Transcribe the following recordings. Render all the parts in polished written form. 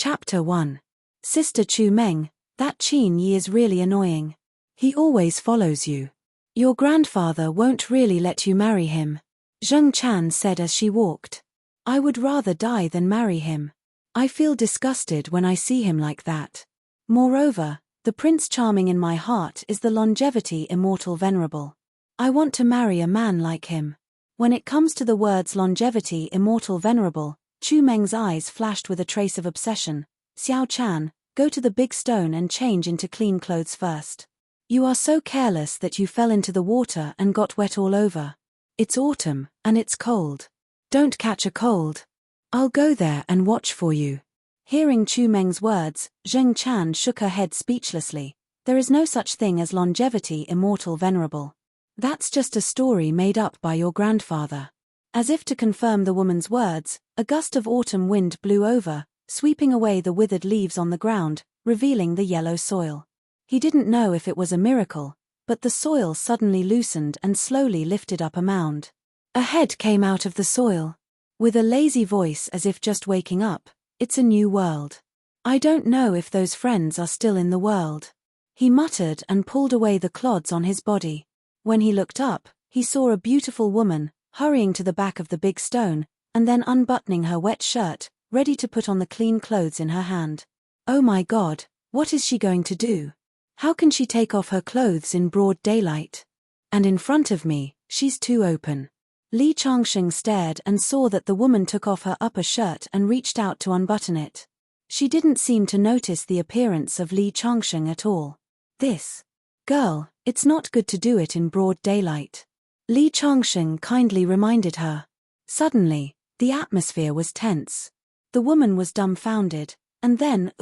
Chapter 1. Sister Chu Meng, that Qin Yi is really annoying. He always follows you. Your grandfather won't really let you marry him, Zheng Chan said as she walked. I would rather die than marry him. I feel disgusted when I see him like that. Moreover, the Prince Charming in my heart is the longevity immortal venerable. I want to marry a man like him. When it comes to the words longevity immortal venerable, Chu Meng's eyes flashed with a trace of obsession. Xiao Chan, go to the big stone and change into clean clothes first. You are so careless that you fell into the water and got wet all over. It's autumn, and it's cold. Don't catch a cold. I'll go there and watch for you. Hearing Chu Meng's words, Zheng Chan shook her head speechlessly. There is no such thing as longevity immortal venerable. That's just a story made up by your grandfather. As if to confirm the woman's words, a gust of autumn wind blew over, sweeping away the withered leaves on the ground, revealing the yellow soil. He didn't know if it was a miracle, but the soil suddenly loosened and slowly lifted up a mound. A head came out of the soil. With a lazy voice as if just waking up, it's a new world. I don't know if those friends are still in the world. He muttered and pulled away the clods on his body. When he looked up, he saw a beautiful woman, hurrying to the back of the big stone, and then unbuttoning her wet shirt, ready to put on the clean clothes in her hand. Oh my God, what is she going to do? How can she take off her clothes in broad daylight? And in front of me, she's too open. Li Changsheng stared and saw that the woman took off her upper shirt and reached out to unbutton it. She didn't seem to notice the appearance of Li Changsheng at all. This girl, it's not good to do it in broad daylight. Li Changsheng kindly reminded her. Suddenly, the atmosphere was tense. The woman was dumbfounded, and then,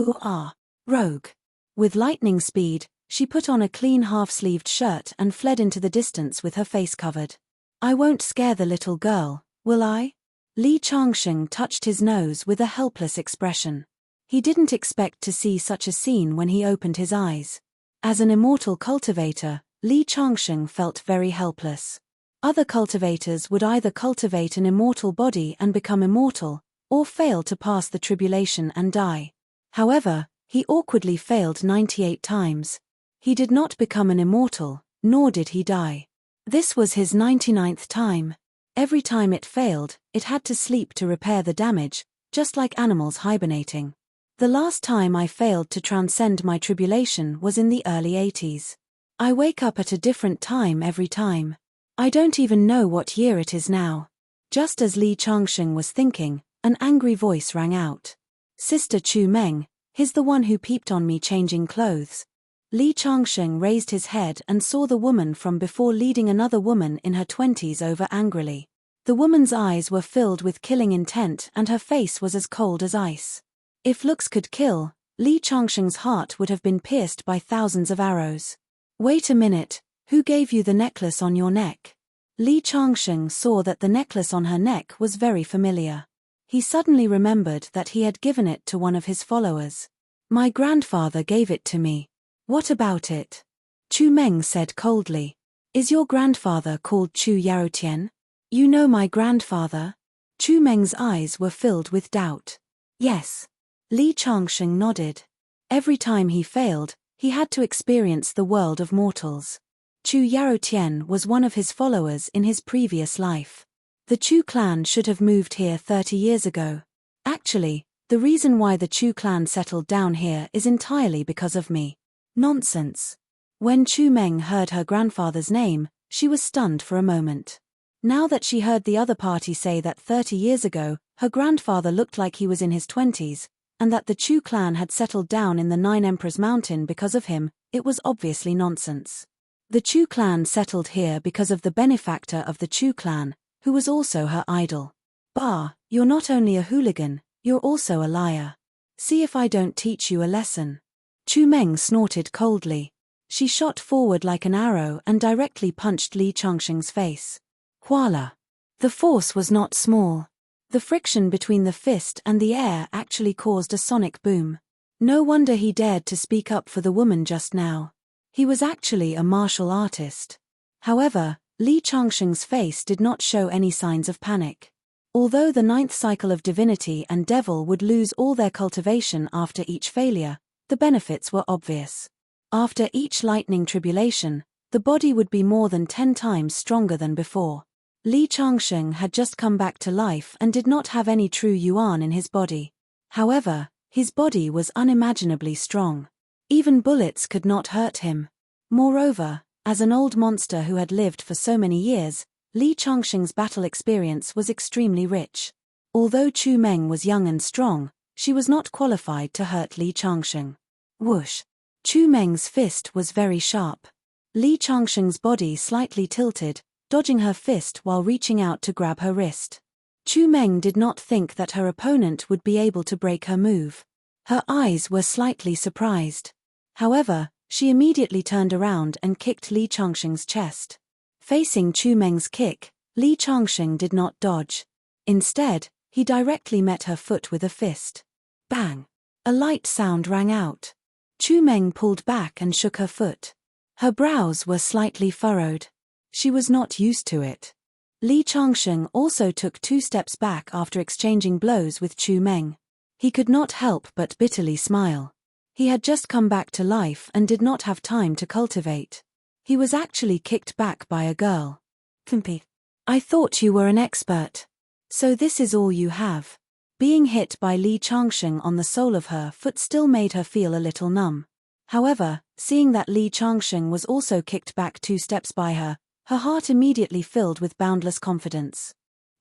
rogue. With lightning speed, she put on a clean half-sleeved shirt and fled into the distance with her face covered. I won't scare the little girl, will I? Li Changsheng touched his nose with a helpless expression. He didn't expect to see such a scene when he opened his eyes. As an immortal cultivator, Li Changsheng felt very helpless. Other cultivators would either cultivate an immortal body and become immortal, or fail to pass the tribulation and die. However, he awkwardly failed 98 times. He did not become an immortal, nor did he die. This was his 99th time. Every time it failed, it had to sleep to repair the damage, just like animals hibernating. The last time I failed to transcend my tribulation was in the early 80s. I wake up at a different time every time. I don't even know what year it is now. Just as Li Changsheng was thinking, an angry voice rang out. Sister Chu Meng, he's the one who peeped on me changing clothes. Li Changsheng raised his head and saw the woman from before leading another woman in her 20s over angrily. The woman's eyes were filled with killing intent and her face was as cold as ice. If looks could kill, Li Changsheng's heart would have been pierced by thousands of arrows. Wait a minute, who gave you the necklace on your neck? Li Changsheng saw that the necklace on her neck was very familiar. He suddenly remembered that he had given it to one of his followers. My grandfather gave it to me. What about it? Chu Meng said coldly. Is your grandfather called Chu Yarotian? You know my grandfather? Chu Meng's eyes were filled with doubt. Yes. Li Changsheng nodded. Every time he failed, he had to experience the world of mortals. Chu Yarotian was one of his followers in his previous life. The Chu clan should have moved here 30 years ago. Actually, the reason why the Chu clan settled down here is entirely because of me. Nonsense. When Chu Meng heard her grandfather's name, she was stunned for a moment. Now that she heard the other party say that 30 years ago, her grandfather looked like he was in his 20s, and that the Chu clan had settled down in the Nine Emperors Mountain because of him, it was obviously nonsense. The Chu clan settled here because of the benefactor of the Chu clan, who was also her idol. Bah, you're not only a hooligan, you're also a liar. See if I don't teach you a lesson. Chu Meng snorted coldly. She shot forward like an arrow and directly punched Li Changsheng's face. Voila! The force was not small. The friction between the fist and the air actually caused a sonic boom. No wonder he dared to speak up for the woman just now. He was actually a martial artist. However, Li Changsheng's face did not show any signs of panic. Although the ninth cycle of divinity and devil would lose all their cultivation after each failure, the benefits were obvious. After each lightning tribulation, the body would be more than 10 times stronger than before. Li Changsheng had just come back to life and did not have any true yuan in his body. However, his body was unimaginably strong. Even bullets could not hurt him. Moreover, as an old monster who had lived for so many years, Li Changsheng's battle experience was extremely rich. Although Chu Meng was young and strong, she was not qualified to hurt Li Changsheng. Whoosh! Chu Meng's fist was very sharp. Li Changsheng's body slightly tilted, dodging her fist while reaching out to grab her wrist. Chu Meng did not think that her opponent would be able to break her move. Her eyes were slightly surprised. However, she immediately turned around and kicked Li Changsheng's chest. Facing Chu Meng's kick, Li Changsheng did not dodge. Instead, he directly met her foot with a fist. Bang! A light sound rang out. Chu Meng pulled back and shook her foot. Her brows were slightly furrowed. She was not used to it. Li Changsheng also took 2 steps back after exchanging blows with Chu Meng. He could not help but bitterly smile. He had just come back to life and did not have time to cultivate. He was actually kicked back by a girl. Kumpi. I thought you were an expert. So this is all you have. Being hit by Li Changsheng on the sole of her foot still made her feel a little numb. However, seeing that Li Changsheng was also kicked back 2 steps by her, her heart immediately filled with boundless confidence.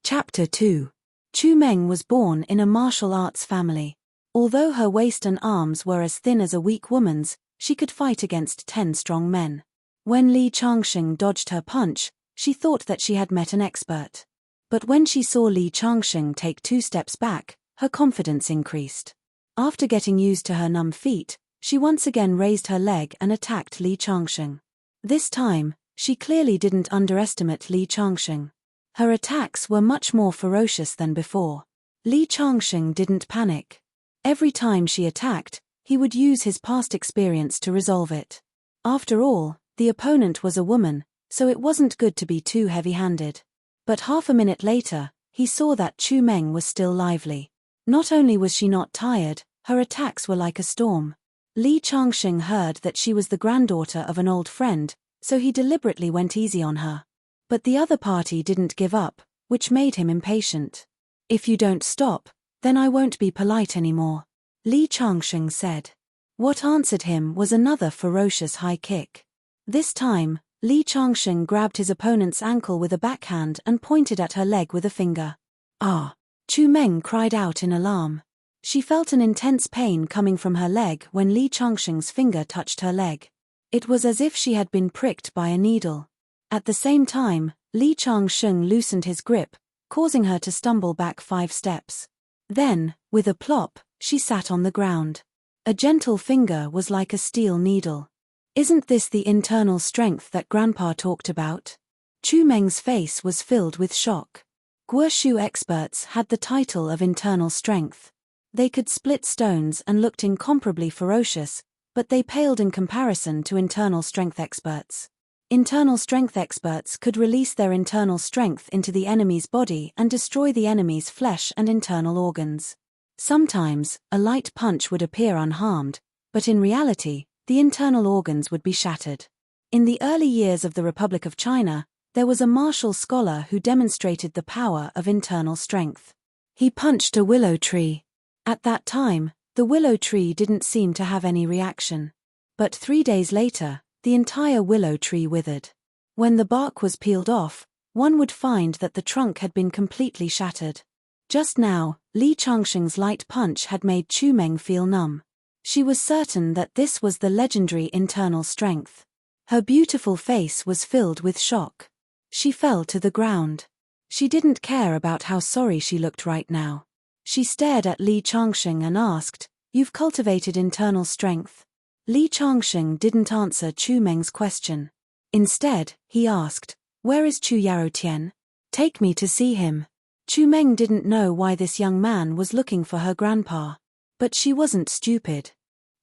Chapter 2. Chu Meng was born in a martial arts family. Although her waist and arms were as thin as a weak woman's, she could fight against 10 strong men. When Li Changsheng dodged her punch, she thought that she had met an expert. But when she saw Li Changsheng take 2 steps back, her confidence increased. After getting used to her numb feet, she once again raised her leg and attacked Li Changsheng. This time, she clearly didn't underestimate Li Changsheng. Her attacks were much more ferocious than before. Li Changsheng didn't panic. Every time she attacked, he would use his past experience to resolve it. After all, the opponent was a woman, so it wasn't good to be too heavy-handed. But half a minute later, he saw that Chu Meng was still lively. Not only was she not tired, her attacks were like a storm. Li Changsheng heard that she was the granddaughter of an old friend, so he deliberately went easy on her. But the other party didn't give up, which made him impatient. If you don't stop, then I won't be polite anymore, Li Changsheng said. What answered him was another ferocious high kick. This time, Li Changsheng grabbed his opponent's ankle with a backhand and pointed at her leg with a finger. Ah! Chu Meng cried out in alarm. She felt an intense pain coming from her leg when Li Changsheng's finger touched her leg. It was as if she had been pricked by a needle. At the same time, Li Changsheng loosened his grip, causing her to stumble back 5 steps. Then, with a plop, she sat on the ground. A gentle finger was like a steel needle. Isn't this the internal strength that Grandpa talked about? Chu Meng's face was filled with shock. Guoshu experts had the title of internal strength. They could split stones and looked incomparably ferocious, but they paled in comparison to internal strength experts. Internal strength experts could release their internal strength into the enemy's body and destroy the enemy's flesh and internal organs. Sometimes, a light punch would appear unharmed, but in reality, the internal organs would be shattered. In the early years of the Republic of China, there was a martial scholar who demonstrated the power of internal strength. He punched a willow tree. At that time, the willow tree didn't seem to have any reaction. But 3 days later, the entire willow tree withered. When the bark was peeled off, one would find that the trunk had been completely shattered. Just now, Li Changsheng's light punch had made Chu Meng feel numb. She was certain that this was the legendary internal strength. Her beautiful face was filled with shock. She fell to the ground. She didn't care about how sorry she looked right now. She stared at Li Changsheng and asked, "You've cultivated internal strength?" Li Changsheng didn't answer Chu Meng's question. Instead, he asked, "Where is Chu Yarotian? Take me to see him." Chu Meng didn't know why this young man was looking for her grandpa. But she wasn't stupid.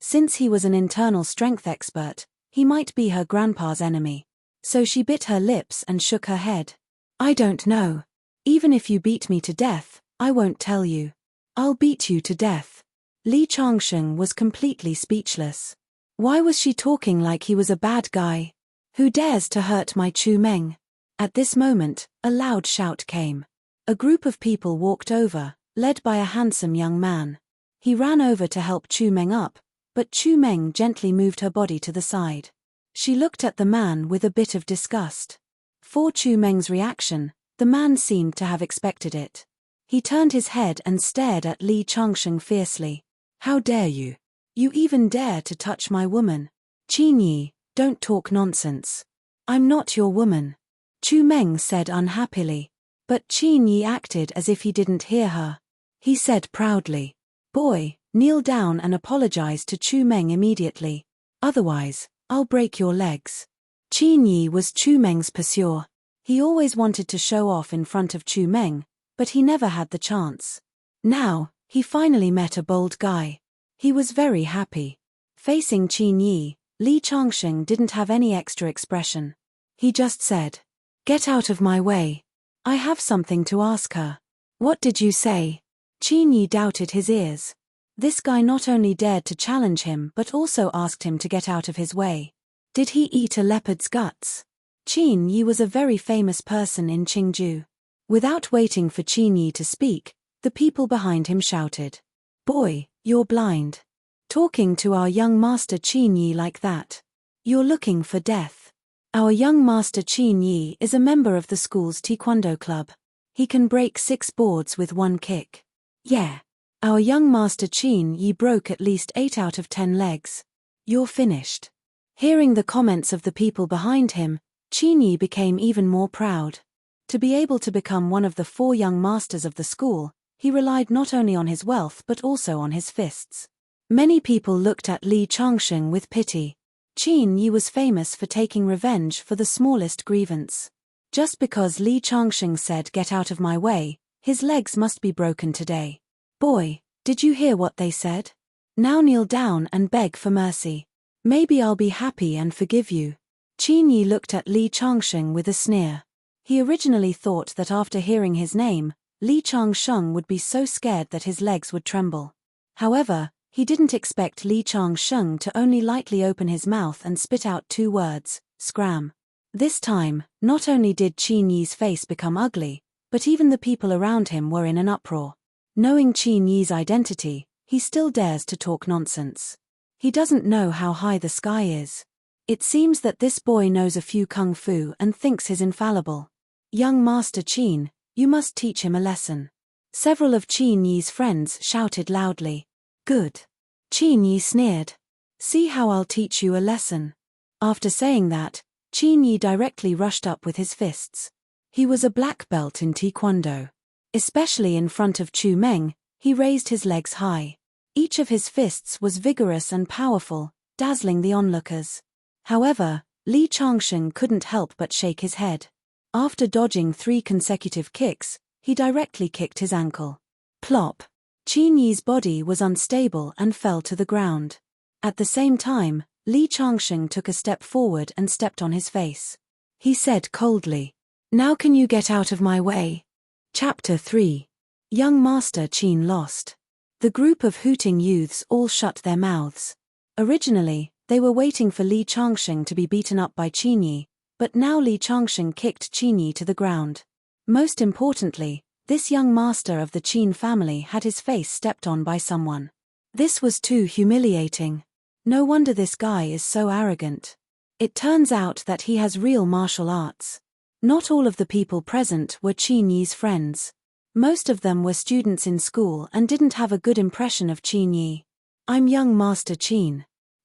Since he was an internal strength expert, he might be her grandpa's enemy. So she bit her lips and shook her head. "I don't know. Even if you beat me to death, I won't tell you. I'll beat you to death. Li Changsheng was completely speechless. Why was she talking like he was a bad guy? Who dares to hurt my Chu Meng? At this moment, a loud shout came. A group of people walked over, led by a handsome young man. He ran over to help Chu Meng up, but Chu Meng gently moved her body to the side. She looked at the man with a bit of disgust. For Chu Meng's reaction, the man seemed to have expected it. He turned his head and stared at Li Changsheng fiercely. How dare you? You even dare to touch my woman? Qin Yi, don't talk nonsense. I'm not your woman. Chu Meng said unhappily. But Qin Yi acted as if he didn't hear her. He said proudly, "Boy, kneel down and apologize to Chu Meng immediately. Otherwise, I'll break your legs." Qin Yi was Chu Meng's pursuer. He always wanted to show off in front of Chu Meng, but he never had the chance. Now, he finally met a bold guy. He was very happy. Facing Qin Yi, Li Changsheng didn't have any extra expression. He just said, "Get out of my way. I have something to ask her." "What did you say?" Qin Yi doubted his ears. This guy not only dared to challenge him but also asked him to get out of his way. Did he eat a leopard's guts? Qin Yi was a very famous person in Qingju. Without waiting for Qin Yi to speak, the people behind him shouted, "Boy, you're blind. Talking to our young master Qin Yi like that. You're looking for death." Our young master Qin Yi is a member of the school's taekwondo club. He can break 6 boards with one kick. Yeah. Our young master Qin Yi broke at least 8 out of 10 legs. You're finished. Hearing the comments of the people behind him, Qin Yi became even more proud. To be able to become one of the 4 young masters of the school, he relied not only on his wealth but also on his fists. Many people looked at Li Changsheng with pity. Qin Yi was famous for taking revenge for the smallest grievance. Just because Li Changsheng said, "Get out of my way," his legs must be broken today. "Boy, did you hear what they said? Now kneel down and beg for mercy. Maybe I'll be happy and forgive you." Qin Yi looked at Li Changsheng with a sneer. He originally thought that after hearing his name, Li Changsheng would be so scared that his legs would tremble. However, he didn't expect Li Changsheng to only lightly open his mouth and spit out 2 words, "Scram." This time, not only did Qin Yi's face become ugly, but even the people around him were in an uproar. Knowing Qin Yi's identity, he still dares to talk nonsense. He doesn't know how high the sky is. It seems that this boy knows a few kung fu and thinks he's infallible. Young Master Qin, you must teach him a lesson. Several of Qin Yi's friends shouted loudly. Good. Qin Yi sneered. See how I'll teach you a lesson. After saying that, Qin Yi directly rushed up with his fists. He was a black belt in Taekwondo. Especially in front of Chu Meng, he raised his legs high. Each of his fists was vigorous and powerful, dazzling the onlookers. However, Li Changsheng couldn't help but shake his head. After dodging 3 consecutive kicks, he directly kicked his ankle. Plop! Qin Yi's body was unstable and fell to the ground. At the same time, Li Changsheng took a step forward and stepped on his face. He said coldly, "Now can you get out of my way?" Chapter 3. Young Master Qin lost. The group of hooting youths all shut their mouths. Originally, they were waiting for Li Changsheng to be beaten up by Qin Yi, but now Li Changsheng kicked Qin Yi to the ground. Most importantly, this young master of the Qin family had his face stepped on by someone. This was too humiliating. No wonder this guy is so arrogant. It turns out that he has real martial arts. Not all of the people present were Qin Yi's friends. Most of them were students in school and didn't have a good impression of Qin Yi. "I'm young Master Qin.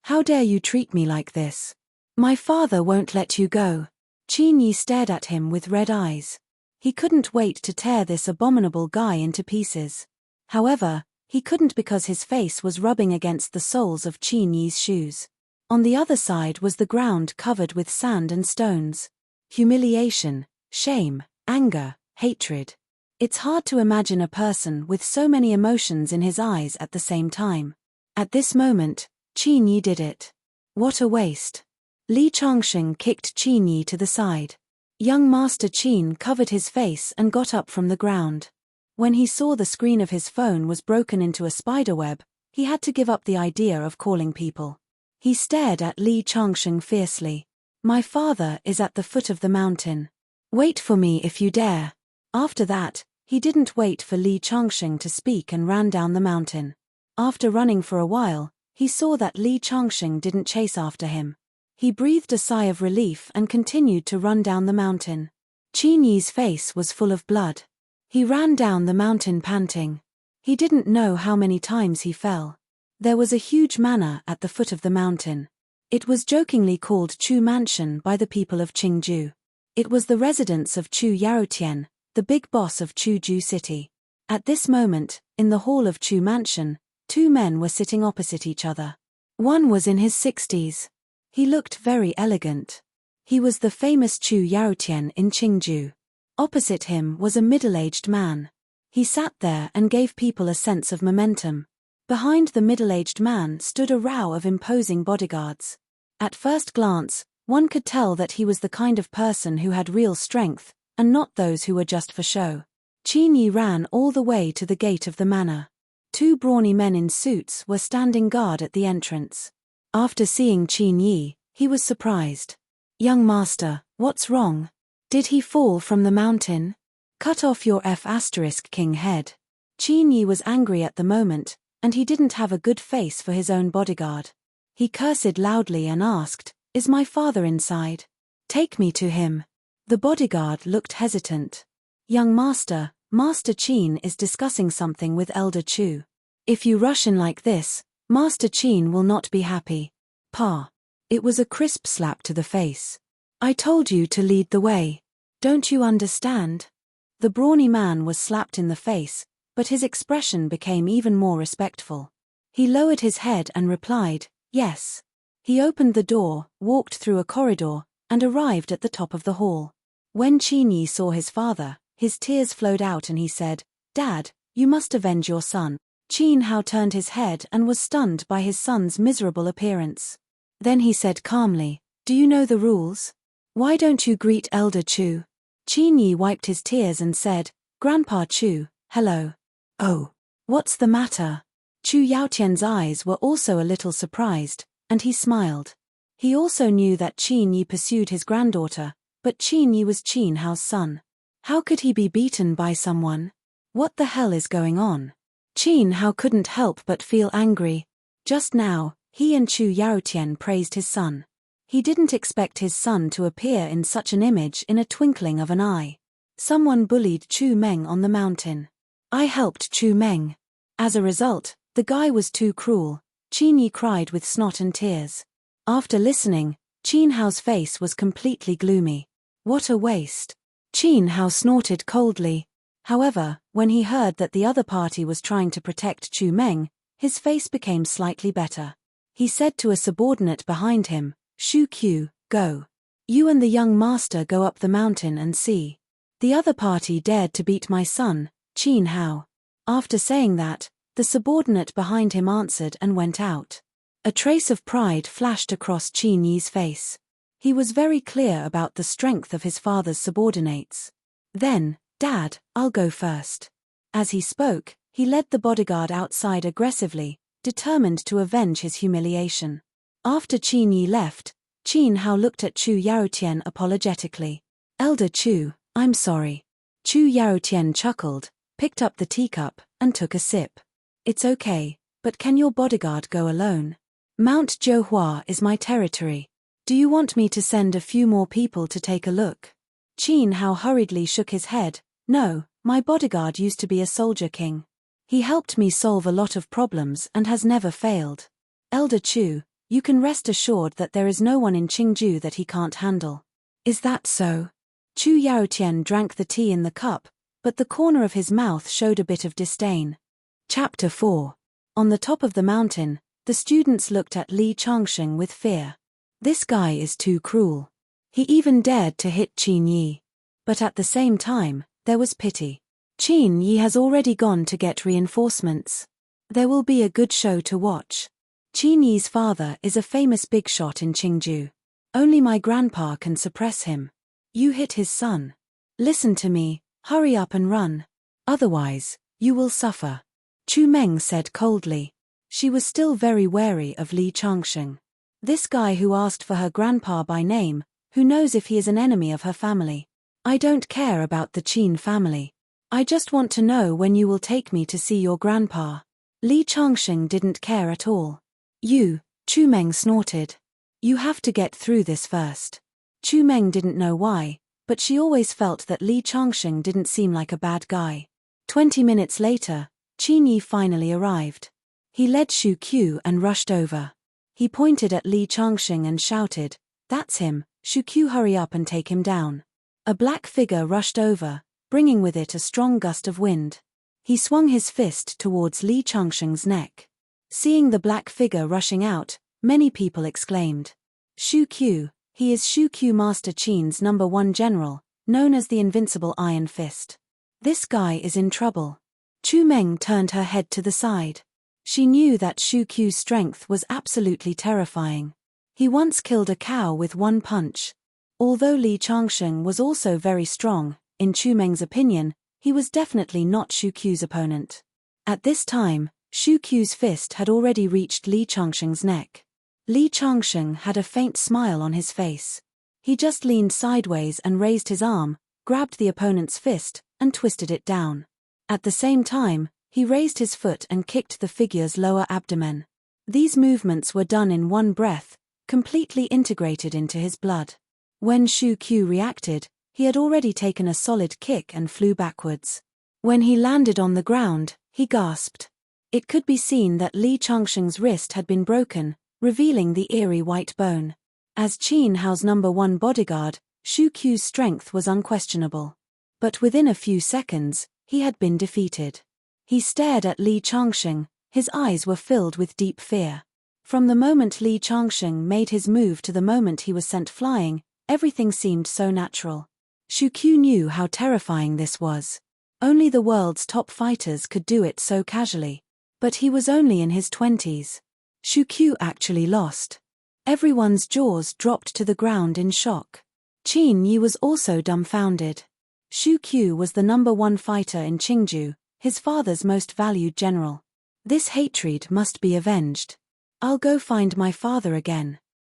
How dare you treat me like this? My father won't let you go." Qin Yi stared at him with red eyes. He couldn't wait to tear this abominable guy into pieces. However, he couldn't because his face was rubbing against the soles of Qin Yi's shoes. On the other side was the ground covered with sand and stones. Humiliation, shame, anger, hatred. It's hard to imagine a person with so many emotions in his eyes at the same time. At this moment, Qin Yi did it. What a waste. Li Changsheng kicked Qin Yi to the side. Young Master Qin covered his face and got up from the ground. When he saw the screen of his phone was broken into a spiderweb, he had to give up the idea of calling people. He stared at Li Changsheng fiercely. My father is at the foot of the mountain. Wait for me if you dare. After that, he didn't wait for Li Changsheng to speak and ran down the mountain. After running for a while, he saw that Li Changsheng didn't chase after him. He breathed a sigh of relief and continued to run down the mountain. Qin Yi's face was full of blood. He ran down the mountain panting. He didn't know how many times he fell. There was a huge manor at the foot of the mountain. It was jokingly called Chu Mansion by the people of Qingju. It was the residence of Chu Yaotian, the big boss of Chuju City. At this moment, in the hall of Chu Mansion, two men were sitting opposite each other. One was in his 60s. He looked very elegant. He was the famous Chu Yaotian in Qingju. Opposite him was a middle-aged man. He sat there and gave people a sense of momentum. Behind the middle-aged man stood a row of imposing bodyguards. At first glance, one could tell that he was the kind of person who had real strength, and not those who were just for show. Qin Yi ran all the way to the gate of the manor. Two brawny men in suits were standing guard at the entrance. After seeing Qin Yi, he was surprised. Young master, what's wrong? Did he fall from the mountain? Cut off your King head. Qin Yi was angry at the moment, and he didn't have a good face for his own bodyguard. He cursed loudly and asked, Is my father inside? Take me to him. The bodyguard looked hesitant. Young master, Master Qin is discussing something with Elder Chu. If you rush in like this, Master Qin will not be happy. Pa. It was a crisp slap to the face. I told you to lead the way. Don't you understand? The brawny man was slapped in the face, but his expression became even more respectful. He lowered his head and replied, Yes. He opened the door, walked through a corridor, and arrived at the top of the hall. When Qin Yi saw his father, his tears flowed out and he said, Dad, you must avenge your son. Qin Hao turned his head and was stunned by his son's miserable appearance. Then he said calmly, Do you know the rules? Why don't you greet Elder Chu? Qin Yi wiped his tears and said, Grandpa Chu, hello. Oh. What's the matter? Chu Yaotian's eyes were also a little surprised, and he smiled. He also knew that Qin Yi pursued his granddaughter, but Qin Yi was Qin Hao's son. How could he be beaten by someone? What the hell is going on? Qin Hao couldn't help but feel angry. Just now, he and Chu Yaotian praised his son. He didn't expect his son to appear in such an image in a twinkling of an eye. Someone bullied Chu Meng on the mountain. I helped Chu Meng. As a result, the guy was too cruel. Qin Yi cried with snot and tears. After listening, Qin Hao's face was completely gloomy. What a waste. Qin Hao snorted coldly. However, when he heard that the other party was trying to protect Chu Meng, his face became slightly better. He said to a subordinate behind him, Shu Q, go. You and the young master go up the mountain and see. The other party dared to beat my son, Qin Hao. After saying that, the subordinate behind him answered and went out. A trace of pride flashed across Qin Yi's face. He was very clear about the strength of his father's subordinates. Then, Dad, I'll go first. As he spoke, he led the bodyguard outside aggressively, determined to avenge his humiliation. After Qin Yi left, Qin Hao looked at Chu Yaotian apologetically. Elder Chu, I'm sorry. Chu Yaotian chuckled, picked up the teacup, and took a sip. It's okay, but can your bodyguard go alone? Mount Zhouhua is my territory. Do you want me to send a few more people to take a look? Qin Hao hurriedly shook his head. No, my bodyguard used to be a soldier king. He helped me solve a lot of problems and has never failed. Elder Chu, you can rest assured that there is no one in Qingju that he can't handle. Is that so? Chu Yaotian drank the tea in the cup, but the corner of his mouth showed a bit of disdain. Chapter 4. On the top of the mountain, the students looked at Li Changsheng with fear. This guy is too cruel. He even dared to hit Qin Yi. But at the same time, there was pity. Qin Yi has already gone to get reinforcements. There will be a good show to watch. Qin Yi's father is a famous big shot in Qingju. Only my grandpa can suppress him. You hit his son. Listen to me, hurry up and run. Otherwise, you will suffer. Chu Meng said coldly. She was still very wary of Li Changsheng. This guy who asked for her grandpa by name, who knows if he is an enemy of her family. I don't care about the Qin family. I just want to know when you will take me to see your grandpa. Li Changsheng didn't care at all. You, Chu Meng snorted. You have to get through this first. Chu Meng didn't know why, but she always felt that Li Changsheng didn't seem like a bad guy. 20 minutes later, Qin Yi finally arrived. He led Shu Qiu and rushed over. He pointed at Li Changsheng and shouted, "That's him, Shu Qiu, hurry up and take him down." A black figure rushed over, bringing with it a strong gust of wind. He swung his fist towards Li Changsheng's neck. Seeing the black figure rushing out, many people exclaimed, "Shu Qiu, he is Shu Qiu, Master Qin's #1 general, known as the Invincible Iron Fist. This guy is in trouble." Chu Meng turned her head to the side. She knew that Shu Qiu's strength was absolutely terrifying. He once killed a cow with one punch. Although Li Changsheng was also very strong, in Chu Meng's opinion, he was definitely not Shu Qiu's opponent. At this time, Shu Qiu's fist had already reached Li Changsheng's neck. Li Changsheng had a faint smile on his face. He just leaned sideways and raised his arm, grabbed the opponent's fist, and twisted it down. At the same time, he raised his foot and kicked the figure's lower abdomen. These movements were done in one breath, completely integrated into his blood. When Shu Qiu reacted, he had already taken a solid kick and flew backwards. When he landed on the ground, he gasped. It could be seen that Li Changsheng's wrist had been broken, revealing the eerie white bone. As Qin Hao's #1 bodyguard, Shu Qiu's strength was unquestionable. But within a few seconds, he had been defeated. He stared at Li Changsheng, his eyes were filled with deep fear. From the moment Li Changsheng made his move to the moment he was sent flying, everything seemed so natural. Shu Qiu knew how terrifying this was. Only the world's top fighters could do it so casually. But he was only in his 20s. Shu Qiu actually lost. Everyone's jaws dropped to the ground in shock. Qin Yi was also dumbfounded. Shu Qiu was the #1 fighter in Qingju, his father's most valued general. This hatred must be avenged. I'll go find my father again.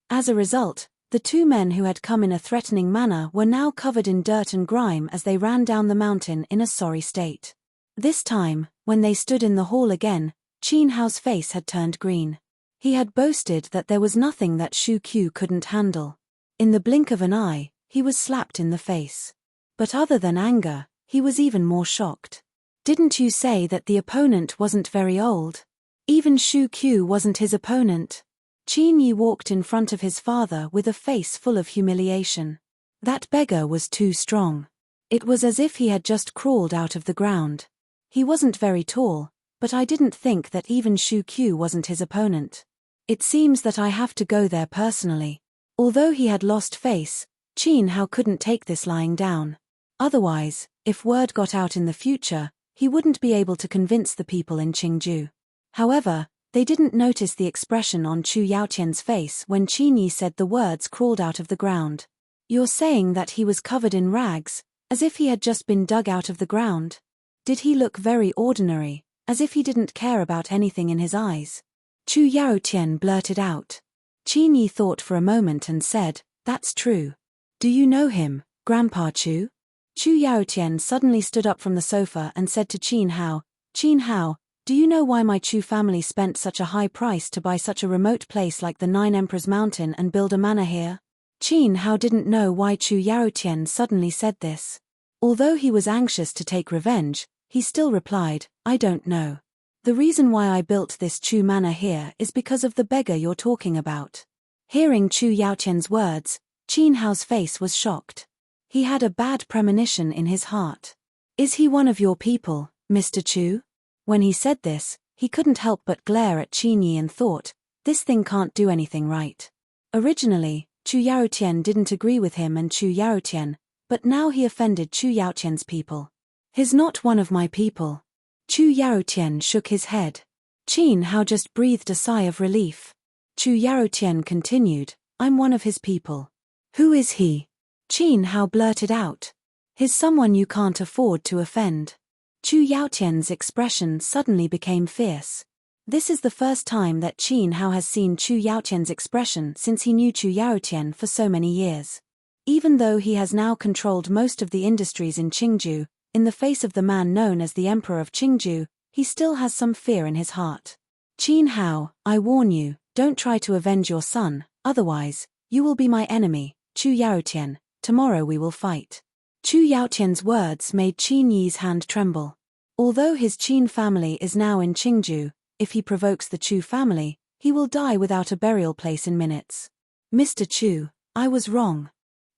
As a result, the two men who had come in a threatening manner were now covered in dirt and grime as they ran down the mountain in a sorry state. This time, when they stood in the hall again, Qin Hao's face had turned green. He had boasted that there was nothing that Shu Qiu couldn't handle. In the blink of an eye, he was slapped in the face. But other than anger, he was even more shocked. Didn't you say that the opponent wasn't very old? Even Shu Qiu wasn't his opponent. Qin Yi walked in front of his father with a face full of humiliation. That beggar was too strong. It was as if he had just crawled out of the ground. He wasn't very tall, but I didn't think that even Shu Qiu wasn't his opponent. It seems that I have to go there personally. Although he had lost face, Qin Hao couldn't take this lying down. Otherwise, if word got out in the future, he wouldn't be able to convince the people in Qingju. However, they didn't notice the expression on Chu Yaotian's face when Qin Yi said the words crawled out of the ground. You're saying that he was covered in rags, as if he had just been dug out of the ground? Did he look very ordinary, as if he didn't care about anything in his eyes? Chu Yaotian blurted out. Qin Yi thought for a moment and said, "That's true. Do you know him, Grandpa Chu?" Chu Yaotian suddenly stood up from the sofa and said to Qin Hao, "Qin Hao, do you know why my Chu family spent such a high price to buy such a remote place like the Nine Emperors Mountain and build a manor here?" Qin Hao didn't know why Chu Yaotian suddenly said this. Although he was anxious to take revenge, he still replied, "I don't know. The reason why I built this Chu manor here is because of the beggar you're talking about." Hearing Chu Yaotian's words, Qin Hao's face was shocked. He had a bad premonition in his heart. "Is he one of your people, Mr. Chu?" When he said this, he couldn't help but glare at Qin Yi and thought, this thing can't do anything right. Originally, Chu Yaotian didn't agree with him and Chu Yaotian, but now he offended Chu Yaotian's people. "He's not one of my people." Chu Yaotian shook his head. Qin Hao just breathed a sigh of relief. Chu Yaotian continued, "I'm one of his people." "Who is he?" Qin Hao blurted out. "He's someone you can't afford to offend." Chu Yaotian's expression suddenly became fierce. This is the first time that Qin Hao has seen Chu Yaotian's expression since he knew Chu Yaotian for so many years. Even though he has now controlled most of the industries in Qingju, in the face of the man known as the Emperor of Qingju, he still has some fear in his heart. "Qin Hao, I warn you, don't try to avenge your son, otherwise, you will be my enemy, Chu Yaotian. Tomorrow we will fight." Chu Yaotian's words made Qin Yi's hand tremble. Although his Qin family is now in Qingju, if he provokes the Chu family, he will die without a burial place in minutes. "Mr. Chu, I was wrong.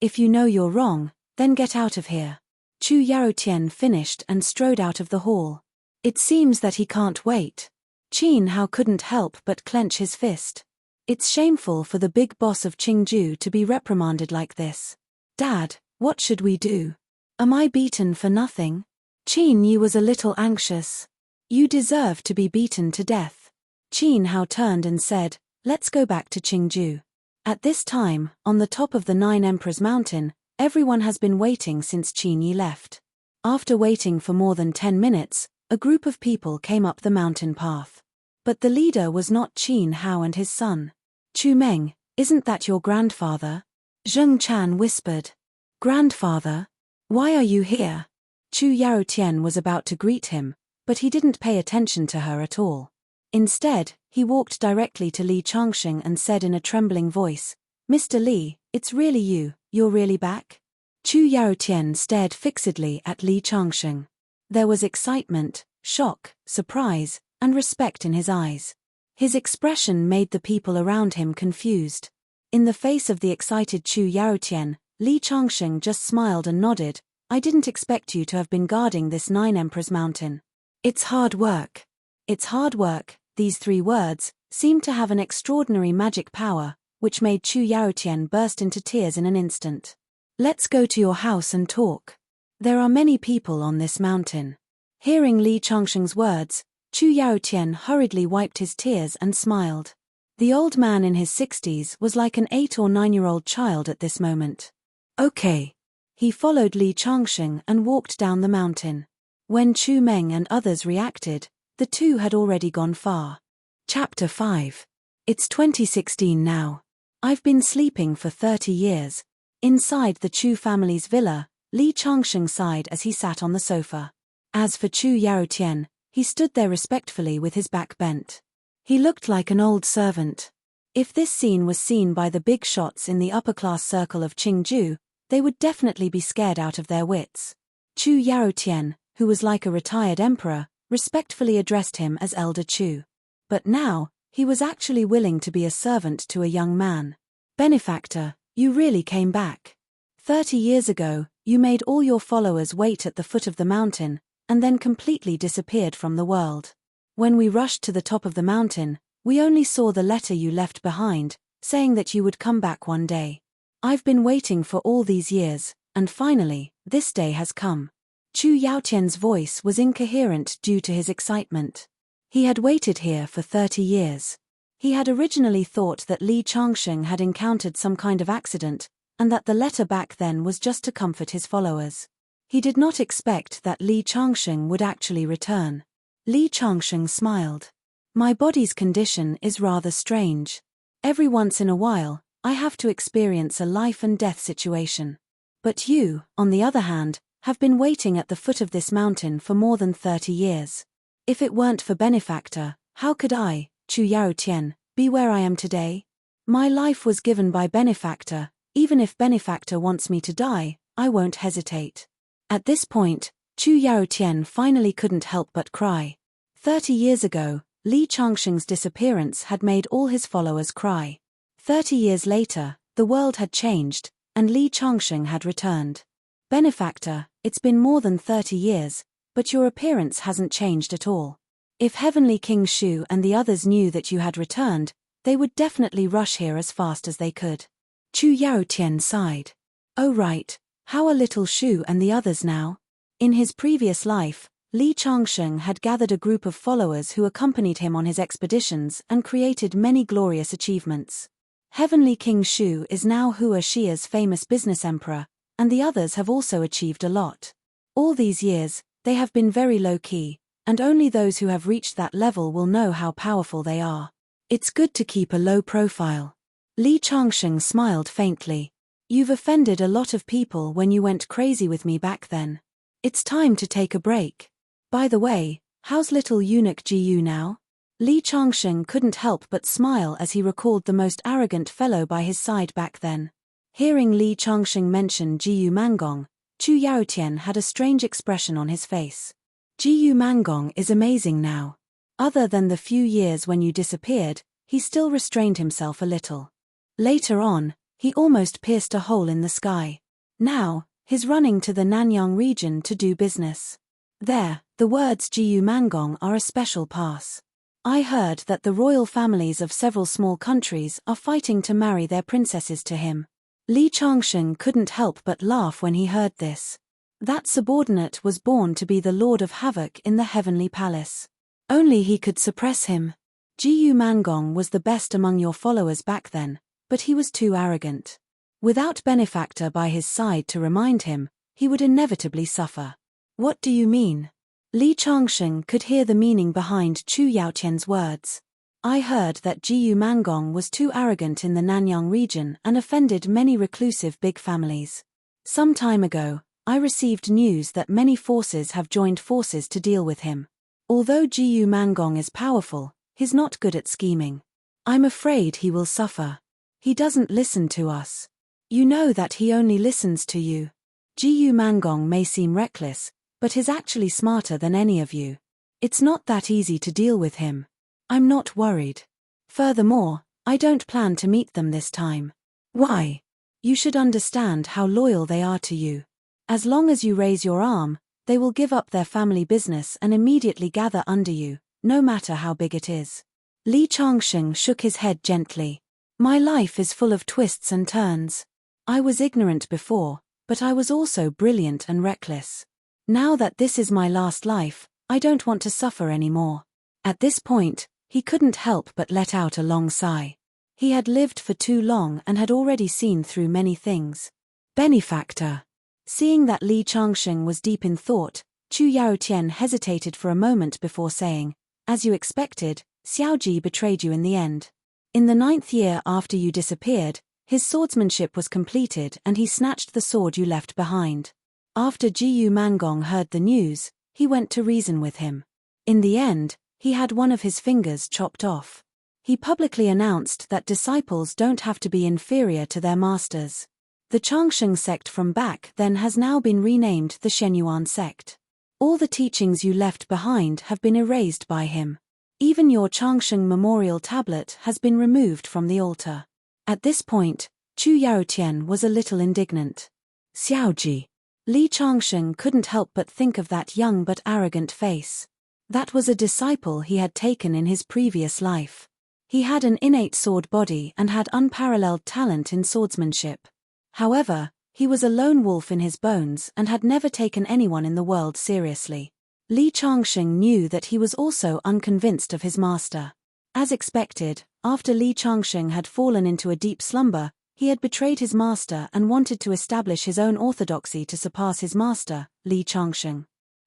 If you know you're wrong, then get out of here." Chu Yaotian finished and strode out of the hall. It seems that he can't wait. Qin Hao couldn't help but clench his fist. It's shameful for the big boss of Qingju to be reprimanded like this. "Dad, what should we do? Am I beaten for nothing?" Qin Yi was a little anxious. "You deserve to be beaten to death." Qin Hao turned and said, "Let's go back to Qingju." At this time, on the top of the Nine Emperors Mountain, everyone has been waiting since Qin Yi left. After waiting for more than 10 minutes, a group of people came up the mountain path. But the leader was not Qin Hao and his son. "Chu Meng, isn't that your grandfather?" Zheng Chan whispered. "Grandfather? Why are you here?" Chu Yaotian was about to greet him, but he didn't pay attention to her at all. Instead, he walked directly to Li Changsheng and said in a trembling voice, "Mr. Li, it's really you, you're really back?" Chu Yaotian stared fixedly at Li Changsheng. There was excitement, shock, surprise, and respect in his eyes. His expression made the people around him confused. In the face of the excited Chu Yaotian, Li Changsheng just smiled and nodded. "I didn't expect you to have been guarding this Nine Emperors Mountain. It's hard work." "It's hard work," these 3 words, seemed to have an extraordinary magic power, which made Chu Yaotian burst into tears in an instant. "Let's go to your house and talk. There are many people on this mountain." Hearing Li Changsheng's words, Chu Yaotian hurriedly wiped his tears and smiled. The old man in his 60s was like an 8 or 9-year-old child at this moment. "Okay." He followed Li Changsheng and walked down the mountain. When Chu Meng and others reacted, the two had already gone far. Chapter 5. It's 2016 now. I've been sleeping for 30 years. Inside the Chu family's villa, Li Changsheng sighed as he sat on the sofa. As for Chu Yaotian, he stood there respectfully with his back bent. He looked like an old servant. If this scene was seen by the big shots in the upper-class circle of Qingju, they would definitely be scared out of their wits. Chu Yaotian, who was like a retired emperor, respectfully addressed him as Elder Chu. But now, he was actually willing to be a servant to a young man. "Benefactor, you really came back. 30 years ago, you made all your followers wait at the foot of the mountain, and then completely disappeared from the world. When we rushed to the top of the mountain, we only saw the letter you left behind, saying that you would come back one day. I've been waiting for all these years, and finally, this day has come." Chu Yaotian's voice was incoherent due to his excitement. He had waited here for 30 years. He had originally thought that Li Changsheng had encountered some kind of accident, and that the letter back then was just to comfort his followers. He did not expect that Li Changsheng would actually return. Li Changsheng smiled. "My body's condition is rather strange. Every once in a while, I have to experience a life and death situation. But you, on the other hand, have been waiting at the foot of this mountain for more than 30 years. If it weren't for Benefactor, how could I, Chu Yaotian, be where I am today? My life was given by Benefactor. Even if Benefactor wants me to die, I won't hesitate." At this point, Chu Yaotian finally couldn't help but cry. 30 years ago, Li Changsheng's disappearance had made all his followers cry. 30 years later, the world had changed, and Li Changsheng had returned. "Benefactor, it's been more than 30 years, but your appearance hasn't changed at all. If Heavenly King Shu and the others knew that you had returned, they would definitely rush here as fast as they could." Chu Yaotian sighed. "Oh right, how are little Shu and the others now?" In his previous life, Li Changsheng had gathered a group of followers who accompanied him on his expeditions and created many glorious achievements. Heavenly King Shu is now Hua Xia's famous business emperor, and the others have also achieved a lot. All these years, they have been very low-key, and only those who have reached that level will know how powerful they are. It's good to keep a low profile. Li Changsheng smiled faintly. You've offended a lot of people when you went crazy with me back then. It's time to take a break. By the way, how's little eunuch Jiyu now? Li Changsheng couldn't help but smile as he recalled the most arrogant fellow by his side back then. Hearing Li Changsheng mention Jiyu Mangong, Chu Yaotian had a strange expression on his face. Jiyu Mangong is amazing now. Other than the few years when you disappeared, he still restrained himself a little. Later on, he almost pierced a hole in the sky. Now, he's running to the Nanyang region to do business. There, the words Jiyu Mangong are a special pass. I heard that the royal families of several small countries are fighting to marry their princesses to him. Li Changsheng couldn't help but laugh when he heard this. That subordinate was born to be the Lord of Havoc in the Heavenly Palace. Only he could suppress him. Jiyu Mangong was the best among your followers back then, but he was too arrogant. Without benefactor by his side to remind him, he would inevitably suffer. What do you mean? Li Changsheng could hear the meaning behind Chu Yaotian's words. I heard that Jiyu Mangong was too arrogant in the Nanyang region and offended many reclusive big families. Some time ago, I received news that many forces have joined forces to deal with him. Although Jiyu Mangong is powerful, he's not good at scheming. I'm afraid he will suffer. He doesn't listen to us. You know that he only listens to you. Jiyu Mangong may seem reckless, but he's actually smarter than any of you. It's not that easy to deal with him. I'm not worried. Furthermore, I don't plan to meet them this time. Why? You should understand how loyal they are to you. As long as you raise your arm, they will give up their family business and immediately gather under you, no matter how big it is. Li Changsheng shook his head gently. My life is full of twists and turns. I was ignorant before, but I was also brilliant and reckless. Now that this is my last life, I don't want to suffer anymore. At this point, he couldn't help but let out a long sigh. He had lived for too long and had already seen through many things. Benefactor. Seeing that Li Changsheng was deep in thought, Chu Yaotian hesitated for a moment before saying, As you expected, Xiaoji betrayed you in the end. In the 9th year after you disappeared, his swordsmanship was completed and he snatched the sword you left behind. After Jiyu Mangong heard the news, he went to reason with him. In the end, he had one of his fingers chopped off. He publicly announced that disciples don't have to be inferior to their masters. The Changsheng sect from back then has now been renamed the Shenyuan sect. All the teachings you left behind have been erased by him. Even your Changsheng memorial tablet has been removed from the altar. At this point, Chu Yaotian was a little indignant. Xiaoji. Li Changsheng couldn't help but think of that young but arrogant face. That was a disciple he had taken in his previous life. He had an innate sword body and had unparalleled talent in swordsmanship. However, he was a lone wolf in his bones and had never taken anyone in the world seriously. Li Changsheng knew that he was also unconvinced of his master. As expected, after Li Changsheng had fallen into a deep slumber, he had betrayed his master and wanted to establish his own orthodoxy to surpass his master, Li Changsheng.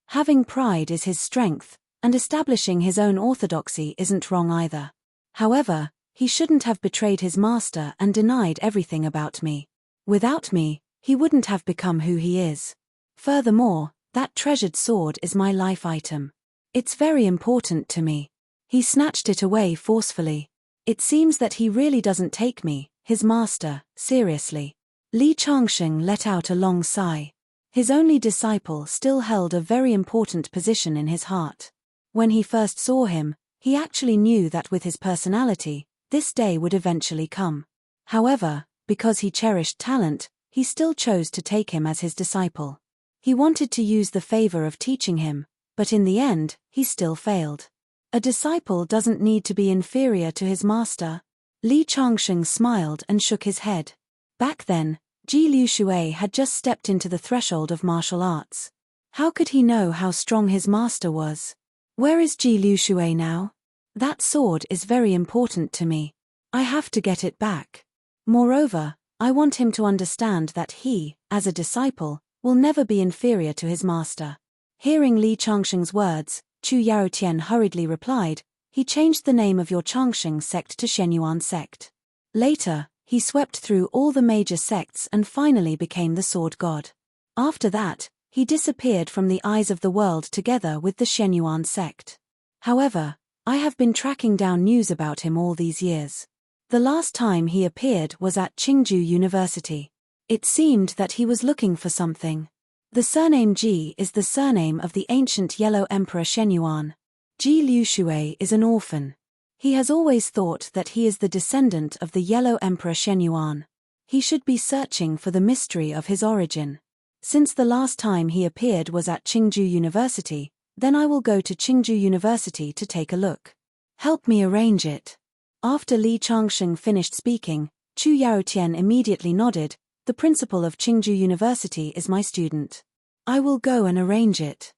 Having pride is his strength, and establishing his own orthodoxy isn't wrong either. However, he shouldn't have betrayed his master and denied everything about me. Without me, he wouldn't have become who he is. Furthermore, that treasured sword is my life item. It's very important to me. He snatched it away forcefully. It seems that he really doesn't take me, his master, seriously. Li Changsheng let out a long sigh. His only disciple still held a very important position in his heart. When he first saw him, he actually knew that with his personality, this day would eventually come. However, because he cherished talent, he still chose to take him as his disciple. He wanted to use the favor of teaching him, but in the end, he still failed. A disciple doesn't need to be inferior to his master. Li Changsheng smiled and shook his head. Back then, Ji Liushui had just stepped into the threshold of martial arts. How could he know how strong his master was? Where is Ji Liushui now? That sword is very important to me. I have to get it back. Moreover, I want him to understand that he, as a disciple, will never be inferior to his master. Hearing Li Changsheng's words, Chu Yaotian hurriedly replied, he changed the name of your Changsheng sect to Shenyuan sect. Later, he swept through all the major sects and finally became the sword god. After that, he disappeared from the eyes of the world together with the Shenyuan sect. However, I have been tracking down news about him all these years. The last time he appeared was at Qingju University. It seemed that he was looking for something. The surname Ji is the surname of the ancient Yellow Emperor Shenyuan. Ji Liushui is an orphan. He has always thought that he is the descendant of the Yellow Emperor Shenyuan. He should be searching for the mystery of his origin. Since the last time he appeared was at Qingju University, then I will go to Qingju University to take a look. Help me arrange it. After Li Changsheng finished speaking, Chu Yaotian immediately nodded, the principal of Qingju University is my student. I will go and arrange it.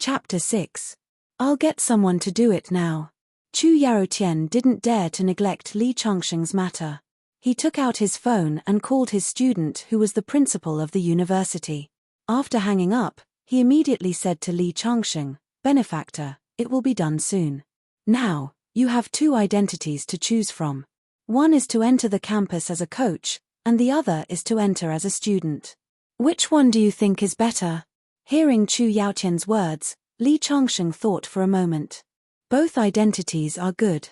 Chapter 6. I'll get someone to do it now. Chu Yaotian didn't dare to neglect Li Changsheng's matter. He took out his phone and called his student who was the principal of the university. After hanging up, he immediately said to Li Changsheng, Benefactor, it will be done soon. Now, you have two identities to choose from. One is to enter the campus as a coach, and the other is to enter as a student. Which one do you think is better? Hearing Chu Yaotian's words, Li Changsheng thought for a moment. Both identities are good.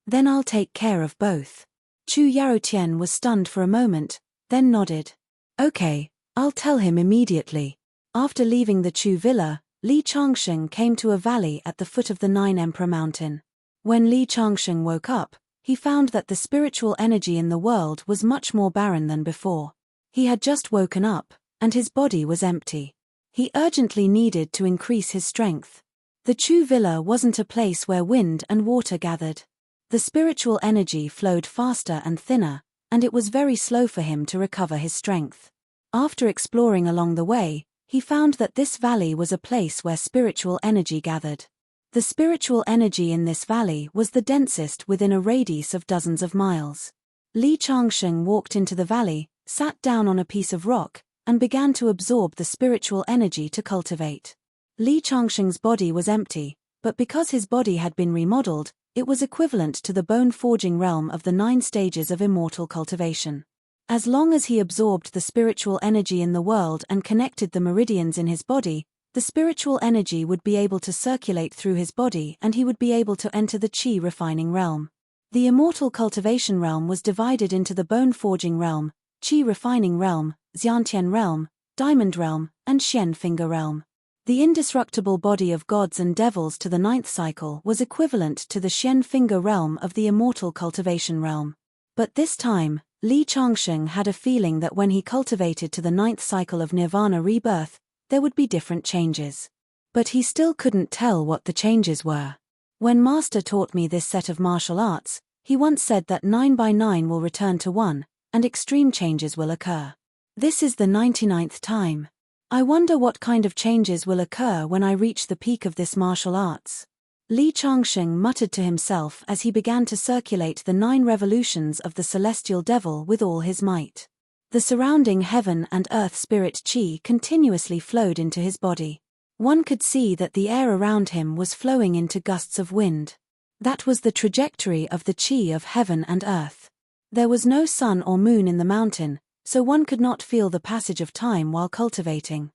Then I'll take care of both. Chu Yaotian was stunned for a moment, then nodded. Okay, I'll tell him immediately. After leaving the Chu villa, Li Changsheng came to a valley at the foot of the Nine Emperor Mountain. When Li Changsheng woke up, he found that the spiritual energy in the world was much more barren than before. He had just woken up, and his body was empty. He urgently needed to increase his strength. The Chu villa wasn't a place where wind and water gathered. The spiritual energy flowed faster and thinner, and it was very slow for him to recover his strength. After exploring along the way, he found that this valley was a place where spiritual energy gathered. The spiritual energy in this valley was the densest within a radius of dozens of miles. Li Changsheng walked into the valley, sat down on a piece of rock, and began to absorb the spiritual energy to cultivate. Li Changsheng's body was empty, but because his body had been remodeled, it was equivalent to the bone-forging realm of the 9 stages of immortal cultivation. As long as he absorbed the spiritual energy in the world and connected the meridians in his body, the spiritual energy would be able to circulate through his body and he would be able to enter the qi refining realm. The immortal cultivation realm was divided into the bone-forging realm, qi refining realm, Xiantian realm, diamond realm, and Xian finger realm. The indestructible body of gods and devils to the 9th cycle was equivalent to the Xian finger realm of the immortal cultivation realm. But this time, Li Changsheng had a feeling that when he cultivated to the 9th cycle of nirvana rebirth, there would be different changes. But he still couldn't tell what the changes were. When Master taught me this set of martial arts, he once said that 9 by 9 will return to 1, and extreme changes will occur. This is the 99th time. I wonder what kind of changes will occur when I reach the peak of this martial arts. Li Changsheng muttered to himself as he began to circulate the 9 revolutions of the celestial devil with all his might. The surrounding heaven and earth spirit qi continuously flowed into his body. One could see that the air around him was flowing into gusts of wind. That was the trajectory of the qi of heaven and earth. There was no sun or moon in the mountain, so one could not feel the passage of time while cultivating.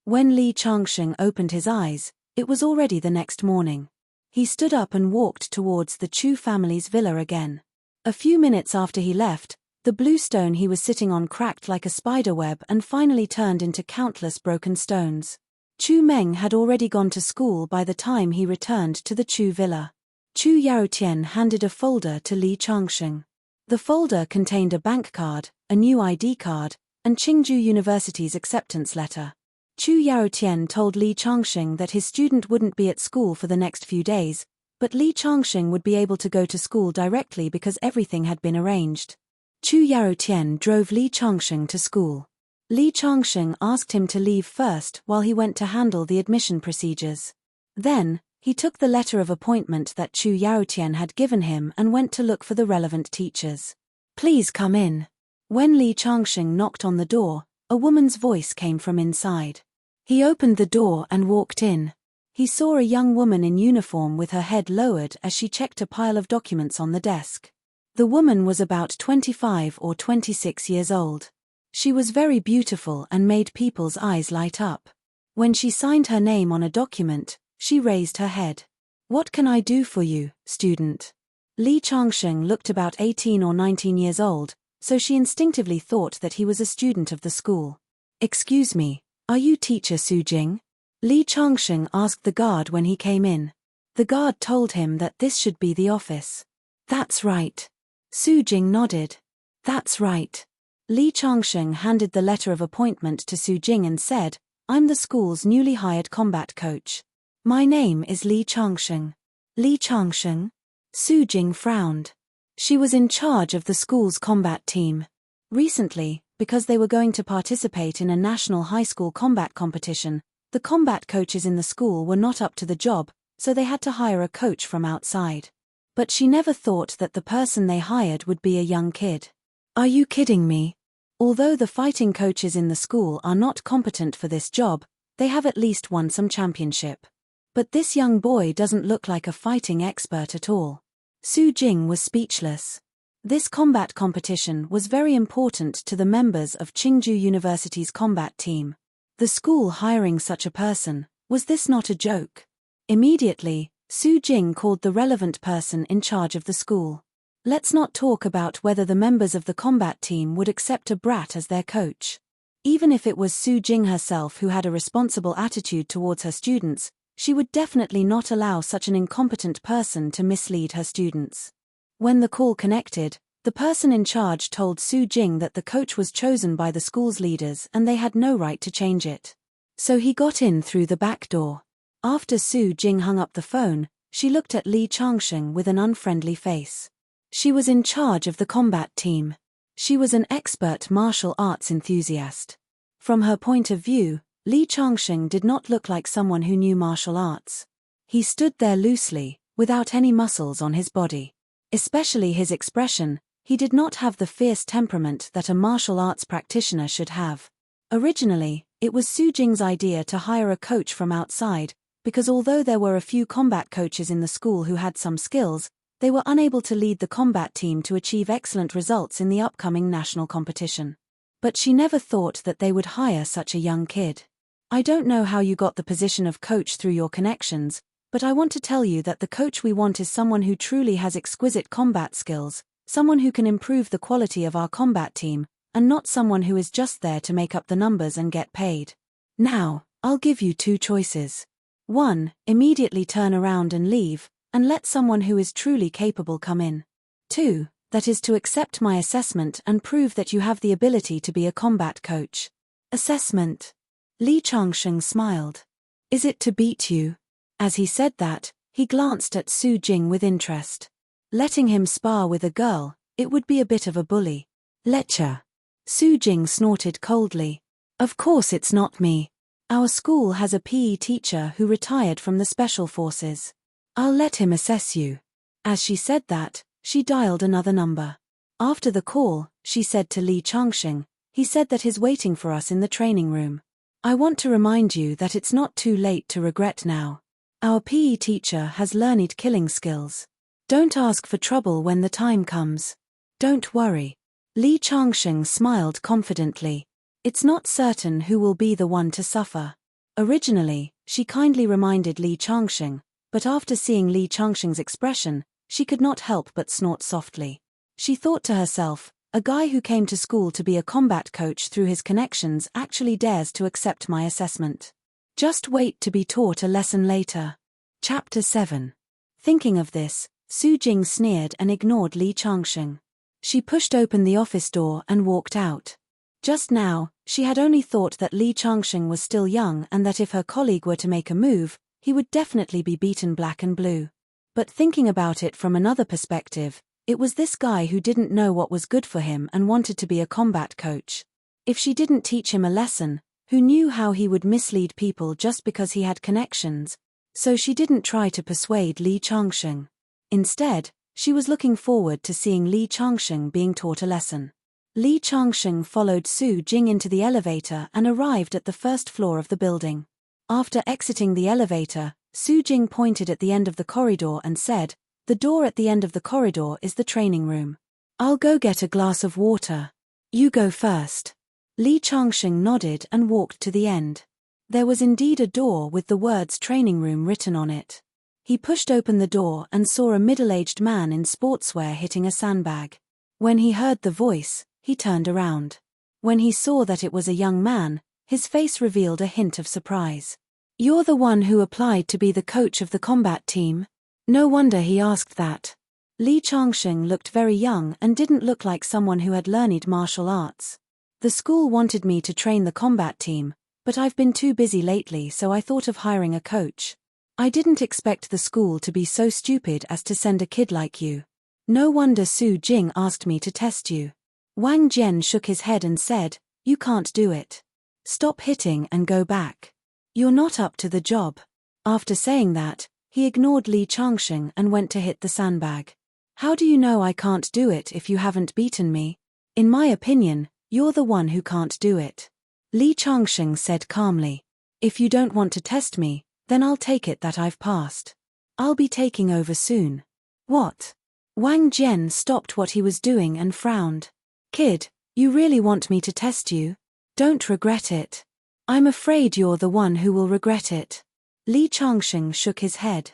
When Li Changsheng opened his eyes, it was already the next morning. He stood up and walked towards the Chu family's villa again. A few minutes after he left, the blue stone he was sitting on cracked like a spider web and finally turned into countless broken stones. Chu Meng had already gone to school by the time he returned to the Chu villa. Chu Yaotian handed a folder to Li Changsheng. The folder contained a bank card, a new ID card, and Qingju University's acceptance letter. Chu Yaotian told Li Changsheng that his student wouldn't be at school for the next few days, but Li Changsheng would be able to go to school directly because everything had been arranged. Chu Yaotian drove Li Changsheng to school. Li Changsheng asked him to leave first while he went to handle the admission procedures. Then, he took the letter of appointment that Chu Yaotian had given him and went to look for the relevant teachers. Please come in. When Li Changsheng knocked on the door, a woman's voice came from inside. He opened the door and walked in. He saw a young woman in uniform with her head lowered as she checked a pile of documents on the desk. The woman was about 25 or 26 years old. She was very beautiful and made people's eyes light up. When she signed her name on a document, she raised her head. "What can I do for you, student?" Li Changsheng looked about 18 or 19 years old, so she instinctively thought that he was a student of the school. "Excuse me, are you teacher Su Jing?" Li Changsheng asked the guard when he came in. The guard told him that this should be the office. "That's right." Su Jing nodded. "That's right." Li Changsheng handed the letter of appointment to Su Jing and said, "I'm the school's newly hired combat coach. My name is Li Changsheng." Li Changsheng? Su Jing frowned. She was in charge of the school's combat team. Recently, because they were going to participate in a national high school combat competition, the combat coaches in the school were not up to the job, so they had to hire a coach from outside. But she never thought that the person they hired would be a young kid. "Are you kidding me?" Although the fighting coaches in the school are not competent for this job, they have at least won some championship. But this young boy doesn't look like a fighting expert at all. Su Jing was speechless. This combat competition was very important to the members of Qingju University's combat team. The school hiring such a person, was this not a joke? Immediately, Su Jing called the relevant person in charge of the school. "Let's not talk about whether the members of the combat team would accept a brat as their coach. Even if it was Su Jing herself who had a responsible attitude towards her students, she would definitely not allow such an incompetent person to mislead her students." When the call connected, the person in charge told Su Jing that the coach was chosen by the school's leaders and they had no right to change it. So he got in through the back door. After Su Jing hung up the phone, she looked at Li Changsheng with an unfriendly face. She was in charge of the combat team. She was an expert martial arts enthusiast. From her point of view, Li Changsheng did not look like someone who knew martial arts. He stood there loosely, without any muscles on his body. Especially his expression, he did not have the fierce temperament that a martial arts practitioner should have. Originally, it was Su Jing's idea to hire a coach from outside, because although there were a few combat coaches in the school who had some skills, they were unable to lead the combat team to achieve excellent results in the upcoming national competition. But she never thought that they would hire such a young kid. "I don't know how you got the position of coach through your connections, but I want to tell you that the coach we want is someone who truly has exquisite combat skills, someone who can improve the quality of our combat team, and not someone who is just there to make up the numbers and get paid. Now, I'll give you two choices. 1. Immediately turn around and leave, and let someone who is truly capable come in. 2. That is to accept my assessment and prove that you have the ability to be a combat coach." "Assessment?" Li Changsheng smiled. "Is it to beat you?" As he said that, he glanced at Su Jing with interest. Letting him spar with a girl, it would be a bit of a bully. "Lecture." Su Jing snorted coldly. "Of course it's not me. Our school has a PE teacher who retired from the special forces. I'll let him assess you." As she said that, she dialed another number. After the call, she said to Li Changsheng, "He said that he's waiting for us in the training room. I want to remind you that it's not too late to regret now. Our PE teacher has learned killing skills. Don't ask for trouble when the time comes. Don't worry." Li Changsheng smiled confidently. It's not certain who will be the one to suffer. Originally, she kindly reminded Li Changsheng, but after seeing Li Changsheng's expression, she could not help but snort softly. She thought to herself, a guy who came to school to be a combat coach through his connections actually dares to accept my assessment. Just wait to be taught a lesson later. Chapter 7. Thinking of this, Su Jing sneered and ignored Li Changsheng. She pushed open the office door and walked out. Just now, she had only thought that Li Changsheng was still young and that if her colleague were to make a move, he would definitely be beaten black and blue. But thinking about it from another perspective, it was this guy who didn't know what was good for him and wanted to be a combat coach. If she didn't teach him a lesson, who knew how he would mislead people just because he had connections? So she didn't try to persuade Li Changsheng. Instead, she was looking forward to seeing Li Changsheng being taught a lesson. Li Changsheng followed Su Jing into the elevator and arrived at the first floor of the building. After exiting the elevator, Su Jing pointed at the end of the corridor and said, "The door at the end of the corridor is the training room. I'll go get a glass of water. You go first." Li Changsheng nodded and walked to the end. There was indeed a door with the words training room written on it. He pushed open the door and saw a middle-aged man in sportswear hitting a sandbag. When he heard the voice, he turned around. When he saw that it was a young man, his face revealed a hint of surprise. "You're the one who applied to be the coach of the combat team?" No wonder he asked that. Li Changsheng looked very young and didn't look like someone who had learned martial arts. "The school wanted me to train the combat team, but I've been too busy lately, so I thought of hiring a coach. I didn't expect the school to be so stupid as to send a kid like you. No wonder Su Jing asked me to test you." Wang Jian shook his head and said, "You can't do it. Stop hitting and go back. You're not up to the job." After saying that, he ignored Li Changsheng and went to hit the sandbag. "How do you know I can't do it if you haven't beaten me? In my opinion, you're the one who can't do it." Li Changsheng said calmly, "If you don't want to test me, then I'll take it that I've passed. I'll be taking over soon." "What?" Wang Jian stopped what he was doing and frowned. "Kid, you really want me to test you? Don't regret it. I'm afraid you're the one who will regret it." Li Changsheng shook his head.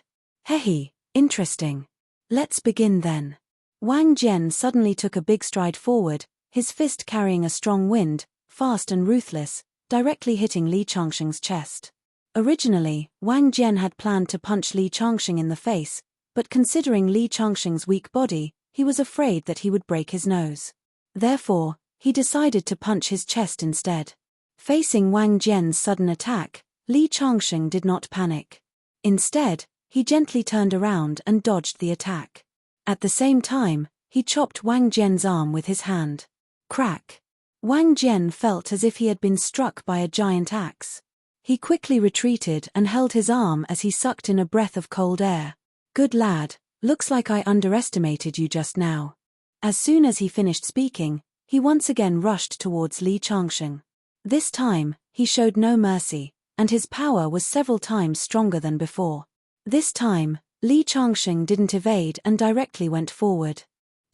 "Hehe, interesting. Let's begin then." Wang Jian suddenly took a big stride forward, his fist carrying a strong wind, fast and ruthless, directly hitting Li Changsheng's chest. Originally, Wang Jian had planned to punch Li Changsheng in the face, but considering Li Changsheng's weak body, he was afraid that he would break his nose. Therefore, he decided to punch his chest instead. Facing Wang Jian's sudden attack, Li Changsheng did not panic. Instead, he gently turned around and dodged the attack. At the same time, he chopped Wang Jian's arm with his hand. Crack! Wang Jian felt as if he had been struck by a giant axe. He quickly retreated and held his arm as he sucked in a breath of cold air. "Good lad, looks like I underestimated you just now." As soon as he finished speaking, he once again rushed towards Li Changsheng. This time, he showed no mercy, and his power was several times stronger than before. This time, Li Changsheng didn't evade and directly went forward.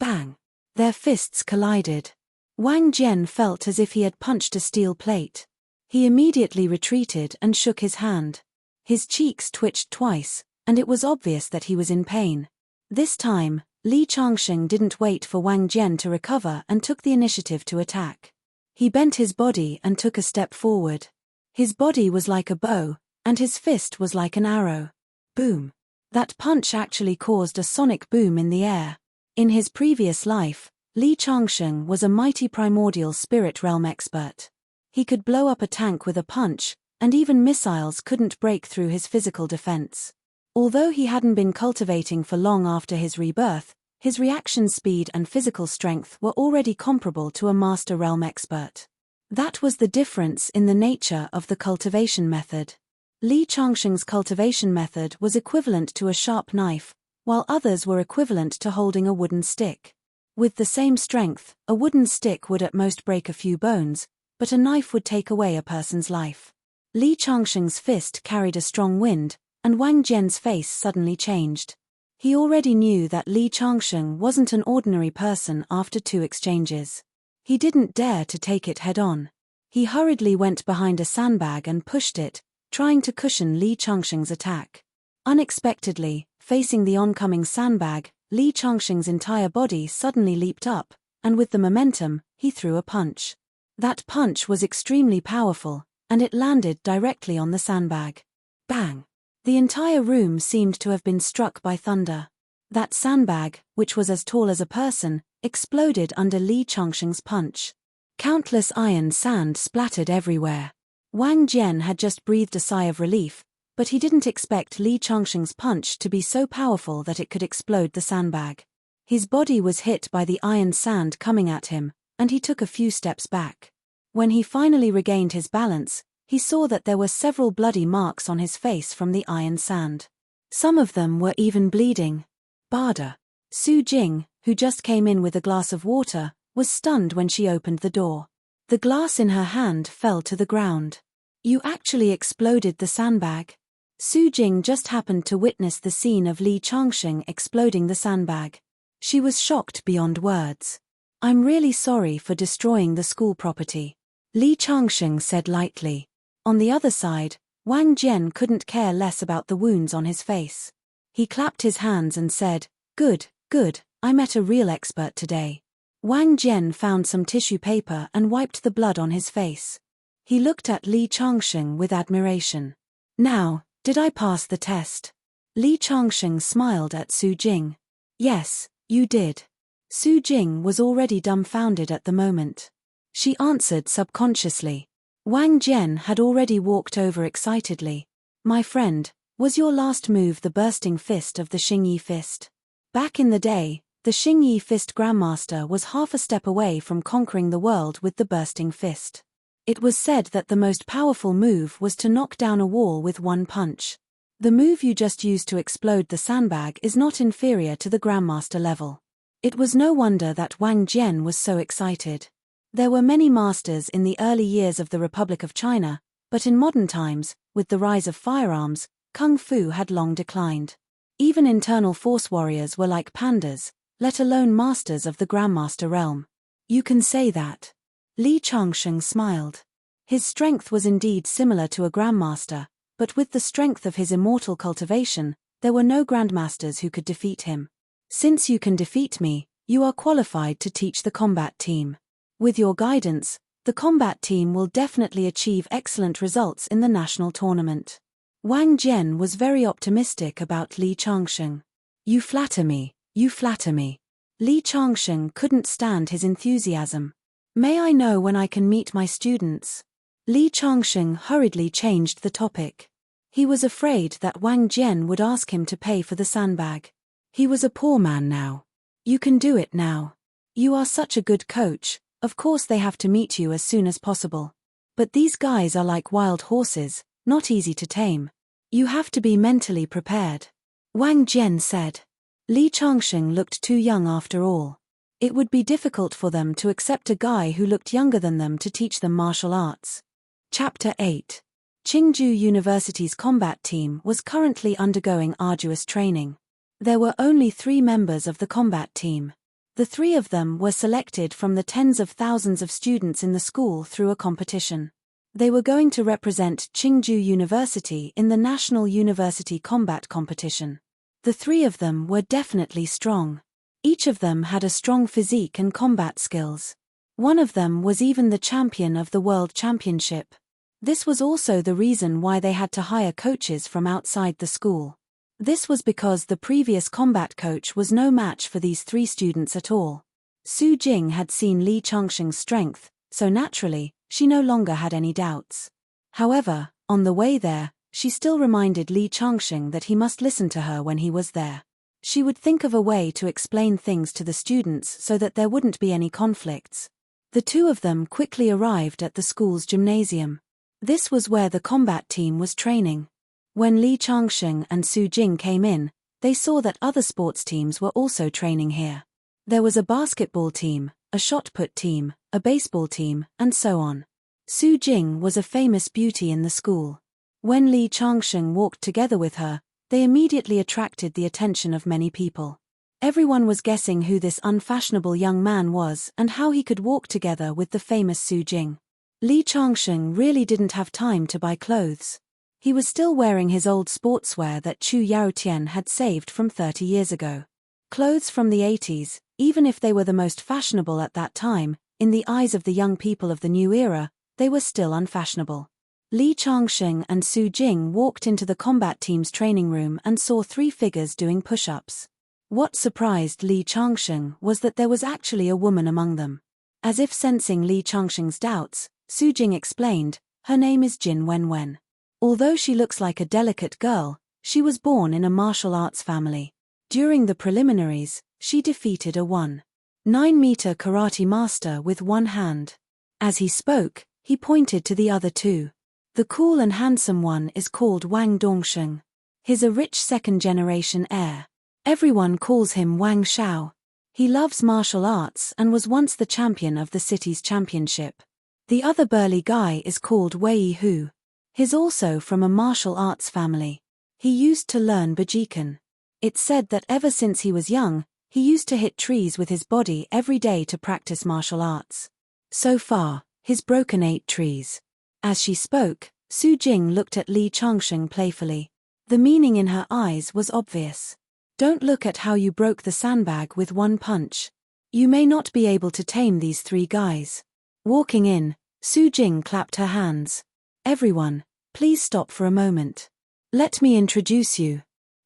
Bang! Their fists collided. Wang Jian felt as if he had punched a steel plate. He immediately retreated and shook his hand. His cheeks twitched twice, and it was obvious that he was in pain. This time, Li Changsheng didn't wait for Wang Jian to recover and took the initiative to attack. He bent his body and took a step forward. His body was like a bow, and his fist was like an arrow. Boom! That punch actually caused a sonic boom in the air. In his previous life, Li Changsheng was a mighty primordial spirit realm expert. He could blow up a tank with a punch, and even missiles couldn't break through his physical defense. Although he hadn't been cultivating for long after his rebirth, his reaction speed and physical strength were already comparable to a master realm expert. That was the difference in the nature of the cultivation method. Li Changsheng's cultivation method was equivalent to a sharp knife, while others were equivalent to holding a wooden stick. With the same strength, a wooden stick would at most break a few bones, but a knife would take away a person's life. Li Changsheng's fist carried a strong wind, and Wang Jian's face suddenly changed. He already knew that Li Changsheng wasn't an ordinary person after 2 exchanges. He didn't dare to take it head-on. He hurriedly went behind a sandbag and pushed it, trying to cushion Li Changsheng's attack. Unexpectedly, facing the oncoming sandbag, Li Changsheng's entire body suddenly leaped up, and with the momentum, he threw a punch. That punch was extremely powerful, and it landed directly on the sandbag. Bang! The entire room seemed to have been struck by thunder. That sandbag, which was as tall as a person, exploded under Li Changsheng's punch. Countless iron sand splattered everywhere. Wang Jian had just breathed a sigh of relief, but he didn't expect Li Changsheng's punch to be so powerful that it could explode the sandbag. His body was hit by the iron sand coming at him, and he took a few steps back. When he finally regained his balance, he saw that there were several bloody marks on his face from the iron sand. Some of them were even bleeding. Bada. Su Jing, who just came in with a glass of water, was stunned when she opened the door. The glass in her hand fell to the ground. You actually exploded the sandbag? Su Jing just happened to witness the scene of Li Changsheng exploding the sandbag. She was shocked beyond words. I'm really sorry for destroying the school property, Li Changsheng said lightly. On the other side, Wang Jian couldn't care less about the wounds on his face. He clapped his hands and said, Good, good, I met a real expert today. Wang Jian found some tissue paper and wiped the blood on his face. He looked at Li Changsheng with admiration. Now, did I pass the test? Li Changsheng smiled at Su Jing. Yes, you did. Su Jing was already dumbfounded at the moment. She answered subconsciously. Wang Jian had already walked over excitedly. My friend, was your last move the bursting fist of the Xingyi fist? Back in the day, the Xingyi fist grandmaster was half a step away from conquering the world with the bursting fist. It was said that the most powerful move was to knock down a wall with one punch. The move you just used to explode the sandbag is not inferior to the grandmaster level. It was no wonder that Wang Jian was so excited. There were many masters in the early years of the Republic of China, but in modern times, with the rise of firearms, kung fu had long declined. Even internal force warriors were like pandas, let alone masters of the grandmaster realm. You can say that. Li Changsheng smiled. His strength was indeed similar to a grandmaster, but with the strength of his immortal cultivation, there were no grandmasters who could defeat him. Since you can defeat me, you are qualified to teach the combat team. With your guidance, the combat team will definitely achieve excellent results in the national tournament. Wang Jian was very optimistic about Li Changsheng. You flatter me, you flatter me. Li Changsheng couldn't stand his enthusiasm. May I know when I can meet my students? Li Changsheng hurriedly changed the topic. He was afraid that Wang Jian would ask him to pay for the sandbag. He was a poor man now. You can do it now. You are such a good coach, of course they have to meet you as soon as possible. But these guys are like wild horses, not easy to tame. You have to be mentally prepared. Wang Jian said. Li Changsheng looked too young after all. It would be difficult for them to accept a guy who looked younger than them to teach them martial arts. Chapter 8. Qingju University's combat team was currently undergoing arduous training. There were only 3 members of the combat team. The 3 of them were selected from the tens of thousands of students in the school through a competition. They were going to represent Qingju University in the National University Combat Competition. The 3 of them were definitely strong. Each of them had a strong physique and combat skills. One of them was even the champion of the World Championship. This was also the reason why they had to hire coaches from outside the school. This was because the previous combat coach was no match for these 3 students at all. Su Jing had seen Li Changsheng's strength, so naturally, she no longer had any doubts. However, on the way there, she still reminded Li Changsheng that he must listen to her when he was there. She would think of a way to explain things to the students so that there wouldn't be any conflicts. The 2 of them quickly arrived at the school's gymnasium. This was where the combat team was training. When Li Changsheng and Su Jing came in, they saw that other sports teams were also training here. There was a basketball team, a shot put team, a baseball team, and so on. Su Jing was a famous beauty in the school. When Li Changsheng walked together with her, they immediately attracted the attention of many people. Everyone was guessing who this unfashionable young man was and how he could walk together with the famous Su Jing. Li Changsheng really didn't have time to buy clothes. He was still wearing his old sportswear that Chu Yaotian had saved from 30 years ago. Clothes from the 80s, even if they were the most fashionable at that time, in the eyes of the young people of the new era, they were still unfashionable. Li Changsheng and Su Jing walked into the combat team's training room and saw 3 figures doing push-ups. What surprised Li Changsheng was that there was actually a woman among them. As if sensing Li Changsheng's doubts, Su Jing explained, her name is Jin Wenwen. Although she looks like a delicate girl, she was born in a martial arts family. During the preliminaries, she defeated a 1.9-meter karate master with one hand. As he spoke, he pointed to the other 2. The cool and handsome one is called Wang Dongsheng. He's a rich second-generation heir. Everyone calls him Wang Shao. He loves martial arts and was once the champion of the city's championship. The other burly guy is called Wei Hu. He's also from a martial arts family. He used to learn Bajikan. It's said that ever since he was young, he used to hit trees with his body every day to practice martial arts. So far, he's broken 8 trees. As she spoke, Su Jing looked at Li Changsheng playfully. The meaning in her eyes was obvious. Don't look at how you broke the sandbag with one punch. You may not be able to tame these 3 guys. Walking in, Su Jing clapped her hands. Everyone, please stop for a moment. Let me introduce you.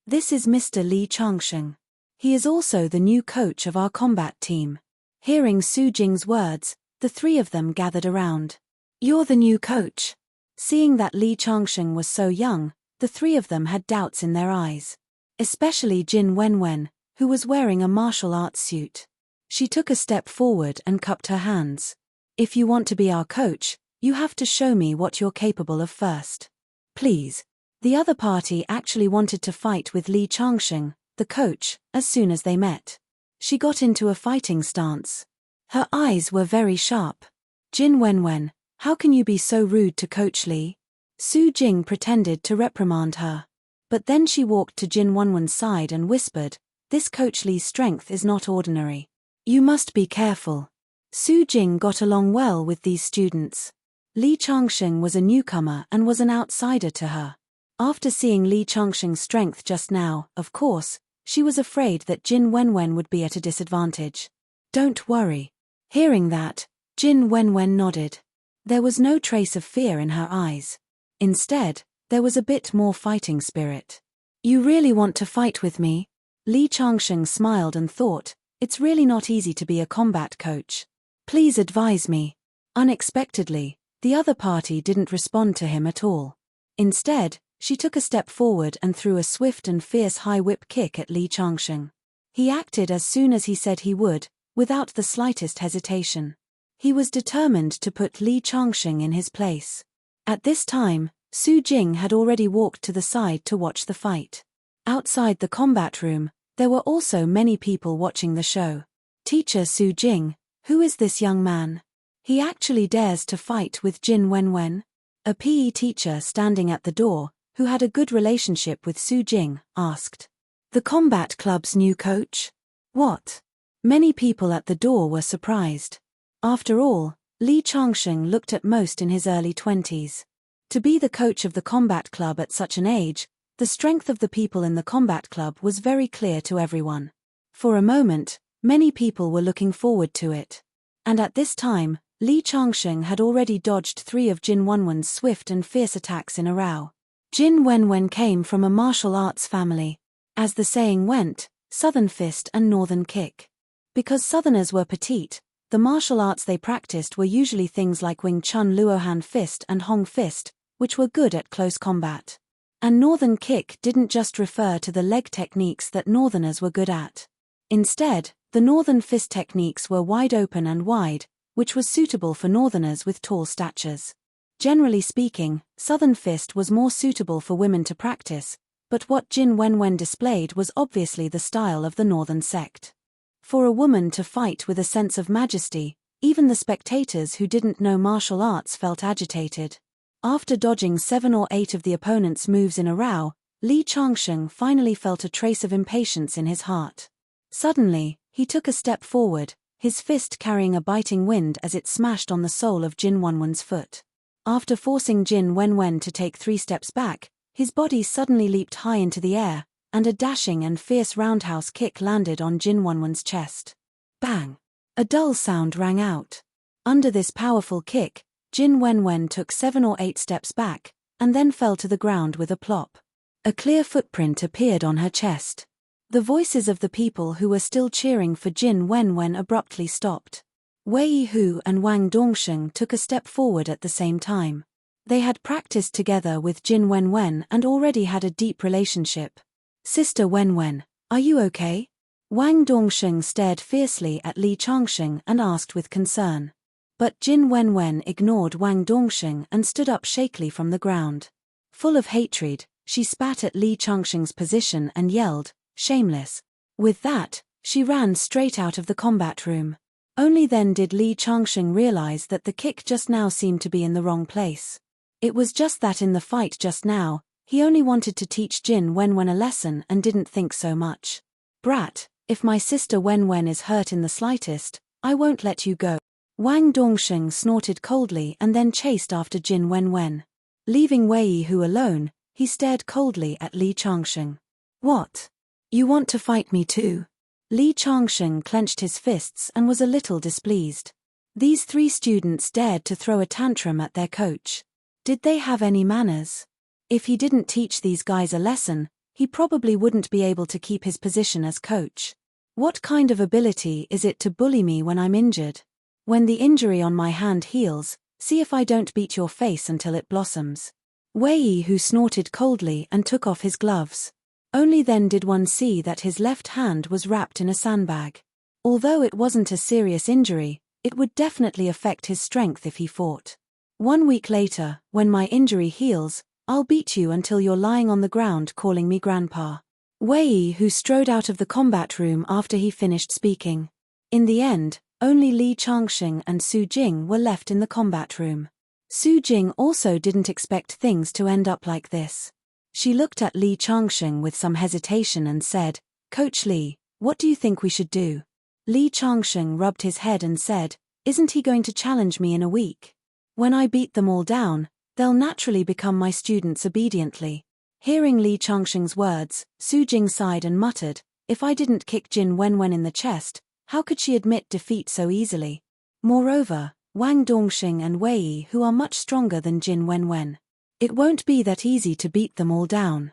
This is Mr. Li Changsheng. He is also the new coach of our combat team. Hearing Su Jing's words, the 3 of them gathered around. You're the new coach. Seeing that Li Changsheng was so young, the 3 of them had doubts in their eyes. Especially Jin Wenwen, who was wearing a martial arts suit. She took a step forward and cupped her hands. If you want to be our coach, you have to show me what you're capable of first. Please. The other party actually wanted to fight with Li Changsheng, the coach, as soon as they met. She got into a fighting stance. Her eyes were very sharp. Jin Wenwen, how can you be so rude to Coach Li? Su Jing pretended to reprimand her. But then she walked to Jin Wenwen's side and whispered, this Coach Li's strength is not ordinary. You must be careful. Su Jing got along well with these students. Li Changsheng was a newcomer and was an outsider to her. After seeing Li Changsheng's strength just now, of course, she was afraid that Jin Wenwen would be at a disadvantage. Don't worry. Hearing that, Jin Wenwen nodded. There was no trace of fear in her eyes. Instead, there was a bit more fighting spirit. You really want to fight with me? Li Changsheng smiled and thought, it's really not easy to be a combat coach. Please advise me. Unexpectedly, the other party didn't respond to him at all. Instead, she took a step forward and threw a swift and fierce high whip kick at Li Changsheng. He acted as soon as he said he would, without the slightest hesitation. He was determined to put Li Changsheng in his place. At this time, Su Jing had already walked to the side to watch the fight. Outside the combat room, there were also many people watching the show. Teacher Su Jing, who is this young man? He actually dares to fight with Jin Wenwen? A PE teacher standing at the door, who had a good relationship with Su Jing, asked. The combat club's new coach? What? Many people at the door were surprised. After all, Li Changsheng looked at most in his early 20s. To be the coach of the combat club at such an age, the strength of the people in the combat club was very clear to everyone. For a moment, many people were looking forward to it. And at this time, Li Changsheng had already dodged 3 of Jin Wenwen's swift and fierce attacks in a row. Jin Wenwen came from a martial arts family. As the saying went, Southern Fist and Northern Kick. Because Southerners were petite, the martial arts they practiced were usually things like Wing Chun Luohan Fist and Hong Fist, which were good at close combat. And Northern Kick didn't just refer to the leg techniques that Northerners were good at. Instead, the Northern Fist techniques were wide open and wide, which was suitable for Northerners with tall statures. Generally speaking, Southern Fist was more suitable for women to practice, but what Jin Wenwen displayed was obviously the style of the Northern sect. For a woman to fight with a sense of majesty, even the spectators who didn't know martial arts felt agitated. After dodging 7 or 8 of the opponent's moves in a row, Li Changsheng finally felt a trace of impatience in his heart. Suddenly, he took a step forward, his fist carrying a biting wind as it smashed on the sole of Jin Wenwen's foot. After forcing Jin Wenwen to take 3 steps back, his body suddenly leaped high into the air, and a dashing and fierce roundhouse kick landed on Jin Wenwen's chest. Bang! A dull sound rang out. Under this powerful kick, Jin Wenwen took 7 or 8 steps back, and then fell to the ground with a plop. A clear footprint appeared on her chest. The voices of the people who were still cheering for Jin Wenwen abruptly stopped. Wei Hu and Wang Dongsheng took a step forward at the same time. They had practiced together with Jin Wenwen and already had a deep relationship. Sister Wenwen, are you okay? Wang Dongsheng stared fiercely at Li Changsheng and asked with concern. But Jin Wenwen ignored Wang Dongsheng and stood up shakily from the ground. Full of hatred, she spat at Li Changsheng's position and yelled, shameless. With that, She ran straight out of the combat room. Only then did Li Changsheng realize that the kick just now seemed to be in the wrong place. It was just that in the fight just now, he only wanted to teach Jin Wenwen a lesson and didn't think so much. Brat, if my sister Wenwen is hurt in the slightest, I won't let you go. Wang Dongsheng snorted coldly and then chased after Jin Wenwen. Leaving Wei Hu alone, he stared coldly at Li Changsheng. What? You want to fight me too? Li Changsheng clenched his fists and was a little displeased. These 3 students dared to throw a tantrum at their coach. Did they have any manners? If he didn't teach these guys a lesson, he probably wouldn't be able to keep his position as coach. What kind of ability is it to bully me when I'm injured? When the injury on my hand heals, see if I don't beat your face until it blossoms. Wei Hu snorted coldly and took off his gloves. Only then did one see that his left hand was wrapped in a sandbag. Although it wasn't a serious injury, it would definitely affect his strength if he fought. 1 week later, when my injury heals, I'll beat you until you're lying on the ground calling me grandpa. Wei Hu strode out of the combat room after he finished speaking. In the end, only Li Changsheng and Su Jing were left in the combat room. Su Jing also didn't expect things to end up like this. She looked at Li Changsheng with some hesitation and said, Coach Li, what do you think we should do? Li Changsheng rubbed his head and said, Isn't he going to challenge me in a week? When I beat them all down, they'll naturally become my students obediently. Hearing Li Changsheng's words, Su Jing sighed and muttered, If I didn't kick Jin Wenwen in the chest, how could she admit defeat so easily? Moreover, Wang Dongxing and Wei Hu are much stronger than Jin Wenwen. It won't be that easy to beat them all down.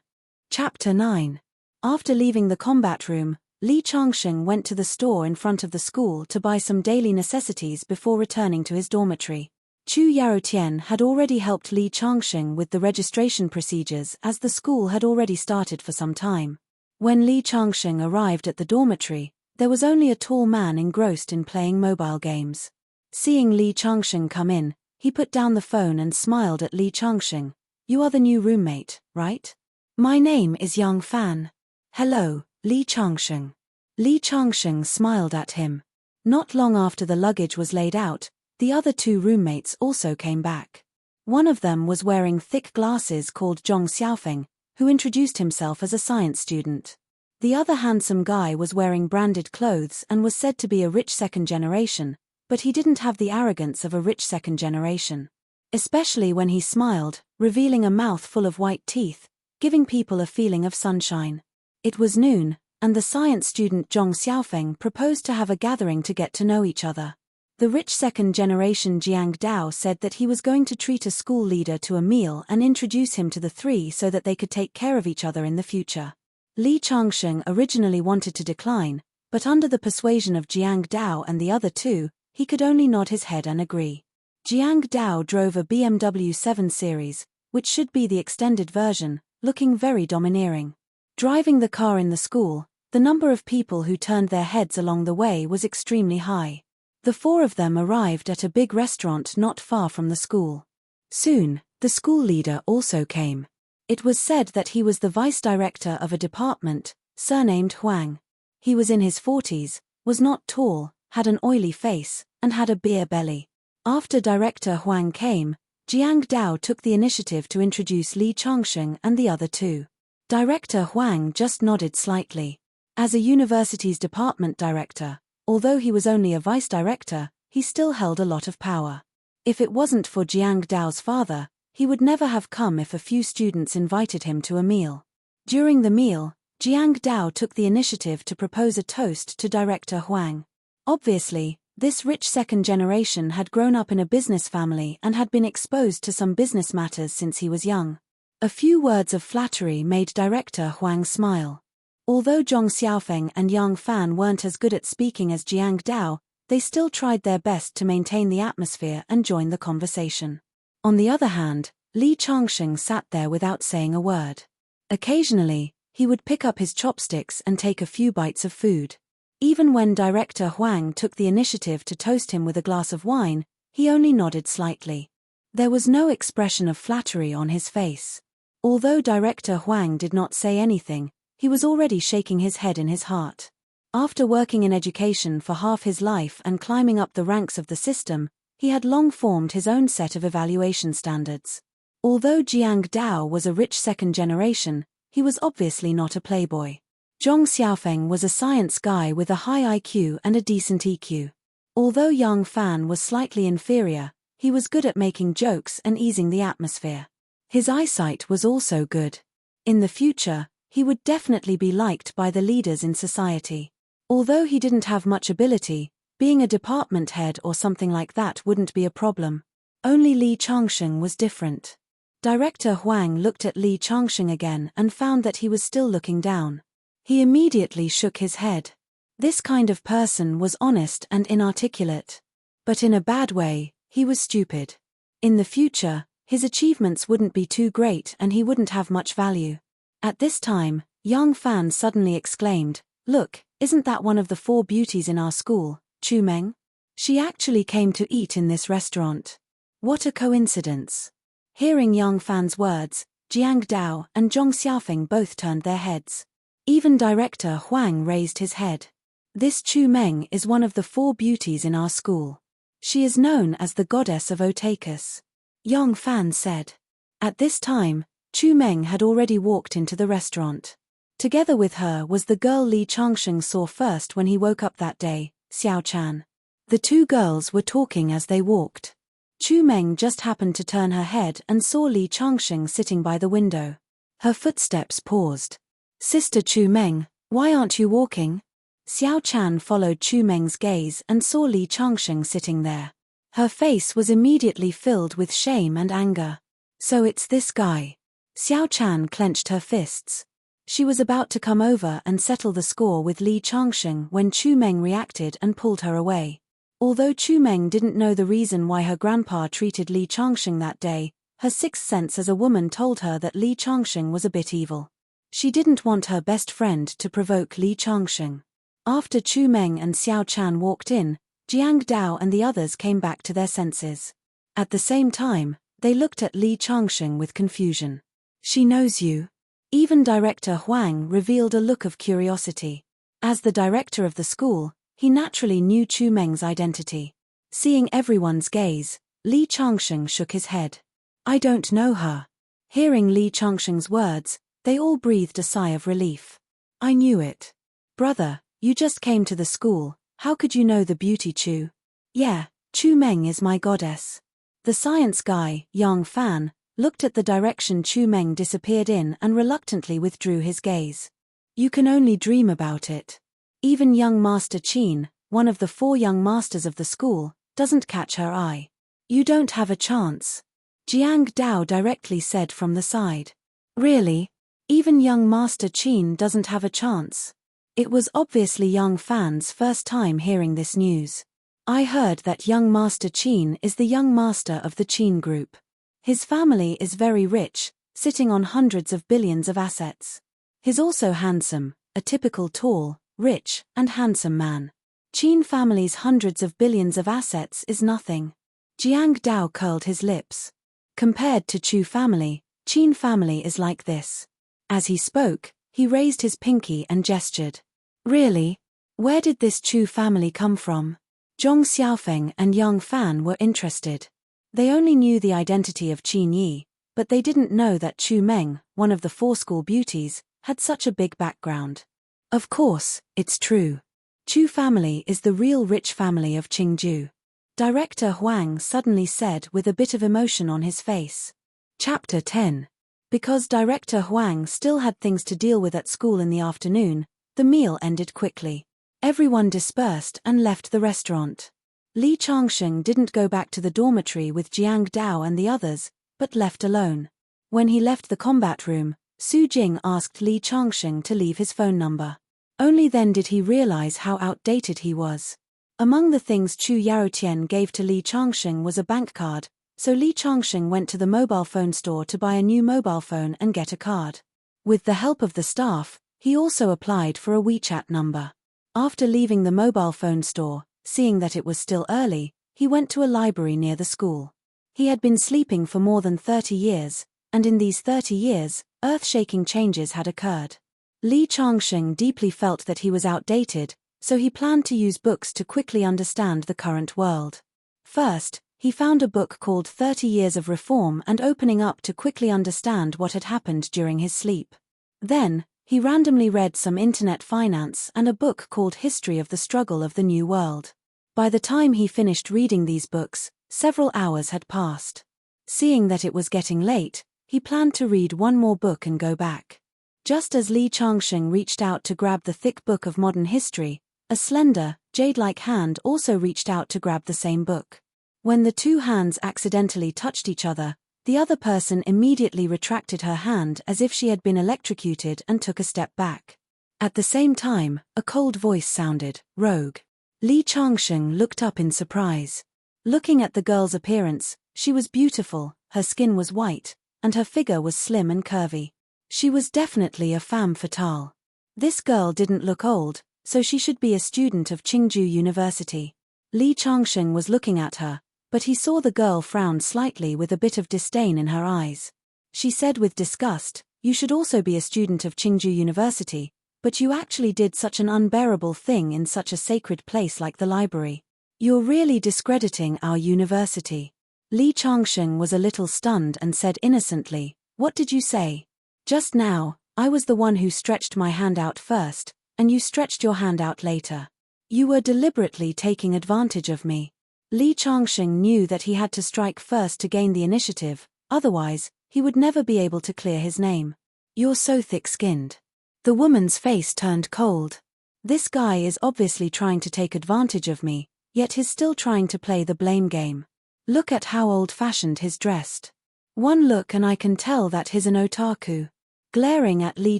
Chapter 9. After leaving the combat room, Li Changsheng went to the store in front of the school to buy some daily necessities before returning to his dormitory. Chu Yaotian had already helped Li Changsheng with the registration procedures as the school had already started for some time. When Li Changsheng arrived at the dormitory, there was only a tall man engrossed in playing mobile games. Seeing Li Changsheng come in, he put down the phone and smiled at Li Changsheng. You are the new roommate, right? My name is Yang Fan. Hello, Li Changsheng. Li Changsheng smiled at him. Not long after the luggage was laid out, the other 2 roommates also came back. One of them was wearing thick glasses called Zhong Xiaofeng, who introduced himself as a science student. The other handsome guy was wearing branded clothes and was said to be a rich second generation, but he didn't have the arrogance of a rich second generation. Especially when he smiled, revealing a mouth full of white teeth, giving people a feeling of sunshine. It was noon, and the science student Zhong Xiaofeng proposed to have a gathering to get to know each other. The rich second generation Jiang Dao said that he was going to treat a school leader to a meal and introduce him to the 3 so that they could take care of each other in the future. Li Changsheng originally wanted to decline, but under the persuasion of Jiang Dao and the other 2, he could only nod his head and agree. Jiang Dao drove a BMW 7 Series, which should be the extended version, looking very domineering. Driving the car in the school, the number of people who turned their heads along the way was extremely high. The 4 of them arrived at a big restaurant not far from the school. Soon, the school leader also came. It was said that he was the vice director of a department, surnamed Huang. He was in his 40s, was not tall, had an oily face, and had a beer belly. After Director Huang came, Jiang Dao took the initiative to introduce Li Changsheng and the other 2. Director Huang just nodded slightly. As a university's department director, although he was only a vice director, he still held a lot of power. If it wasn't for Jiang Dao's father, he would never have come if a few students invited him to a meal. During the meal, Jiang Dao took the initiative to propose a toast to Director Huang. Obviously, this rich second generation had grown up in a business family and had been exposed to some business matters since he was young. A few words of flattery made Director Huang smile. Although Zhong Xiaofeng and Yang Fan weren't as good at speaking as Jiang Dao, they still tried their best to maintain the atmosphere and join the conversation. On the other hand, Li Changsheng sat there without saying a word. Occasionally, he would pick up his chopsticks and take a few bites of food. Even when Director Huang took the initiative to toast him with a glass of wine, he only nodded slightly. There was no expression of flattery on his face. Although Director Huang did not say anything, he was already shaking his head in his heart. After working in education for half his life and climbing up the ranks of the system, he had long formed his own set of evaluation standards. Although Jiang Dao was a rich second generation, he was obviously not a playboy. Zhong Xiaofeng was a science guy with a high IQ and a decent EQ. Although Yang Fan was slightly inferior, he was good at making jokes and easing the atmosphere. His eyesight was also good. In the future, he would definitely be liked by the leaders in society. Although he didn't have much ability, being a department head or something like that wouldn't be a problem. Only Li Changsheng was different. Director Huang looked at Li Changsheng again and found that he was still looking down. He immediately shook his head. This kind of person was honest and inarticulate. But in a bad way, he was stupid. In the future, his achievements wouldn't be too great and he wouldn't have much value. At this time, Yang Fan suddenly exclaimed, "Look, isn't that one of the 4 beauties in our school, Chu Meng? She actually came to eat in this restaurant. What a coincidence." Hearing Yang Fan's words, Jiang Dao and Zhong Xiaofeng both turned their heads. Even Director Huang raised his head. "This Chu Meng is one of the 4 beauties in our school. She is known as the goddess of Otakus," Yang Fan said. At this time, Chu Meng had already walked into the restaurant. Together with her was the girl Li Changsheng saw first when he woke up that day, Xiao Chan. The 2 girls were talking as they walked. Chu Meng just happened to turn her head and saw Li Changsheng sitting by the window. Her footsteps paused. "Sister Chu Meng, why aren't you walking?" Xiao Chan followed Chu Meng's gaze and saw Li Changsheng sitting there. Her face was immediately filled with shame and anger. "So it's this guy." Xiao Chan clenched her fists. She was about to come over and settle the score with Li Changsheng when Chu Meng reacted and pulled her away. Although Chu Meng didn't know the reason why her grandpa treated Li Changsheng that day, her sixth sense as a woman told her that Li Changsheng was a bit evil. She didn't want her best friend to provoke Li Changsheng. After Chu Meng and Xiao Chan walked in, Jiang Dao and the others came back to their senses. At the same time, they looked at Li Changsheng with confusion. "She knows you?" Even Director Huang revealed a look of curiosity. As the director of the school, he naturally knew Chu Meng's identity. Seeing everyone's gaze, Li Changsheng shook his head. "I don't know her." Hearing Li Changsheng's words, they all breathed a sigh of relief. "I knew it. Brother, you just came to the school, how could you know the beauty Chu?" "Yeah, Chu Meng is my goddess." The science guy, Yang Fan, looked at the direction Chu Meng disappeared in and reluctantly withdrew his gaze. "You can only dream about it. Even young Master Qin, one of the 4 young masters of the school, doesn't catch her eye. You don't have a chance," Jiang Dao directly said from the side. "Really? Even young Master Qin doesn't have a chance?" It was obviously Yang Fan's first time hearing this news. "I heard that young Master Qin is the young master of the Qin group. His family is very rich, sitting on hundreds of billions of assets. He's also handsome, a typical tall, rich, and handsome man. Qin family's hundreds of billions of assets is nothing." Jiang Dao curled his lips. "Compared to Chu family, Qin family is like this." As he spoke, he raised his pinky and gestured. "Really? Where did this Chu family come from?" Zhong Xiaofeng and Yang Fan were interested. They only knew the identity of Qin Yi, but they didn't know that Chu Meng, one of the 4 school beauties, had such a big background. "Of course, it's true. Chu family is the real rich family of Qingju," Director Huang suddenly said with a bit of emotion on his face. Chapter 10. Because Director Huang still had things to deal with at school in the afternoon, the meal ended quickly. Everyone dispersed and left the restaurant. Li Changsheng didn't go back to the dormitory with Jiang Dao and the others, but left alone. When he left the combat room, Su Jing asked Li Changsheng to leave his phone number. Only then did he realize how outdated he was. Among the things Chu Yaotian gave to Li Changsheng was a bank card, so Li Changsheng went to the mobile phone store to buy a new mobile phone and get a card. With the help of the staff, he also applied for a WeChat number. After leaving the mobile phone store, seeing that it was still early, he went to a library near the school. He had been sleeping for more than 30 years, and in these 30 years, earth-shaking changes had occurred. Li Changsheng deeply felt that he was outdated, so he planned to use books to quickly understand the current world. First, he found a book called 30 Years of Reform and opening up to quickly understand what had happened during his sleep. Then, he randomly read some internet finance and a book called History of the Struggle of the New World. By the time he finished reading these books, several hours had passed. Seeing that it was getting late, he planned to read one more book and go back. Just as Li Changsheng reached out to grab the thick book of modern history, a slender, jade-like hand also reached out to grab the same book. When the two hands accidentally touched each other, the other person immediately retracted her hand as if she had been electrocuted and took a step back. At the same time, a cold voice sounded, "Rogue." Li Changsheng looked up in surprise. Looking at the girl's appearance, she was beautiful, her skin was white, and her figure was slim and curvy. She was definitely a femme fatale. This girl didn't look old, so she should be a student of Qingju University. Li Changsheng was looking at her, but he saw the girl frown slightly with a bit of disdain in her eyes. She said with disgust, "You should also be a student of Qingju University, but you actually did such an unbearable thing in such a sacred place like the library. You're really discrediting our university." Li Changsheng was a little stunned and said innocently, "What did you say?" "Just now, I was the one who stretched my hand out first, and you stretched your hand out later. You were deliberately taking advantage of me." Li Changsheng knew that he had to strike first to gain the initiative, otherwise, he would never be able to clear his name. "You're so thick-skinned." The woman's face turned cold. "This guy is obviously trying to take advantage of me, yet he's still trying to play the blame game. Look at how old-fashioned he's dressed. One look and I can tell that he's an otaku." Glaring at Li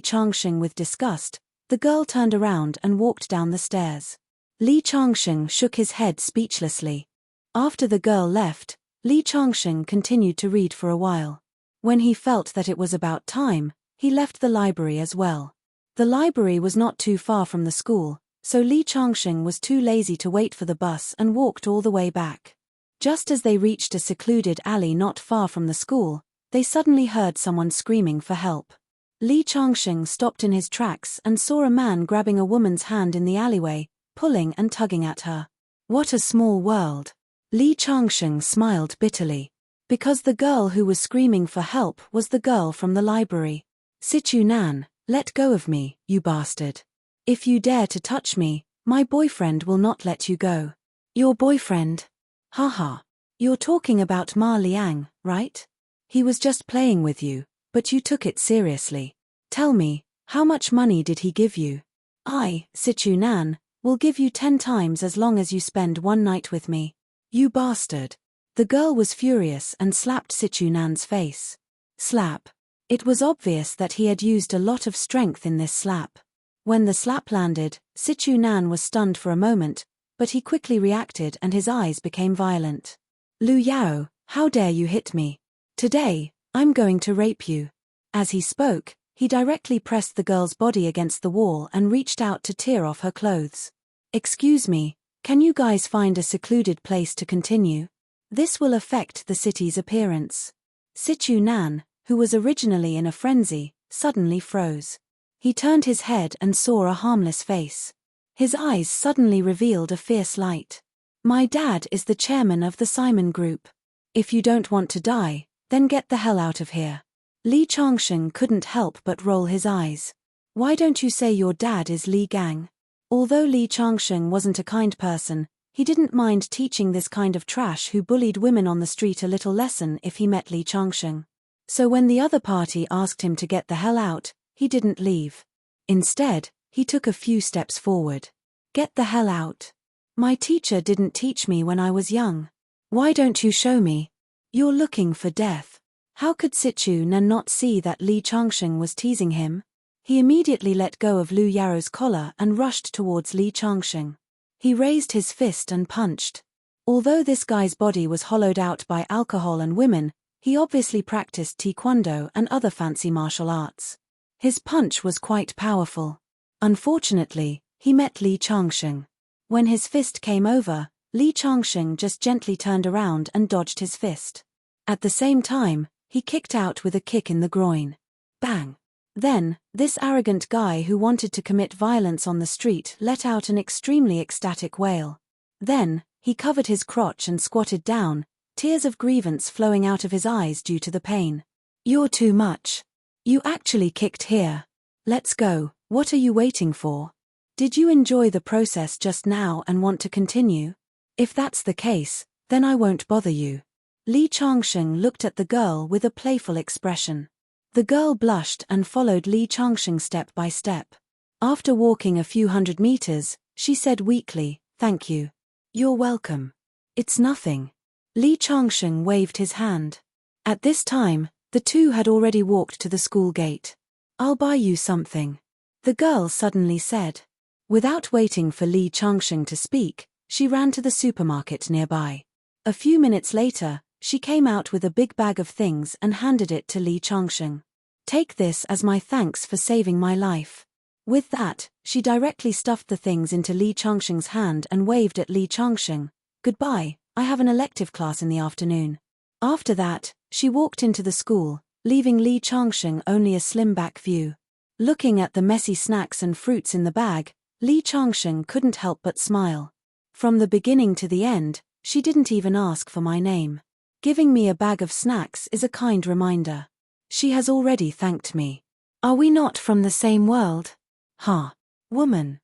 Changsheng with disgust, the girl turned around and walked down the stairs. Li Changsheng shook his head speechlessly. After the girl left, Li Changsheng continued to read for a while. When he felt that it was about time, he left the library as well. The library was not too far from the school, so Li Changsheng was too lazy to wait for the bus and walked all the way back. Just as they reached a secluded alley not far from the school, they suddenly heard someone screaming for help. Li Changsheng stopped in his tracks and saw a man grabbing a woman's hand in the alleyway, pulling and tugging at her. What a small world. Li Changsheng smiled bitterly. Because the girl who was screaming for help was the girl from the library. "Situ Nan, let go of me, you bastard. If you dare to touch me, my boyfriend will not let you go." "Your boyfriend? Haha. You're talking about Ma Liang, right? He was just playing with you, but you took it seriously. Tell me, how much money did he give you?" "I, Situ Nan, will give you 10 times as long as you spend one night with me." "You bastard." The girl was furious and slapped Situ Nan's face. Slap. It was obvious that he had used a lot of strength in this slap. When the slap landed, Situ Nan was stunned for a moment, but he quickly reacted and his eyes became violent. "Lu Yao, how dare you hit me? Today, I'm going to rape you." As he spoke, he directly pressed the girl's body against the wall and reached out to tear off her clothes. "Excuse me, can you guys find a secluded place to continue? This will affect the city's appearance." Situ Nan, who was originally in a frenzy, suddenly froze. He turned his head and saw a harmless face. His eyes suddenly revealed a fierce light. "My dad is the chairman of the Simon Group. If you don't want to die, then get the hell out of here." Li Changsheng couldn't help but roll his eyes. "Why don't you say your dad is Li Gang?" Although Li Changsheng wasn't a kind person, he didn't mind teaching this kind of trash who bullied women on the street a little lesson if he met Li Changsheng. So when the other party asked him to get the hell out, he didn't leave. Instead, he took a few steps forward. "Get the hell out. My teacher didn't teach me when I was young. Why don't you show me? You're looking for death." How could Situ Nan not see that Li Changsheng was teasing him? He immediately let go of Lu Yao's collar and rushed towards Li Changsheng. He raised his fist and punched. Although this guy's body was hollowed out by alcohol and women, he obviously practiced taekwondo and other fancy martial arts. His punch was quite powerful. Unfortunately, he met Li Changsheng. When his fist came over, Li Changsheng just gently turned around and dodged his fist. At the same time, he kicked out with a kick in the groin. Bang! Then, this arrogant guy who wanted to commit violence on the street let out an extremely ecstatic wail. Then, he covered his crotch and squatted down, tears of grievance flowing out of his eyes due to the pain. "You're too much. You actually kicked here. Let's go, what are you waiting for? Did you enjoy the process just now and want to continue? If that's the case, then I won't bother you." Li Changsheng looked at the girl with a playful expression. The girl blushed and followed Li Changsheng step by step. After walking a few hundred meters, she said weakly, "Thank you." "You're welcome. It's nothing." Li Changsheng waved his hand. At this time, the two had already walked to the school gate. "I'll buy you something," the girl suddenly said. Without waiting for Li Changsheng to speak, she ran to the supermarket nearby. A few minutes later, she came out with a big bag of things and handed it to Li Changsheng. "Take this as my thanks for saving my life." With that, she directly stuffed the things into Li Changsheng's hand and waved at Li Changsheng. "Goodbye, I have an elective class in the afternoon." After that, she walked into the school, leaving Li Changsheng only a slim back view. Looking at the messy snacks and fruits in the bag, Li Changsheng couldn't help but smile. From the beginning to the end, she didn't even ask for my name. Giving me a bag of snacks is a kind reminder. She has already thanked me. Are we not from the same world? Huh. Woman.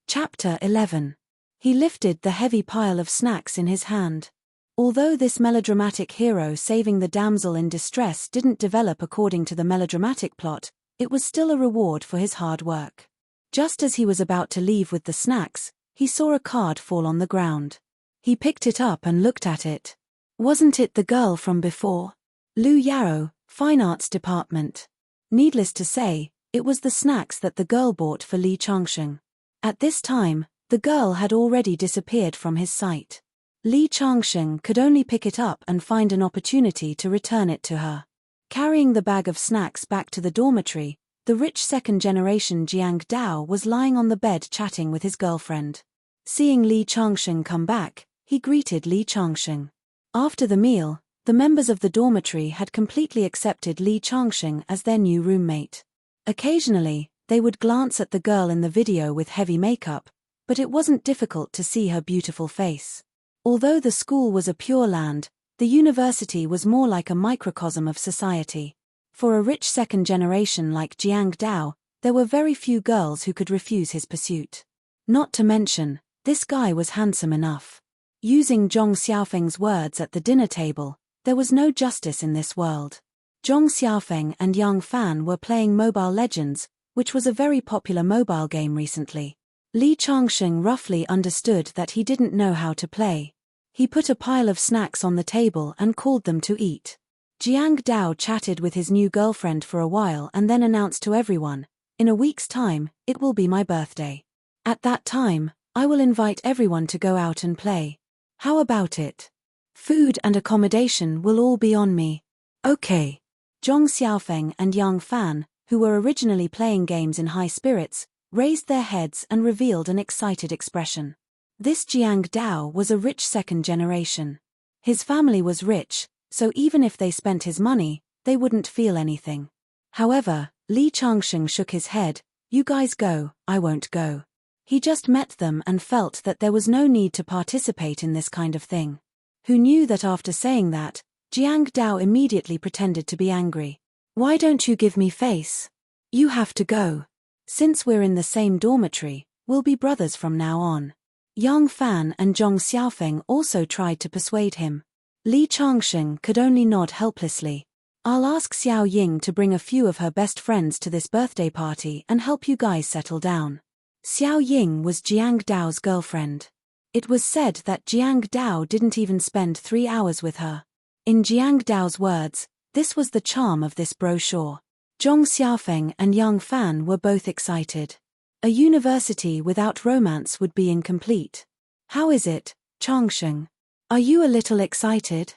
Chapter 11. He lifted the heavy pile of snacks in his hand. Although this melodramatic hero saving the damsel in distress didn't develop according to the melodramatic plot, it was still a reward for his hard work. Just as he was about to leave with the snacks, he saw a card fall on the ground. He picked it up and looked at it. Wasn't it the girl from before? Lu Yaro, Fine Arts Department. Needless to say, it was the snacks that the girl bought for Li Changsheng. At this time, the girl had already disappeared from his sight. Li Changsheng could only pick it up and find an opportunity to return it to her. Carrying the bag of snacks back to the dormitory, the rich second-generation Jiang Dao was lying on the bed chatting with his girlfriend. Seeing Li Changsheng come back, he greeted Li Changsheng. After the meal, the members of the dormitory had completely accepted Li Changsheng as their new roommate. Occasionally, they would glance at the girl in the video with heavy makeup, but it wasn't difficult to see her beautiful face. Although the school was a pure land, the university was more like a microcosm of society. For a rich second generation like Jiang Dao, there were very few girls who could refuse his pursuit. Not to mention, this guy was handsome enough. Using Zhong Xiaofeng's words at the dinner table, there was no justice in this world. Zhong Xiaofeng and Yang Fan were playing Mobile Legends, which was a very popular mobile game recently. Li Changsheng roughly understood that he didn't know how to play. He put a pile of snacks on the table and called them to eat. Jiang Dao chatted with his new girlfriend for a while and then announced to everyone, "In a week's time, it will be my birthday. At that time, I will invite everyone to go out and play. How about it? Food and accommodation will all be on me." "Okay." Zhong Xiaofeng and Yang Fan, who were originally playing games in high spirits, raised their heads and revealed an excited expression. This Jiang Dao was a rich second generation. His family was rich, so even if they spent his money, they wouldn't feel anything. However, Li Changsheng shook his head. "You guys go, I won't go." He just met them and felt that there was no need to participate in this kind of thing. Who knew that after saying that, Jiang Dao immediately pretended to be angry. "Why don't you give me face? You have to go. Since we're in the same dormitory, we'll be brothers from now on." Yang Fan and Zhong Xiaofeng also tried to persuade him. Li Changsheng could only nod helplessly. "I'll ask Xiao Ying to bring a few of her best friends to this birthday party and help you guys settle down." Xiao Ying was Jiang Dao's girlfriend. It was said that Jiang Dao didn't even spend 3 hours with her. In Jiang Dao's words, this was the charm of this brochure. Zhong Xiaofeng and Yang Fan were both excited. A university without romance would be incomplete. "How is it, Changsheng? Are you a little excited?"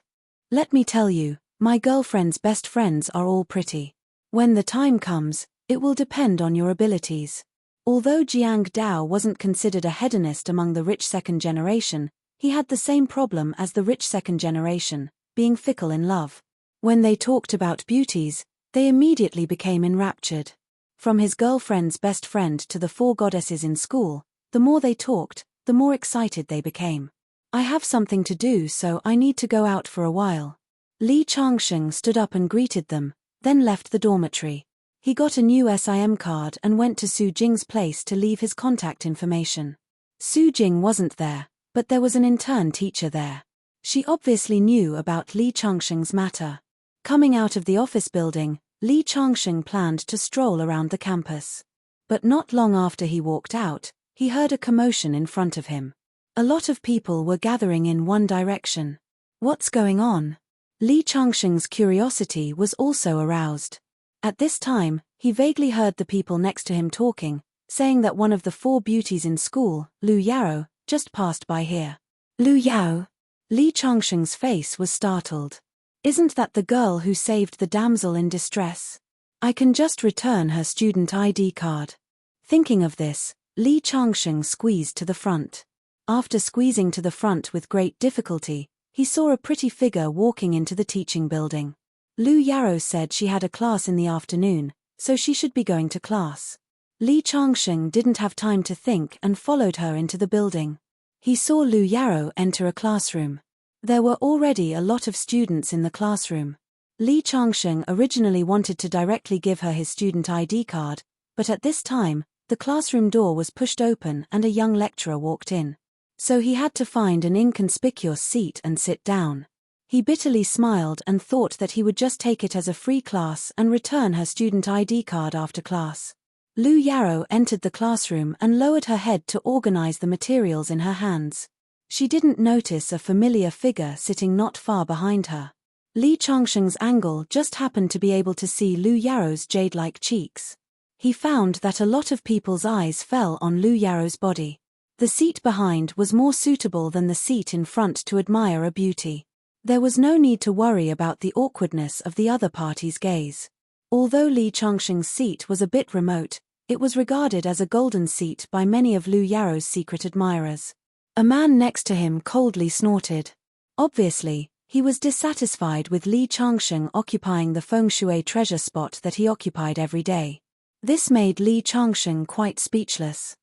"Let me tell you, my girlfriend's best friends are all pretty. When the time comes, it will depend on your abilities." Although Jiang Dao wasn't considered a hedonist among the rich second generation, he had the same problem as the rich second generation, being fickle in love. When they talked about beauties, they immediately became enraptured. From his girlfriend's best friend to the 4 goddesses in school, the more they talked, the more excited they became. I have something to do, so I need to go out for a while. Li Changsheng stood up and greeted them, then left the dormitory. He got a new SIM card and went to Su Jing's place to leave his contact information. Su Jing wasn't there, but there was an intern teacher there. She obviously knew about Li Changsheng's matter. Coming out of the office building, Li Changsheng planned to stroll around the campus. But not long after he walked out, he heard a commotion in front of him. A lot of people were gathering in one direction. What's going on? Li Changsheng's curiosity was also aroused. At this time, he vaguely heard the people next to him talking, saying that one of the 4 beauties in school, Lu Yao, just passed by here. Lu Yao? Li Changsheng's face was startled. Isn't that the girl who saved the damsel in distress? I can just return her student ID card. Thinking of this, Li Changsheng squeezed to the front. After squeezing to the front with great difficulty, he saw a pretty figure walking into the teaching building. Lu Yao said she had a class in the afternoon, so she should be going to class. Li Changsheng didn't have time to think and followed her into the building. He saw Lu Yao enter a classroom. There were already a lot of students in the classroom. Li Changsheng originally wanted to directly give her his student ID card, but at this time, the classroom door was pushed open and a young lecturer walked in. So he had to find an inconspicuous seat and sit down. He bitterly smiled and thought that he would just take it as a free class and return her student ID card after class. Lu Yao entered the classroom and lowered her head to organize the materials in her hands. She didn't notice a familiar figure sitting not far behind her. Li Changsheng's angle just happened to be able to see Lu Yao's jade-like cheeks. He found that a lot of people's eyes fell on Lu Yao's body. The seat behind was more suitable than the seat in front to admire a beauty. There was no need to worry about the awkwardness of the other party's gaze. Although Li Changsheng's seat was a bit remote, it was regarded as a golden seat by many of Lu Yao's secret admirers. A man next to him coldly snorted. Obviously, he was dissatisfied with Li Changsheng occupying the feng shui treasure spot that he occupied every day. This made Li Changsheng quite speechless.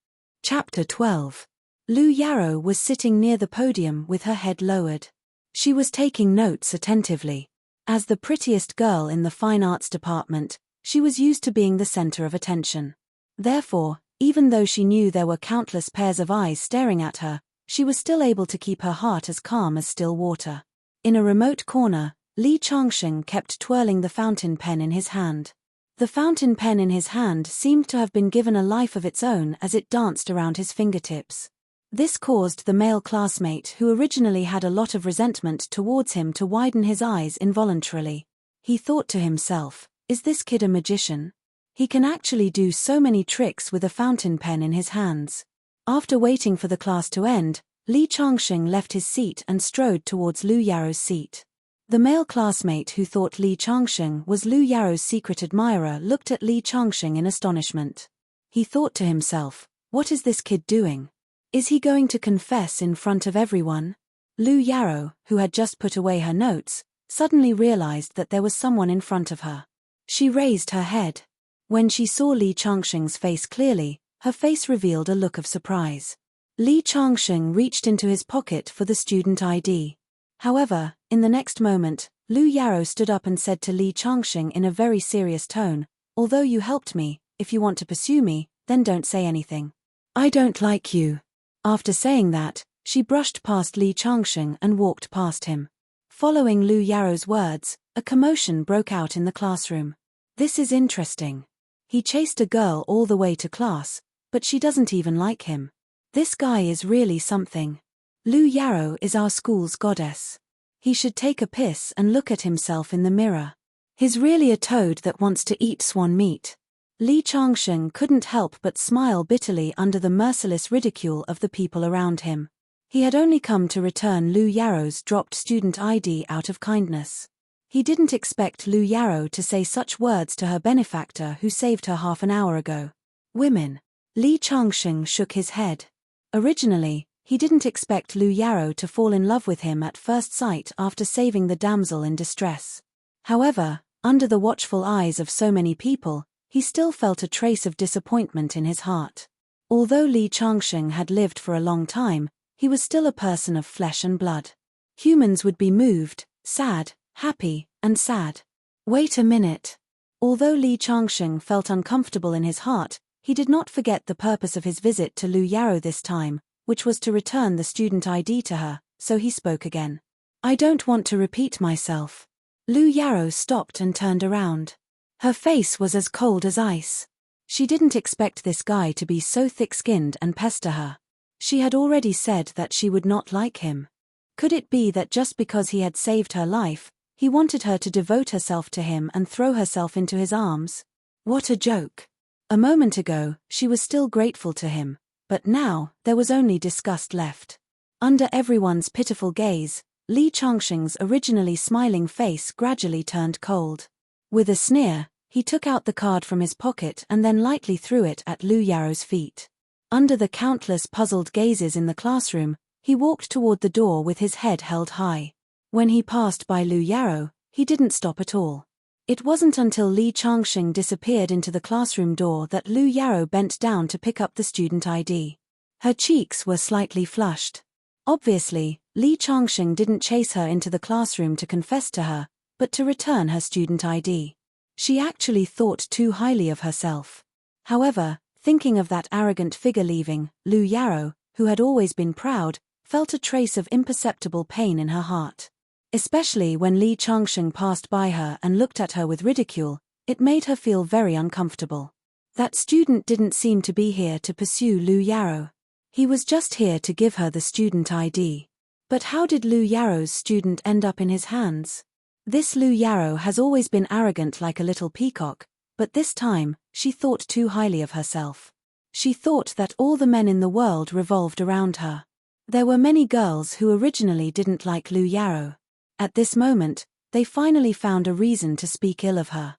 Chapter 12. Lu Yao was sitting near the podium with her head lowered. She was taking notes attentively. As the prettiest girl in the fine arts department, she was used to being the center of attention. Therefore, even though she knew there were countless pairs of eyes staring at her, she was still able to keep her heart as calm as still water. In a remote corner, Li Changsheng kept twirling the fountain pen in his hand. The fountain pen in his hand seemed to have been given a life of its own as it danced around his fingertips. This caused the male classmate who originally had a lot of resentment towards him to widen his eyes involuntarily. He thought to himself, is this kid a magician? He can actually do so many tricks with a fountain pen in his hands. After waiting for the class to end, Li Changsheng left his seat and strode towards Lu Yao's seat. The male classmate who thought Li Changsheng was Lu Yao's secret admirer looked at Li Changsheng in astonishment. He thought to himself, what is this kid doing? Is he going to confess in front of everyone? Lu Yao, who had just put away her notes, suddenly realized that there was someone in front of her. She raised her head. When she saw Li Changsheng's face clearly, her face revealed a look of surprise. Li Changsheng reached into his pocket for the student ID. However, in the next moment, Lu Yao stood up and said to Li Changsheng in a very serious tone, although you helped me, if you want to pursue me, then don't say anything. I don't like you. After saying that, she brushed past Li Changsheng and walked past him. Following Lu Yao's words, a commotion broke out in the classroom. This is interesting. He chased a girl all the way to class, but she doesn't even like him. This guy is really something. Lu Yao is our school's goddess. He should take a piss and look at himself in the mirror. He's really a toad that wants to eat swan meat. Li Changsheng couldn't help but smile bitterly under the merciless ridicule of the people around him. He had only come to return Lu Yao's dropped student ID out of kindness. He didn't expect Lu Yao to say such words to her benefactor who saved her half an hour ago. Women. Li Changsheng shook his head. Originally, he didn't expect Lu Yao to fall in love with him at first sight after saving the damsel in distress. However, under the watchful eyes of so many people, he still felt a trace of disappointment in his heart. Although Li Changsheng had lived for a long time, he was still a person of flesh and blood. Humans would be moved, sad, happy, and sad. Wait a minute. Although Li Changsheng felt uncomfortable in his heart, he did not forget the purpose of his visit to Lu Yarrow this time, which was to return the student ID to her, so he spoke again. I don't want to repeat myself. Lu Yarrow stopped and turned around. Her face was as cold as ice. She didn't expect this guy to be so thick-skinned and pester her. She had already said that she would not like him. Could it be that just because he had saved her life, he wanted her to devote herself to him and throw herself into his arms? What a joke. A moment ago, she was still grateful to him, but now, there was only disgust left. Under everyone's pitiful gaze, Li Changsheng's originally smiling face gradually turned cold. With a sneer, he took out the card from his pocket and then lightly threw it at Lu Yarrow's feet. Under the countless puzzled gazes in the classroom, he walked toward the door with his head held high. When he passed by Lu Yarrow, he didn't stop at all. It wasn't until Li Changsheng disappeared into the classroom door that Lu Yarrow bent down to pick up the student ID. Her cheeks were slightly flushed. Obviously, Li Changsheng didn't chase her into the classroom to confess to her, but to return her student ID. She actually thought too highly of herself. However, thinking of that arrogant figure leaving, Lu Yarrow, who had always been proud, felt a trace of imperceptible pain in her heart. Especially when Li Changsheng passed by her and looked at her with ridicule, it made her feel very uncomfortable. That student didn't seem to be here to pursue Lu Yarrow. He was just here to give her the student ID. But how did Lu Yarrow's student end up in his hands? This Lu Yarrow has always been arrogant like a little peacock, but this time, she thought too highly of herself. She thought that all the men in the world revolved around her. There were many girls who originally didn't like Lu Yarrow. At this moment, they finally found a reason to speak ill of her.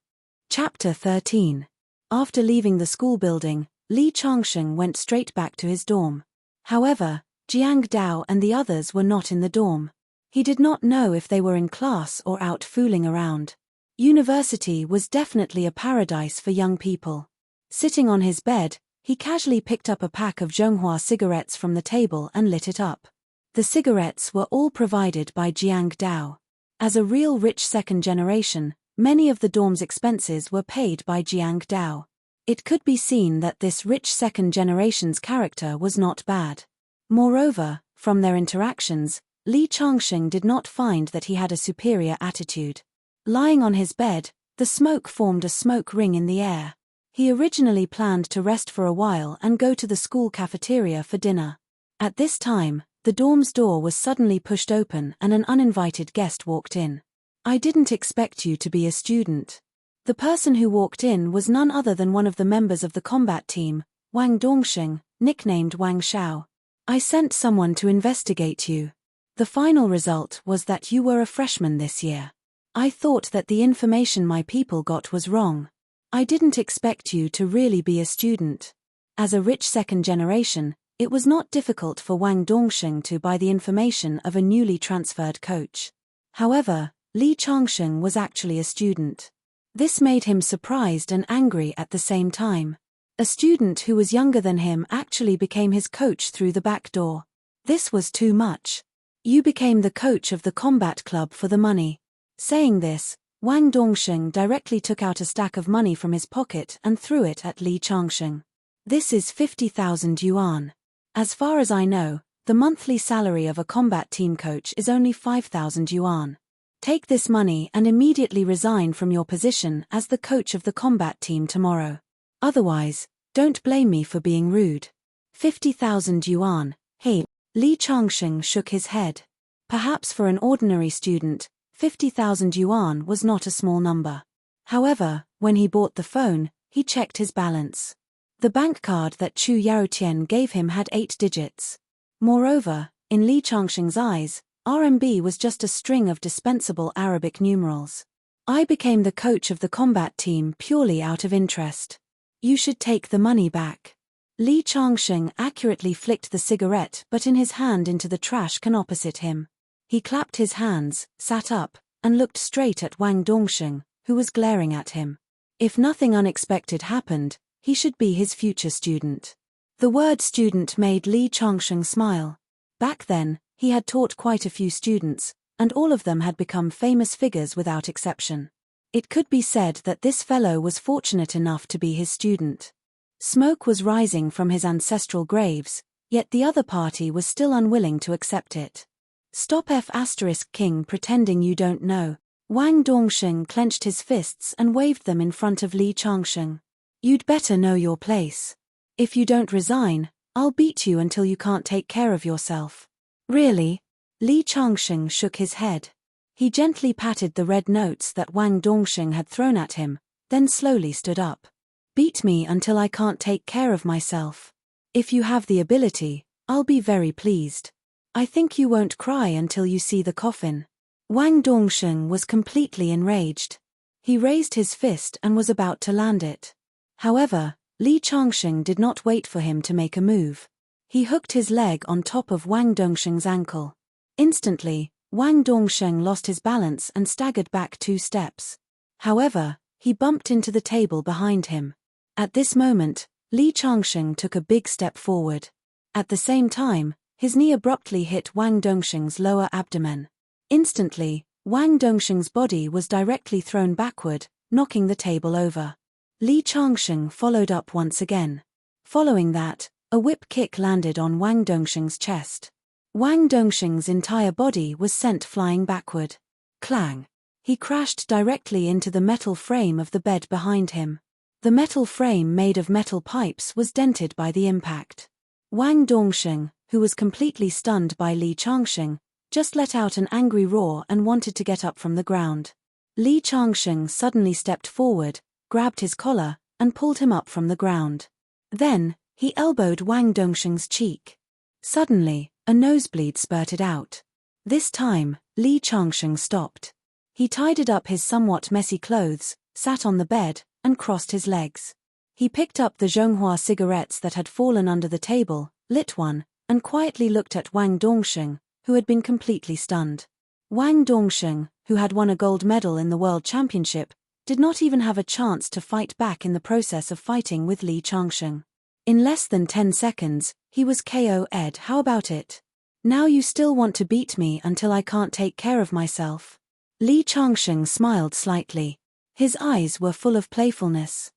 Chapter 13. After leaving the school building, Li Changsheng went straight back to his dorm. However, Jiang Dao and the others were not in the dorm. He did not know if they were in class or out fooling around. University was definitely a paradise for young people. Sitting on his bed, he casually picked up a pack of Zhonghua cigarettes from the table and lit it up. The cigarettes were all provided by Jiang Dao. As a real rich second generation, many of the dorm's expenses were paid by Jiang Dao. It could be seen that this rich second generation's character was not bad. Moreover, from their interactions, Li Changsheng did not find that he had a superior attitude. Lying on his bed, the smoke formed a smoke ring in the air. He originally planned to rest for a while and go to the school cafeteria for dinner. At this time, the dorm's door was suddenly pushed open and an uninvited guest walked in. I didn't expect you to be a student. The person who walked in was none other than one of the members of the combat team, Wang Dongsheng, nicknamed Wang Shao. I sent someone to investigate you. The final result was that you were a freshman this year. I thought that the information my people got was wrong. I didn't expect you to really be a student. As a rich second generation, it was not difficult for Wang Dongsheng to buy the information of a newly transferred coach. However, Li Changsheng was actually a student. This made him surprised and angry at the same time. A student who was younger than him actually became his coach through the back door. This was too much. You became the coach of the combat club for the money. Saying this, Wang Dongsheng directly took out a stack of money from his pocket and threw it at Li Changsheng. This is 50,000 yuan. As far as I know, the monthly salary of a combat team coach is only 5,000 yuan. Take this money and immediately resign from your position as the coach of the combat team tomorrow. Otherwise, don't blame me for being rude. 50,000 yuan, hey. Li Changsheng shook his head. Perhaps for an ordinary student, 50,000 yuan was not a small number. However, when he bought the phone, he checked his balance. The bank card that Chu Yaotian gave him had 8 digits. Moreover, in Li Changsheng's eyes, RMB was just a string of dispensable Arabic numerals. I became the coach of the combat team purely out of interest. You should take the money back. Li Changsheng accurately flicked the cigarette but in his hand into the trash can opposite him. He clapped his hands, sat up, and looked straight at Wang Dongsheng, who was glaring at him. If nothing unexpected happened, he should be his future student. The word student made Li Changsheng smile. Back then, he had taught quite a few students, and all of them had become famous figures without exception. It could be said that this fellow was fortunate enough to be his student. Smoke was rising from his ancestral graves, yet the other party was still unwilling to accept it. Stop King pretending you don't know. Wang Dongsheng clenched his fists and waved them in front of Li Changsheng. You'd better know your place. If you don't resign, I'll beat you until you can't take care of yourself. Really? Li Changsheng shook his head. He gently patted the red notes that Wang Dongsheng had thrown at him, then slowly stood up. Beat me until I can't take care of myself. If you have the ability, I'll be very pleased. I think you won't cry until you see the coffin. Wang Dongsheng was completely enraged. He raised his fist and was about to land it. However, Li Changsheng did not wait for him to make a move. He hooked his leg on top of Wang Dongsheng's ankle. Instantly, Wang Dongsheng lost his balance and staggered back 2 steps. However, he bumped into the table behind him. At this moment, Li Changsheng took a big step forward. At the same time, his knee abruptly hit Wang Dongsheng's lower abdomen. Instantly, Wang Dongsheng's body was directly thrown backward, knocking the table over. Li Changsheng followed up once again. Following that, a whip kick landed on Wang Dongsheng's chest. Wang Dongsheng's entire body was sent flying backward. Clang! He crashed directly into the metal frame of the bed behind him. The metal frame made of metal pipes was dented by the impact. Wang Dongsheng, who was completely stunned by Li Changsheng, just let out an angry roar and wanted to get up from the ground. Li Changsheng suddenly stepped forward, grabbed his collar, and pulled him up from the ground. Then, he elbowed Wang Dongsheng's cheek. Suddenly, a nosebleed spurted out. This time, Li Changsheng stopped. He tidied up his somewhat messy clothes, sat on the bed, and crossed his legs. He picked up the Zhonghua cigarettes that had fallen under the table, lit one, and quietly looked at Wang Dongsheng, who had been completely stunned. Wang Dongsheng, who had won a gold medal in the World Championship, did not even have a chance to fight back in the process of fighting with Li Changsheng. In less than 10 seconds, he was KO'd. How about it? Now you still want to beat me until I can't take care of myself? Li Changsheng smiled slightly. His eyes were full of playfulness.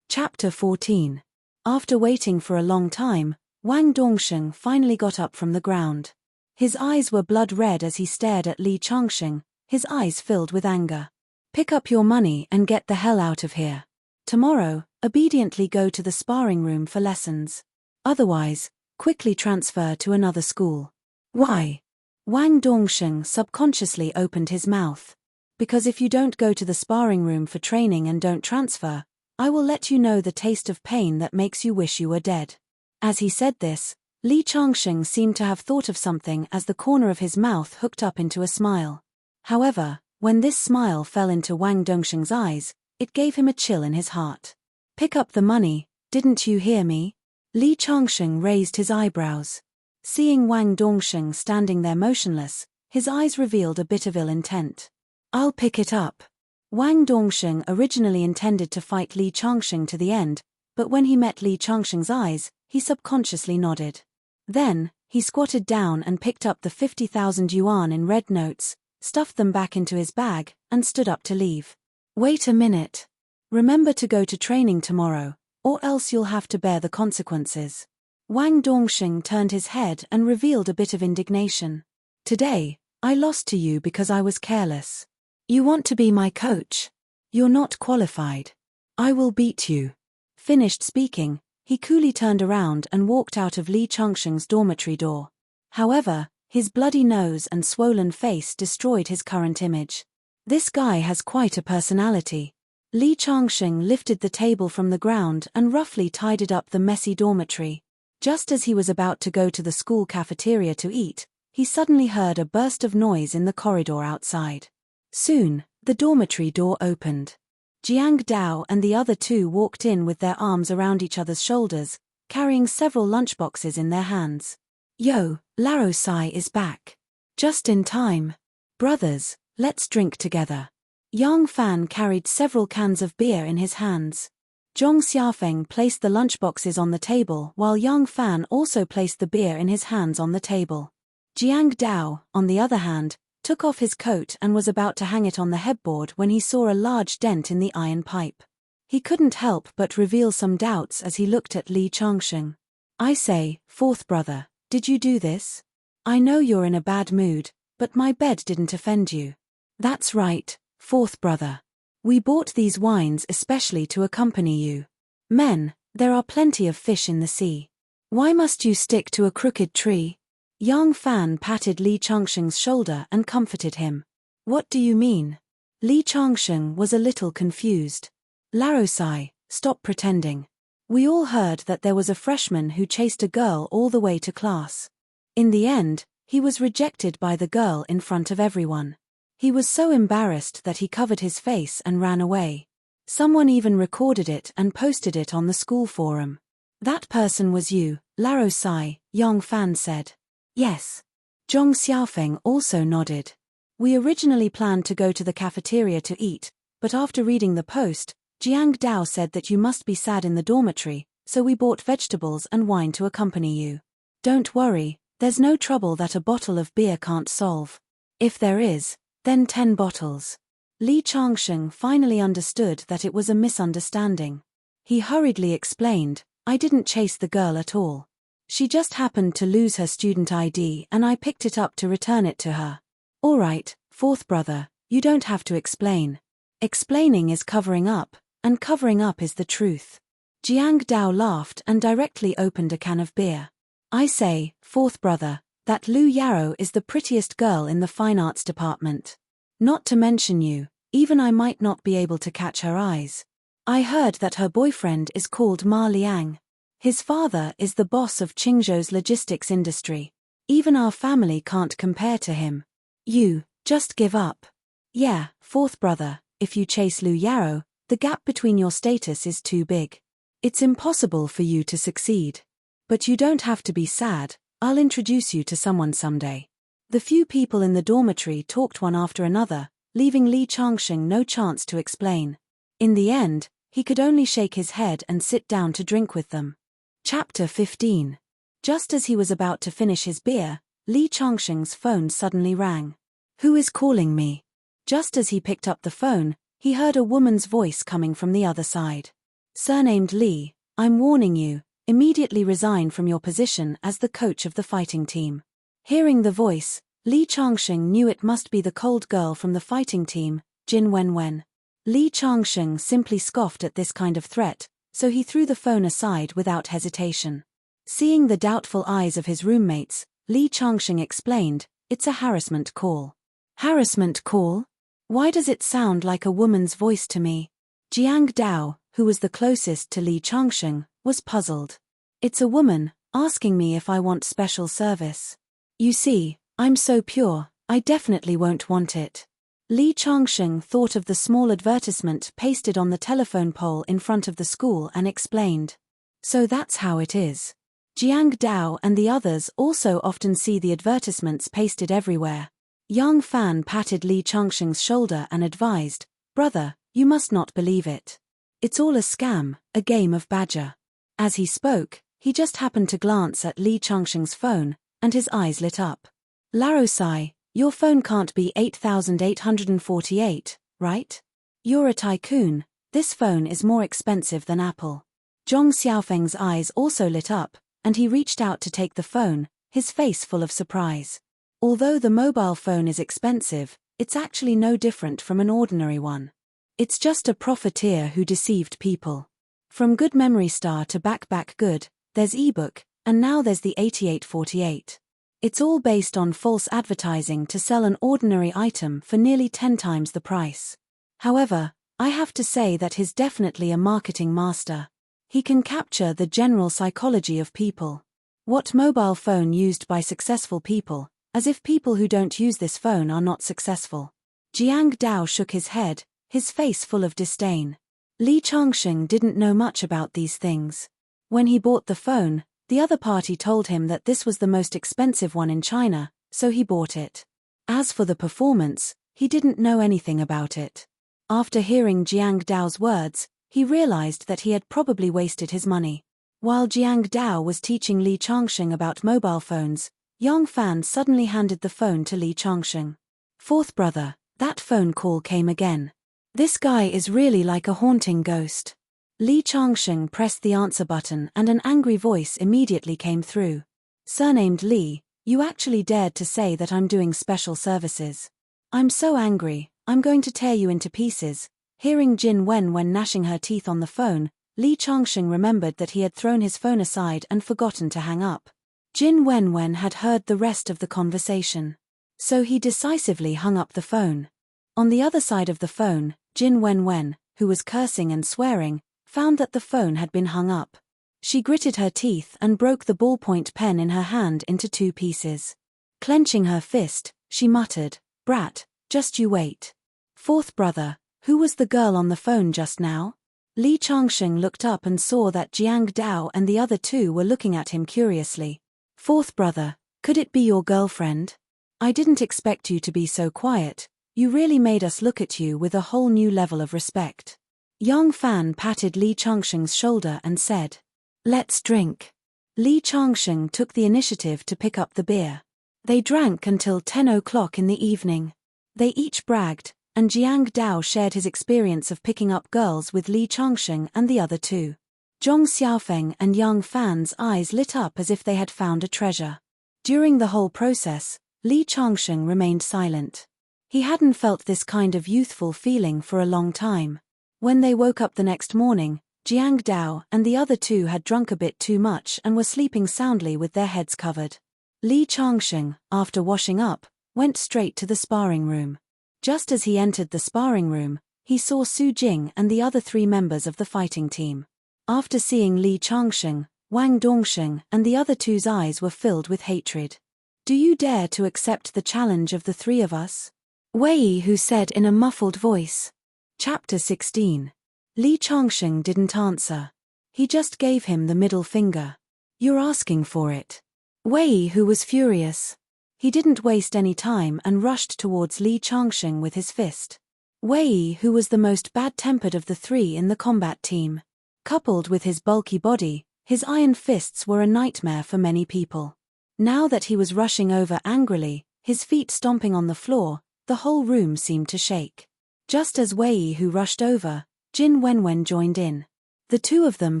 Chapter 14. After waiting for a long time, Wang Dongsheng finally got up from the ground. His eyes were blood red as he stared at Li Changsheng, his eyes filled with anger. Pick up your money and get the hell out of here. Tomorrow, obediently go to the sparring room for lessons. Otherwise, quickly transfer to another school. Why? Wang Dongsheng subconsciously opened his mouth. Because if you don't go to the sparring room for training and don't transfer, I will let you know the taste of pain that makes you wish you were dead. As he said this, Li Changsheng seemed to have thought of something as the corner of his mouth hooked up into a smile. However, when this smile fell into Wang Dongsheng's eyes, it gave him a chill in his heart. Pick up the money, didn't you hear me? Li Changsheng raised his eyebrows. Seeing Wang Dongsheng standing there motionless, his eyes revealed a bit of ill intent. I'll pick it up. Wang Dongsheng originally intended to fight Li Changsheng to the end, but when he met Li Changsheng's eyes, he subconsciously nodded. Then, he squatted down and picked up the 50,000 yuan in red notes, stuffed them back into his bag, and stood up to leave. Wait a minute. Remember to go to training tomorrow, or else you'll have to bear the consequences. Wang Dongsheng turned his head and revealed a bit of indignation. Today, I lost to you because I was careless. You want to be my coach? You're not qualified. I will beat you. Finished speaking, he coolly turned around and walked out of Li Changsheng's dormitory door. However, his bloody nose and swollen face destroyed his current image. This guy has quite a personality. Li Changsheng lifted the table from the ground and roughly tidied up the messy dormitory. Just as he was about to go to the school cafeteria to eat, he suddenly heard a burst of noise in the corridor outside. Soon, the dormitory door opened. Jiang Dao and the other two walked in with their arms around each other's shoulders, carrying several lunchboxes in their hands. Yo, Laro Sai is back. Just in time. Brothers, let's drink together. Yang Fan carried several cans of beer in his hands. Zhong Xiaofeng placed the lunchboxes on the table while Yang Fan also placed the beer in his hands on the table. Jiang Dao, on the other hand, took off his coat and was about to hang it on the headboard when he saw a large dent in the iron pipe. He couldn't help but reveal some doubts as he looked at Li Changsheng. I say, fourth brother, did you do this? I know you're in a bad mood, but my bed didn't offend you. That's right, fourth brother. We bought these wines especially to accompany you. Men, there are plenty of fish in the sea. Why must you stick to a crooked tree? Yang Fan patted Li Changsheng's shoulder and comforted him. What do you mean? Li Changsheng was a little confused. Larosai, stop pretending. We all heard that there was a freshman who chased a girl all the way to class. In the end, he was rejected by the girl in front of everyone. He was so embarrassed that he covered his face and ran away. Someone even recorded it and posted it on the school forum. That person was you, Larosai, Yang Fan said. Yes. Zhong Xiaofeng also nodded. We originally planned to go to the cafeteria to eat, but after reading the post, Jiang Dao said that you must be sad in the dormitory, so we bought vegetables and wine to accompany you. Don't worry, there's no trouble that a bottle of beer can't solve. If there is, then 10 bottles. Li Changsheng finally understood that it was a misunderstanding. He hurriedly explained, I didn't chase the girl at all. She just happened to lose her student ID and I picked it up to return it to her. All right, fourth brother, you don't have to explain. Explaining is covering up, and covering up is the truth. Jiang Dao laughed and directly opened a can of beer. I say, fourth brother, that Lu Yarrow is the prettiest girl in the fine arts department. Not to mention you, even I might not be able to catch her eyes. I heard that her boyfriend is called Ma Liang. His father is the boss of Qingzhou's logistics industry. Even our family can't compare to him. You, just give up. Yeah, fourth brother, if you chase Lu Yarrow, the gap between your status is too big. It's impossible for you to succeed. But you don't have to be sad, I'll introduce you to someone someday. The few people in the dormitory talked one after another, leaving Li Changsheng no chance to explain. In the end, he could only shake his head and sit down to drink with them. Chapter 15. Just as he was about to finish his beer, Li Changsheng's phone suddenly rang. Who is calling me? Just as he picked up the phone, he heard a woman's voice coming from the other side. Surnamed Li, I'm warning you, immediately resign from your position as the coach of the fighting team. Hearing the voice, Li Changsheng knew it must be the cold girl from the fighting team, Jin Wenwen. Li Changsheng simply scoffed at this kind of threat, so he threw the phone aside without hesitation. Seeing the doubtful eyes of his roommates, Li Changsheng explained, it's a harassment call. Harassment call? Why does it sound like a woman's voice to me? Jiang Dao, who was the closest to Li Changsheng, was puzzled. It's a woman, asking me if I want special service. You see, I'm so pure, I definitely won't want it. Li Changsheng thought of the small advertisement pasted on the telephone pole in front of the school and explained. So that's how it is. Jiang Dao and the others also often see the advertisements pasted everywhere. Yang Fan patted Li Changsheng's shoulder and advised, brother, you must not believe it. It's all a scam, a game of badger. As he spoke, he just happened to glance at Li Changsheng's phone, and his eyes lit up. Larosai, your phone can't be 8848, right? You're a tycoon, this phone is more expensive than Apple. Zhong Xiaofeng's eyes also lit up, and he reached out to take the phone, his face full of surprise. Although the mobile phone is expensive, it's actually no different from an ordinary one. It's just a profiteer who deceived people. From Good Memory Star to Back Good, there's ebook, and now there's the 8848. It's all based on false advertising to sell an ordinary item for nearly 10 times the price. However, I have to say that he's definitely a marketing master. He can capture the general psychology of people. What mobile phone used by successful people, as if people who don't use this phone are not successful. Jiang Dao shook his head, his face full of disdain. Li Changsheng didn't know much about these things. When he bought the phone, the other party told him that this was the most expensive one in China, so he bought it. As for the performance, he didn't know anything about it. After hearing Jiang Dao's words, he realized that he had probably wasted his money. While Jiang Dao was teaching Li Changsheng about mobile phones, Yang Fan suddenly handed the phone to Li Changsheng. Fourth brother, that phone call came again. This guy is really like a haunting ghost. Li Changsheng pressed the answer button and an angry voice immediately came through. Surnamed Li, you actually dared to say that I'm doing special services. I'm so angry, I'm going to tear you into pieces. Hearing Jin Wenwen gnashing her teeth on the phone, Li Changsheng remembered that he had thrown his phone aside and forgotten to hang up. Jin Wenwen had heard the rest of the conversation. So he decisively hung up the phone. On the other side of the phone, Jin Wenwen, who was cursing and swearing, found that the phone had been hung up. She gritted her teeth and broke the ballpoint pen in her hand into 2 pieces. Clenching her fist, she muttered, "Brat, just you wait." Fourth brother, who was the girl on the phone just now? Li Changsheng looked up and saw that Jiang Dao and the other 2 were looking at him curiously. Fourth brother, could it be your girlfriend? I didn't expect you to be so quiet, you really made us look at you with a whole new level of respect. Yang Fan patted Li Changsheng's shoulder and said, "Let's drink." Li Changsheng took the initiative to pick up the beer. They drank until 10 o'clock in the evening. They each bragged, and Jiang Dao shared his experience of picking up girls with Li Changsheng and the other 2. Zhong Xiaofeng and Yang Fan's eyes lit up as if they had found a treasure. During the whole process, Li Changsheng remained silent. He hadn't felt this kind of youthful feeling for a long time. When they woke up the next morning, Jiang Dao and the other 2 had drunk a bit too much and were sleeping soundly with their heads covered. Li Changsheng, after washing up, went straight to the sparring room. Just as he entered the sparring room, he saw Su Jing and the other 3 members of the fighting team. After seeing Li Changsheng, Wang Dongsheng and the other 2's eyes were filled with hatred. "Do you dare to accept the challenge of the 3 of us?" Wei Hu said in a muffled voice. Chapter 16. Li Changsheng didn't answer. He just gave him the middle finger. "You're asking for it." Wei Hu was furious. He didn't waste any time and rushed towards Li Changsheng with his fist. Wei Hu was the most bad-tempered of the 3 in the combat team. Coupled with his bulky body, his iron fists were a nightmare for many people. Now that he was rushing over angrily, his feet stomping on the floor, the whole room seemed to shake. Just as Wei Hu rushed over, Jin Wenwen joined in. The 2 of them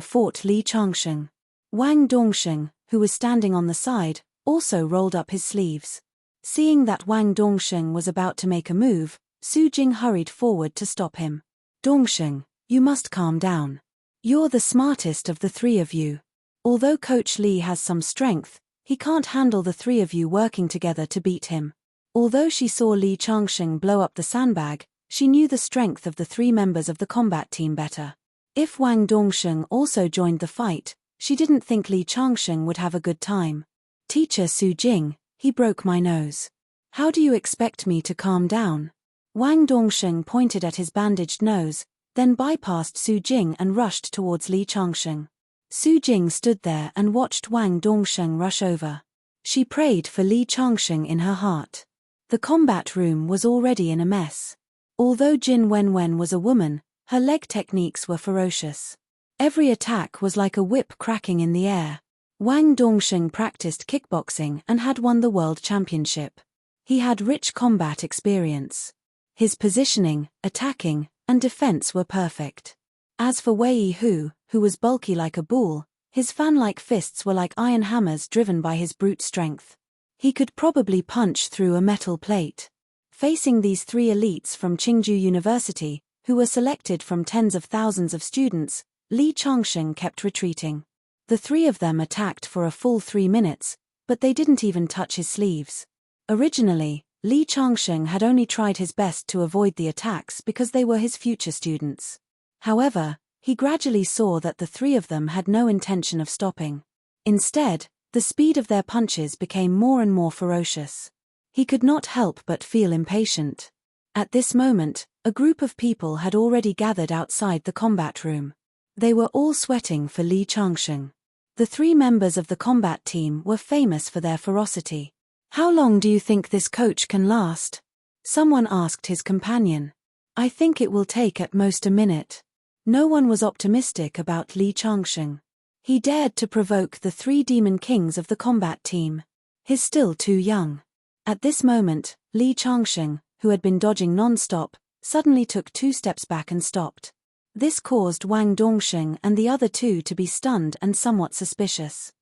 fought Li Changsheng. Wang Dongsheng, who was standing on the side, also rolled up his sleeves. Seeing that Wang Dongsheng was about to make a move, Su Jing hurried forward to stop him. "Dongsheng, you must calm down. You're the smartest of the 3 of you. Although Coach Li has some strength, he can't handle the 3 of you working together to beat him." Although she saw Li Changsheng blow up the sandbag, she knew the strength of the 3 members of the combat team better. If Wang Dongsheng also joined the fight, she didn't think Li Changsheng would have a good time. "Teacher Su Jing, he broke my nose. How do you expect me to calm down?" Wang Dongsheng pointed at his bandaged nose, then bypassed Su Jing and rushed towards Li Changsheng. Su Jing stood there and watched Wang Dongsheng rush over. She prayed for Li Changsheng in her heart. The combat room was already in a mess. Although Jin Wenwen was a woman, her leg techniques were ferocious. Every attack was like a whip cracking in the air. Wang Dongsheng practiced kickboxing and had won the world championship. He had rich combat experience. His positioning, attacking, and defense were perfect. As for Wei Hu, who was bulky like a bull, his fan-like fists were like iron hammers driven by his brute strength. He could probably punch through a metal plate. Facing these 3 elites from Qingju University, who were selected from tens of thousands of students, Li Changsheng kept retreating. The 3 of them attacked for a full 3 minutes, but they didn't even touch his sleeves. Originally, Li Changsheng had only tried his best to avoid the attacks because they were his future students. However, he gradually saw that the 3 of them had no intention of stopping. Instead, the speed of their punches became more and more ferocious. He could not help but feel impatient. At this moment, a group of people had already gathered outside the combat room. They were all sweating for Li Changsheng. The 3 members of the combat team were famous for their ferocity. "How long do you think this coach can last?" someone asked his companion. I think it will take at most a minute. No one was optimistic about Li Changsheng. He dared to provoke the 3 demon kings of the combat team. He's still too young. At this moment, Li Changsheng, who had been dodging non-stop, suddenly took 2 steps back and stopped. This caused Wang Dongsheng and the other 2 to be stunned and somewhat suspicious.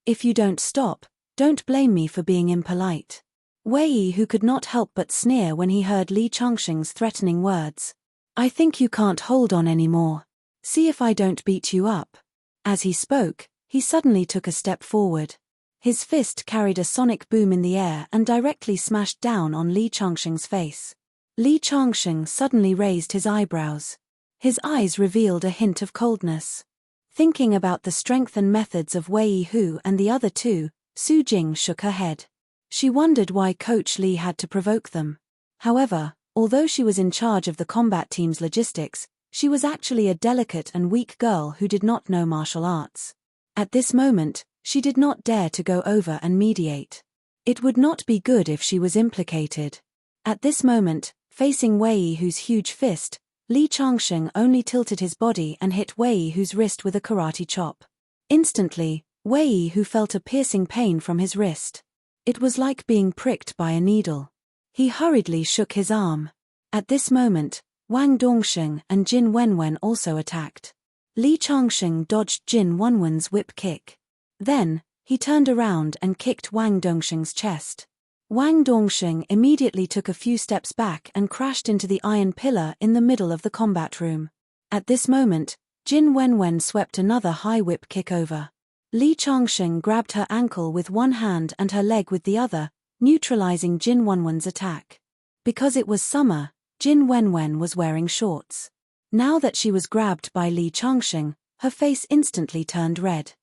If you don't stop, don't blame me for being impolite. Wei Yi, who could not help but sneer when he heard Li Changsheng's threatening words. I think you can't hold on anymore. See if I don't beat you up. As he spoke, he suddenly took a step forward. His fist carried a sonic boom in the air and directly smashed down on Li Changsheng's face. Li Changsheng suddenly raised his eyebrows. His eyes revealed a hint of coldness. Thinking about the strength and methods of Wei Yi and the other 2, Su Jing shook her head. She wondered why Coach Li had to provoke them. However, although she was in charge of the combat team's logistics, she was actually a delicate and weak girl who did not know martial arts. At this moment, she did not dare to go over and mediate. It would not be good if she was implicated. At this moment, facing Wei Yi's huge fist, Li Changsheng only tilted his body and hit Wei Yi's wrist with a karate chop. Instantly, Wei Yi felt a piercing pain from his wrist. It was like being pricked by a needle. He hurriedly shook his arm. At this moment, Wang Dongsheng and Jin Wenwen also attacked. Li Changsheng dodged Jin Wenwen's whip kick. Then, he turned around and kicked Wang Dongsheng's chest. Wang Dongsheng immediately took a few steps back and crashed into the iron pillar in the middle of the combat room. At this moment, Jin Wenwen swept another high whip kick over. Li Changsheng grabbed her ankle with one hand and her leg with the other, neutralizing Jin Wenwen's attack. Because it was summer, Jin Wenwen was wearing shorts. Now that she was grabbed by Li Changsheng, her face instantly turned red.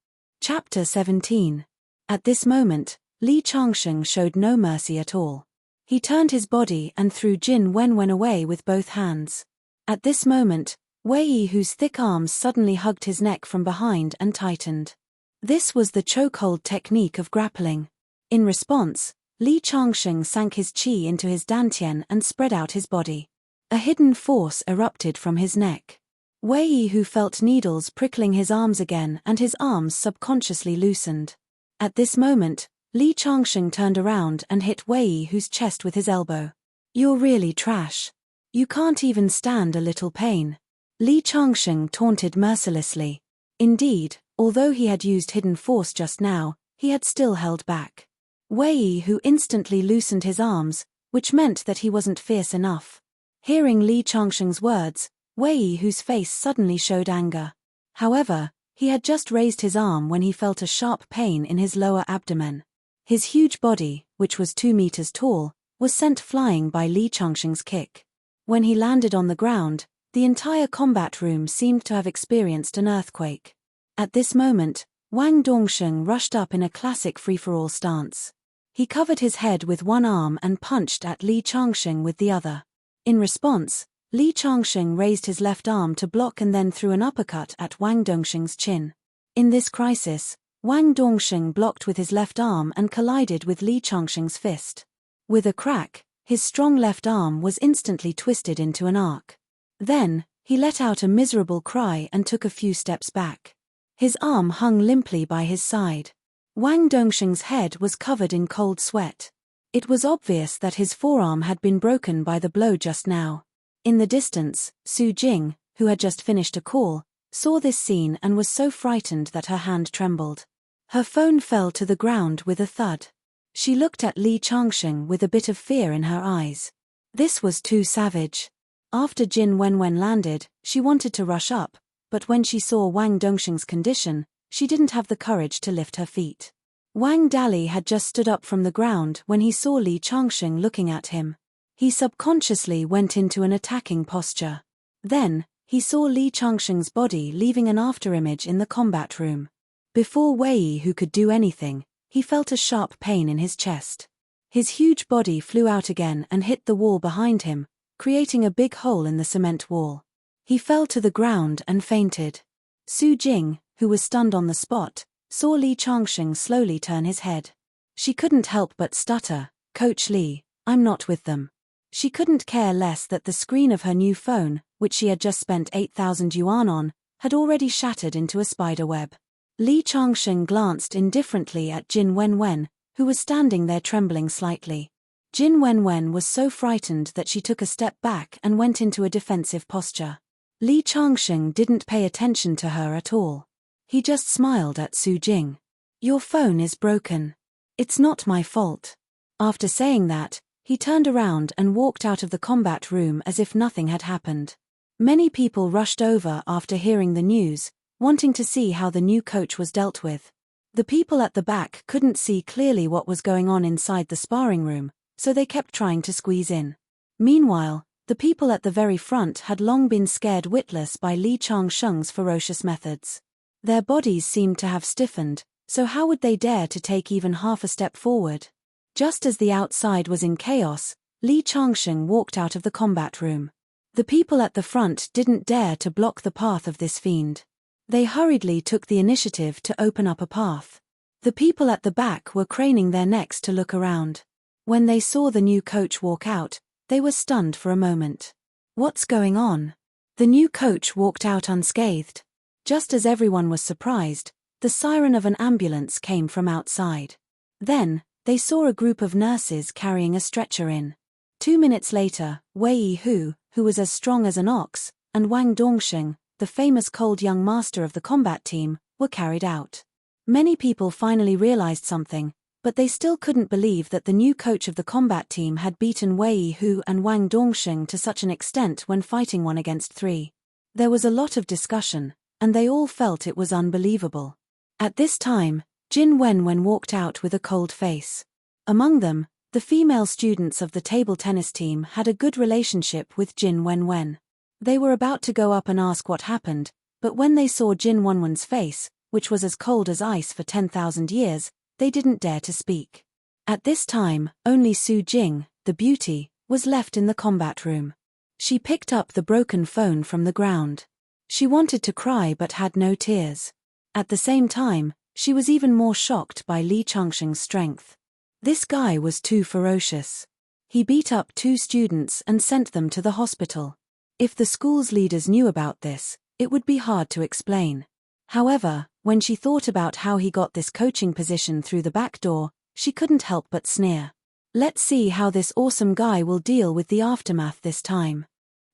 Chapter 17. At this moment, Li Changsheng showed no mercy at all. He turned his body and threw Jin Wenwen away with both hands. At this moment, Wei Yi's thick arms suddenly hugged his neck from behind and tightened. This was the chokehold technique of grappling. In response, Li Changsheng sank his chi into his dantian and spread out his body. A hidden force erupted from his neck. Wei Yi felt needles prickling his arms again and his arms subconsciously loosened. At this moment, Li Changsheng turned around and hit Wei Yi's chest with his elbow. You're really trash. You can't even stand a little pain. Li Changsheng taunted mercilessly. Indeed, although he had used hidden force just now, he had still held back. Wei Yi instantly loosened his arms, which meant that he wasn't fierce enough. Hearing Li Changsheng's words, Wei Yi's face suddenly showed anger. However, he had just raised his arm when he felt a sharp pain in his lower abdomen. His huge body, which was 2 meters tall, was sent flying by Li Changsheng's kick. When he landed on the ground, the entire combat room seemed to have experienced an earthquake. At this moment, Wang Dongsheng rushed up in a classic free-for-all stance. He covered his head with one arm and punched at Li Changsheng with the other. In response, Li Changsheng raised his left arm to block and then threw an uppercut at Wang Dongsheng's chin. In this crisis, Wang Dongsheng blocked with his left arm and collided with Li Changsheng's fist. With a crack, his strong left arm was instantly twisted into an arc. Then, he let out a miserable cry and took a few steps back. His arm hung limply by his side. Wang Dongsheng's head was covered in cold sweat. It was obvious that his forearm had been broken by the blow just now. In the distance, Su Jing, who had just finished a call, saw this scene and was so frightened that her hand trembled. Her phone fell to the ground with a thud. She looked at Li Changsheng with a bit of fear in her eyes. This was too savage. After Jin Wenwen landed, she wanted to rush up, but when she saw Wang Dongsheng's condition, she didn't have the courage to lift her feet. Wang Dali had just stood up from the ground when he saw Li Changsheng looking at him. He subconsciously went into an attacking posture. Then, he saw Li Changsheng's body leaving an afterimage in the combat room. Before Wei Yi could do anything, he felt a sharp pain in his chest. His huge body flew out again and hit the wall behind him, creating a big hole in the cement wall. He fell to the ground and fainted. Su Jing, who was stunned on the spot, saw Li Changsheng slowly turn his head. She couldn't help but stutter, "Coach Li, I'm not with them." She couldn't care less that the screen of her new phone, which she had just spent 8,000 yuan on, had already shattered into a spider web. Li Changsheng glanced indifferently at Jin Wenwen, who was standing there trembling slightly. Jin Wenwen was so frightened that she took a step back and went into a defensive posture. Li Changsheng didn't pay attention to her at all. He just smiled at Su Jing. "Your phone is broken. It's not my fault." After saying that, he turned around and walked out of the combat room as if nothing had happened. Many people rushed over after hearing the news, wanting to see how the new coach was dealt with. The people at the back couldn't see clearly what was going on inside the sparring room, so they kept trying to squeeze in. Meanwhile, the people at the very front had long been scared witless by Li Changsheng's ferocious methods. Their bodies seemed to have stiffened, so how would they dare to take even half a step forward? Just as the outside was in chaos, Li Changsheng walked out of the combat room. The people at the front didn't dare to block the path of this fiend. They hurriedly took the initiative to open up a path. The people at the back were craning their necks to look around. When they saw the new coach walk out, they were stunned for a moment. What's going on? The new coach walked out unscathed. Just as everyone was surprised, the siren of an ambulance came from outside. Then, they saw a group of nurses carrying a stretcher in. 2 minutes later, Wei Yihu, who was as strong as an ox, and Wang Dongsheng, the famous cold young master of the combat team, were carried out. Many people finally realized something, but they still couldn't believe that the new coach of the combat team had beaten Wei Yihu and Wang Dongsheng to such an extent when fighting 1 against 3. There was a lot of discussion, and they all felt it was unbelievable. At this time, Jin Wenwen walked out with a cold face. Among them, the female students of the table tennis team had a good relationship with Jin Wenwen. They were about to go up and ask what happened, but when they saw Jin Wenwen's face, which was as cold as ice for 10,000 years, they didn't dare to speak. At this time, only Su Jing, the beauty, was left in the combat room. She picked up the broken phone from the ground. She wanted to cry but had no tears. At the same time, she was even more shocked by Li Changsheng's strength. This guy was too ferocious. He beat up 2 students and sent them to the hospital. If the school's leaders knew about this, it would be hard to explain. However, when she thought about how he got this coaching position through the back door, she couldn't help but sneer. Let's see how this awesome guy will deal with the aftermath this time.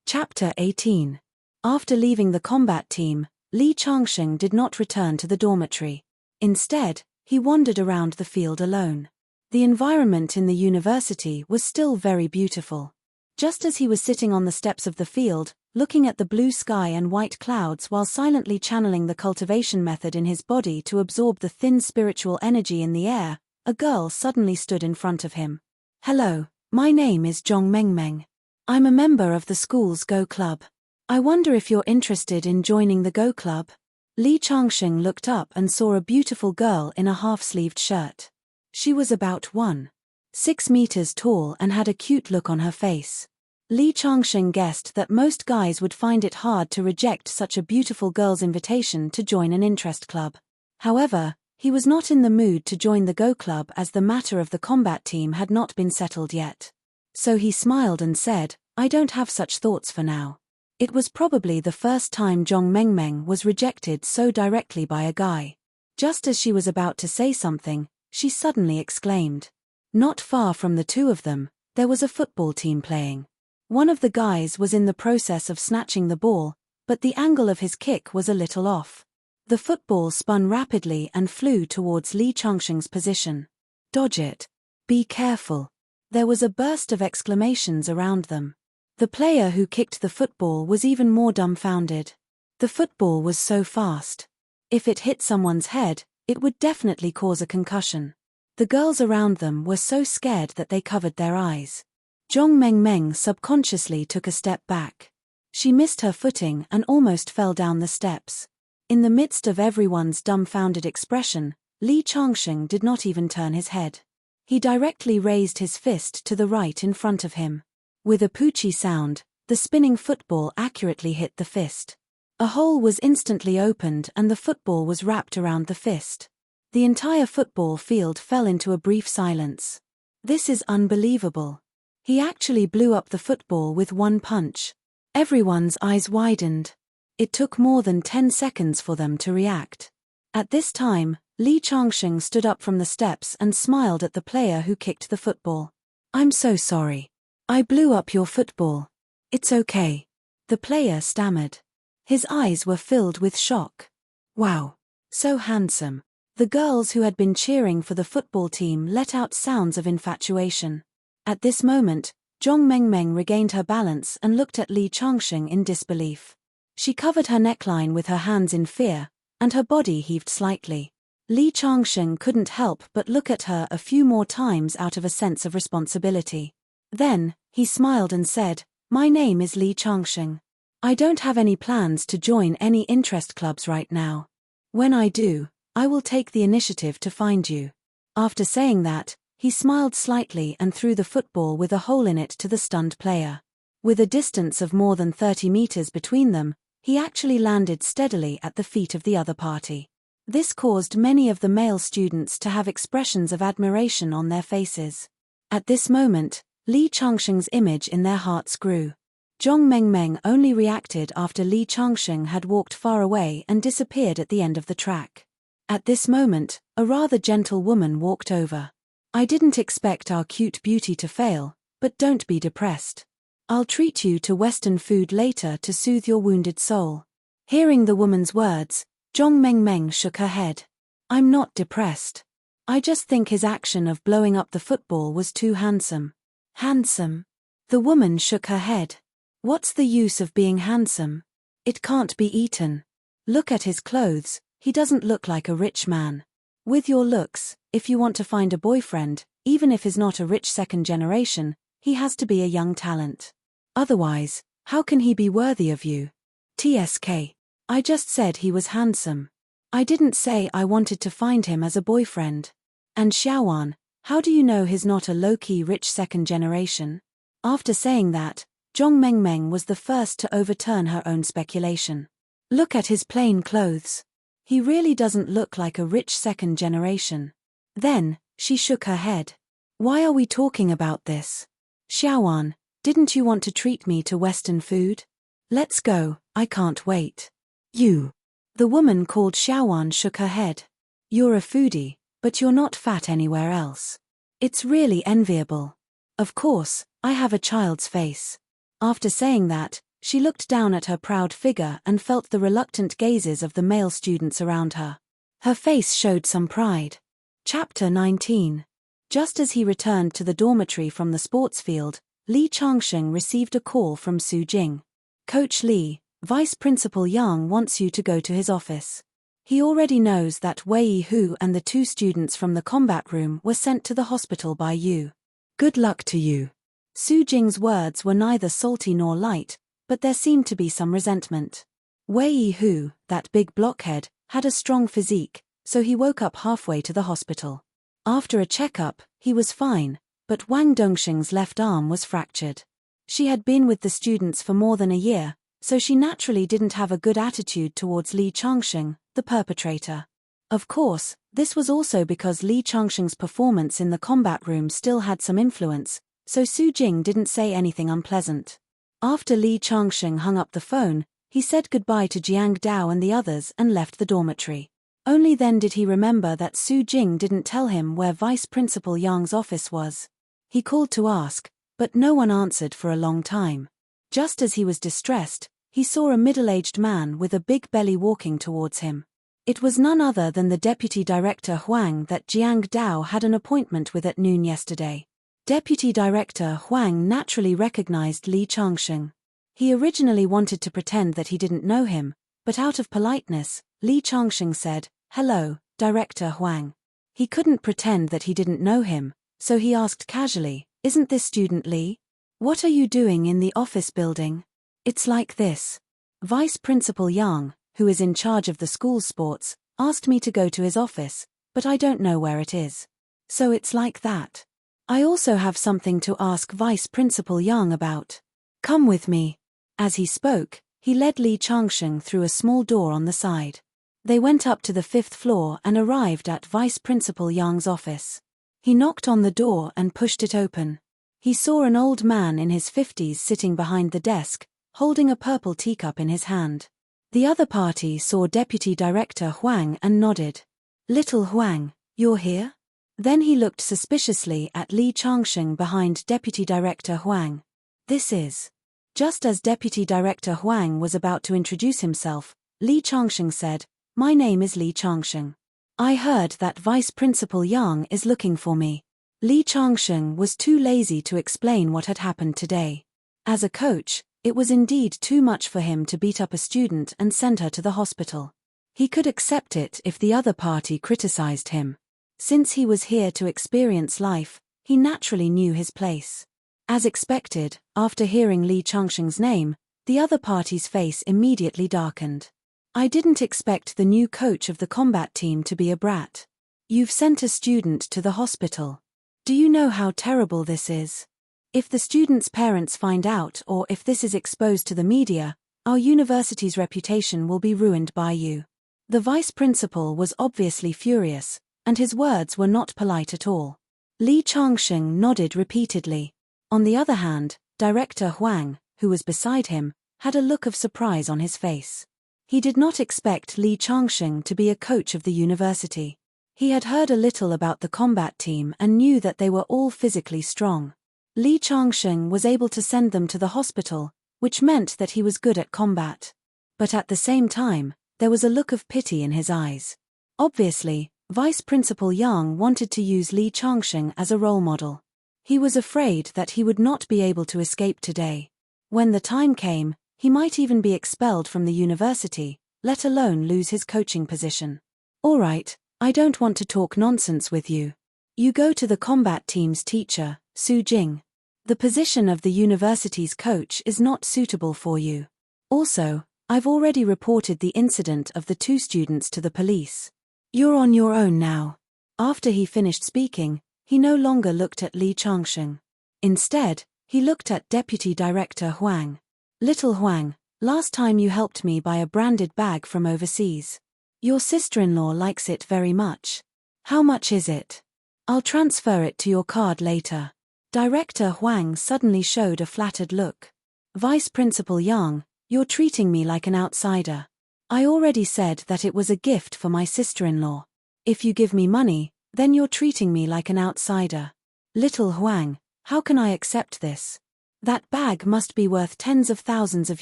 Chapter 18. After leaving the combat team, Li Changsheng did not return to the dormitory. Instead, he wandered around the field alone. The environment in the university was still very beautiful. Just as he was sitting on the steps of the field, looking at the blue sky and white clouds while silently channeling the cultivation method in his body to absorb the thin spiritual energy in the air, a girl suddenly stood in front of him. "Hello, my name is Zhong Mengmeng. I'm a member of the school's Go Club. I wonder if you're interested in joining the Go Club?" Li Changsheng looked up and saw a beautiful girl in a half-sleeved shirt. She was about 1.6 meters tall and had a cute look on her face. Li Changsheng guessed that most guys would find it hard to reject such a beautiful girl's invitation to join an interest club. However, he was not in the mood to join the Go Club as the matter of the combat team had not been settled yet. So he smiled and said, "I don't have such thoughts for now." It was probably the first time Zhong Mengmeng was rejected so directly by a guy. Just as she was about to say something, she suddenly exclaimed. Not far from the two of them, there was a football team playing. One of the guys was in the process of snatching the ball, but the angle of his kick was a little off. The football spun rapidly and flew towards Li Changsheng's position. "Dodge it. Be careful." There was a burst of exclamations around them. The player who kicked the football was even more dumbfounded. The football was so fast. If it hit someone's head, it would definitely cause a concussion. The girls around them were so scared that they covered their eyes. Zhong Mengmeng subconsciously took a step back. She missed her footing and almost fell down the steps. In the midst of everyone's dumbfounded expression, Li Changsheng did not even turn his head. He directly raised his fist to the right in front of him. With a poochie sound, the spinning football accurately hit the fist. A hole was instantly opened and the football was wrapped around the fist. The entire football field fell into a brief silence. "This is unbelievable." He actually blew up the football with one punch. Everyone's eyes widened. It took more than 10 seconds for them to react. At this time, Li Changsheng stood up from the steps and smiled at the player who kicked the football. "I'm so sorry. I blew up your football. It's okay." The player stammered. His eyes were filled with shock. "Wow. So handsome." The girls who had been cheering for the football team let out sounds of infatuation. At this moment, Zhong Mengmeng regained her balance and looked at Li Changsheng in disbelief. She covered her neckline with her hands in fear, and her body heaved slightly. Li Changsheng couldn't help but look at her a few more times out of a sense of responsibility. Then, he smiled and said, "My name is Li Changsheng. I don't have any plans to join any interest clubs right now. When I do, I will take the initiative to find you." After saying that, he smiled slightly and threw the football with a hole in it to the stunned player. With a distance of more than 30 meters between them, he actually landed steadily at the feet of the other party. This caused many of the male students to have expressions of admiration on their faces. At this moment, Li Changsheng's image in their hearts grew. Zhong Mengmeng only reacted after Li Changsheng had walked far away and disappeared at the end of the track. At this moment, a rather gentle woman walked over. "I didn't expect our cute beauty to fail, but don't be depressed. I'll treat you to Western food later to soothe your wounded soul." Hearing the woman's words, Zhong Mengmeng shook her head. "I'm not depressed. I just think his action of blowing up the football was too handsome." "Handsome?" The woman shook her head. "What's the use of being handsome? It can't be eaten. Look at his clothes, he doesn't look like a rich man. With your looks, if you want to find a boyfriend, even if he's not a rich second generation, he has to be a young talent. Otherwise, how can he be worthy of you?" "TSK. I just said he was handsome. I didn't say I wanted to find him as a boyfriend. And Xiaowan, how do you know he's not a low-key rich second generation?" After saying that, Zhong Mengmeng was the first to overturn her own speculation. "Look at his plain clothes. He really doesn't look like a rich second generation." Then, she shook her head. "Why are we talking about this? Xiaowan, didn't you want to treat me to Western food? Let's go, I can't wait." "You." The woman called Xiaowan shook her head. "You're a foodie, but you're not fat anywhere else. It's really enviable. Of course, I have a child's face." After saying that, she looked down at her proud figure and felt the reluctant gazes of the male students around her. Her face showed some pride. Chapter 19. Just as he returned to the dormitory from the sports field, Li Changsheng received a call from Su Jing. "Coach Li, Vice Principal Yang wants you to go to his office. He already knows that Wei Hu and the 2 students from the combat room were sent to the hospital by you. Good luck to you." Su Jing's words were neither salty nor light, but there seemed to be some resentment. Wei Hu, that big blockhead, had a strong physique, so he woke up halfway to the hospital. After a checkup, he was fine, but Wang Dongxing's left arm was fractured. She had been with the students for more than a year, so she naturally didn't have a good attitude towards Li Changsheng, the perpetrator. Of course, this was also because Li Changsheng's performance in the combat room still had some influence, so Su Jing didn't say anything unpleasant. After Li Changsheng hung up the phone, he said goodbye to Jiang Dao and the others and left the dormitory. Only then did he remember that Su Jing didn't tell him where Vice Principal Yang's office was. He called to ask, but no one answered for a long time. Just as he was distressed, he saw a middle-aged man with a big belly walking towards him. It was none other than the Deputy Director Huang that Jiang Dao had an appointment with at noon yesterday. Deputy Director Huang naturally recognized Li Changsheng. He originally wanted to pretend that he didn't know him, but out of politeness, Li Changsheng said, "Hello, Director Huang." He couldn't pretend that he didn't know him, so he asked casually, "Isn't this student Li? What are you doing in the office building?" "It's like this. Vice Principal Yang, who is in charge of the school's sports, asked me to go to his office, but I don't know where it is. So it's like that. I also have something to ask Vice Principal Yang about. Come with me." As he spoke, he led Li Changsheng through a small door on the side. They went up to the 5th floor and arrived at Vice Principal Yang's office. He knocked on the door and pushed it open. He saw an old man in his 50s sitting behind the desk, holding a purple teacup in his hand. The other party saw Deputy Director Huang and nodded. "Little Huang, you're here?" Then he looked suspiciously at Li Changsheng behind Deputy Director Huang. "This is..." Just as Deputy Director Huang was about to introduce himself, Li Changsheng said, "My name is Li Changsheng. I heard that Vice Principal Yang is looking for me." Li Changsheng was too lazy to explain what had happened today. As a coach, it was indeed too much for him to beat up a student and send her to the hospital. He could accept it if the other party criticized him. Since he was here to experience life, he naturally knew his place. As expected, after hearing Li Changsheng's name, the other party's face immediately darkened. "I didn't expect the new coach of the combat team to be a brat. You've sent a student to the hospital. Do you know how terrible this is? If the student's parents find out or if this is exposed to the media, our university's reputation will be ruined by you." The vice principal was obviously furious, and his words were not polite at all. Li Changsheng nodded repeatedly. On the other hand, Director Huang, who was beside him, had a look of surprise on his face. He did not expect Li Changsheng to be a coach of the university. He had heard a little about the combat team and knew that they were all physically strong. Li Changsheng was able to send them to the hospital, which meant that he was good at combat. But at the same time, there was a look of pity in his eyes. Obviously, Vice Principal Yang wanted to use Li Changsheng as a role model. He was afraid that he would not be able to escape today. When the time came, he might even be expelled from the university, let alone lose his coaching position. "All right, I don't want to talk nonsense with you. You go to the combat team's teacher, Su Jing. The position of the university's coach is not suitable for you. Also, I've already reported the incident of the two students to the police. You're on your own now." After he finished speaking, he no longer looked at Li Changsheng. Instead, he looked at Deputy Director Huang. "Little Huang, last time you helped me buy a branded bag from overseas. Your sister-in-law likes it very much. How much is it? I'll transfer it to your card later." Director Huang suddenly showed a flattered look. "Vice Principal Yang, you're treating me like an outsider. I already said that it was a gift for my sister-in-law. If you give me money, then you're treating me like an outsider. Little Huang, how can I accept this? That bag must be worth tens of thousands of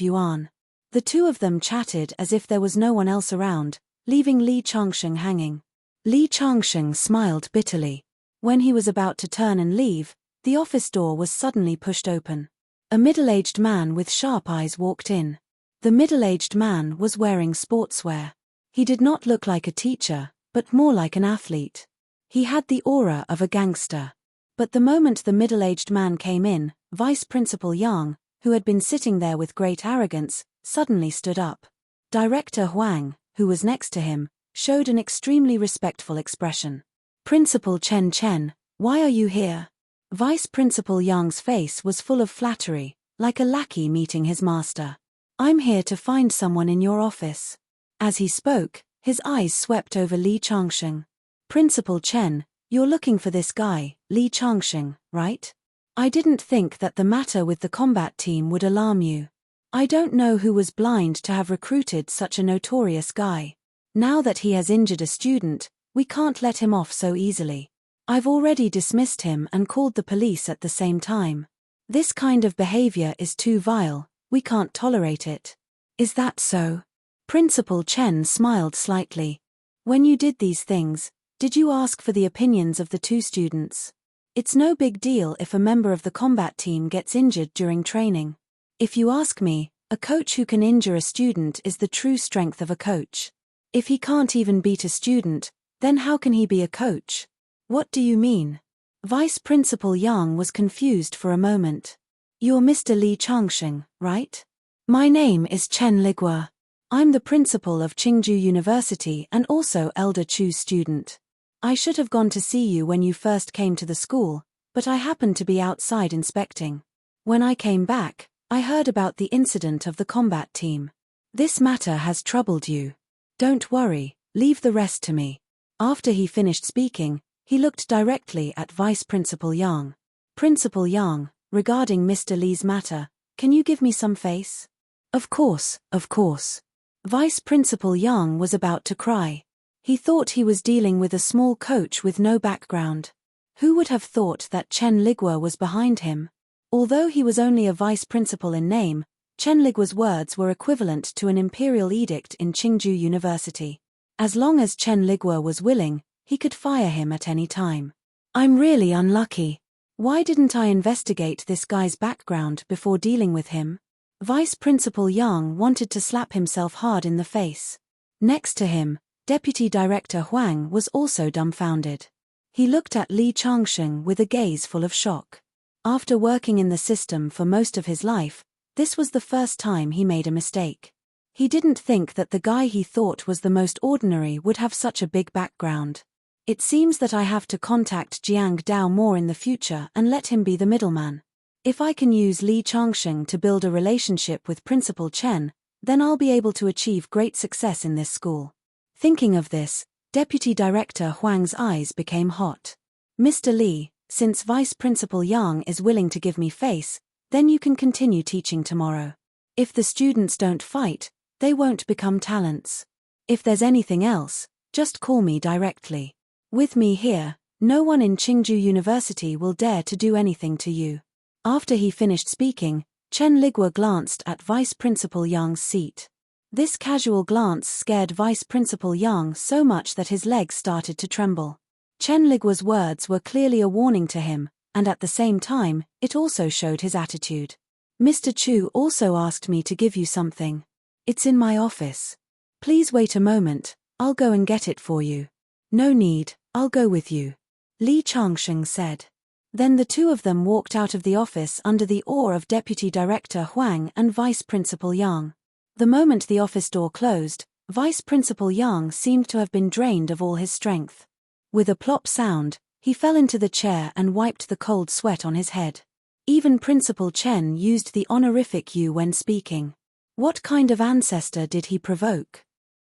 yuan." The two of them chatted as if there was no one else around, leaving Li Changsheng hanging. Li Changsheng smiled bitterly. When he was about to turn and leave, the office door was suddenly pushed open. A middle-aged man with sharp eyes walked in. The middle-aged man was wearing sportswear. He did not look like a teacher, but more like an athlete. He had the aura of a gangster. But the moment the middle-aged man came in, Vice Principal Yang, who had been sitting there with great arrogance, suddenly stood up. Director Huang, who was next to him, showed an extremely respectful expression. "Principal Chen, why are you here?" Vice Principal Yang's face was full of flattery, like a lackey meeting his master. "I'm here to find someone in your office." As he spoke, his eyes swept over Li Changsheng. "Principal Chen, you're looking for this guy, Li Changsheng, right? I didn't think that the matter with the combat team would alarm you. I don't know who was blind to have recruited such a notorious guy. Now that he has injured a student, we can't let him off so easily. I've already dismissed him and called the police at the same time. This kind of behavior is too vile, we can't tolerate it." "Is that so?" Principal Chen smiled slightly. "When you did these things, did you ask for the opinions of the two students? It's no big deal if a member of the combat team gets injured during training. If you ask me, a coach who can injure a student is the true strength of a coach. If he can't even beat a student, then how can he be a coach?" "What do you mean?" Vice Principal Yang was confused for a moment. "You're Mr. Li Changsheng, right?" "My name is Chen Ligua. I'm the principal of Qingju University and also Elder Chu's student. I should have gone to see you when you first came to the school, but I happened to be outside inspecting. When I came back, I heard about the incident of the combat team. This matter has troubled you. Don't worry, leave the rest to me." After he finished speaking, he looked directly at Vice Principal Yang. Principal Yang, regarding Mr. Lee's matter, can you give me some face? Of course, of course. Vice Principal Yang was about to cry. He thought he was dealing with a small coach with no background. Who would have thought that Chen Ligua was behind him? Although he was only a vice principal in name, Chen Ligua's words were equivalent to an imperial edict in Qingju University. As long as Chen Ligua was willing, he could fire him at any time. I'm really unlucky. Why didn't I investigate this guy's background before dealing with him? Vice Principal Yang wanted to slap himself hard in the face. Next to him, Deputy Director Huang was also dumbfounded. He looked at Li Changsheng with a gaze full of shock. After working in the system for most of his life, this was the first time he made a mistake. He didn't think that the guy he thought was the most ordinary would have such a big background. It seems that I have to contact Jiang Dao more in the future and let him be the middleman. If I can use Li Changsheng to build a relationship with Principal Chen, then I'll be able to achieve great success in this school. Thinking of this, Deputy Director Huang's eyes became hot. Mr. Li, since Vice Principal Yang is willing to give me face, then you can continue teaching tomorrow. If the students don't fight, they won't become talents. If there's anything else, just call me directly. With me here, no one in Qingju University will dare to do anything to you. After he finished speaking, Chen Ligua glanced at Vice Principal Yang's seat. This casual glance scared Vice Principal Yang so much that his legs started to tremble. Chen Ligua's words were clearly a warning to him, and at the same time, it also showed his attitude. Mr. Chu also asked me to give you something. It's in my office. Please wait a moment, I'll go and get it for you. No need, I'll go with you. Li Changsheng said. Then the two of them walked out of the office under the awe of Deputy Director Huang and Vice Principal Yang. The moment the office door closed, Vice Principal Yang seemed to have been drained of all his strength. With a plop sound, he fell into the chair and wiped the cold sweat on his head. Even Principal Chen used the honorific you when speaking. What kind of ancestor did he provoke?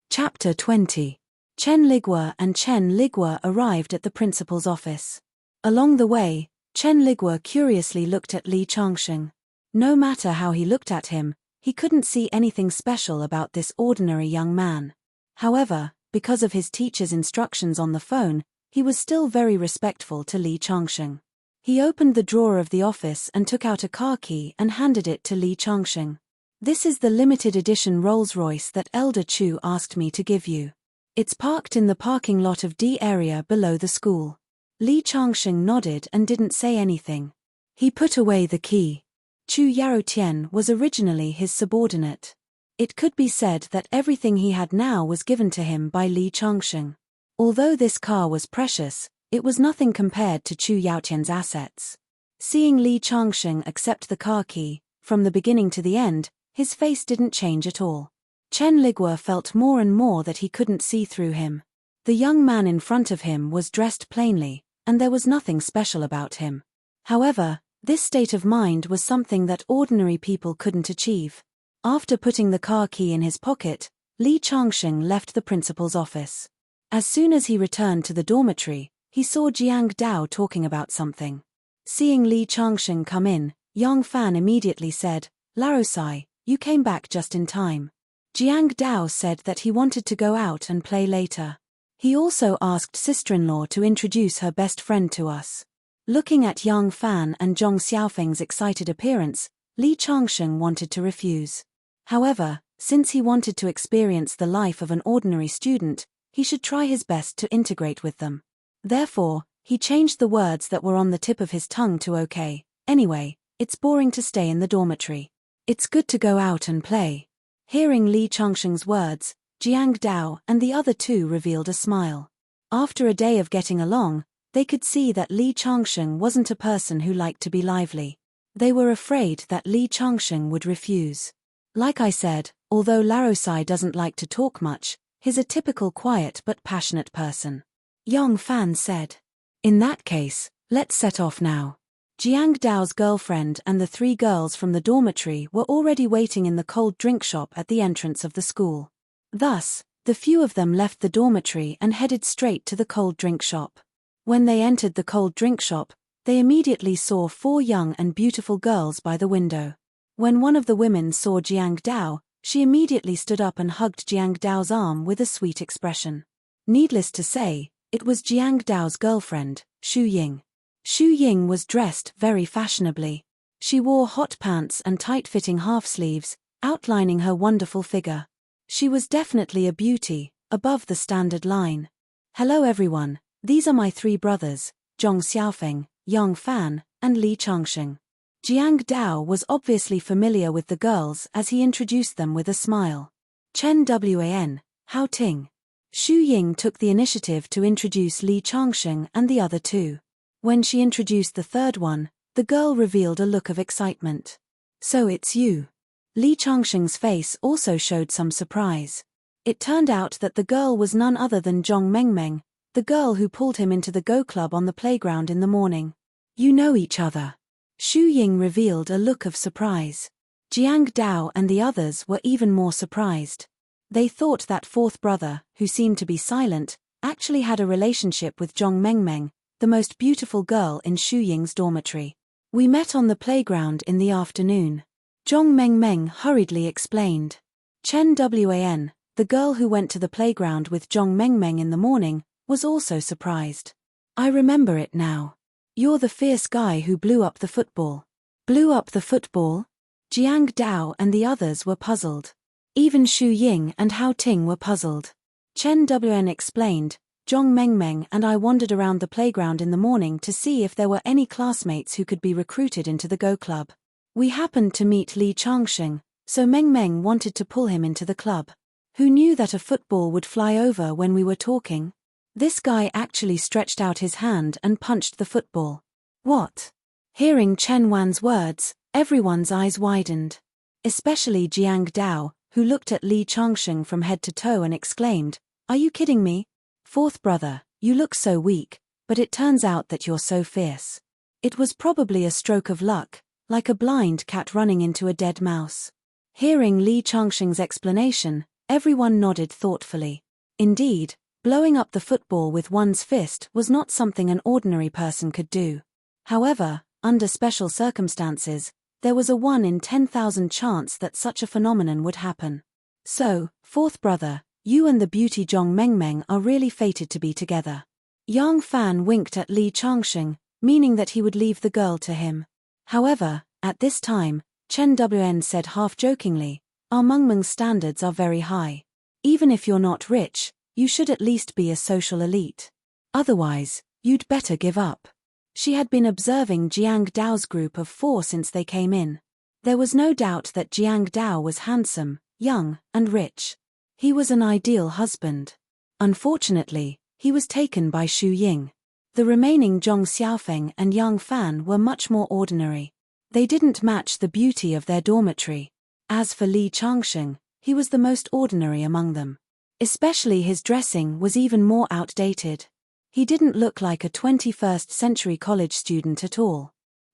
Chapter 20. Chen Ligua and Chen Ligua arrived at the principal's office. Along the way, Chen Ligua curiously looked at Li Changsheng. No matter how he looked at him, he couldn't see anything special about this ordinary young man. However, because of his teacher's instructions on the phone, he was still very respectful to Li Changsheng. He opened the drawer of the office and took out a car key and handed it to Li Changsheng. This is the limited edition Rolls-Royce that Elder Chu asked me to give you. It's parked in the parking lot of D area below the school. Li Changsheng nodded and didn't say anything. He put away the key. Chu Yaotian was originally his subordinate. It could be said that everything he had now was given to him by Li Changsheng. Although this car was precious, it was nothing compared to Chu Yaotian's assets. Seeing Li Changsheng accept the car key, from the beginning to the end, his face didn't change at all. Chen Ligua felt more and more that he couldn't see through him. The young man in front of him was dressed plainly, and there was nothing special about him. However, this state of mind was something that ordinary people couldn't achieve. After putting the car key in his pocket, Li Changsheng left the principal's office. As soon as he returned to the dormitory, he saw Jiang Dao talking about something. Seeing Li Changsheng come in, Yang Fan immediately said, "Larosai, you came back just in time." Jiang Dao said that he wanted to go out and play later. He also asked sister-in-law to introduce her best friend to us. Looking at Yang Fan and Zhong Xiaofeng's excited appearance, Li Changsheng wanted to refuse. However, since he wanted to experience the life of an ordinary student, he should try his best to integrate with them. Therefore, he changed the words that were on the tip of his tongue to okay. Anyway, it's boring to stay in the dormitory. It's good to go out and play. Hearing Li Changsheng's words, Jiang Dao and the other two revealed a smile. After a day of getting along, they could see that Li Changsheng wasn't a person who liked to be lively. They were afraid that Li Changsheng would refuse. Like I said, although Larosai doesn't like to talk much, he's a typical quiet but passionate person. Yang Fan said. In that case, let's set off now. Jiang Dao's girlfriend and the three girls from the dormitory were already waiting in the cold drink shop at the entrance of the school. Thus, the few of them left the dormitory and headed straight to the cold drink shop. When they entered the cold drink shop, They immediately saw 4 young and beautiful girls by the window. When one of the women saw Jiang Dao, she immediately stood up and hugged Jiang Dao's arm with a sweet expression. Needless to say, it was Jiang Dao's girlfriend, Xu Ying. Xu Ying was dressed very fashionably. She wore hot pants and tight-fitting half-sleeves, outlining her wonderful figure. She was definitely a beauty, above the standard line. Hello everyone, these are my 3 brothers, Zhong Xiaofeng, Yang Fan, and Li Changsheng. Jiang Dao was obviously familiar with the girls as he introduced them with a smile. Chen Wan, Hao Ting. Xu Ying took the initiative to introduce Li Changsheng and the other 2. When she introduced the 3rd one, the girl revealed a look of excitement. So it's you. Li Changsheng's face also showed some surprise. It turned out that the girl was none other than Zhong Mengmeng, the girl who pulled him into the Go Club on the playground in the morning. You know each other. Xu Ying revealed a look of surprise. Jiang Dao and the others were even more surprised. They thought that 4th brother, who seemed to be silent, actually had a relationship with Zhong Mengmeng, the most beautiful girl in Xu Ying's dormitory. We met on the playground in the afternoon. Zhong Mengmeng hurriedly explained. Chen Wan, the girl who went to the playground with Zhong Mengmeng in the morning, was also surprised. I remember it now. You're the fierce guy who blew up the football. Blew up the football? Jiang Dao and the others were puzzled. Even Xu Ying and Hao Ting were puzzled. Chen Wan explained, Zhong Mengmeng and I wandered around the playground in the morning to see if there were any classmates who could be recruited into the Go Club. We happened to meet Li Changsheng, so Mengmeng wanted to pull him into the club. Who knew that a football would fly over when we were talking? This guy actually stretched out his hand and punched the football. What? Hearing Chen Wan's words, everyone's eyes widened. Especially Jiang Dao, who looked at Li Changsheng from head to toe and exclaimed, Are you kidding me? 4th brother, you look so weak, but it turns out that you're so fierce. It was probably a stroke of luck, like a blind cat running into a dead mouse. Hearing Li Changsheng's explanation, everyone nodded thoughtfully. Indeed, blowing up the football with one's fist was not something an ordinary person could do. However, under special circumstances, there was a 1 in 10,000 chance that such a phenomenon would happen. So, 4th brother, you and the beauty Zhong Mengmeng are really fated to be together. Yang Fan winked at Li Changsheng, meaning that he would leave the girl to him. However, at this time, Chen Wan said half-jokingly, Our Mengmeng's standards are very high. Even if you're not rich, you should at least be a social elite. Otherwise, you'd better give up. She had been observing Jiang Dao's group of 4 since they came in. There was no doubt that Jiang Dao was handsome, young, and rich. He was an ideal husband. Unfortunately, he was taken by Xu Ying. The remaining Zhong Xiaofeng and Yang Fan were much more ordinary. They didn't match the beauty of their dormitory. As for Li Changsheng, he was the most ordinary among them. Especially his dressing was even more outdated. He didn't look like a 21st century college student at all.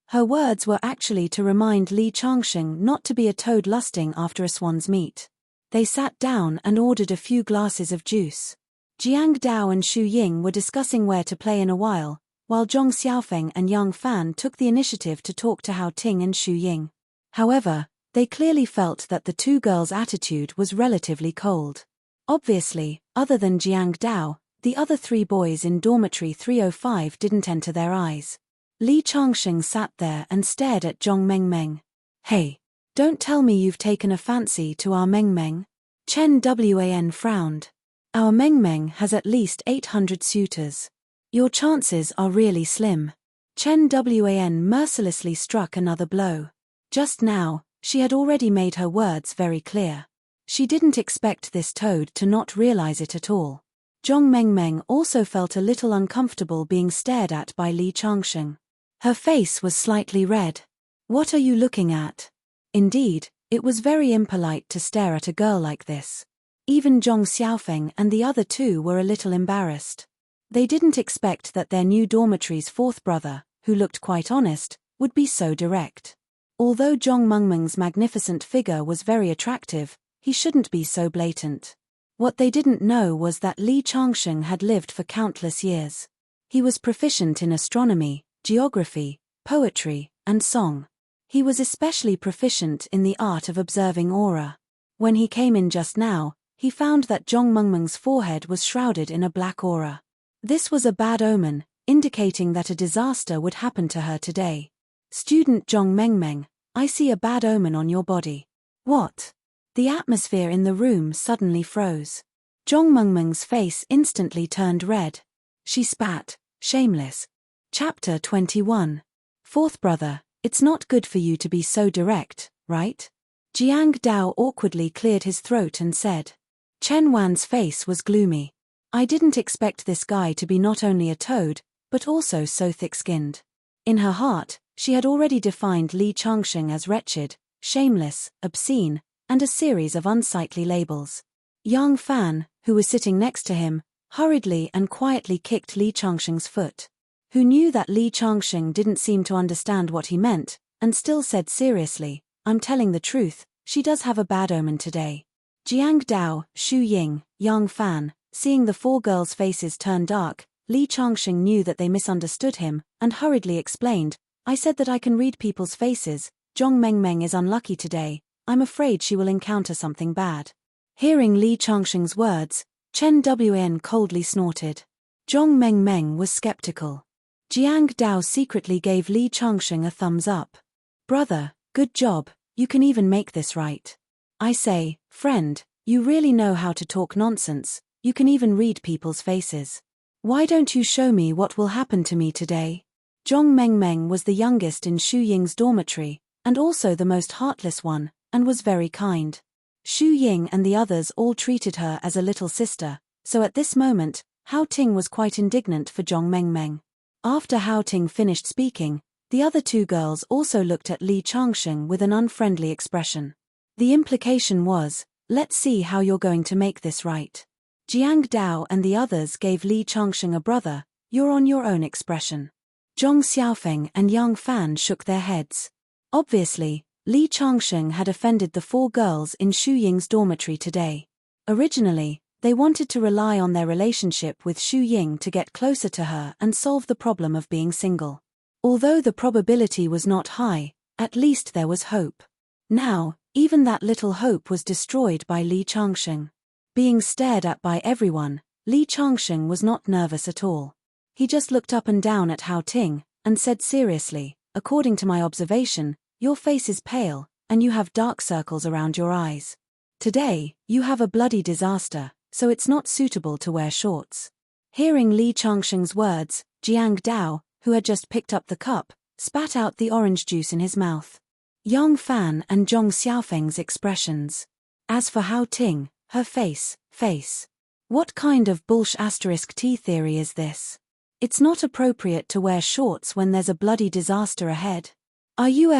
Her words were actually to remind Li Changsheng not to be a toad lusting after a swan's meat. They sat down and ordered a few glasses of juice. Jiang Dao and Xu Ying were discussing where to play in a while Zhong Xiaofeng and Yang Fan took the initiative to talk to Hao Ting and Xu Ying. However, they clearly felt that the 2 girls' attitude was relatively cold. Obviously, other than Jiang Dao, the other 3 boys in dormitory 305 didn't enter their eyes. Li Changsheng sat there and stared at Zhong Mengmeng. Hey, don't tell me you've taken a fancy to our Mengmeng. Chen Wan frowned. Our Mengmeng has at least 800 suitors. Your chances are really slim. Chen Wan mercilessly struck another blow. Just now, she had already made her words very clear. She didn't expect this toad to not realize it at all. Zhong Mengmeng also felt a little uncomfortable being stared at by Li Changsheng. Her face was slightly red. What are you looking at? Indeed, it was very impolite to stare at a girl like this. Even Zhong Xiaofeng and the other 2 were a little embarrassed. They didn't expect that their new dormitory's 4th brother, who looked quite honest, would be so direct. Although Zhong Mengmeng's magnificent figure was very attractive, he shouldn't be so blatant. What they didn't know was that Li Changsheng had lived for countless years. He was proficient in astronomy, geography, poetry, and song. He was especially proficient in the art of observing aura. When he came in just now, he found that Zhong Mengmeng's forehead was shrouded in a black aura. This was a bad omen, indicating that a disaster would happen to her today. Student Zhong Mengmeng, I see a bad omen on your body. What? The atmosphere in the room suddenly froze. Zhong Mengmeng's face instantly turned red. She spat, shameless. Chapter 21. Fourth brother, it's not good for you to be so direct, right? Jiang Dao awkwardly cleared his throat and said. Chen Wan's face was gloomy. I didn't expect this guy to be not only a toad, but also so thick-skinned. In her heart, she had already defined Li Changsheng as wretched, shameless, obscene, and a series of unsightly labels. Yang Fan, who was sitting next to him, hurriedly and quietly kicked Li Changsheng's foot. Who knew that Li Changsheng didn't seem to understand what he meant, and still said seriously, I'm telling the truth, she does have a bad omen today. Jiang Dao, Xu Ying, Yang Fan, seeing the four girls' faces turn dark, Li Changsheng knew that they misunderstood him, and hurriedly explained, I said that I can read people's faces. Zhong Mengmeng is unlucky today, I'm afraid she will encounter something bad. Hearing Li Changsheng's words, Chen Wan coldly snorted. Zhong Mengmeng was skeptical. Jiang Dao secretly gave Li Changsheng a thumbs up. Brother, good job, you can even make this right. I say, friend, you really know how to talk nonsense, you can even read people's faces. Why don't you show me what will happen to me today? Zhong Mengmeng was the youngest in Xu Ying's dormitory, and also the most heartless one, and was very kind. Xu Ying and the others all treated her as a little sister, so at this moment, Hao Ting was quite indignant for Zhong Mengmeng. After Hao Ting finished speaking, the other two girls also looked at Li Changsheng with an unfriendly expression. The implication was, let's see how you're going to make this right. Jiang Dao and the others gave Li Changsheng a brother, you're on your own expression. Zhong Xiaofeng and Yang Fan shook their heads. Obviously, Li Changsheng had offended the four girls in Xu Ying's dormitory today. Originally, they wanted to rely on their relationship with Xu Ying to get closer to her and solve the problem of being single. Although the probability was not high, at least there was hope. Now, even that little hope was destroyed by Li Changsheng. Being stared at by everyone, Li Changsheng was not nervous at all. He just looked up and down at Hao Ting, and said seriously, according to my observation, your face is pale, and you have dark circles around your eyes. Today, you have a bloody disaster, so it's not suitable to wear shorts. Hearing Li Changsheng's words, Jiang Dao, who had just picked up the cup, spat out the orange juice in his mouth. Yang Fan and Zhong Xiaofeng's expressions. As for Hao Ting, her face. What kind of *T theory is this? It's not appropriate to wear shorts when there's a bloody disaster ahead. Are you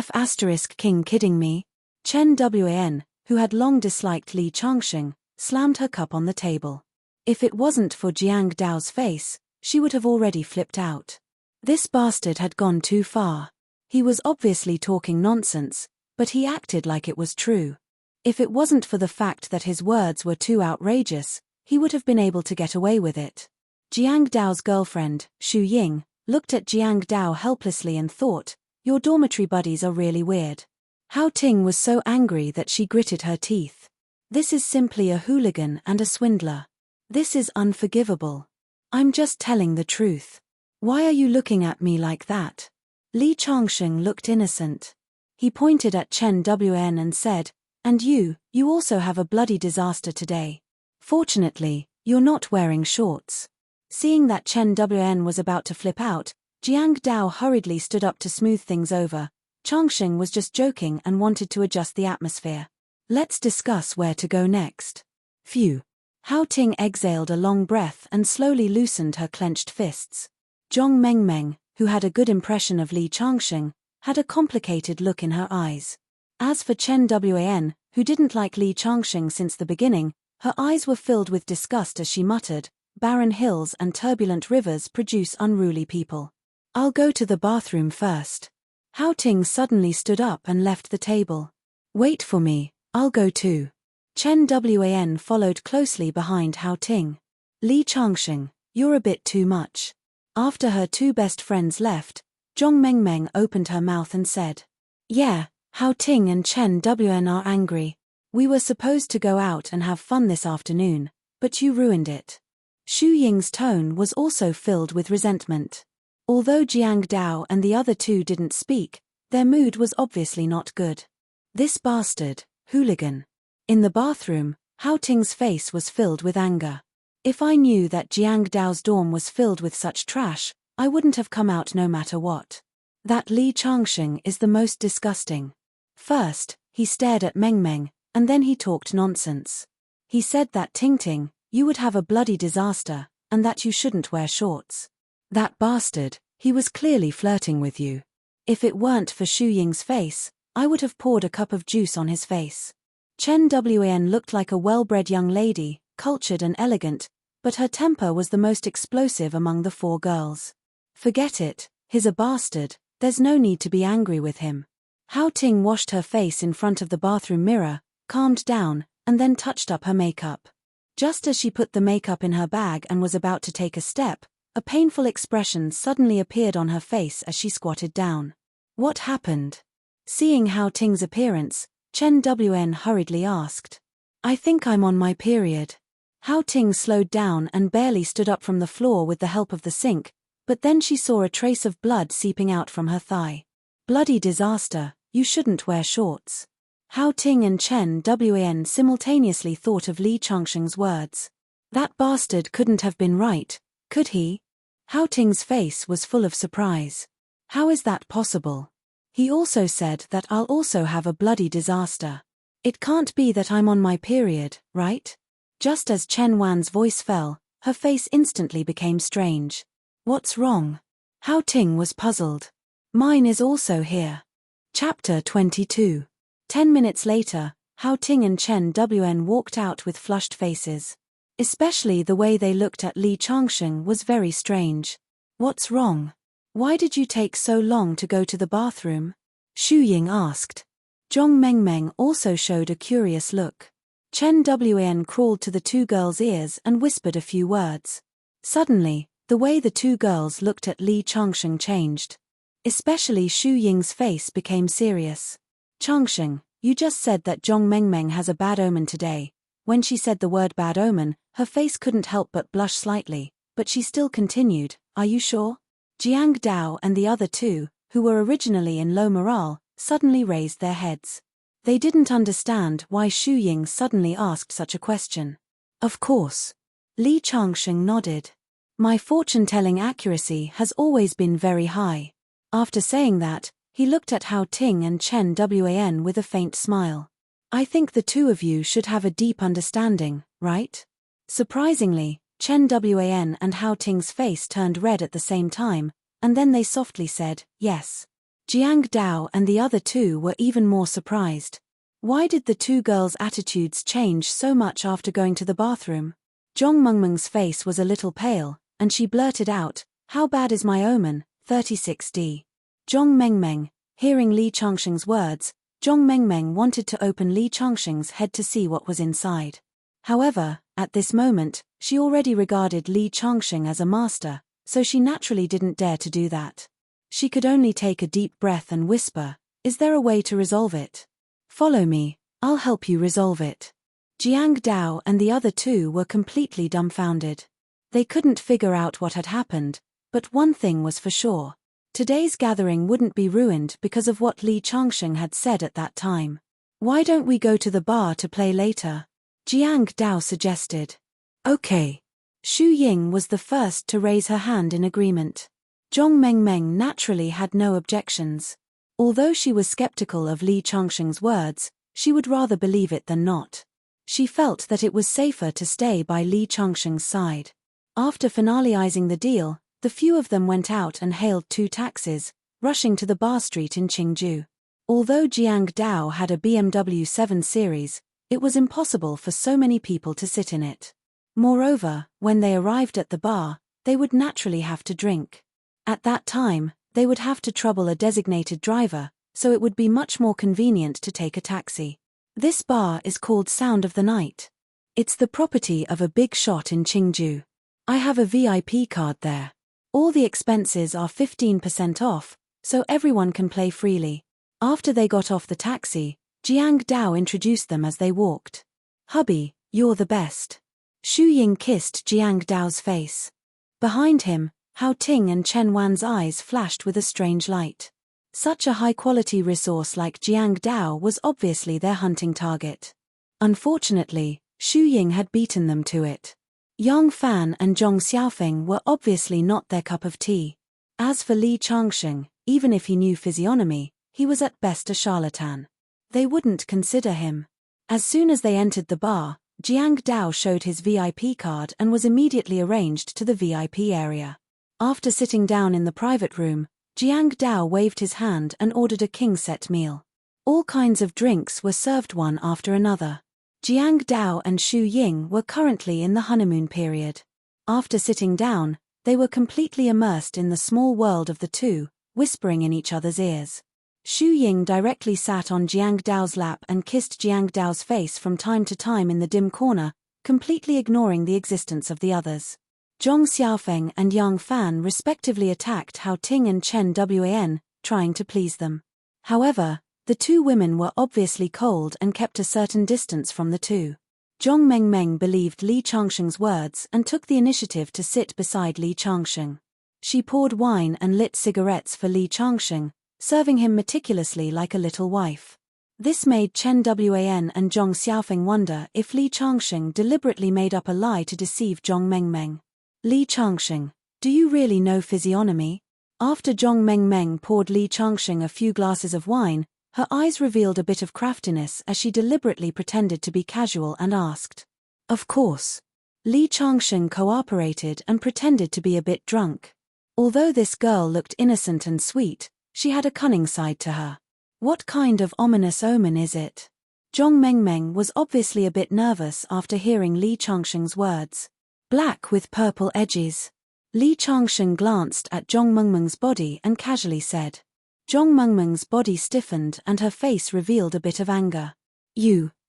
*King kidding me? Chen Wan, who had long disliked Li Changsheng, slammed her cup on the table. If it wasn't for Jiang Dao's face, she would have already flipped out. This bastard had gone too far. He was obviously talking nonsense, but he acted like it was true. If it wasn't for the fact that his words were too outrageous, he would have been able to get away with it. Jiang Dao's girlfriend, Xu Ying, looked at Jiang Dao helplessly and thought, your dormitory buddies are really weird. Hao Ting was so angry that she gritted her teeth. This is simply a hooligan and a swindler. This is unforgivable. I'm just telling the truth. Why are you looking at me like that? Li Changsheng looked innocent. He pointed at Chen Wan and said, and you also have a bloody disaster today. Fortunately, you're not wearing shorts. Seeing that Chen Wan was about to flip out, Jiang Dao hurriedly stood up to smooth things over. Changsheng was just joking and wanted to adjust the atmosphere. Let's discuss where to go next. Phew. Hao Ting exhaled a long breath and slowly loosened her clenched fists. Zhong Mengmeng, who had a good impression of Li Changsheng, had a complicated look in her eyes. As for Chen Wan, who didn't like Li Changsheng since the beginning, her eyes were filled with disgust as she muttered, barren hills and turbulent rivers produce unruly people. I'll go to the bathroom first. Hao Ting suddenly stood up and left the table. Wait for me, I'll go too. Chen Wan followed closely behind Hao Ting. Li Changsheng, you're a bit too much. After her two best friends left, Zhong Mengmeng opened her mouth and said, "Yeah, Hao Ting and Chen Wn are angry. We were supposed to go out and have fun this afternoon, but you ruined it." Xu Ying's tone was also filled with resentment. Although Jiang Dao and the other two didn't speak, their mood was obviously not good. This bastard, hooligan. In the bathroom, Hao Ting's face was filled with anger. If I knew that Jiang Dao's dorm was filled with such trash, I wouldn't have come out no matter what. That Li Changsheng is the most disgusting. First, he stared at Meng Meng, and then he talked nonsense. He said that Ting, you would have a bloody disaster, and that you shouldn't wear shorts. That bastard, he was clearly flirting with you. If it weren't for Xu Ying's face, I would have poured a cup of juice on his face. Chen Wan looked like a well-bred young lady, cultured and elegant, but her temper was the most explosive among the four girls. Forget it, he's a bastard, there's no need to be angry with him. Hao Ting washed her face in front of the bathroom mirror, calmed down, and then touched up her makeup. Just as she put the makeup in her bag and was about to take a step, a painful expression suddenly appeared on her face as she squatted down. What happened? Seeing Hao Ting's appearance, Chen Wn hurriedly asked. "I think I'm on my period." Hao Ting slowed down and barely stood up from the floor with the help of the sink, but then she saw a trace of blood seeping out from her thigh. "Bloody disaster, you shouldn't wear shorts." Hao Ting and Chen Wn simultaneously thought of Li Changsheng's words. That bastard couldn't have been right, could he? Hao Ting's face was full of surprise. How is that possible? He also said that I'll also have a bloody disaster. It can't be that I'm on my period, right? Just as Chen Wan's voice fell, her face instantly became strange. What's wrong? Hao Ting was puzzled. Mine is also here. Chapter 22. 10 minutes later, Hao Ting and Chen Wn walked out with flushed faces. Especially the way they looked at Li Changsheng was very strange. What's wrong? Why did you take so long to go to the bathroom? Xu Ying asked. Zhong Mengmeng also showed a curious look. Chen Wn crawled to the two girls' ears and whispered a few words. Suddenly, the way the two girls looked at Li Changsheng changed. Especially Xu Ying's face became serious. "Changsheng, you just said that Zhong Mengmeng has a bad omen today." When she said the word bad omen, her face couldn't help but blush slightly, but she still continued, "Are you sure?" Jiang Dao and the other two, who were originally in low morale, suddenly raised their heads. They didn't understand why Xu Ying suddenly asked such a question. "Of course." Li Changsheng nodded. "My fortune-telling accuracy has always been very high." After saying that, he looked at Hao Ting and Chen Wan with a faint smile. "I think the two of you should have a deep understanding, right?" Surprisingly, Chen Wan and Hao Ting's face turned red at the same time, and then they softly said, "Yes." Jiang Dao and the other two were even more surprised. Why did the two girls' attitudes change so much after going to the bathroom? Zhong Mengmeng's face was a little pale, and she blurted out, "How bad is my omen, 36D?" Zhong Mengmeng, hearing Li Changsheng's words, Zhong Mengmeng wanted to open Li Changsheng's head to see what was inside. However, at this moment, she already regarded Li Changsheng as a master, so she naturally didn't dare to do that. She could only take a deep breath and whisper, "Is there a way to resolve it?" "Follow me, I'll help you resolve it." Jiang Dao and the other two were completely dumbfounded. They couldn't figure out what had happened, but one thing was for sure. Today's gathering wouldn't be ruined because of what Li Changsheng had said at that time. "Why don't we go to the bar to play later?" Jiang Dao suggested. "Okay." Xu Ying was the first to raise her hand in agreement. Zhong Mengmeng naturally had no objections. Although she was skeptical of Li Changsheng's words, she would rather believe it than not. She felt that it was safer to stay by Li Changsheng's side. After finalizing the deal, the few of them went out and hailed 2 taxis, rushing to the bar street in Qingju. Although Jiang Dao had a BMW 7 Series, it was impossible for so many people to sit in it. Moreover, when they arrived at the bar, they would naturally have to drink. At that time, they would have to trouble a designated driver, so it would be much more convenient to take a taxi. This bar is called Sound of the Night. It's the property of a big shot in Qingju. I have a VIP card there. All the expenses are 15% off, so everyone can play freely. After they got off the taxi, Jiang Dao introduced them as they walked. Hubby, you're the best. Xu Ying kissed Jiang Dao's face. Behind him, Hao Ting and Chen Wan's eyes flashed with a strange light. Such a high-quality resource like Jiang Dao was obviously their hunting target. Unfortunately, Xu Ying had beaten them to it. Yang Fan and Zhong Xiaofeng were obviously not their cup of tea. As for Li Changsheng, even if he knew physiognomy, he was at best a charlatan. They wouldn't consider him. As soon as they entered the bar, Jiang Dao showed his VIP card and was immediately arranged to the VIP area. After sitting down in the private room, Jiang Dao waved his hand and ordered a king-set meal. All kinds of drinks were served one after another. Jiang Dao and Xu Ying were currently in the honeymoon period. After sitting down, they were completely immersed in the small world of the two, whispering in each other's ears. Xu Ying directly sat on Jiang Dao's lap and kissed Jiang Dao's face from time to time in the dim corner, completely ignoring the existence of the others. Zhong Xiaofeng and Yang Fan respectively attacked Hao Ting and Chen Wan, trying to please them. However, the two women were obviously cold and kept a certain distance from the two. Zhong Mengmeng believed Li Changsheng's words and took the initiative to sit beside Li Changsheng. She poured wine and lit cigarettes for Li Changsheng, serving him meticulously like a little wife. This made Chen Wan and Zhong Xiaofeng wonder if Li Changsheng deliberately made up a lie to deceive Zhong Mengmeng. Li Changsheng, do you really know physiognomy? After Zhong Mengmeng poured Li Changsheng a few glasses of wine, her eyes revealed a bit of craftiness as she deliberately pretended to be casual and asked. Of course. Li Changsheng cooperated and pretended to be a bit drunk. Although this girl looked innocent and sweet, she had a cunning side to her. What kind of ominous omen is it? Zhong Mengmeng was obviously a bit nervous after hearing Li Changsheng's words. Black with purple edges. Li Changsheng glanced at Zhong Mengmeng's body and casually said. Zhong Mengmeng's body stiffened and her face revealed a bit of anger.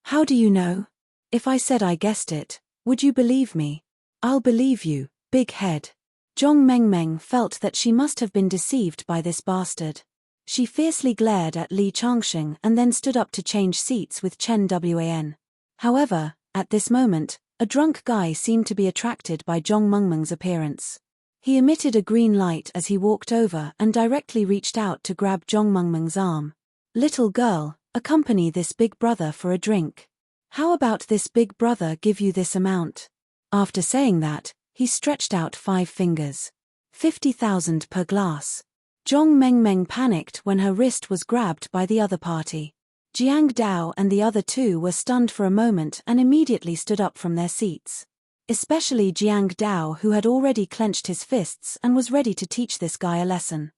How do you know? If I said I guessed it, would you believe me? I'll believe you, big head. Zhong Mengmeng felt that she must have been deceived by this bastard. She fiercely glared at Li Changsheng and then stood up to change seats with Chen Wan. However, at this moment, a drunk guy seemed to be attracted by Zhong Mengmeng's appearance. He emitted a green light as he walked over and directly reached out to grab Zhong Mengmeng's arm. Little girl, accompany this big brother for a drink. How about this big brother give you this amount? After saying that, he stretched out 5 fingers. 50,000 per glass. Zhong Mengmeng panicked when her wrist was grabbed by the other party. Jiang Dao and the other two were stunned for a moment and immediately stood up from their seats. Especially Jiang Dao, who had already clenched his fists and was ready to teach this guy a lesson.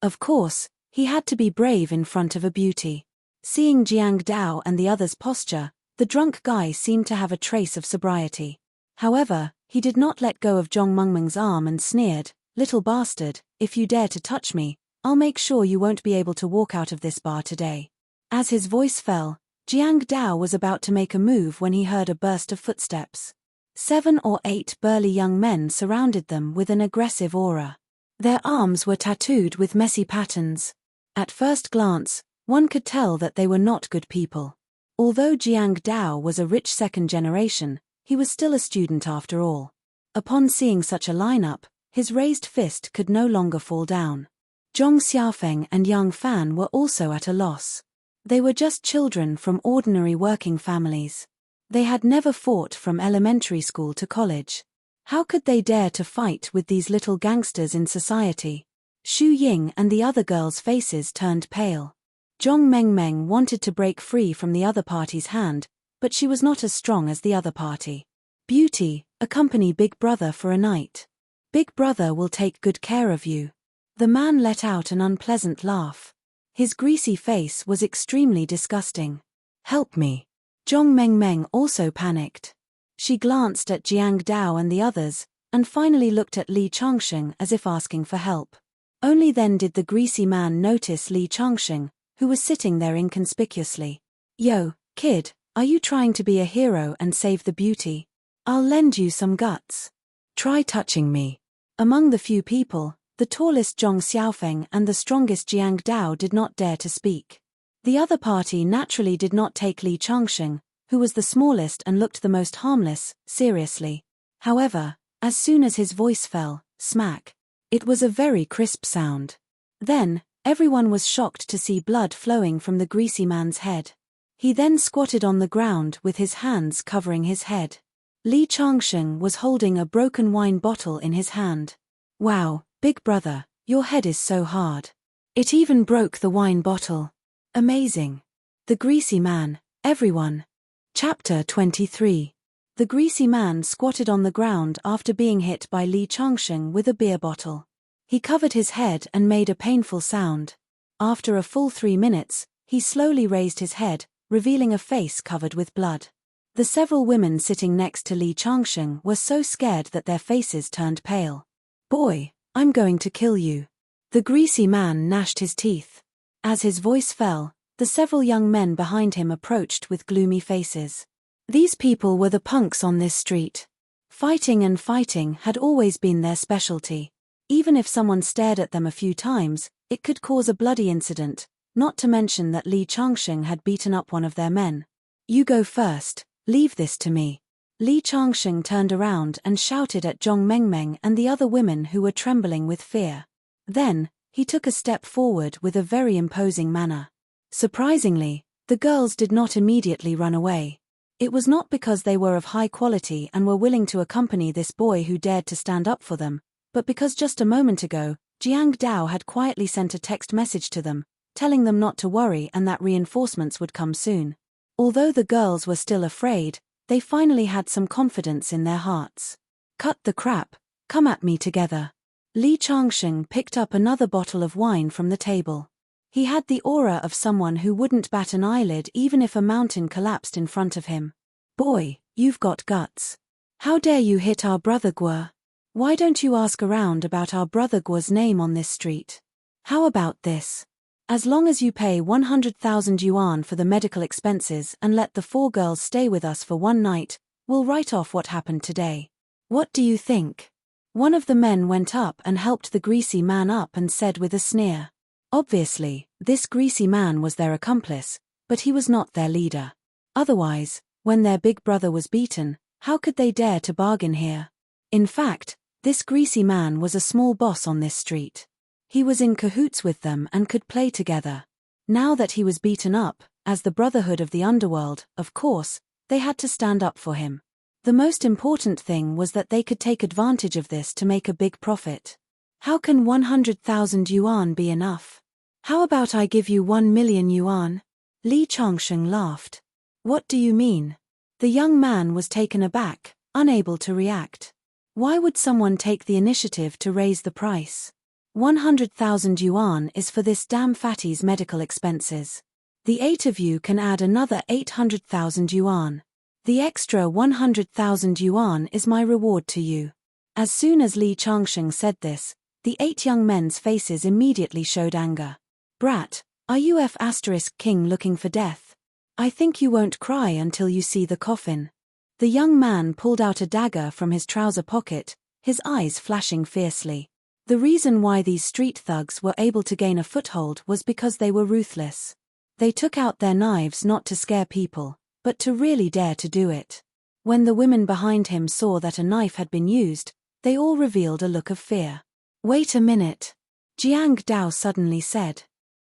Of course, he had to be brave in front of a beauty. Seeing Jiang Dao and the others' posture, the drunk guy seemed to have a trace of sobriety. However, he did not let go of Zhong Mengmeng's arm and sneered, "Little bastard, if you dare to touch me, I'll make sure you won't be able to walk out of this bar today." As his voice fell, Jiang Dao was about to make a move when he heard a burst of footsteps. 7 or 8 burly young men surrounded them with an aggressive aura. Their arms were tattooed with messy patterns. At first glance, one could tell that they were not good people. Although Jiang Dao was a rich second generation, he was still a student after all. Upon seeing such a lineup, his raised fist could no longer fall down. Zhong Xiaofeng and Yang Fan were also at a loss. They were just children from ordinary working families. They had never fought from elementary school to college. How could they dare to fight with these little gangsters in society? Xu Ying and the other girls' faces turned pale. Zhong Mengmeng wanted to break free from the other party's hand, but she was not as strong as the other party. Beauty, accompany Big Brother for a night. Big Brother will take good care of you. The man let out an unpleasant laugh. His greasy face was extremely disgusting. Help me. Zhong Mengmeng also panicked. She glanced at Jiang Dao and the others, and finally looked at Li Changsheng as if asking for help. Only then did the greasy man notice Li Changsheng, who was sitting there inconspicuously. Yo, kid, are you trying to be a hero and save the beauty? I'll lend you some guts. Try touching me. Among the few people, The tallest Zhong Xiaofeng and the strongest Jiang Dao did not dare to speak. The other party naturally did not take Li Changsheng, who was the smallest and looked the most harmless, seriously. However, as soon as his voice fell, smack, it was a very crisp sound. Then, everyone was shocked to see blood flowing from the greasy man's head. He then squatted on the ground with his hands covering his head. Li Changsheng was holding a broken wine bottle in his hand. Wow, big brother, your head is so hard. It even broke the wine bottle. Amazing. The greasy man, everyone. Chapter 23. The greasy man squatted on the ground after being hit by Li Changsheng with a beer bottle. He covered his head and made a painful sound. After a full 3 minutes, he slowly raised his head, revealing a face covered with blood. The several women sitting next to Li Changsheng were so scared that their faces turned pale. Boy, I'm going to kill you. The greasy man gnashed his teeth. As his voice fell, the several young men behind him approached with gloomy faces. These people were the punks on this street. Fighting and fighting had always been their specialty. Even if someone stared at them a few times, it could cause a bloody incident, not to mention that Li Changsheng had beaten up one of their men. You go first, leave this to me. Li Changsheng turned around and shouted at Zhong Mengmeng and the other women who were trembling with fear. Then, he took a step forward with a very imposing manner. Surprisingly, the girls did not immediately run away. It was not because they were of high quality and were willing to accompany this boy who dared to stand up for them, but because just a moment ago, Jiang Dao had quietly sent a text message to them, telling them not to worry and that reinforcements would come soon. Although the girls were still afraid, they finally had some confidence in their hearts. Cut the crap, come at me together. Li Changsheng picked up another bottle of wine from the table. He had the aura of someone who wouldn't bat an eyelid even if a mountain collapsed in front of him. Boy, you've got guts. How dare you hit our brother Guo? Why don't you ask around about our brother Guo's name on this street? How about this? As long as you pay 100,000 yuan for the medical expenses and let the 4 girls stay with us for 1 night, we'll write off what happened today. What do you think? One of the men went up and helped the greasy man up and said with a sneer. Obviously, this greasy man was their accomplice, but he was not their leader. Otherwise, when their big brother was beaten, how could they dare to bargain here? In fact, this greasy man was a small boss on this street. He was in cahoots with them and could play together. Now that he was beaten up, as the Brotherhood of the Underworld, of course, they had to stand up for him. The most important thing was that they could take advantage of this to make a big profit. How can 100,000 yuan be enough? How about I give you 1 million yuan? Li Changsheng laughed. What do you mean? The young man was taken aback, unable to react. Why would someone take the initiative to raise the price? 100,000 yuan is for this damn fatty's medical expenses. The 8 of you can add another 800,000 yuan. The extra 100,000 yuan is my reward to you. As soon as Li Changsheng said this, the 8 young men's faces immediately showed anger. Brat, are you F*king looking for death? I think you won't cry until you see the coffin. The young man pulled out a dagger from his trouser pocket, his eyes flashing fiercely. The reason why these street thugs were able to gain a foothold was because they were ruthless. They took out their knives not to scare people, but to really dare to do it. When the women behind him saw that a knife had been used, they all revealed a look of fear. Wait a minute. Jiang Dao suddenly said.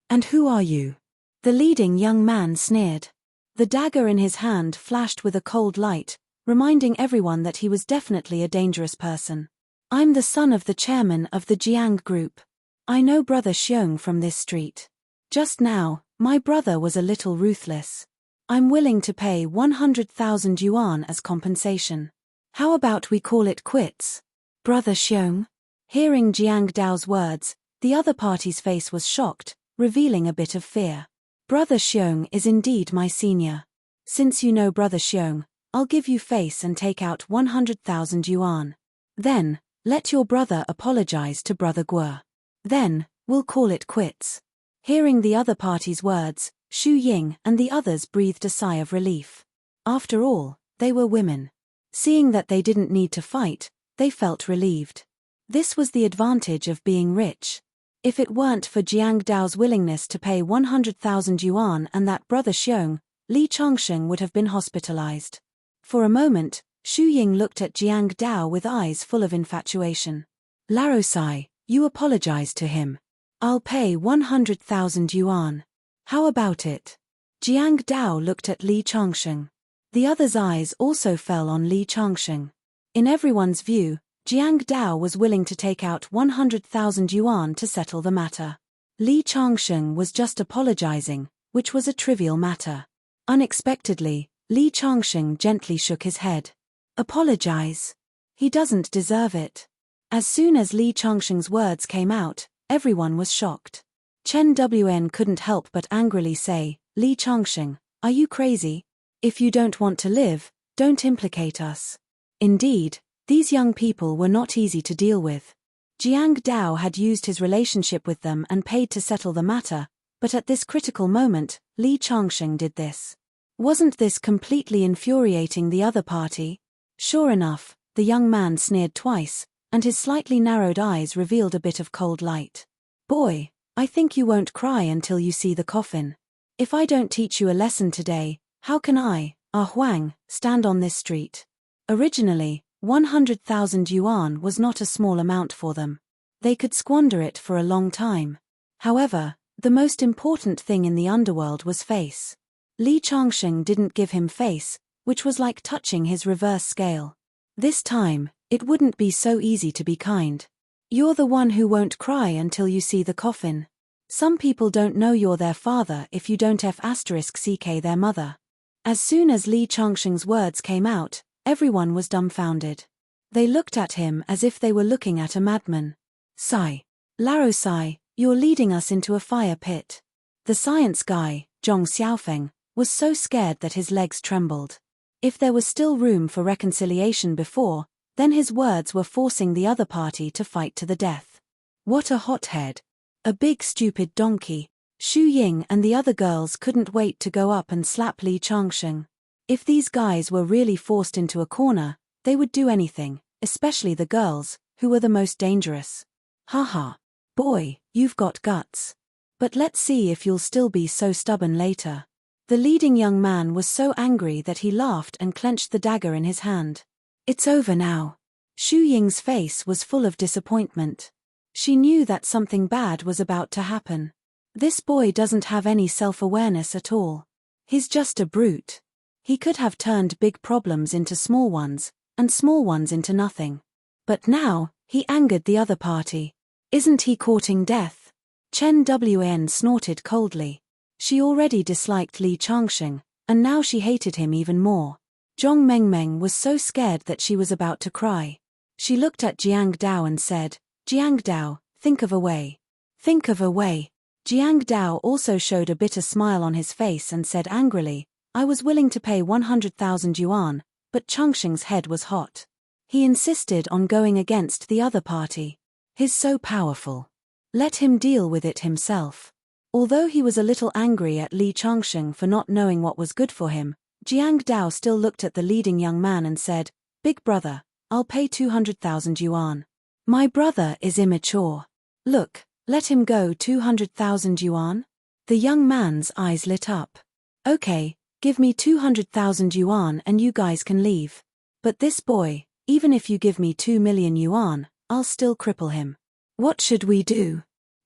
And who are you? The leading young man sneered. The dagger in his hand flashed with a cold light, reminding everyone that he was definitely a dangerous person. I'm the son of the chairman of the Jiang group. I know brother Xiong from this street. Just now, my brother was a little ruthless. I'm willing to pay 100,000 yuan as compensation. How about we call it quits? Brother Xiong? Hearing Jiang Dao's words, the other party's face was shocked, revealing a bit of fear. Brother Xiong is indeed my senior. Since you know brother Xiong, I'll give you face and take out 100,000 yuan. Then, let your brother apologize to brother Guo. Then, we'll call it quits. Hearing the other party's words, Xu Ying and the others breathed a sigh of relief. After all, they were women. Seeing that they didn't need to fight, they felt relieved. This was the advantage of being rich. If it weren't for Jiang Dao's willingness to pay 100,000 yuan and that brother Xiong, Li Changsheng would have been hospitalized. For a moment, Xu Ying looked at Jiang Dao with eyes full of infatuation. Larosai, you apologize to him. I'll pay 100,000 yuan. How about it? Jiang Dao looked at Li Changsheng. The other's eyes also fell on Li Changsheng. In everyone's view, Jiang Dao was willing to take out 100,000 yuan to settle the matter. Li Changsheng was just apologizing, which was a trivial matter. Unexpectedly, Li Changsheng gently shook his head. Apologize? He doesn't deserve it. As soon as Li Changsheng's words came out, everyone was shocked. Chen Wn couldn't help but angrily say, Li Changsheng, are you crazy? If you don't want to live, don't implicate us. Indeed, these young people were not easy to deal with. Jiang Dao had used his relationship with them and paid to settle the matter, but at this critical moment, Li Changsheng did this. Wasn't this completely infuriating the other party? Sure enough, the young man sneered twice, and his slightly narrowed eyes revealed a bit of cold light. Boy, I think you won't cry until you see the coffin. If I don't teach you a lesson today, how can I, Huang, stand on this street? Originally, 100,000 yuan was not a small amount for them. They could squander it for a long time. However, the most important thing in the underworld was face. Li Changsheng didn't give him face, which was like touching his reverse scale. This time, it wouldn't be so easy to be kind. You're the one who won't cry until you see the coffin. Some people don't know you're their father if you don't *ck their mother. As soon as Li Changsheng's words came out, everyone was dumbfounded. They looked at him as if they were looking at a madman. Sai. Laro Sai, you're leading us into a fire pit. The science guy, Zhong Xiaofeng, was so scared that his legs trembled. If there was still room for reconciliation before, then his words were forcing the other party to fight to the death. What a hothead. A big stupid donkey. Xu Ying and the other girls couldn't wait to go up and slap Li Changsheng. If these guys were really forced into a corner, they would do anything, especially the girls, who were the most dangerous. Haha. Boy, you've got guts. But let's see if you'll still be so stubborn later. The leading young man was so angry that he laughed and clenched the dagger in his hand. It's over now. Xu Ying's face was full of disappointment. She knew that something bad was about to happen. This boy doesn't have any self-awareness at all. He's just a brute. He could have turned big problems into small ones, and small ones into nothing. But now, he angered the other party. Isn't he courting death? Chen Wn snorted coldly. She already disliked Li Changsheng, and now she hated him even more. Zhong Mengmeng was so scared that she was about to cry. She looked at Jiang Dao and said, Jiang Dao, think of a way. Think of a way. Jiang Dao also showed a bitter smile on his face and said angrily, I was willing to pay 100,000 yuan, but Changsheng's head was hot. He insisted on going against the other party. He's so powerful. Let him deal with it himself. Although he was a little angry at Li Changsheng for not knowing what was good for him, Jiang Dao still looked at the leading young man and said, Big brother, I'll pay 200,000 yuan. My brother is immature. Look, let him go 200,000 yuan? The young man's eyes lit up. Okay, give me 200,000 yuan and you guys can leave. But this boy, even if you give me 2 million yuan, I'll still cripple him. What should we do?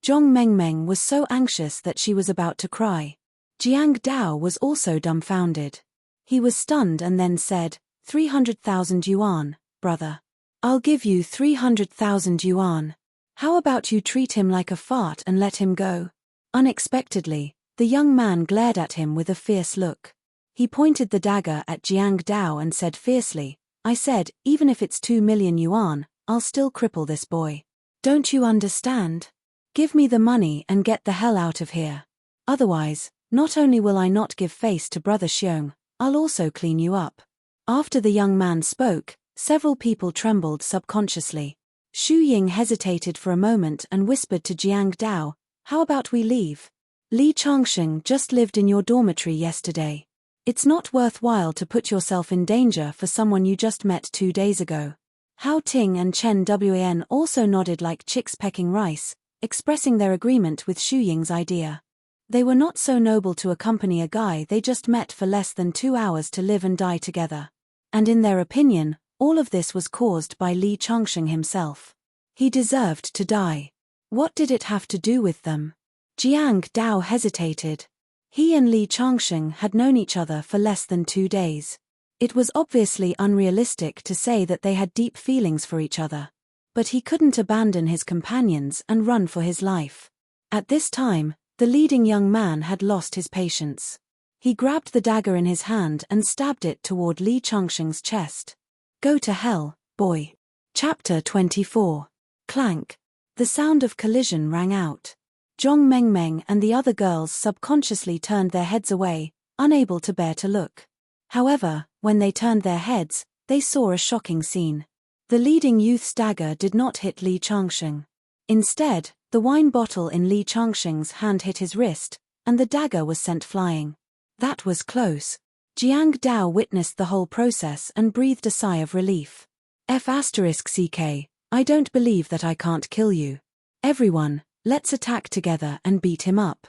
Zhong Mengmeng was so anxious that she was about to cry. Jiang Dao was also dumbfounded. He was stunned and then said, 300,000 yuan, brother. I'll give you 300,000 yuan. How about you treat him like a fart and let him go? Unexpectedly, the young man glared at him with a fierce look. He pointed the dagger at Jiang Dao and said fiercely, I said, even if it's 2 million yuan, I'll still cripple this boy. Don't you understand? Give me the money and get the hell out of here. Otherwise, not only will I not give face to brother Xiong, I'll also clean you up. After the young man spoke, several people trembled subconsciously. Xu Ying hesitated for a moment and whispered to Jiang Dao, how about we leave? Li Changsheng just lived in your dormitory yesterday. It's not worthwhile to put yourself in danger for someone you just met 2 days ago. Hao Ting and Chen Wan also nodded like chicks pecking rice, expressing their agreement with Xu Ying's idea. They were not so noble to accompany a guy they just met for less than 2 hours to live and die together. And in their opinion, all of this was caused by Li Changsheng himself. He deserved to die. What did it have to do with them? Jiang Dao hesitated. He and Li Changsheng had known each other for less than 2 days. It was obviously unrealistic to say that they had deep feelings for each other. But he couldn't abandon his companions and run for his life. At this time, the leading young man had lost his patience. He grabbed the dagger in his hand and stabbed it toward Li Changsheng's chest. Go to hell, boy. Chapter 24. Clank. The sound of collision rang out. Zhong Mengmeng and the other girls subconsciously turned their heads away, unable to bear to look. However, when they turned their heads, they saw a shocking scene. The leading youth's dagger did not hit Li Changsheng. Instead, the wine bottle in Li Changsheng's hand hit his wrist, and the dagger was sent flying. That was close. Jiang Dao witnessed the whole process and breathed a sigh of relief. F***CK, I don't believe that I can't kill you. Everyone, let's attack together and beat him up.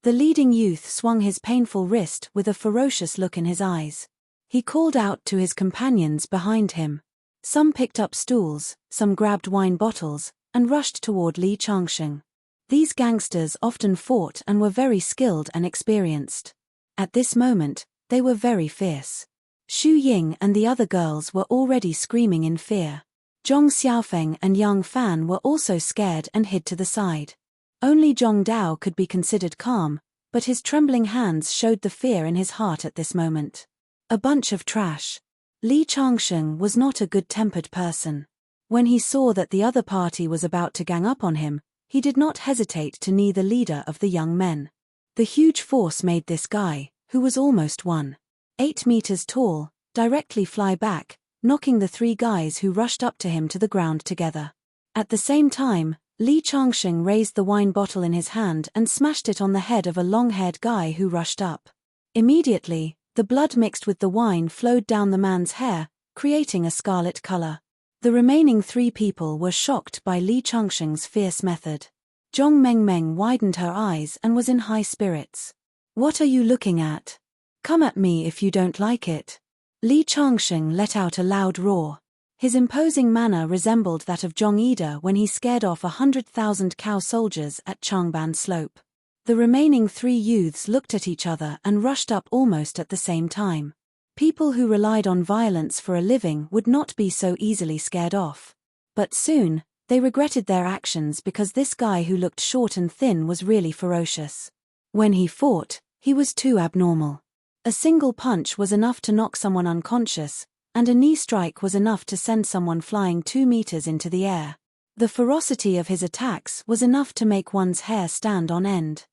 The leading youth swung his painful wrist with a ferocious look in his eyes. He called out to his companions behind him. Some picked up stools, some grabbed wine bottles, and rushed toward Li Changsheng. These gangsters often fought and were very skilled and experienced. At this moment, they were very fierce. Xu Ying and the other girls were already screaming in fear. Zhong Xiaofeng and Yang Fan were also scared and hid to the side. Only Zhong Dao could be considered calm, but his trembling hands showed the fear in his heart at this moment. A bunch of trash. Li Changsheng was not a good-tempered person. When he saw that the other party was about to gang up on him, he did not hesitate to knee the leader of the young men. The huge force made this guy, who was almost 1.8 meters tall, directly fly back, knocking the 3 guys who rushed up to him to the ground together. At the same time, Li Changsheng raised the wine bottle in his hand and smashed it on the head of a long-haired guy who rushed up. Immediately, the blood mixed with the wine flowed down the man's hair, creating a scarlet color. The remaining 3 people were shocked by Li Changsheng's fierce method. Zhong Mengmeng widened her eyes and was in high spirits. What are you looking at? Come at me if you don't like it. Li Changsheng let out a loud roar. His imposing manner resembled that of Zhong Ida when he scared off 100,000 cow soldiers at Changban Slope. The remaining 3 youths looked at each other and rushed up almost at the same time. People who relied on violence for a living would not be so easily scared off. But soon, they regretted their actions because this guy who looked short and thin was really ferocious. When he fought, he was too abnormal. A single punch was enough to knock someone unconscious, and a knee strike was enough to send someone flying 2 meters into the air. The ferocity of his attacks was enough to make one's hair stand on end.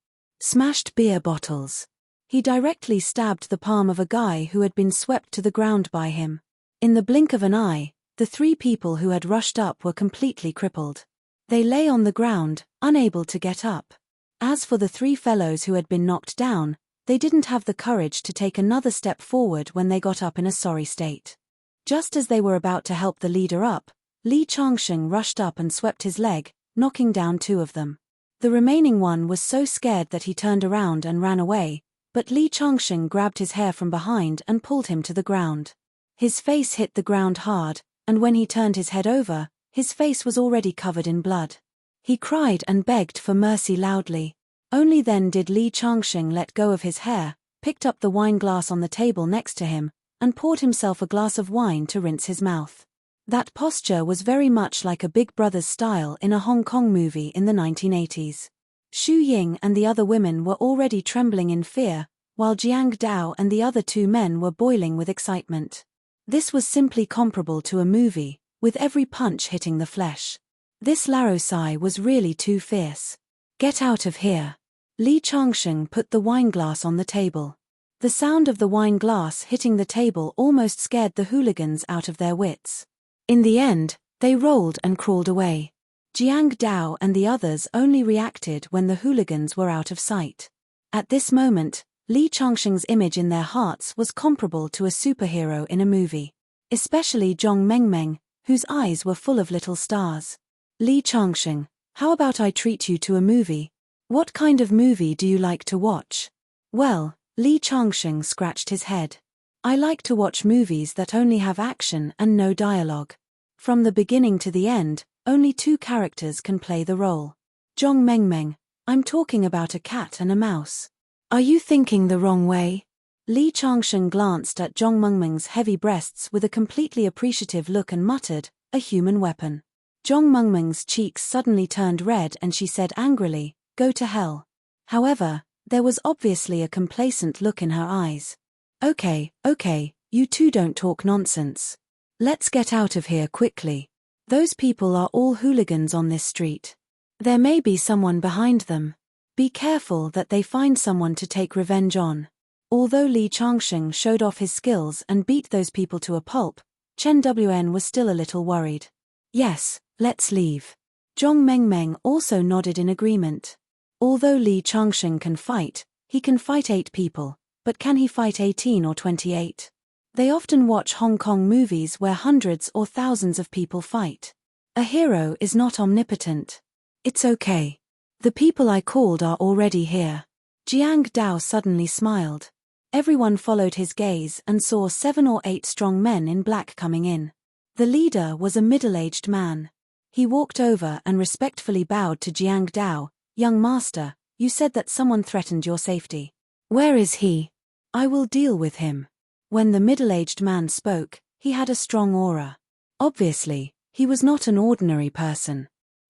Smashed beer bottles. He directly stabbed the palm of a guy who had been swept to the ground by him. In the blink of an eye, the 3 people who had rushed up were completely crippled. They lay on the ground, unable to get up. As for the 3 fellows who had been knocked down, they didn't have the courage to take another step forward when they got up in a sorry state. Just as they were about to help the leader up, Li Changsheng rushed up and swept his leg, knocking down 2 of them. The remaining one was so scared that he turned around and ran away, but Li Changsheng grabbed his hair from behind and pulled him to the ground. His face hit the ground hard, and when he turned his head over, his face was already covered in blood. He cried and begged for mercy loudly. Only then did Li Changsheng let go of his hair, picked up the wine glass on the table next to him, and poured himself a glass of wine to rinse his mouth. That posture was very much like a Big Brother's style in a Hong Kong movie in the 1980s. Xu Ying and the other women were already trembling in fear, while Jiang Dao and the other 2 men were boiling with excitement. This was simply comparable to a movie, with every punch hitting the flesh. This Larosai was really too fierce. Get out of here. Li Changsheng put the wine glass on the table. The sound of the wine glass hitting the table almost scared the hooligans out of their wits. In the end, they rolled and crawled away. Jiang Dao and the others only reacted when the hooligans were out of sight. At this moment, Li Changsheng's image in their hearts was comparable to a superhero in a movie. Especially Zhong Mengmeng, whose eyes were full of little stars. Li Changsheng, how about I treat you to a movie? What kind of movie do you like to watch? Well, Li Changsheng scratched his head. I like to watch movies that only have action and no dialogue. From the beginning to the end, only two characters can play the role. Zhong Mengmeng, I'm talking about a cat and a mouse. Are you thinking the wrong way? Li Changsheng glanced at Zhong Mengmeng's heavy breasts with a completely appreciative look and muttered, a human weapon. Zhong Mengmeng's cheeks suddenly turned red and she said angrily, go to hell. However, there was obviously a complacent look in her eyes. Okay, you two don't talk nonsense. Let's get out of here quickly. Those people are all hooligans on this street. There may be someone behind them. Be careful that they find someone to take revenge on. Although Li Changsheng showed off his skills and beat those people to a pulp, Chen Wn was still a little worried. Yes, let's leave. Zhong Mengmeng also nodded in agreement. Although Li Changsheng can fight, he can fight 8 people, but can he fight 18 or 28? They often watch Hong Kong movies where hundreds or thousands of people fight. A hero is not omnipotent. It's okay. The people I called are already here. Jiang Dao suddenly smiled. Everyone followed his gaze and saw 7 or 8 strong men in black coming in. The leader was a middle-aged man. He walked over and respectfully bowed to Jiang Dao. Young master, you said that someone threatened your safety. Where is he? I will deal with him. When the middle-aged man spoke, he had a strong aura. Obviously, he was not an ordinary person.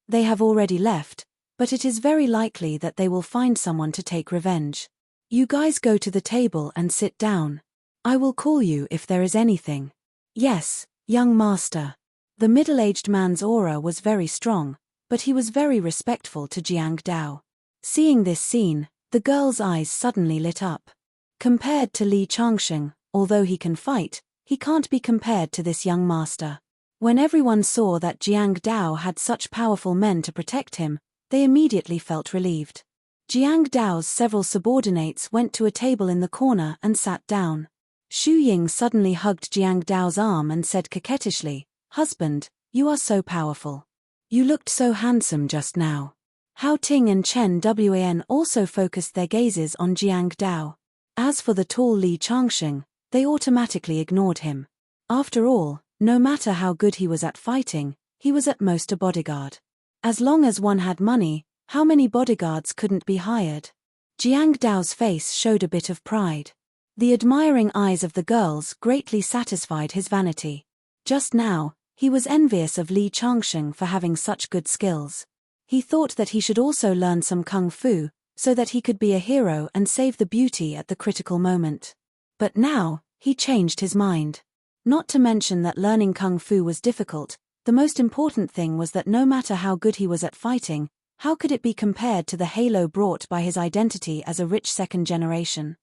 They have already left, but it is very likely that they will find someone to take revenge. You guys go to the table and sit down. I will call you if there is anything. Yes, young master. The middle-aged man's aura was very strong, but he was very respectful to Jiang Dao. Seeing this scene, the girl's eyes suddenly lit up. Compared to Li Changsheng, although he can fight, he can't be compared to this young master. When everyone saw that Jiang Dao had such powerful men to protect him, they immediately felt relieved. Jiang Dao's several subordinates went to a table in the corner and sat down. Xu Ying suddenly hugged Jiang Dao's arm and said coquettishly, "Husband, you are so powerful. You looked so handsome just now." Hao Ting and Chen Wan also focused their gazes on Jiang Dao. As for the tall Li Changsheng, they automatically ignored him. After all, no matter how good he was at fighting, he was at most a bodyguard. As long as one had money, how many bodyguards couldn't be hired? Jiang Dao's face showed a bit of pride. The admiring eyes of the girls greatly satisfied his vanity. Just now, he was envious of Li Changsheng for having such good skills. He thought that he should also learn some kung fu, so that he could be a hero and save the beauty at the critical moment. But now, he changed his mind. Not to mention that learning kung fu was difficult, the most important thing was that no matter how good he was at fighting, how could it be compared to the halo brought by his identity as a rich second generation?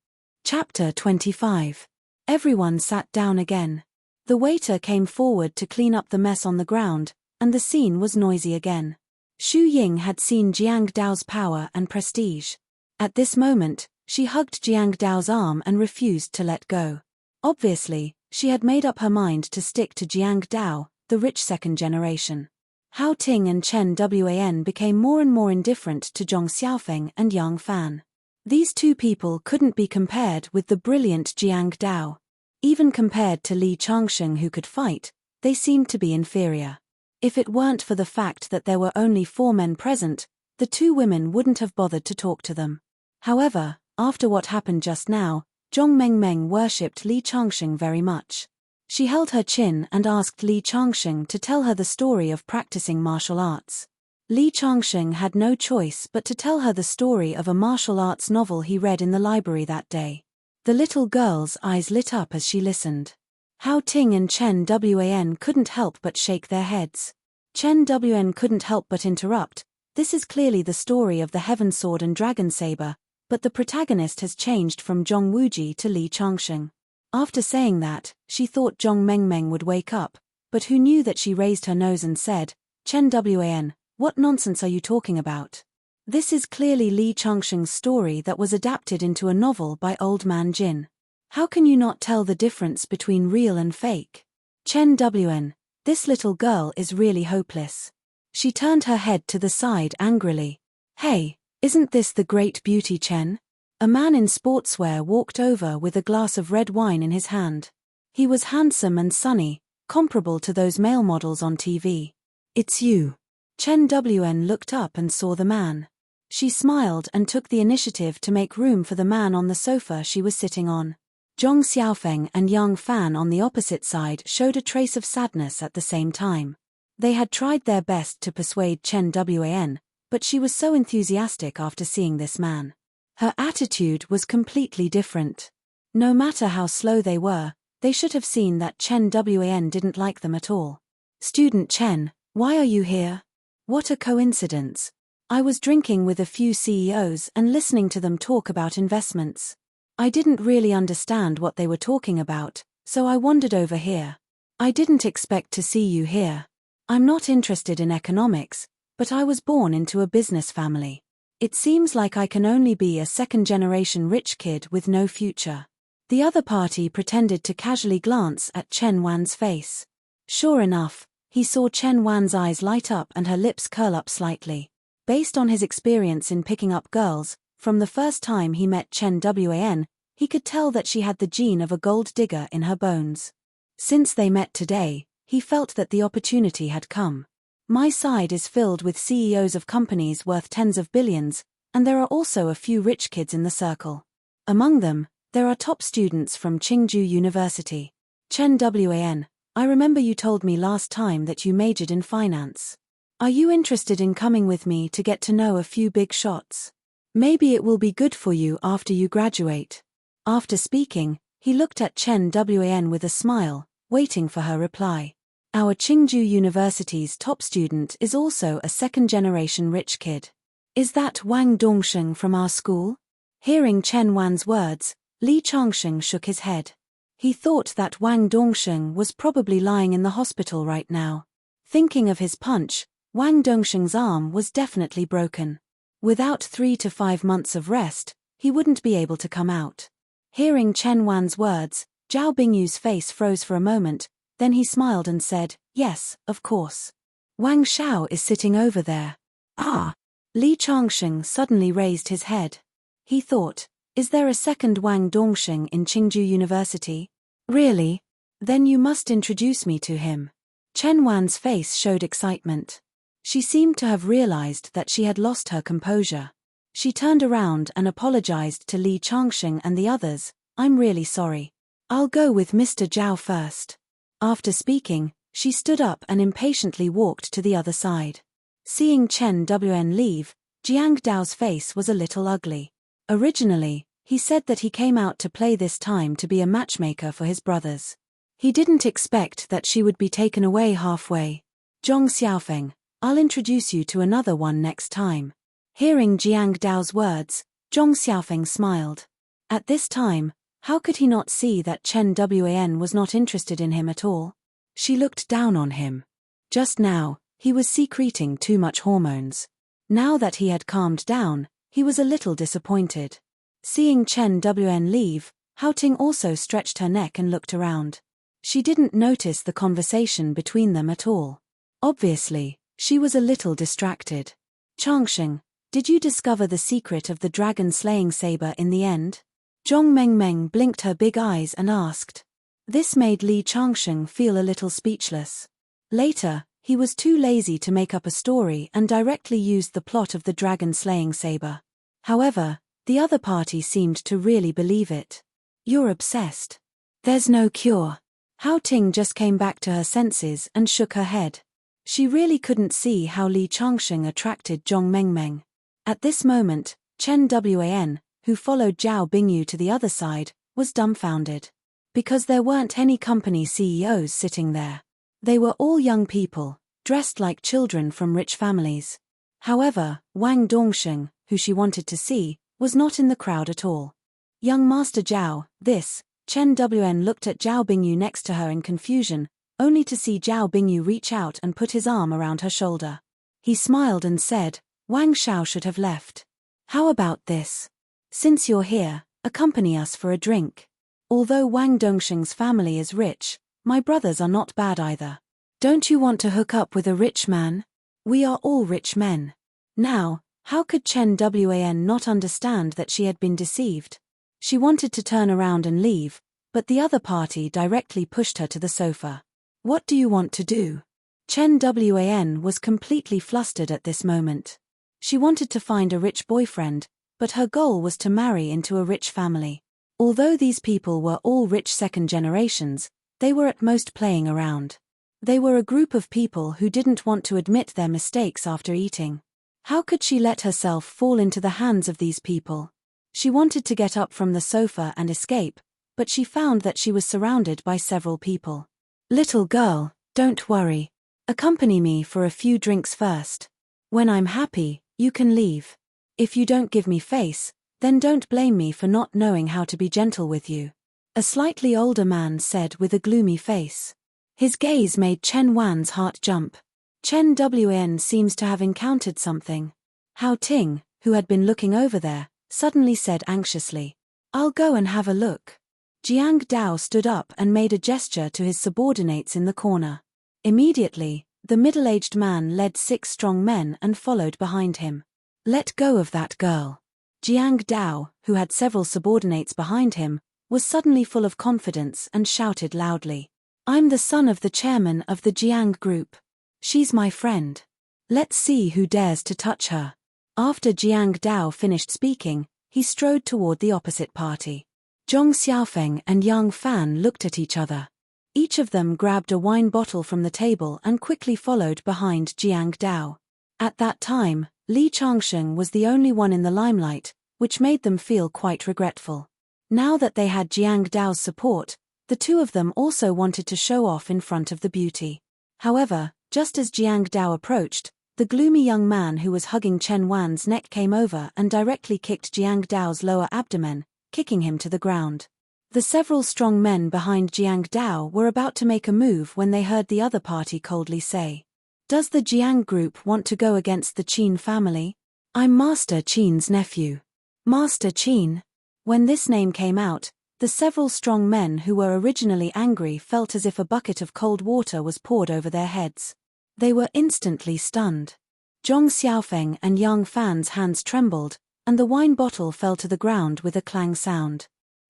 Chapter 25. Everyone sat down again. The waiter came forward to clean up the mess on the ground, and the scene was noisy again. Xu Ying had seen Jiang Dao's power and prestige. At this moment, she hugged Jiang Dao's arm and refused to let go. Obviously, she had made up her mind to stick to Jiang Dao, the rich second generation. Hao Ting and Chen Wan became more and more indifferent to Zhong Xiaofeng and Yang Fan. These two people couldn't be compared with the brilliant Jiang Dao. Even compared to Li Changsheng who could fight, they seemed to be inferior. If it weren't for the fact that there were only 4 men present, the 2 women wouldn't have bothered to talk to them. However, after what happened just now, Zhong Mengmeng worshipped Li Changsheng very much. She held her chin and asked Li Changsheng to tell her the story of practicing martial arts. Li Changsheng had no choice but to tell her the story of a martial arts novel he read in the library that day. The little girl's eyes lit up as she listened. Hao Ting and Chen Wan couldn't help but shake their heads. Chen Wan couldn't help but interrupt, "This is clearly the story of the Heaven Sword and Dragon Saber, but the protagonist has changed from Zhong Wuji to Li Changsheng." After saying that, she thought Zhong Mengmeng would wake up, but who knew that she raised her nose and said, "Chen Wan, what nonsense are you talking about? This is clearly Li Changsheng's story that was adapted into a novel by Old Man Jin. How can you not tell the difference between real and fake?" "Chen Wan, This little girl is really hopeless. She turned her head to the side angrily. Hey, isn't this the great beauty Chen? A man in sportswear walked over with a glass of red wine in his hand. He was handsome and sunny, comparable to those male models on TV. It's you. Chen Wn looked up and saw the man. She smiled and took the initiative to make room for the man on the sofa she was sitting on. Zhong Xiaofeng and Yang Fan on the opposite side showed a trace of sadness at the same time. They had tried their best to persuade Chen Wan, but she was so enthusiastic after seeing this man. Her attitude was completely different. No matter how slow they were, they should have seen that Chen Wan didn't like them at all. Student Chen, why are you here? What a coincidence. I was drinking with a few CEOs and listening to them talk about investments. I didn't really understand what they were talking about, so I wandered over here. I didn't expect to see you here. I'm not interested in economics, but I was born into a business family. It seems like I can only be a second-generation rich kid with no future. The other party pretended to casually glance at Chen Wan's face. Sure enough, he saw Chen Wan's eyes light up and her lips curl up slightly. Based on his experience in picking up girls, from the first time he met Chen Wan, he could tell that she had the gene of a gold digger in her bones. Since they met today, he felt that the opportunity had come. My side is filled with CEOs of companies worth tens of billions, and there are also a few rich kids in the circle. Among them, there are top students from Qingju University. Chen Wan, I remember you told me last time that you majored in finance. Are you interested in coming with me to get to know a few big shots? Maybe it will be good for you after you graduate. After speaking, he looked at Chen Wan with a smile, waiting for her reply. Our Qingju University's top student is also a second-generation rich kid. Is that Wang Dongsheng from our school? Hearing Chen Wan's words, Li Changsheng shook his head. He thought that Wang Dongsheng was probably lying in the hospital right now. Thinking of his punch, Wang Dongsheng's arm was definitely broken. Without 3 to 5 months of rest, he wouldn't be able to come out. Hearing Chen Wan's words, Zhao Bingyu's face froze for a moment, then he smiled and said, yes, of course. Wang Xiao is sitting over there. Ah! Li Changsheng suddenly raised his head. He thought, is there a second Wang Dongsheng in Qingju University? Really? Then you must introduce me to him. Chen Wan's face showed excitement. She seemed to have realized that she had lost her composure. She turned around and apologized to Li Changsheng and the others. I'm really sorry. I'll go with Mr. Zhao first. After speaking, she stood up and impatiently walked to the other side. Seeing Chen Wan leave, Jiang Dao's face was a little ugly. Originally, he said that he came out to play this time to be a matchmaker for his brothers. He didn't expect that she would be taken away halfway. Zhong Xiaofeng, I'll introduce you to another one next time. Hearing Jiang Dao's words, Zhong Xiaofeng smiled. At this time, how could he not see that Chen Wan was not interested in him at all? She looked down on him. Just now, he was secreting too much hormones. Now that he had calmed down, he was a little disappointed. Seeing Chen Wan leave, Hao Ting also stretched her neck and looked around. She didn't notice the conversation between them at all. Obviously, she was a little distracted. Changsheng, did you discover the secret of the dragon-slaying saber in the end? Zhong Mengmeng blinked her big eyes and asked. This made Li Changsheng feel a little speechless. Later, he was too lazy to make up a story and directly used the plot of the dragon-slaying saber. However, the other party seemed to really believe it. You're obsessed. There's no cure. Hao Ting just came back to her senses and shook her head. She really couldn't see how Li Changsheng attracted Zhong Mengmeng. At this moment, Chen Wan, who followed Zhao Bingyu to the other side, was dumbfounded. Because there weren't any company CEOs sitting there. They were all young people, dressed like children from rich families. However, Wang Dongsheng, who she wanted to see, was not in the crowd at all. Young Master Zhao, this, Chen Wan looked at Zhao Bingyu next to her in confusion, only to see Zhao Bingyu reach out and put his arm around her shoulder. He smiled and said, Wang Xiao should have left. How about this? Since you're here, accompany us for a drink. Although Wang Dongsheng's family is rich, my brothers are not bad either. Don't you want to hook up with a rich man? We are all rich men. Now, how could Chen Wan not understand that she had been deceived? She wanted to turn around and leave, but the other party directly pushed her to the sofa. What do you want to do? Chen Wan was completely flustered at this moment. She wanted to find a rich boyfriend, but her goal was to marry into a rich family. Although these people were all rich second generations, they were at most playing around. They were a group of people who didn't want to admit their mistakes after eating. How could she let herself fall into the hands of these people? She wanted to get up from the sofa and escape, but she found that she was surrounded by several people. Little girl, don't worry. Accompany me for a few drinks first. When I'm happy, you can leave. If you don't give me face, then don't blame me for not knowing how to be gentle with you. A slightly older man said with a gloomy face. His gaze made Chen Wan's heart jump. Chen Wan seems to have encountered something. Hao Ting, who had been looking over there, suddenly said anxiously, I'll go and have a look. Jiang Dao stood up and made a gesture to his subordinates in the corner. Immediately, the middle-aged man led 6 strong men and followed behind him. Let go of that girl. Jiang Dao, who had several subordinates behind him, was suddenly full of confidence and shouted loudly. I'm the son of the chairman of the Jiang group. She's my friend. Let's see who dares to touch her. After Jiang Dao finished speaking, he strode toward the opposite party. Zhong Xiaofeng and Yang Fan looked at each other. Each of them grabbed a wine bottle from the table and quickly followed behind Jiang Dao. At that time, Li Changsheng was the only one in the limelight, which made them feel quite regretful. Now that they had Jiang Dao's support, the two of them also wanted to show off in front of the beauty. However, just as Jiang Dao approached, the gloomy young man who was hugging Chen Wan's neck came over and directly kicked Jiang Dao's lower abdomen, kicking him to the ground. The several strong men behind Jiang Dao were about to make a move when they heard the other party coldly say, Does the Jiang group want to go against the Qin family? I'm Master Qin's nephew. Master Qin. When this name came out, the several strong men who were originally angry felt as if a bucket of cold water was poured over their heads. They were instantly stunned. Zhong Xiaofeng and Yang Fan's hands trembled, and the wine bottle fell to the ground with a clang sound.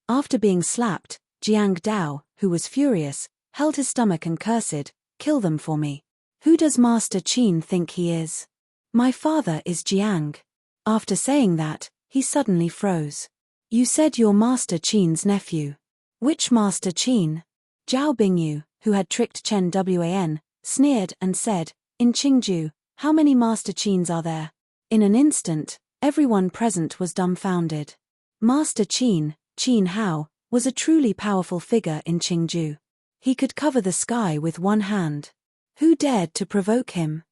After being slapped, Jiang Dao, who was furious, held his stomach and cursed, Kill them for me. Who does Master Qin think he is? My father is Jiang. After saying that, he suddenly froze. You said you're Master Qin's nephew. Which Master Qin? Zhao Bingyu, who had tricked Chen Wan, sneered and said, In Qingju, how many Master Qins are there? In an instant, everyone present was dumbfounded. Master Qin, Qin Hao, was a truly powerful figure in Qingju. He could cover the sky with one hand. Who dared to provoke him?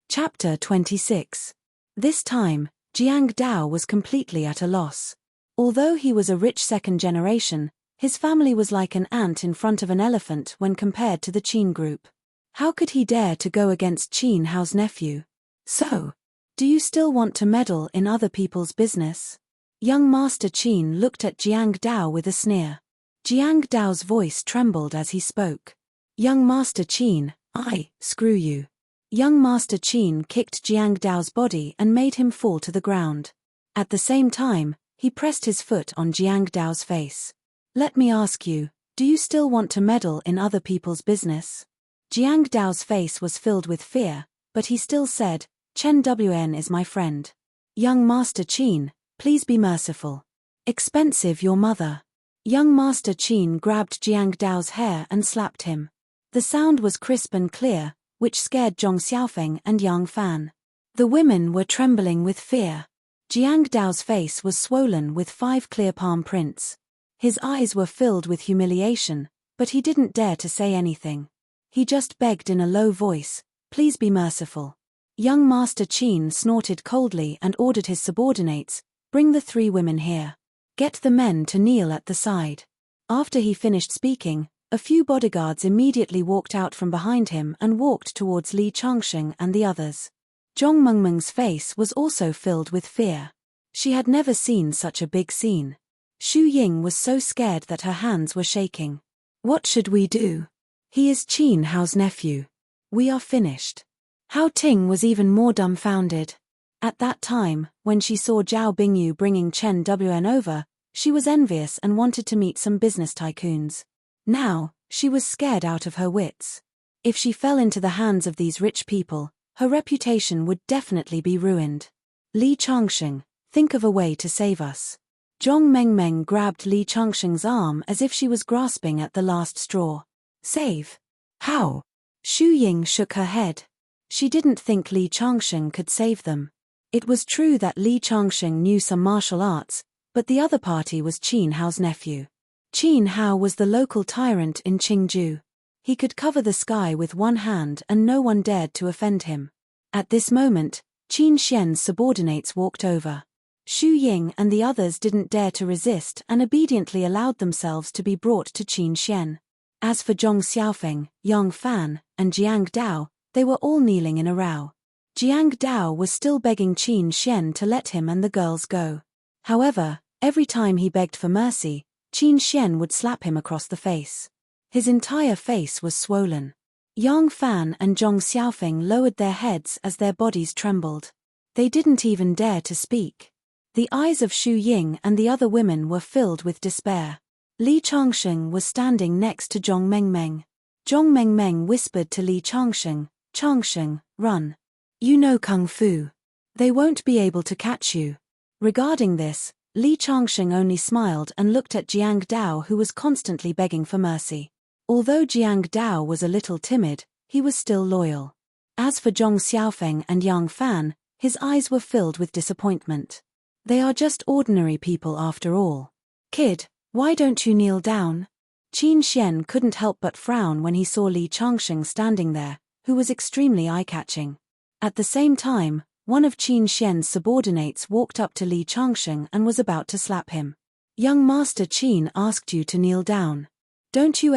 Chapter 26. This time, Jiang Dao was completely at a loss. Although he was a rich second generation, his family was like an ant in front of an elephant when compared to the Qin group. How could he dare to go against Qin Hao's nephew? So, do you still want to meddle in other people's business? Young Master Qin looked at Jiang Dao with a sneer. Jiang Dao's voice trembled as he spoke. Young Master Qin, screw you. Young Master Qin kicked Jiang Dao's body and made him fall to the ground. At the same time, he pressed his foot on Jiang Dao's face. Let me ask you, do you still want to meddle in other people's business? Jiang Dao's face was filled with fear, but he still said, Chen Wan is my friend. Young Master Qin, please be merciful. Expensive your mother. Young Master Qin grabbed Jiang Dao's hair and slapped him. The sound was crisp and clear, which scared Zhong Xiaofeng and Yang Fan. The women were trembling with fear. Jiang Dao's face was swollen with 5 clear palm prints. His eyes were filled with humiliation, but he didn't dare to say anything. He just begged in a low voice, Please be merciful. Young Master Qin snorted coldly and ordered his subordinates, Bring the 3 women here. Get the men to kneel at the side. After he finished speaking, a few bodyguards immediately walked out from behind him and walked towards Li Changsheng and the others. Zhong Mengmeng's face was also filled with fear. She had never seen such a big scene. Xu Ying was so scared that her hands were shaking. What should we do? He is Qin Hao's nephew. We are finished. Hao Ting was even more dumbfounded. At that time, when she saw Zhao Bingyu bringing Chen Wn over, she was envious and wanted to meet some business tycoons. Now, she was scared out of her wits. If she fell into the hands of these rich people, her reputation would definitely be ruined. Li Changsheng, think of a way to save us. Zhong Mengmeng grabbed Li Changsheng's arm as if she was grasping at the last straw. Save? How? Xu Ying shook her head. She didn't think Li Changsheng could save them. It was true that Li Changsheng knew some martial arts, but the other party was Qin Hao's nephew. Qin Hao was the local tyrant in Qingju. He could cover the sky with one hand and no one dared to offend him. At this moment, Qin Xian's subordinates walked over. Xu Ying and the others didn't dare to resist and obediently allowed themselves to be brought to Qin Xian. As for Zhong Xiaofeng, Yang Fan, and Jiang Dao, they were all kneeling in a row. Jiang Dao was still begging Qin Xian to let him and the girls go. However, every time he begged for mercy, Qin Xian would slap him across the face. His entire face was swollen. Yang Fan and Zhong Xiaofeng lowered their heads as their bodies trembled. They didn't even dare to speak. The eyes of Xu Ying and the other women were filled with despair. Li Changsheng was standing next to Zhong Mengmeng. Zhong Mengmeng whispered to Li Changsheng, "Changsheng, run. You know Kung Fu. They won't be able to catch you." Regarding this, Li Changsheng only smiled and looked at Jiang Dao, who was constantly begging for mercy. Although Jiang Dao was a little timid, he was still loyal. As for Zhong Xiaofeng and Yang Fan, his eyes were filled with disappointment. They are just ordinary people after all. Kid, why don't you kneel down? Qin Xian couldn't help but frown when he saw Li Changsheng standing there, who was extremely eye-catching. At the same time, one of Qin Xian's subordinates walked up to Li Changsheng and was about to slap him. Young Master Qin asked you to kneel down. Don't you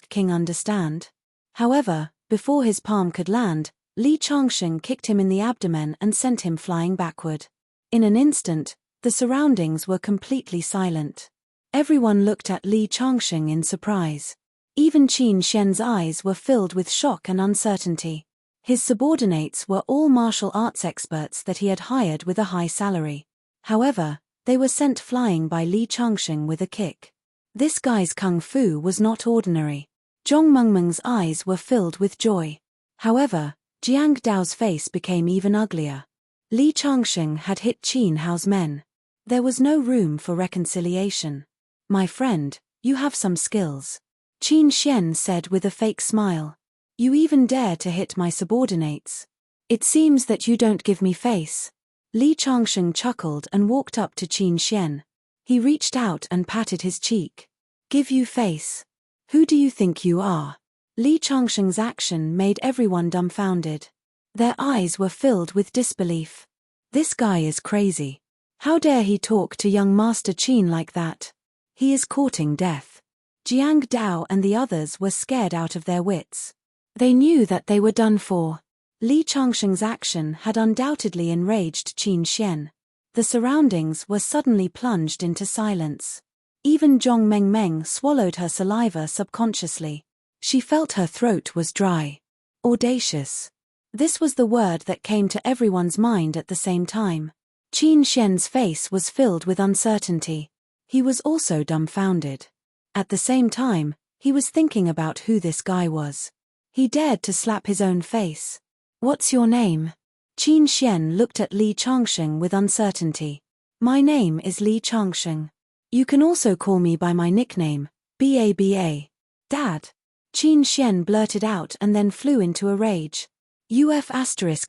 King understand? However, before his palm could land, Li Changsheng kicked him in the abdomen and sent him flying backward. In an instant, the surroundings were completely silent. Everyone looked at Li Changsheng in surprise. Even Qin Xian's eyes were filled with shock and uncertainty. His subordinates were all martial arts experts that he had hired with a high salary. However, they were sent flying by Li Changsheng with a kick. This guy's kung fu was not ordinary. Zhong Mengmeng's eyes were filled with joy. However, Jiang Dao's face became even uglier. Li Changsheng had hit Qin Hao's men. There was no room for reconciliation. My friend, you have some skills. Qin Xian said with a fake smile. You even dare to hit my subordinates. It seems that you don't give me face. Li Changsheng chuckled and walked up to Qin Xian. He reached out and patted his cheek. Give you face? Who do you think you are? Li Changsheng's action made everyone dumbfounded. Their eyes were filled with disbelief. This guy is crazy. How dare he talk to young Master Qin like that? He is courting death. Jiang Dao and the others were scared out of their wits. They knew that they were done for. Li Changsheng's action had undoubtedly enraged Qin Xian. The surroundings were suddenly plunged into silence. Even Zhong Mengmeng swallowed her saliva subconsciously. She felt her throat was dry. Audacious. This was the word that came to everyone's mind at the same time. Qin Xian's face was filled with uncertainty. He was also dumbfounded. At the same time, he was thinking about who this guy was. He dared to slap his own face. What's your name? Qin Xian looked at Li Changsheng with uncertainty. My name is Li Changsheng. You can also call me by my nickname, Baba. Dad. Qin Xian blurted out and then flew into a rage.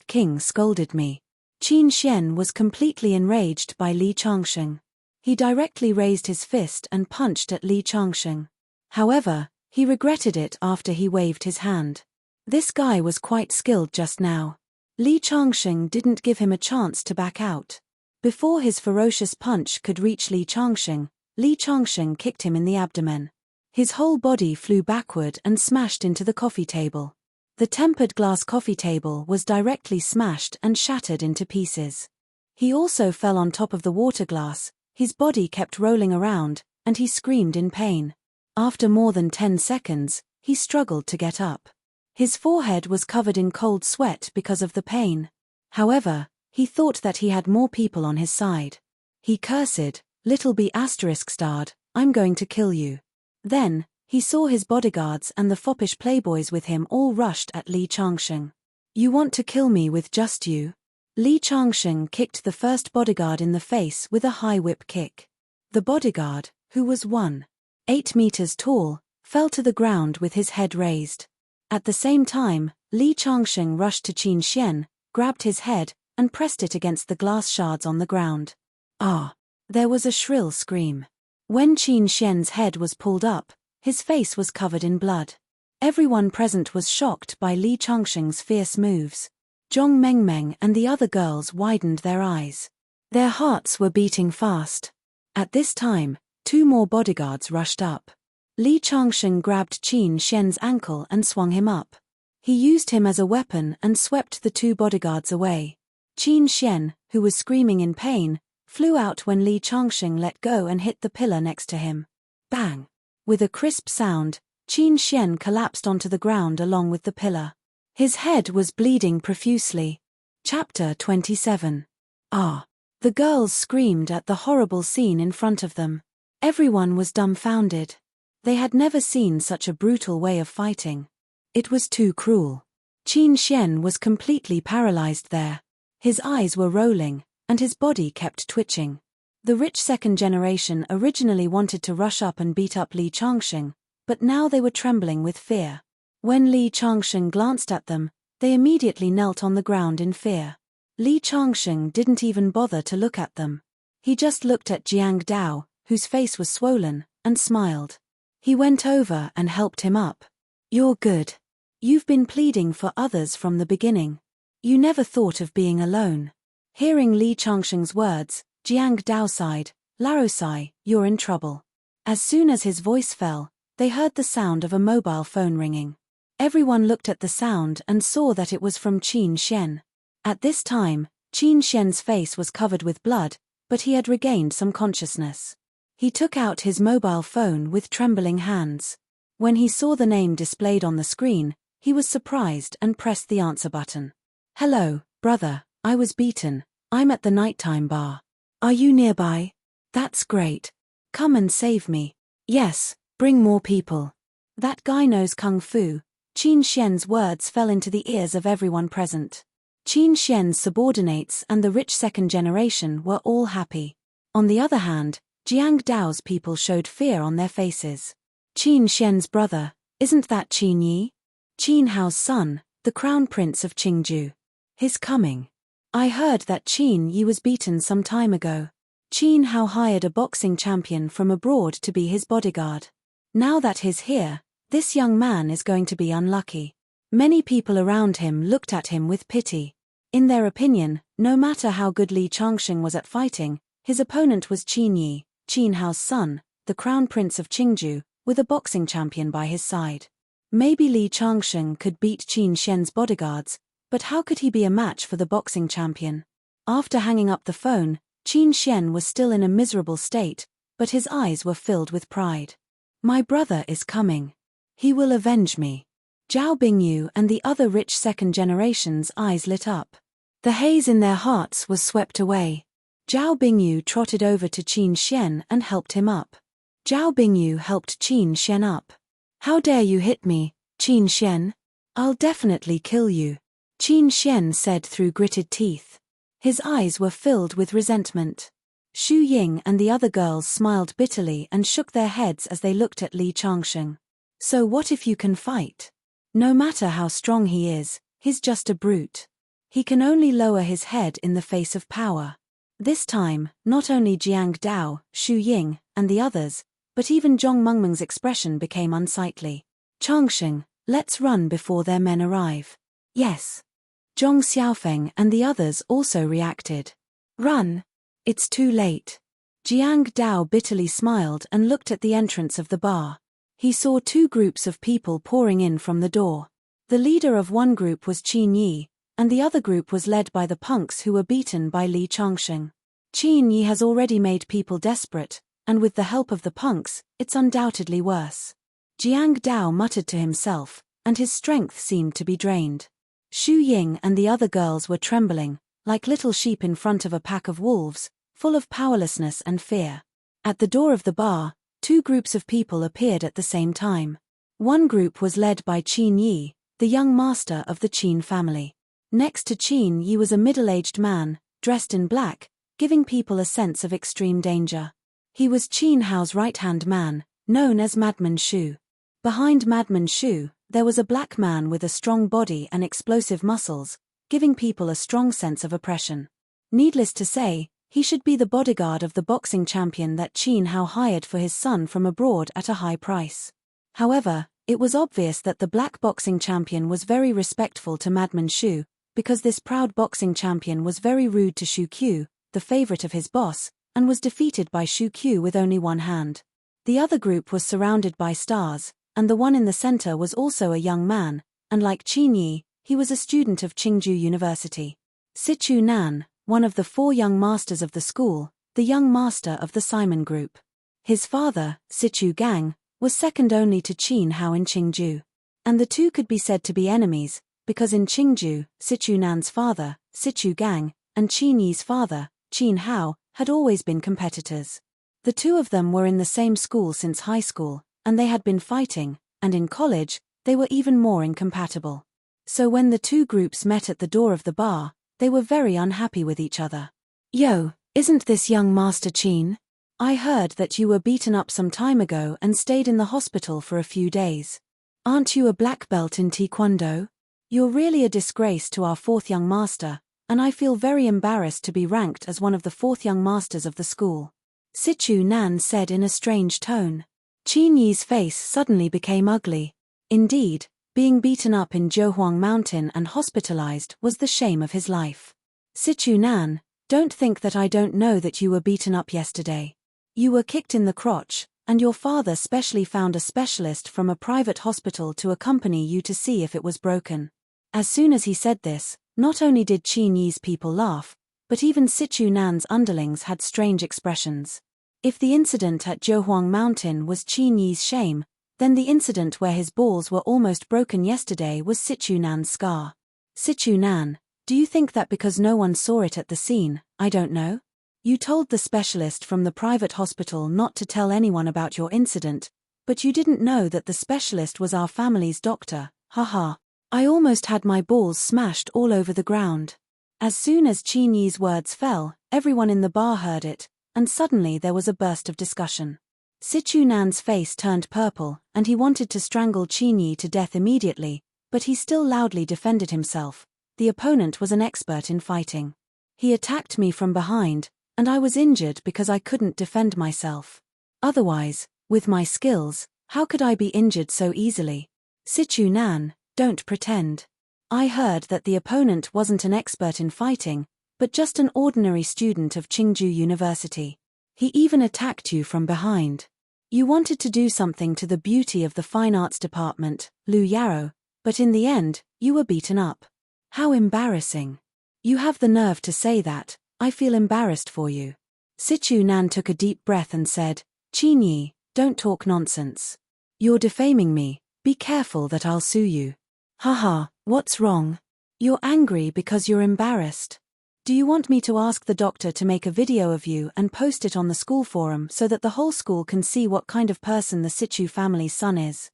King scolded me. Qin Xian was completely enraged by Li Changsheng. He directly raised his fist and punched at Li Changsheng. However, he regretted it after he waved his hand. This guy was quite skilled just now. Li Changsheng didn't give him a chance to back out. Before his ferocious punch could reach Li Changsheng kicked him in the abdomen. His whole body flew backward and smashed into the coffee table. The tempered glass coffee table was directly smashed and shattered into pieces. He also fell on top of the water glass, his body kept rolling around, and he screamed in pain. After more than 10 seconds, he struggled to get up. His forehead was covered in cold sweat because of the pain. However, he thought that he had more people on his side. He cursed, "Little b****, I'm going to kill you." Then, he saw his bodyguards and the foppish playboys with him all rushed at Li Changsheng. "You want to kill me with just you?" Li Changsheng kicked the first bodyguard in the face with a high whip kick. The bodyguard, who was 1.8 meters tall, fell to the ground with his head raised. At the same time, Li Changsheng rushed to Qin Xian, grabbed his head, and pressed it against the glass shards on the ground. Ah! There was a shrill scream. When Qin Xian's head was pulled up, his face was covered in blood. Everyone present was shocked by Li Changsheng's fierce moves. Zhong Mengmeng and the other girls widened their eyes. Their hearts were beating fast. At this time, 2 more bodyguards rushed up. Li Changsheng grabbed Qin Xian's ankle and swung him up. He used him as a weapon and swept the 2 bodyguards away. Qin Xian, who was screaming in pain, flew out when Li Changsheng let go and hit the pillar next to him. Bang! With a crisp sound, Qin Xian collapsed onto the ground along with the pillar. His head was bleeding profusely. Chapter 27. Ah! The girls screamed at the horrible scene in front of them. Everyone was dumbfounded. They had never seen such a brutal way of fighting. It was too cruel. Qin Xian was completely paralyzed there. His eyes were rolling, and his body kept twitching. The rich second generation originally wanted to rush up and beat up Li Changsheng, but now they were trembling with fear. When Li Changsheng glanced at them, they immediately knelt on the ground in fear. Li Changsheng didn't even bother to look at them. He just looked at Jiang Dao, whose face was swollen, and smiled. He went over and helped him up. "You're good. You've been pleading for others from the beginning. You never thought of being alone." Hearing Li Changsheng's words, Jiang Dao sighed, "Larosai, you're in trouble." As soon as his voice fell, they heard the sound of a mobile phone ringing. Everyone looked at the sound and saw that it was from Qin Xian. At this time, Qin Xian's face was covered with blood, but he had regained some consciousness. He took out his mobile phone with trembling hands. When he saw the name displayed on the screen, he was surprised and pressed the answer button. "Hello, brother, I was beaten. I'm at the nighttime bar. Are you nearby? That's great. Come and save me." "Yes, bring more people. That guy knows Kung Fu." Qin Xian's words fell into the ears of everyone present. Qin Xian's subordinates and the rich second generation were all happy. On the other hand, Jiang Dao's people showed fear on their faces. "Qin Xian's brother, isn't that Qin Yi? Qin Hao's son, the crown prince of Qingju. He's coming. I heard that Qin Yi was beaten some time ago. Qin Hao hired a boxing champion from abroad to be his bodyguard. Now that he's here, this young man is going to be unlucky." Many people around him looked at him with pity. In their opinion, no matter how good Li Changsheng was at fighting, his opponent was Qin Yi, Qin Hao's son, the crown prince of Qingju, with a boxing champion by his side. Maybe Li Changsheng could beat Qin Xian's bodyguards, but how could he be a match for the boxing champion? After hanging up the phone, Qin Xian was still in a miserable state, but his eyes were filled with pride. "My brother is coming. He will avenge me." Zhao Bingyu and the other rich second generation's eyes lit up. The haze in their hearts was swept away. Zhao Bingyu trotted over to Qin Xian and helped him up. Zhao Bingyu helped Qin Xian up. "How dare you hit me, Qin Xian? I'll definitely kill you," Qin Xian said through gritted teeth. His eyes were filled with resentment. Xu Ying and the other girls smiled bitterly and shook their heads as they looked at Li Changsheng. "So what if you can fight? No matter how strong he is, he's just a brute. He can only lower his head in the face of power." This time, not only Jiang Dao, Xu Ying, and the others, but even Zhong Mengmeng's expression became unsightly. "Changsheng, let's run before their men arrive." "Yes." Zhong Xiaofeng and the others also reacted. "Run! It's too late." Jiang Dao bitterly smiled and looked at the entrance of the bar. He saw 2 groups of people pouring in from the door. The leader of one group was Qin Yi, and the other group was led by the punks who were beaten by Li Changsheng. Qin Yi has already made people desperate, and with the help of the punks, it's undoubtedly worse. Jiang Dao muttered to himself, and his strength seemed to be drained. Xu Ying and the other girls were trembling, like little sheep in front of a pack of wolves, full of powerlessness and fear. At the door of the bar, two groups of people appeared at the same time. One group was led by Qin Yi, the young master of the Qin family. Next to Qin Yi was a middle-aged man, dressed in black, giving people a sense of extreme danger. He was Qin Hao's right-hand man, known as Madman Shu. Behind Madman Shu, there was a black man with a strong body and explosive muscles, giving people a strong sense of oppression. Needless to say, he should be the bodyguard of the boxing champion that Qin Hao hired for his son from abroad at a high price. However, it was obvious that the black boxing champion was very respectful to Madman Shu, because this proud boxing champion was very rude to Shu Q, the favorite of his boss, and was defeated by Shu Q with only one hand. The other group was surrounded by stars, and the one in the center was also a young man, and like Qin Yi, he was a student of Qingju University. Sichu Nan, one of the 4 young masters of the school, the young master of the Simon Group. His father, Sichu Gang, was second only to Qin Hao in Qingju. And the two could be said to be enemies, because in Qingju, Sichu Nan's father, Sichu Gang, and Qin Yi's father, Qin Hao, had always been competitors. The two of them were in the same school since high school, and they had been fighting, and in college, they were even more incompatible. So when the two groups met at the door of the bar, they were very unhappy with each other. "Yo, isn't this young Master Qin? I heard that you were beaten up some time ago and stayed in the hospital for a few days. Aren't you a black belt in Taekwondo? You're really a disgrace to our 4th young master, and I feel very embarrassed to be ranked as one of the 4th young masters of the school," Sichu Nan said in a strange tone. Qin Yi's face suddenly became ugly. Indeed, being beaten up in Zhohuang Mountain and hospitalized was the shame of his life. "Sichu Nan, don't think that I don't know that you were beaten up yesterday. You were kicked in the crotch, and your father specially found a specialist from a private hospital to accompany you to see if it was broken." As soon as he said this, not only did Qin Yi's people laugh, but even Sichu Nan's underlings had strange expressions. If the incident at Zhohuang Mountain was Qin Yi's shame, then the incident where his balls were almost broken yesterday was Sichu Nan's scar. "Sichu Nan, do you think that because no one saw it at the scene, I don't know? You told the specialist from the private hospital not to tell anyone about your incident, but you didn't know that the specialist was our family's doctor, haha. I almost had my balls smashed all over the ground." As soon as Qin Yi's words fell, everyone in the bar heard it, and suddenly there was a burst of discussion. Sichu Nan's face turned purple, and he wanted to strangle Qin Yi to death immediately, but he still loudly defended himself. The opponent was an expert in fighting. "He attacked me from behind, and I was injured because I couldn't defend myself. Otherwise, with my skills, how could I be injured so easily? Sichu Nan, don't pretend. I heard that the opponent wasn't an expert in fighting, but just an ordinary student of Qingju University. He even attacked you from behind. You wanted to do something to the beauty of the fine arts department, Lu Yaro, but in the end, you were beaten up. How embarrassing. You have the nerve to say that. I feel embarrassed for you." Sichu Nan took a deep breath and said, "Qin Yi, don't talk nonsense. You're defaming me, be careful that I'll sue you." "Haha, what's wrong? You're angry because you're embarrassed. Do you want me to ask the doctor to make a video of you and post it on the school forum so that the whole school can see what kind of person the Sichu family's son is?"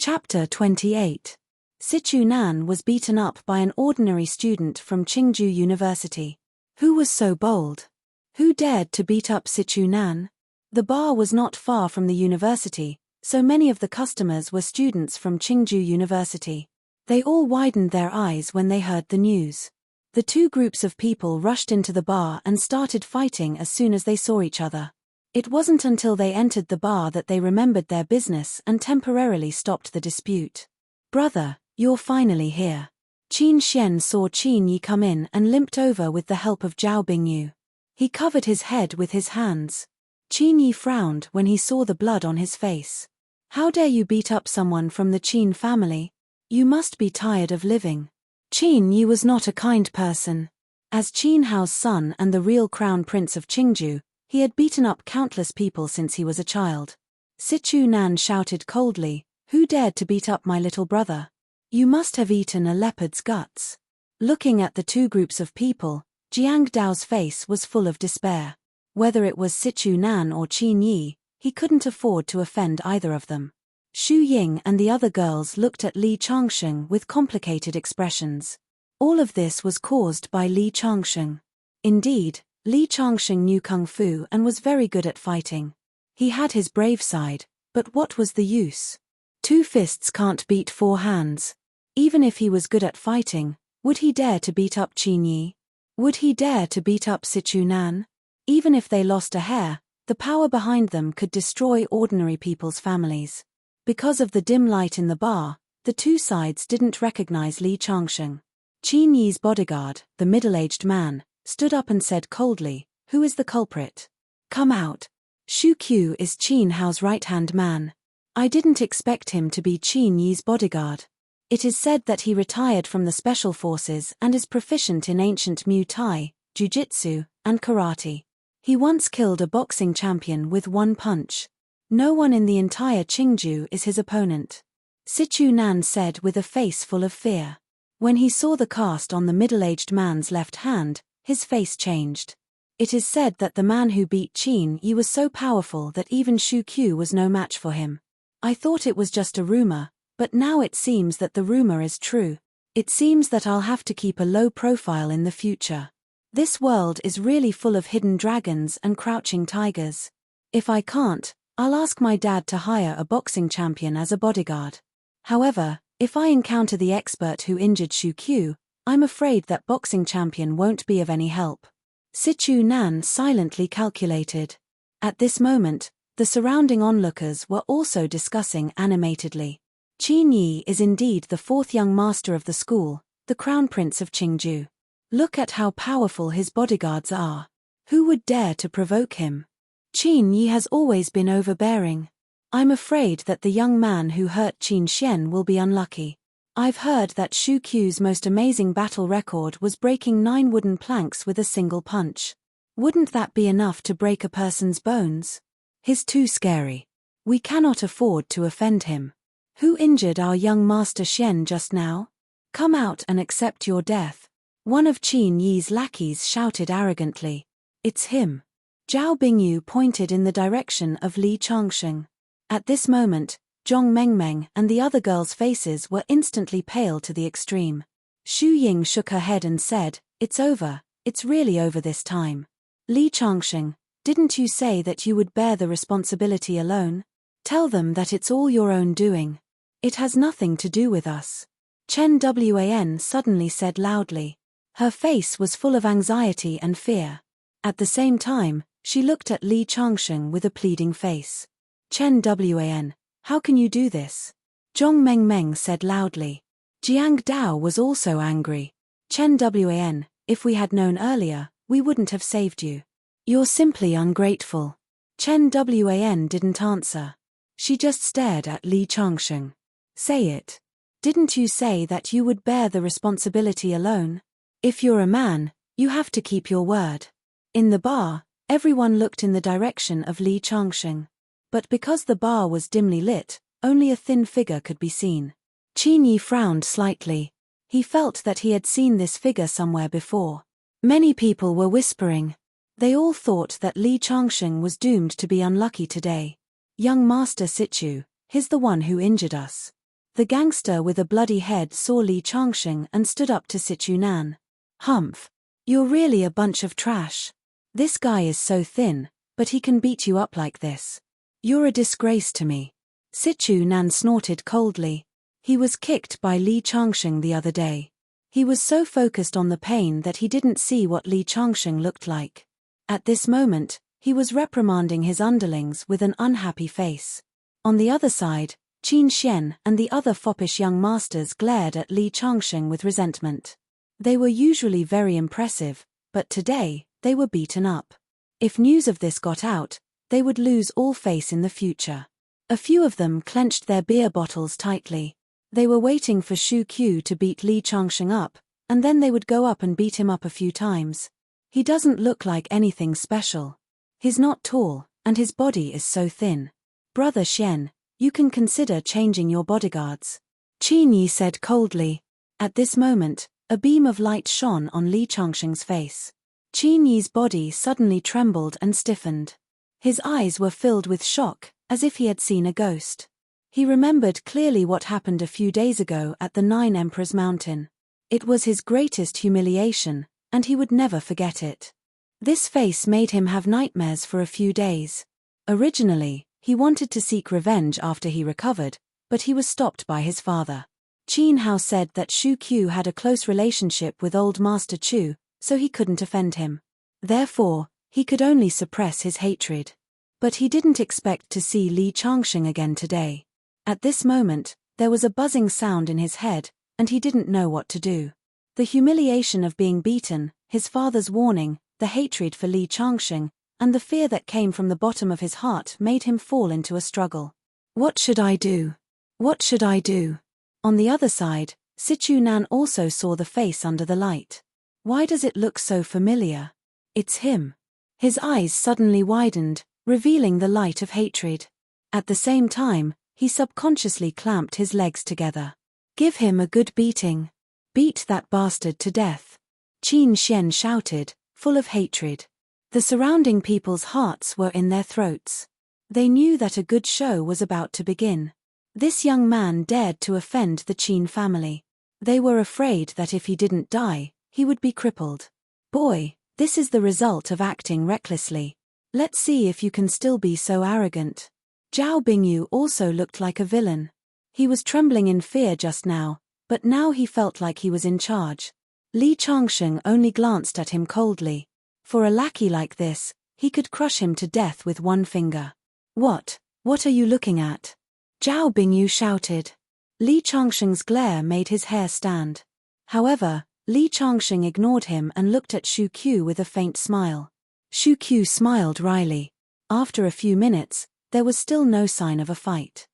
Chapter 28. Sichu Nan was beaten up by an ordinary student from Qingju University. Who was so bold? Who dared to beat up Sichu Nan? The bar was not far from the university, so many of the customers were students from Qingju University. They all widened their eyes when they heard the news. The two groups of people rushed into the bar and started fighting as soon as they saw each other. It wasn't until they entered the bar that they remembered their business and temporarily stopped the dispute. "Brother, you're finally here." Qin Xian saw Qin Yi come in and limped over with the help of Zhao Bingyu. He covered his head with his hands. Qin Yi frowned when he saw the blood on his face. "How dare you beat up someone from the Qin family? You must be tired of living." Qin Yi was not a kind person. As Qin Hao's son and the real crown prince of Qingju, he had beaten up countless people since he was a child. Sichu Nan shouted coldly, "Who dared to beat up my little brother? You must have eaten a leopard's guts. Looking at the two groups of people, Jiang Dao's face was full of despair. Whether it was Sichu Nan or Qin Yi, he couldn't afford to offend either of them. Xu Ying and the other girls looked at Li Changsheng with complicated expressions. All of this was caused by Li Changsheng. Indeed, Li Changsheng knew kung fu and was very good at fighting. He had his brave side, but what was the use? 2 fists can't beat 4 hands. Even if he was good at fighting, would he dare to beat up Qin Yi? Would he dare to beat up Sichu Nan? Even if they lost a hair, the power behind them could destroy ordinary people's families. Because of the dim light in the bar, the two sides didn't recognize Li Changsheng. Qin Yi's bodyguard, the middle-aged man, stood up and said coldly, "Who is the culprit? Come out." Shu Qiu is Qin Hao's right-hand man. I didn't expect him to be Qin Yi's bodyguard. It is said that he retired from the special forces and is proficient in ancient Muay Thai, Jiu-Jitsu, and Karate. He once killed a boxing champion with 1 punch. No one in the entire Qingju is his opponent. Sichu Nan said with a face full of fear. When he saw the cast on the middle-aged man's left hand, his face changed. It is said that the man who beat Qin Yi was so powerful that even Shu Qiu was no match for him. I thought it was just a rumor, but now it seems that the rumor is true. It seems that I'll have to keep a low profile in the future. This world is really full of hidden dragons and crouching tigers. If I can't, I'll ask my dad to hire a boxing champion as a bodyguard. However, if I encounter the expert who injured Shu Qiu, I'm afraid that boxing champion won't be of any help. Sichu Nan silently calculated. At this moment, the surrounding onlookers were also discussing animatedly. Qin Yi is indeed the 4th young master of the school, the crown prince of Qingju. Look at how powerful his bodyguards are. Who would dare to provoke him? Qin Yi has always been overbearing. I'm afraid that the young man who hurt Qin Xian will be unlucky. I've heard that Shu Qiu's most amazing battle record was breaking 9 wooden planks with a single punch. Wouldn't that be enough to break a person's bones? He's too scary. We cannot afford to offend him. Who injured our young master Xian just now? Come out and accept your death. One of Qin Yi's lackeys shouted arrogantly. It's him. Zhao Bingyu pointed in the direction of Li Changsheng. At this moment, Zhong Mengmeng and the other girls' faces were instantly pale to the extreme. Xu Ying shook her head and said, "It's over, it's really over this time. Li Changsheng, didn't you say that you would bear the responsibility alone? Tell them that it's all your own doing. It has nothing to do with us." Chen Wan suddenly said loudly. Her face was full of anxiety and fear. At the same time, she looked at Li Changsheng with a pleading face. "Chen Wan, how can you do this?" Zhong Mengmeng said loudly. Jiang Dao was also angry. "Chen Wan, if we had known earlier, we wouldn't have saved you. You're simply ungrateful." Chen Wan didn't answer. She just stared at Li Changsheng. "Say it. Didn't you say that you would bear the responsibility alone? If you're a man, you have to keep your word." In the bar, everyone looked in the direction of Li Changsheng. But because the bar was dimly lit, only a thin figure could be seen. Qin Yi frowned slightly. He felt that he had seen this figure somewhere before. Many people were whispering. They all thought that Li Changsheng was doomed to be unlucky today. "Young Master Sichu, he's the one who injured us." The gangster with a bloody head saw Li Changsheng and stood up to Sichu Nan. "Humph. You're really a bunch of trash. This guy is so thin, but he can beat you up like this. You're a disgrace to me." Sichu Nan snorted coldly. He was kicked by Li Changsheng the other day. He was so focused on the pain that he didn't see what Li Changsheng looked like. At this moment, he was reprimanding his underlings with an unhappy face. On the other side, Qin Xian and the other foppish young masters glared at Li Changsheng with resentment. They were usually very impressive, but today, they were beaten up. If news of this got out, they would lose all face in the future. A few of them clenched their beer bottles tightly. They were waiting for Shu Qiu to beat Li Changsheng up, and then they would go up and beat him up a few times. He doesn't look like anything special. He's not tall, and his body is so thin. Brother Xian, you can consider changing your bodyguards. Qin Yi said coldly. At this moment, a beam of light shone on Li Changsheng's face. Qin Yi's body suddenly trembled and stiffened. His eyes were filled with shock, as if he had seen a ghost. He remembered clearly what happened a few days ago at the Nine Emperors Mountain. It was his greatest humiliation, and he would never forget it. This face made him have nightmares for a few days. Originally, he wanted to seek revenge after he recovered, but he was stopped by his father. Qin Hao said that Shu Qiu had a close relationship with Old Master Chu, so he couldn't offend him. Therefore, he could only suppress his hatred. But he didn't expect to see Li Changsheng again today. At this moment, there was a buzzing sound in his head, and he didn't know what to do. The humiliation of being beaten, his father's warning, the hatred for Li Changsheng, and the fear that came from the bottom of his heart made him fall into a struggle. What should I do? What should I do? On the other side, Sichu Nan also saw the face under the light. Why does it look so familiar? It's him. His eyes suddenly widened, revealing the light of hatred. At the same time, he subconsciously clamped his legs together. Give him a good beating. Beat that bastard to death. Qin Xian shouted, full of hatred. The surrounding people's hearts were in their throats. They knew that a good show was about to begin. This young man dared to offend the Qin family. They were afraid that if he didn't die, he would be crippled. Boy, this is the result of acting recklessly. Let's see if you can still be so arrogant. Zhao Bingyu also looked like a villain. He was trembling in fear just now, but now he felt like he was in charge. Li Changsheng only glanced at him coldly. For a lackey like this, he could crush him to death with one finger. What are you looking at? Zhao Bingyu shouted. Li Changsheng's glare made his hair stand. However, Li Changsheng ignored him and looked at Shu Qiu with a faint smile. Shu Qiu smiled wryly. After a few minutes, there was still no sign of a fight.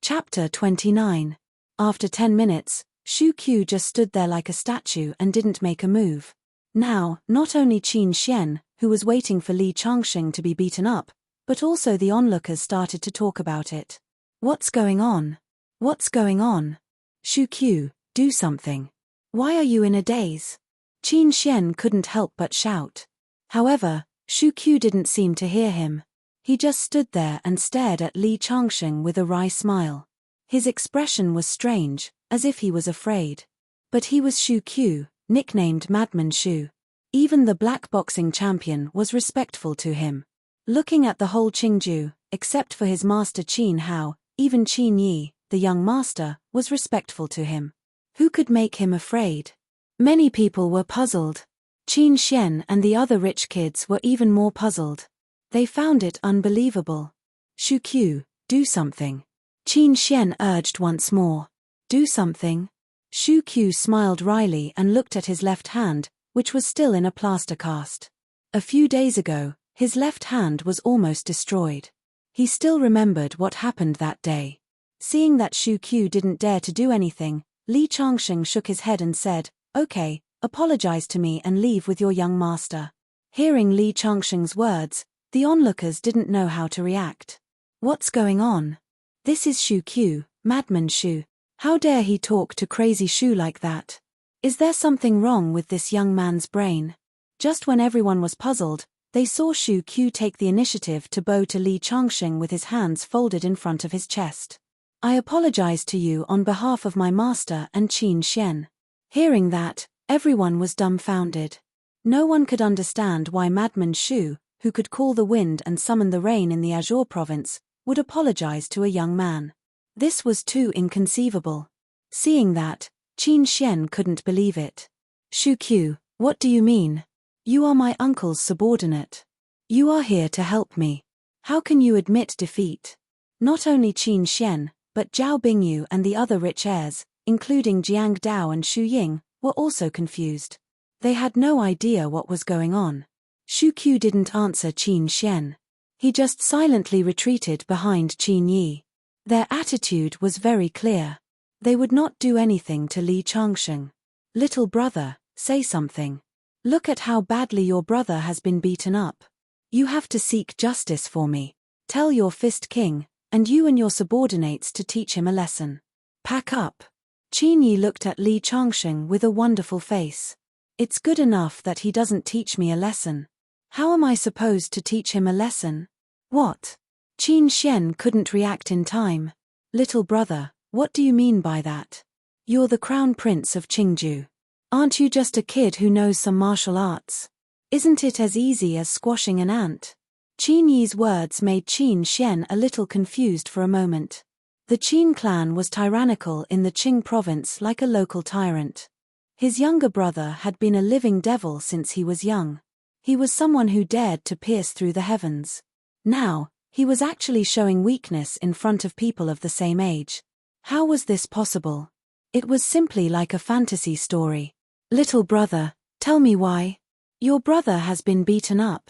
Chapter 29. After 10 minutes, Shu Qiu just stood there like a statue and didn't make a move. Now, not only Qin Xian, who was waiting for Li Changsheng to be beaten up, but also the onlookers started to talk about it. What's going on? What's going on? Shu Qiu, do something. Why are you in a daze? Qin Xian couldn't help but shout. However, Shu Qiu didn't seem to hear him. He just stood there and stared at Li Changsheng with a wry smile. His expression was strange, as if he was afraid. But he was Shu Qiu, nicknamed Madman Shu. Even the black boxing champion was respectful to him. Looking at the whole Qingju, except for his master Qin Hao, even Qin Yi, the young master, was respectful to him. Who could make him afraid? Many people were puzzled. Qin Xian and the other rich kids were even more puzzled. They found it unbelievable. Shu Qiu, do something. Qin Xian urged once more. Do something? Shu Qiu smiled wryly and looked at his left hand, which was still in a plaster cast. A few days ago, his left hand was almost destroyed. He still remembered what happened that day. Seeing that Shu Qiu didn't dare to do anything, Li Changsheng shook his head and said, "Okay, apologize to me and leave with your young master." Hearing Li Changsheng's words, the onlookers didn't know how to react. What's going on? This is Shu Qiu, Madman Shu. How dare he talk to crazy Shu like that? Is there something wrong with this young man's brain? Just when everyone was puzzled, they saw Shu Qiu take the initiative to bow to Li Changsheng with his hands folded in front of his chest. I apologize to you on behalf of my master and Qin Xian. Hearing that, everyone was dumbfounded. No one could understand why Madman Shu, who could call the wind and summon the rain in the Azure province, would apologize to a young man. This was too inconceivable. Seeing that, Qin Xian couldn't believe it. Shu Qiu, what do you mean? You are my uncle's subordinate. You are here to help me. How can you admit defeat? Not only Qin Xian, but Zhao Bingyu and the other rich heirs, including Jiang Dao and Xu Ying, were also confused. They had no idea what was going on. Shu Qiu didn't answer Qin Xian. He just silently retreated behind Qin Yi. Their attitude was very clear. They would not do anything to Li Changsheng. Little brother, say something. Look at how badly your brother has been beaten up. You have to seek justice for me. Tell your Fist King, and you and your subordinates to teach him a lesson. Pack up. Qin Yi looked at Li Changsheng with a wonderful face. It's good enough that he doesn't teach me a lesson. How am I supposed to teach him a lesson? What? Qin Xian couldn't react in time. Little brother, what do you mean by that? You're the crown prince of Qingju. Aren't you just a kid who knows some martial arts? Isn't it as easy as squashing an ant? Qin Yi's words made Qin Xian a little confused for a moment. The Qin clan was tyrannical in the Qing province like a local tyrant. His younger brother had been a living devil since he was young. He was someone who dared to pierce through the heavens. Now, he was actually showing weakness in front of people of the same age. How was this possible? It was simply like a fantasy story. Little brother, tell me why. Your brother has been beaten up.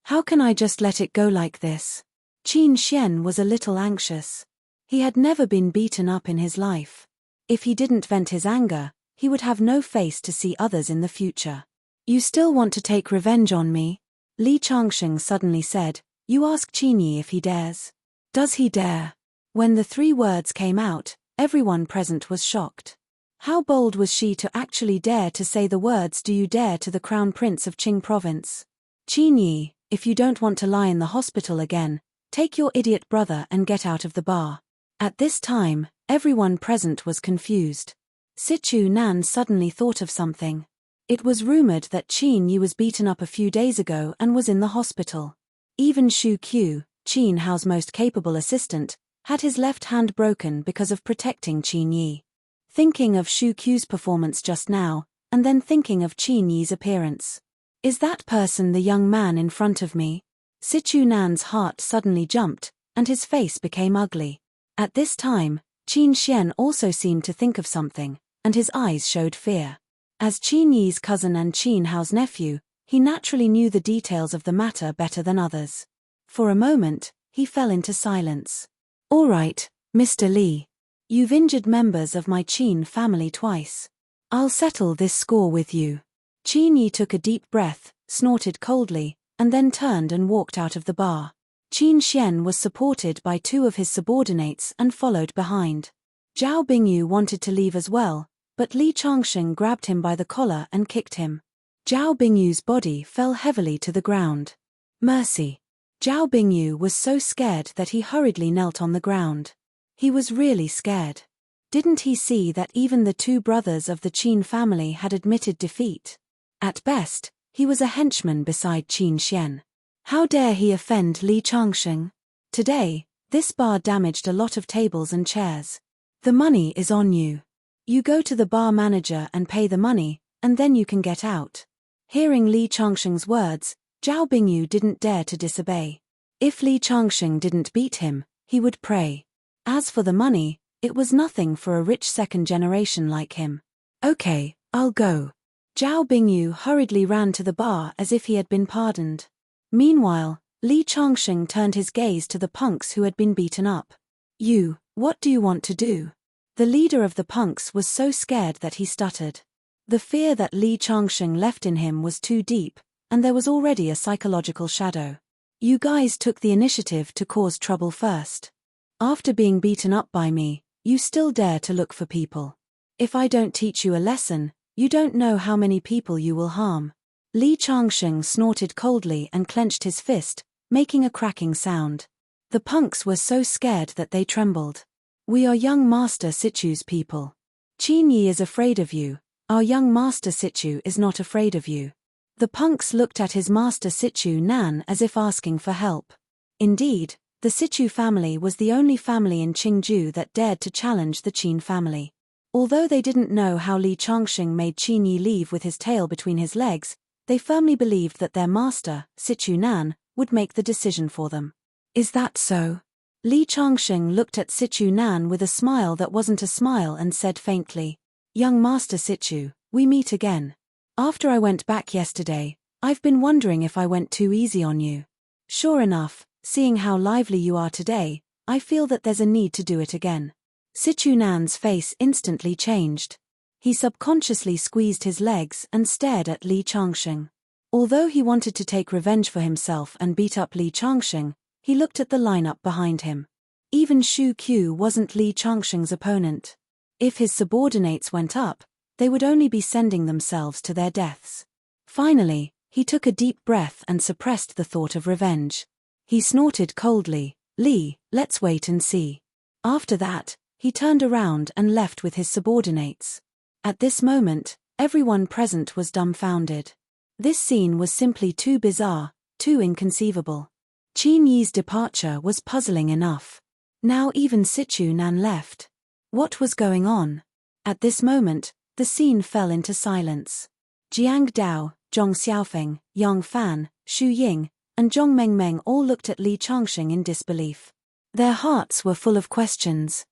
How can I just let it go like this? Qin Xian was a little anxious. He had never been beaten up in his life. If he didn't vent his anger, he would have no face to see others in the future. You still want to take revenge on me? Li Changsheng suddenly said. You ask Qin Yi if he dares. Does he dare? When the 3 words came out, everyone present was shocked. How bold was she to actually dare to say the words "Do you dare" to the crown prince of Qing province? Qin Yi, if you don't want to lie in the hospital again, take your idiot brother and get out of the bar. At this time, everyone present was confused. Sichu Nan suddenly thought of something. It was rumored that Qin Yi was beaten up a few days ago and was in the hospital. Even Shu Qiu, Qin Hao's most capable assistant, had his left hand broken because of protecting Qin Yi. Thinking of Shu Qiu's performance just now, and then thinking of Qin Yi's appearance. Is that person the young man in front of me? Sichu Nan's heart suddenly jumped, and his face became ugly. At this time, Qin Xian also seemed to think of something, and his eyes showed fear. As Qin Yi's cousin and Qin Hao's nephew, he naturally knew the details of the matter better than others. For a moment, he fell into silence. All right, Mr. Li. You've injured members of my Qin family twice. I'll settle this score with you. Qin Yi took a deep breath, snorted coldly, and then turned and walked out of the bar. Qin Xian was supported by 2 of his subordinates and followed behind. Zhao Bingyu wanted to leave as well, but Li Changsheng grabbed him by the collar and kicked him. Zhao Bingyu's body fell heavily to the ground. Mercy. Zhao Bingyu was so scared that he hurriedly knelt on the ground. He was really scared. Didn't he see that even the 2 brothers of the Qin family had admitted defeat? At best, he was a henchman beside Qin Xian. How dare he offend Li Changsheng? Today, this bar damaged a lot of tables and chairs. The money is on you. You go to the bar manager and pay the money, and then you can get out. Hearing Li Changsheng's words, Zhao Bingyu didn't dare to disobey. If Li Changsheng didn't beat him, he would pray. As for the money, it was nothing for a rich second generation like him. Okay, I'll go. Zhao Bingyu hurriedly ran to the bar as if he had been pardoned. Meanwhile, Li Changsheng turned his gaze to the punks who had been beaten up. You, what do you want to do? The leader of the punks was so scared that he stuttered. The fear that Li Changsheng left in him was too deep, and there was already a psychological shadow. You guys took the initiative to cause trouble first. After being beaten up by me, you still dare to look for people. If I don't teach you a lesson, you don't know how many people you will harm. Li Changsheng snorted coldly and clenched his fist, making a cracking sound. The punks were so scared that they trembled. We are young Master Sichu's people. Qin Yi is afraid of you. Our young Master Sichu is not afraid of you. The punks looked at his Master Sichu Nan as if asking for help. Indeed, the Sichu family was the only family in Qingju that dared to challenge the Qin family. Although they didn't know how Li Changsheng made Qin Yi leave with his tail between his legs, they firmly believed that their master, Sichu Nan, would make the decision for them. Is that so? Li Changsheng looked at Sichu Nan with a smile that wasn't a smile and said faintly, Young Master Sichu, we meet again. After I went back yesterday, I've been wondering if I went too easy on you. Sure enough, seeing how lively you are today, I feel that there's a need to do it again. Sichu Nan's face instantly changed. He subconsciously squeezed his legs and stared at Li Changsheng. Although he wanted to take revenge for himself and beat up Li Changsheng, he looked at the lineup behind him. Even Shu Qiu wasn't Li Changsheng's opponent. If his subordinates went up, they would only be sending themselves to their deaths. Finally, he took a deep breath and suppressed the thought of revenge. He snorted coldly, "Lee, let's wait and see." After that, he turned around and left with his subordinates. At this moment, everyone present was dumbfounded. This scene was simply too bizarre, too inconceivable. Qin Yi's departure was puzzling enough. Now even Sichu Nan left. What was going on? At this moment, the scene fell into silence. Jiang Dao, Zhong Xiaofeng, Yang Fan, Xu Ying, and Zhong Mengmeng all looked at Li Changxing in disbelief. Their hearts were full of questions.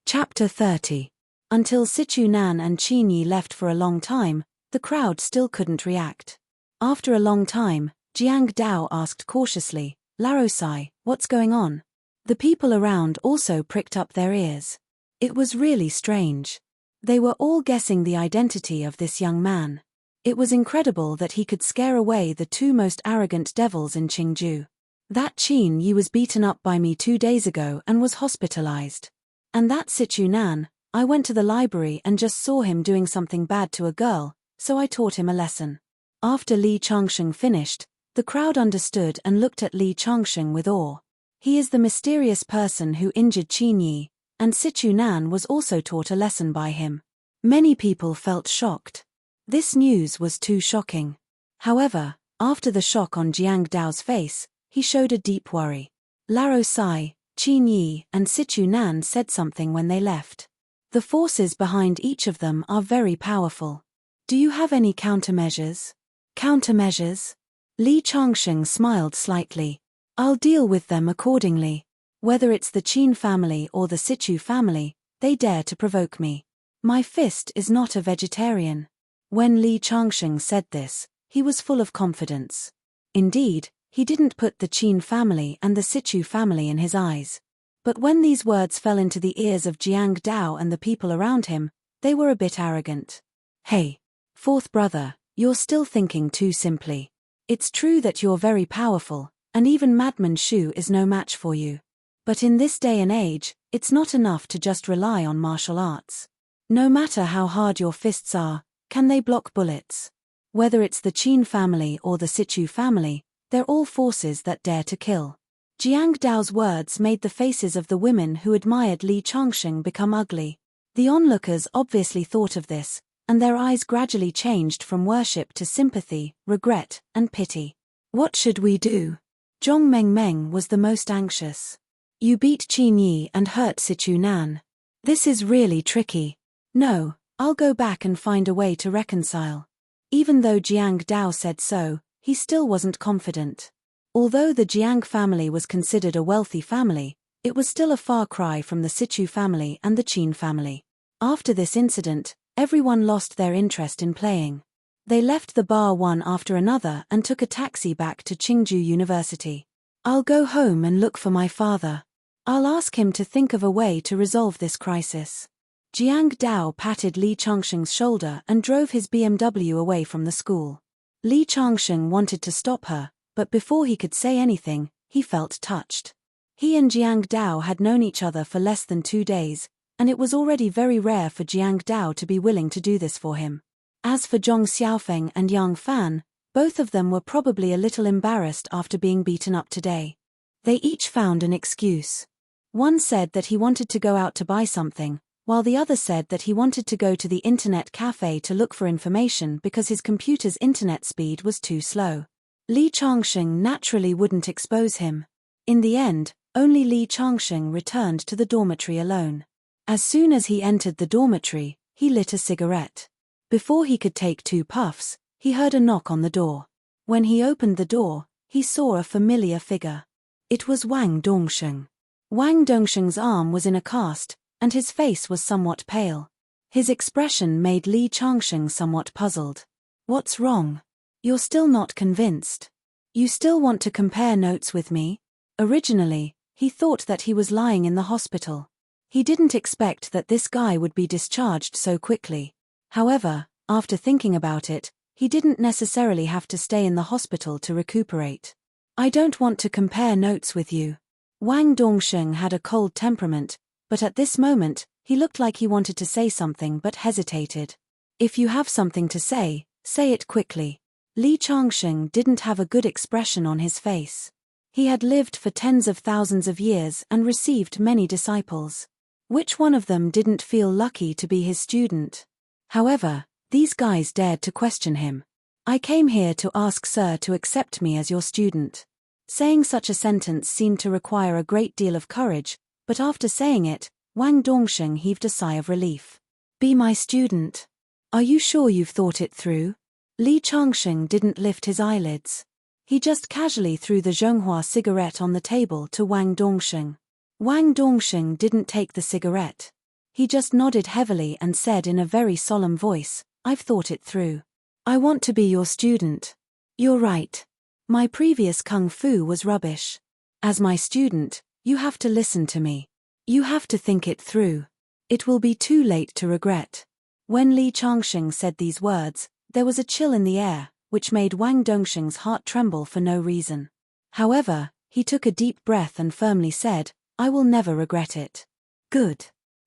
Chapter 30. Until Sichu Nan and Qin Yi left for a long time, the crowd still couldn't react. After a long time, Jiang Dao asked cautiously, "Larosai, what's going on?" The people around also pricked up their ears. It was really strange. They were all guessing the identity of this young man. It was incredible that he could scare away the two most arrogant devils in Qingju. That Qin Yi was beaten up by me 2 days ago and was hospitalized. And that Sichu Nan, I went to the library and just saw him doing something bad to a girl, so I taught him a lesson. After Li Changxing finished, the crowd understood and looked at Li Changxing with awe. He is the mysterious person who injured Qin Yi, and Sichu Nan was also taught a lesson by him. Many people felt shocked. This news was too shocking. However, after the shock on Jiang Dao's face, he showed a deep worry. Larosai, Qin Yi, and Sichu Nan said something when they left. The forces behind each of them are very powerful. Do you have any countermeasures? Countermeasures? Li Changxing smiled slightly. I'll deal with them accordingly. Whether it's the Qin family or the Sichu family, they dare to provoke me. My fist is not a vegetarian. When Li Changxing said this, he was full of confidence. Indeed, he didn't put the Qin family and the Sichu family in his eyes. But when these words fell into the ears of Jiang Dao and the people around him, they were a bit arrogant. Hey, fourth brother, you're still thinking too simply. It's true that you're very powerful, and even Madman Shu is no match for you. But in this day and age, it's not enough to just rely on martial arts. No matter how hard your fists are, can they block bullets? Whether it's the Qin family or the Sichu family, they're all forces that dare to kill. Jiang Dao's words made the faces of the women who admired Li Changxing become ugly. The onlookers obviously thought of this, and their eyes gradually changed from worship to sympathy, regret, and pity. What should we do? Zhong Mengmeng was the most anxious. You beat Qin Yi and hurt Sichu Nan. This is really tricky. No, I'll go back and find a way to reconcile. Even though Jiang Dao said so, he still wasn't confident. Although the Jiang family was considered a wealthy family, it was still a far cry from the Sichu family and the Qin family. After this incident, everyone lost their interest in playing. They left the bar one after another and took a taxi back to Qingju University. I'll go home and look for my father. I'll ask him to think of a way to resolve this crisis. Jiang Dao patted Li Changxing's shoulder and drove his BMW away from the school. Li Changxing wanted to stop her, but before he could say anything, he felt touched. He and Jiang Dao had known each other for less than 2 days, and it was already very rare for Jiang Dao to be willing to do this for him. As for Zhong Xiaofeng and Yang Fan, both of them were probably a little embarrassed after being beaten up today. They each found an excuse. One said that he wanted to go out to buy something, while the other said that he wanted to go to the internet cafe to look for information because his computer's internet speed was too slow. Li Changxing naturally wouldn't expose him. In the end, only Li Changxing returned to the dormitory alone. As soon as he entered the dormitory, he lit a cigarette. Before he could take 2 puffs, he heard a knock on the door. When he opened the door, he saw a familiar figure. It was Wang Dongsheng. Wang Dongsheng's arm was in a cast, and his face was somewhat pale. His expression made Li Changxing somewhat puzzled. What's wrong? You're still not convinced. You still want to compare notes with me? Originally, he thought that he was lying in the hospital. He didn't expect that this guy would be discharged so quickly. However, after thinking about it, he didn't necessarily have to stay in the hospital to recuperate. I don't want to compare notes with you. Wang Dongsheng had a cold temperament, but at this moment, He looked like he wanted to say something but hesitated. If you have something to say it quickly. Li Changsheng didn't have a good expression on his face. He had lived for tens of thousands of years and received many disciples. Which one of them didn't feel lucky to be his student? However, these guys dared to question him. I came here to ask Sir to accept me as your student. Saying such a sentence seemed to require a great deal of courage, but after saying it, Wang Dongsheng heaved a sigh of relief. Be my student. Are you sure you've thought it through? Li Changsheng didn't lift his eyelids. He just casually threw the Zhonghua cigarette on the table to Wang Dongsheng. Wang Dongsheng didn't take the cigarette. He just nodded heavily and said in a very solemn voice, I've thought it through. I want to be your student. You're right. My previous kung fu was rubbish. As my student, you have to listen to me. You have to think it through. It will be too late to regret. When Li Changsheng said these words, there was a chill in the air, which made Wang Dongsheng's heart tremble for no reason. However, he took a deep breath and firmly said, I will never regret it. Good.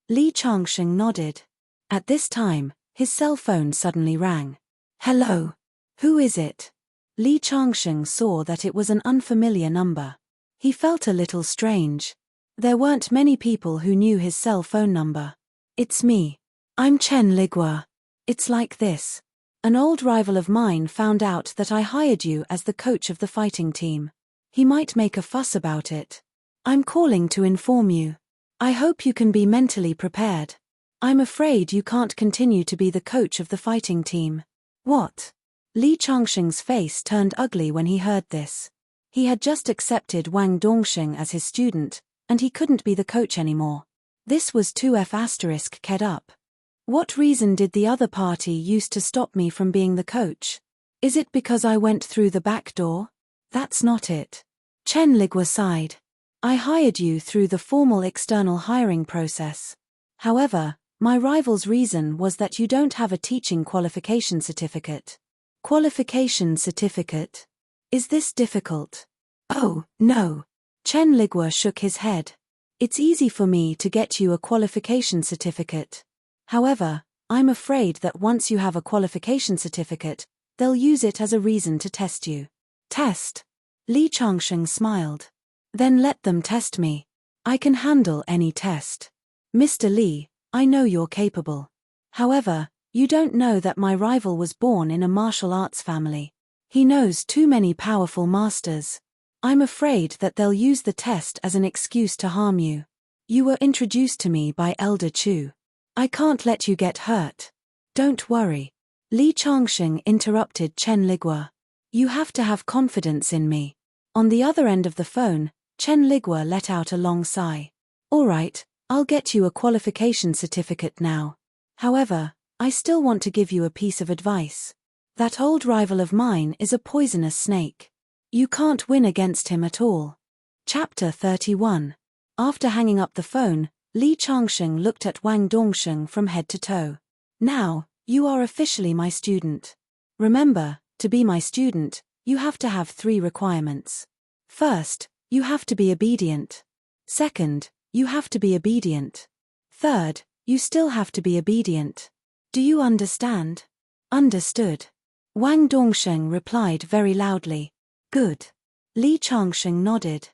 Li Changsheng nodded. At this time, his cell phone suddenly rang. Hello. Who is it? Li Changsheng saw that it was an unfamiliar number. He felt a little strange. There weren't many people who knew his cell phone number. It's me. I'm Chen Ligua. It's like this. An old rival of mine found out that I hired you as the coach of the fighting team. He might make a fuss about it. I'm calling to inform you. I hope you can be mentally prepared. I'm afraid you can't continue to be the coach of the fighting team. What? Li Changsheng's face turned ugly when he heard this. He had just accepted Wang Dongsheng as his student, and he couldn't be the coach anymore. This was 2F** ked up. What reason did the other party use to stop me from being the coach? Is it because I went through the back door? That's not it. Chen Ligua sighed. I hired you through the formal external hiring process. However, my rival's reason was that you don't have a teaching qualification certificate. Qualification certificate? Is this difficult? Oh, no. Chen Ligua shook his head. It's easy for me to get you a qualification certificate. However, I'm afraid that once you have a qualification certificate, they'll use it as a reason to test you. Test? Li Changsheng smiled. Then let them test me. I can handle any test. Mr. Li, I know you're capable. However, you don't know that my rival was born in a martial arts family. He knows too many powerful masters. I'm afraid that they'll use the test as an excuse to harm you. You were introduced to me by Elder Chu. I can't let you get hurt. Don't worry. Li Changsheng interrupted Chen Ligua. You have to have confidence in me. On the other end of the phone, Chen Ligua let out a long sigh. All right, I'll get you a qualification certificate now. However, I still want to give you a piece of advice. That old rival of mine is a poisonous snake. You can't win against him at all. Chapter 31. After hanging up the phone, Li Changsheng looked at Wang Dongsheng from head to toe. Now, you are officially my student. Remember, to be my student, you have to have 3 requirements. First, you have to be obedient. Second, you have to be obedient. Third, you still have to be obedient. Do you understand? Understood. Wang Dongsheng replied very loudly. Good. Li Changsheng nodded.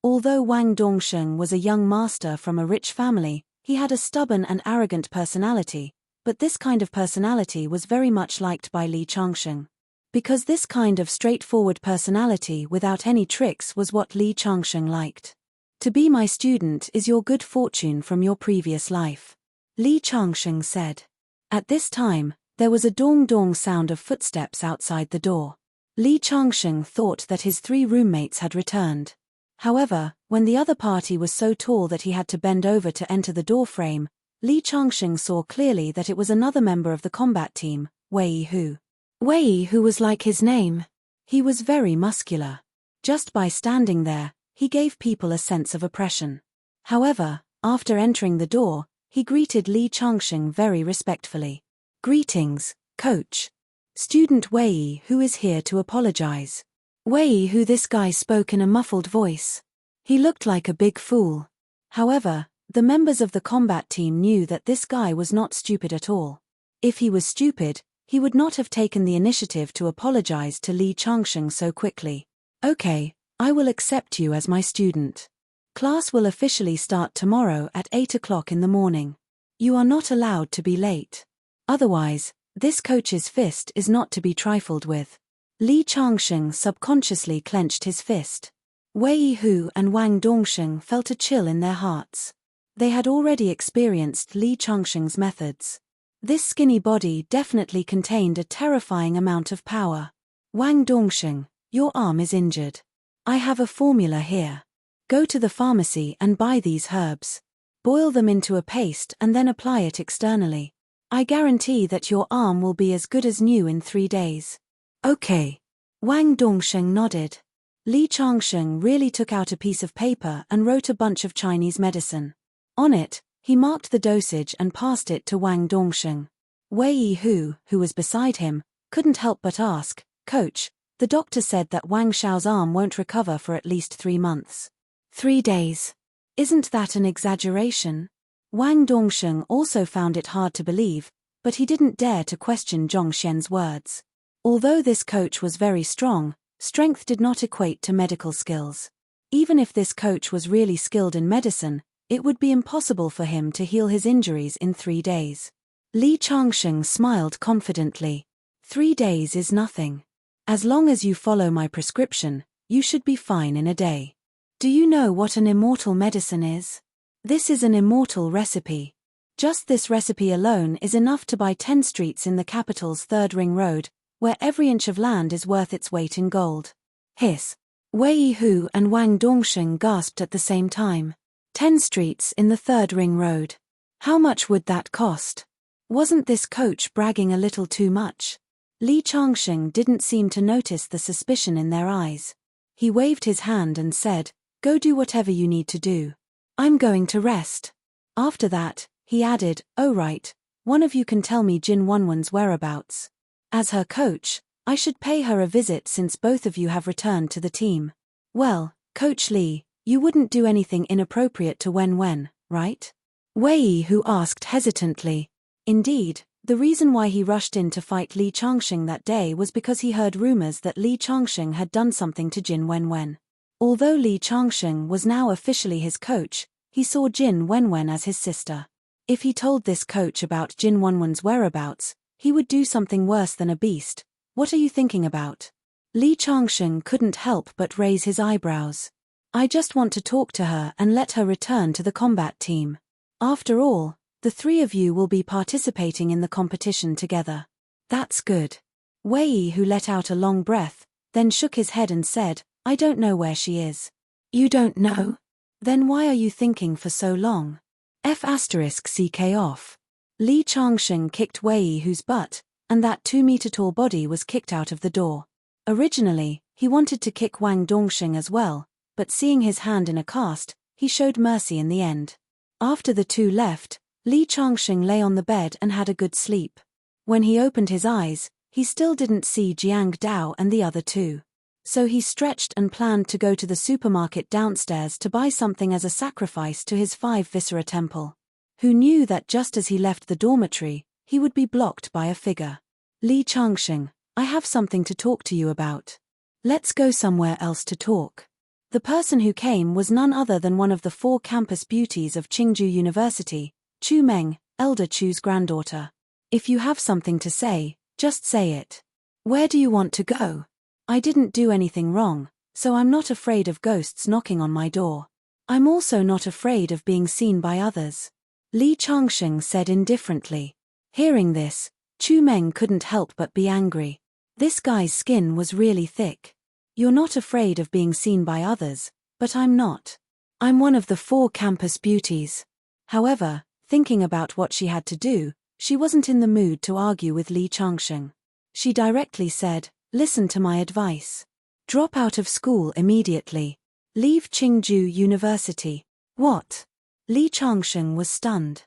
Although Wang Dongsheng was a young master from a rich family, he had a stubborn and arrogant personality, but this kind of personality was very much liked by Li Changsheng. Because this kind of straightforward personality without any tricks was what Li Changsheng liked. To be my student is your good fortune from your previous life. Li Changsheng said. At this time, there was a dong-dong sound of footsteps outside the door. Li Changsheng thought that his 3 roommates had returned. However, when the other party was so tall that he had to bend over to enter the doorframe, Li Changsheng saw clearly that it was another member of the combat team, Wei Hu. Wei Hu was like his name. He was very muscular. Just by standing there, he gave people a sense of oppression. However, after entering the door, he greeted Li Changsheng very respectfully. Greetings, coach. Student Wei Hu is here to apologize. Wei Hu, this guy spoke in a muffled voice. He looked like a big fool. However, The members of the combat team knew that this guy was not stupid at all. If he was stupid, he would not have taken the initiative to apologize to Li Changsheng so quickly. Okay, I will accept you as my student. Class will officially start tomorrow at 8 o'clock in the morning. You are not allowed to be late. Otherwise, this coach's fist is not to be trifled with. Li Changsheng subconsciously clenched his fist. Wei Hu and Wang Dongsheng felt a chill in their hearts. They had already experienced Li Changsheng's methods. This skinny body definitely contained a terrifying amount of power. Wang Dongsheng, your arm is injured. I have a formula here. Go to the pharmacy and buy these herbs. Boil them into a paste and then apply it externally. I guarantee that your arm will be as good as new in 3 days. Okay. Wang Dongsheng nodded. Li Changsheng really took out a piece of paper and wrote a bunch of Chinese medicine. On it, he marked the dosage and passed it to Wang Dongsheng. Wei Hu, who was beside him, couldn't help but ask, Coach, the doctor said that Wang Xiao's arm won't recover for at least 3 months. 3 days. Isn't that an exaggeration? Wang Dongsheng also found it hard to believe, but he didn't dare to question Zhong Xian's words. Although this coach was very strong, strength did not equate to medical skills. Even if this coach was really skilled in medicine, it would be impossible for him to heal his injuries in 3 days. Li Changsheng smiled confidently. 3 days is nothing. As long as you follow my prescription, you should be fine in a day. Do you know what an immortal medicine is? This is an immortal recipe. Just this recipe alone is enough to buy 10 streets in the capital's third ring road, where every inch of land is worth its weight in gold. Hiss. Wei Hu and Wang Dongsheng gasped at the same time. 10 streets in the third ring road. How much would that cost? Wasn't this coach bragging a little too much? Li Changsheng didn't seem to notice the suspicion in their eyes. He waved his hand and said, Go do whatever you need to do. I'm going to rest. After that, he added, Oh right, one of you can tell me Jin Wenwen's whereabouts. As her coach, I should pay her a visit since both of you have returned to the team. Well, Coach Li, you wouldn't do anything inappropriate to Wenwen, right? Wei Hu asked hesitantly. Indeed, the reason why he rushed in to fight Li Changsheng that day was because he heard rumors that Li Changsheng had done something to Jin Wenwen. Although Li Changsheng was now officially his coach, he saw Jin Wenwen as his sister. If he told this coach about Jin Wenwen's whereabouts, he would do something worse than a beast. What are you thinking about? Li Changsheng couldn't help but raise his eyebrows. I just want to talk to her and let her return to the combat team. After all, the 3 of you will be participating in the competition together. That's good. Wei Hu let out a long breath, then shook his head and said, I don't know where she is. You don't know? Then why are you thinking for so long? F***ck off. Li Changsheng kicked Wei Hu's butt, and that 2-meter-tall body was kicked out of the door. Originally, he wanted to kick Wang Dongsheng as well, but seeing his hand in a cast, he showed mercy in the end. After the 2 left, Li Changsheng lay on the bed and had a good sleep. When he opened his eyes, he still didn't see Jiang Dao and the other 2. So he stretched and planned to go to the supermarket downstairs to buy something as a sacrifice to his 5 Viscera temple. Who knew that just as he left the dormitory, he would be blocked by a figure. Li Changsheng, I have something to talk to you about. Let's go somewhere else to talk. The person who came was none other than one of the 4 campus beauties of Qingju University, Chu Meng, Elder Chu's granddaughter. If you have something to say, just say it. Where do you want to go? I didn't do anything wrong, so I'm not afraid of ghosts knocking on my door. I'm also not afraid of being seen by others. Li Changsheng said indifferently. Hearing this, Chu Meng couldn't help but be angry. This guy's skin was really thick. You're not afraid of being seen by others, but I'm not. I'm one of the 4 campus beauties. However, thinking about what she had to do, she wasn't in the mood to argue with Li Changsheng. She directly said, Listen to my advice. Drop out of school immediately. Leave Qingju University. What? Li Changsheng was stunned.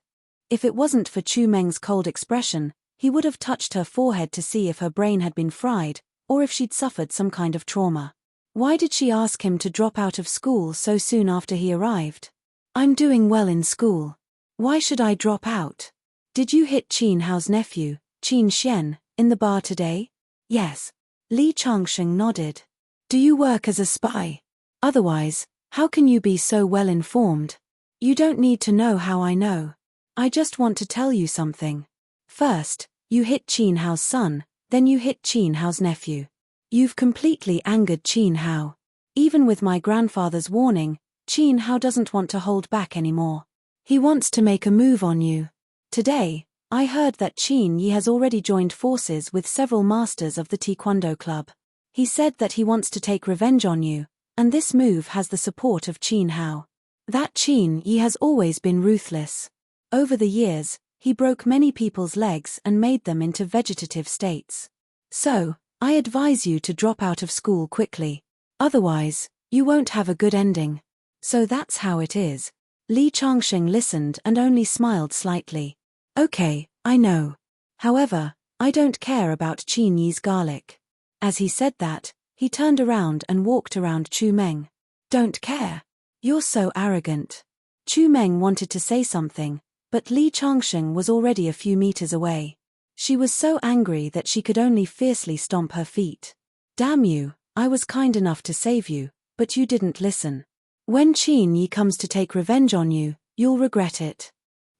If it wasn't for Chu Meng's cold expression, he would have touched her forehead to see if her brain had been fried, or if she'd suffered some kind of trauma. Why did she ask him to drop out of school so soon after he arrived? I'm doing well in school. Why should I drop out? Did you hit Qin Hao's nephew, Qin Xian, in the bar today? Yes. Li Changsheng nodded. Do you work as a spy? Otherwise, how can you be so well informed? You don't need to know how I know. I just want to tell you something. First, you hit Qin Hao's son, then you hit Qin Hao's nephew. You've completely angered Qin Hao. Even with my grandfather's warning, Qin Hao doesn't want to hold back anymore. He wants to make a move on you. Today, I heard that Qin Yi has already joined forces with several masters of the Taekwondo club. He said that he wants to take revenge on you, and this move has the support of Qin Hao. That Qin Yi has always been ruthless. Over the years, he broke many people's legs and made them into vegetative states. So, I advise you to drop out of school quickly. Otherwise, you won't have a good ending. So that's how it is. Li Changsheng listened and only smiled slightly. Okay, I know. However, I don't care about Qin Yi's garlic. As he said that, he turned around and walked around Chu Meng. Don't care? You're so arrogant. Chu Meng wanted to say something, but Li Changsheng was already a few meters away. She was so angry that she could only fiercely stomp her feet. Damn you, I was kind enough to save you, but you didn't listen. When Qin Yi comes to take revenge on you, you'll regret it.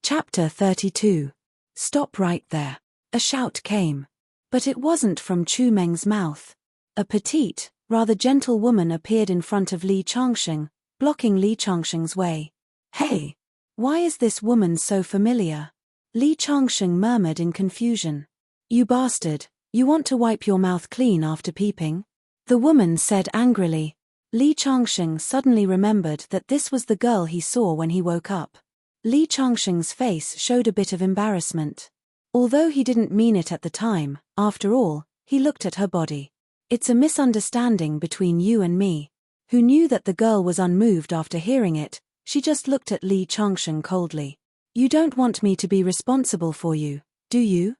Chapter 32. Stop right there. A shout came. But it wasn't from Chu Meng's mouth. A petite, rather gentle woman appeared in front of Li Changsheng, blocking Li Changsheng's way. Hey! Why is this woman so familiar? Li Changsheng murmured in confusion. You bastard, you want to wipe your mouth clean after peeping? The woman said angrily. Li Changsheng suddenly remembered that this was the girl he saw when he woke up. Li Changsheng's face showed a bit of embarrassment. Although he didn't mean it at the time, after all, he looked at her body. It's a misunderstanding between you and me. Who knew that the girl was unmoved after hearing it, she just looked at Li Changsheng coldly. You don't want me to be responsible for you, do you?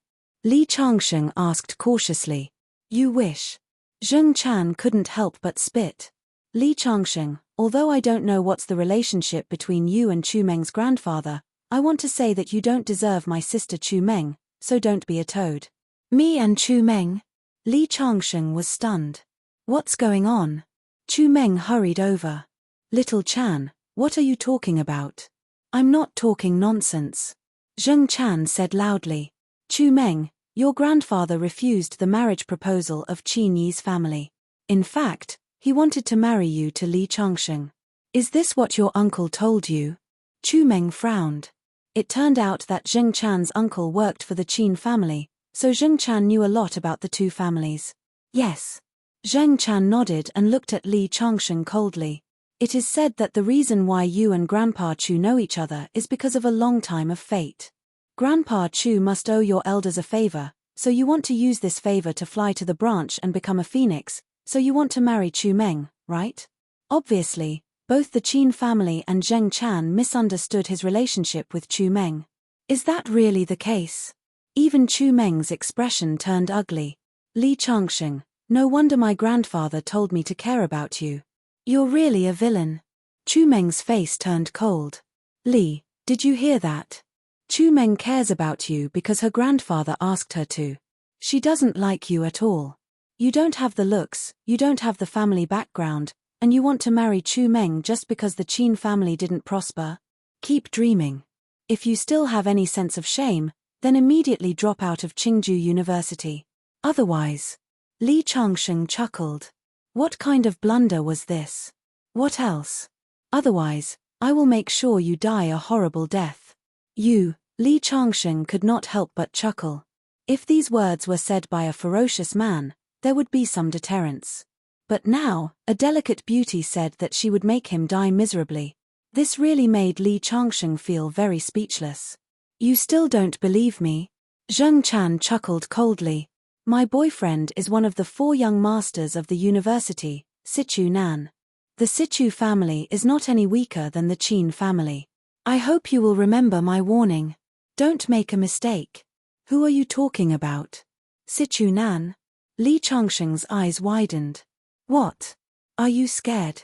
Li Changsheng asked cautiously. You wish. Zheng Chan couldn't help but spit. Li Changsheng, although I don't know what's the relationship between you and Chu Meng's grandfather, I want to say that you don't deserve my sister Chu Meng, so don't be a toad. Me and Chu Meng? Li Changsheng was stunned. What's going on? Chu Meng hurried over. Little Chan, what are you talking about? I'm not talking nonsense. Zheng Chan said loudly. Chu Meng, your grandfather refused the marriage proposal of Qin Yi's family. In fact, he wanted to marry you to Li Changsheng. Is this what your uncle told you? Chu Meng frowned. It turned out that Zheng Chan's uncle worked for the Qin family, so Zheng Chan knew a lot about the two families. Yes. Zheng Chan nodded and looked at Li Changsheng coldly. It is said that the reason why you and Grandpa Chu know each other is because of a long time of fate. Grandpa Chu must owe your elders a favor, so you want to use this favor to fly to the branch and become a phoenix, so you want to marry Chu Meng, right? Obviously, both the Qin family and Zheng Chan misunderstood his relationship with Chu Meng. Is that really the case? Even Chu Meng's expression turned ugly. Li Changsheng, no wonder my grandfather told me to care about you. You're really a villain. Chu Meng's face turned cold. Li, did you hear that? Chu Meng cares about you because her grandfather asked her to. She doesn't like you at all. You don't have the looks, you don't have the family background, and you want to marry Chu Meng just because the Qin family didn't prosper? Keep dreaming. If you still have any sense of shame, then immediately drop out of Qingju University. Otherwise. Li Changsheng chuckled. What kind of blunder was this? What else? Otherwise, I will make sure you die a horrible death. You, Li Changsheng could not help but chuckle. If these words were said by a ferocious man, there would be some deterrence. But now, a delicate beauty said that she would make him die miserably. This really made Li Changsheng feel very speechless. You still don't believe me? Zheng Chan chuckled coldly. My boyfriend is one of the 4 young masters of the university, Sichu Nan. The Sichu family is not any weaker than the Qin family. I hope you will remember my warning. Don't make a mistake. Who are you talking about? Sichu Nan? Li Changsheng's eyes widened. What? Are you scared?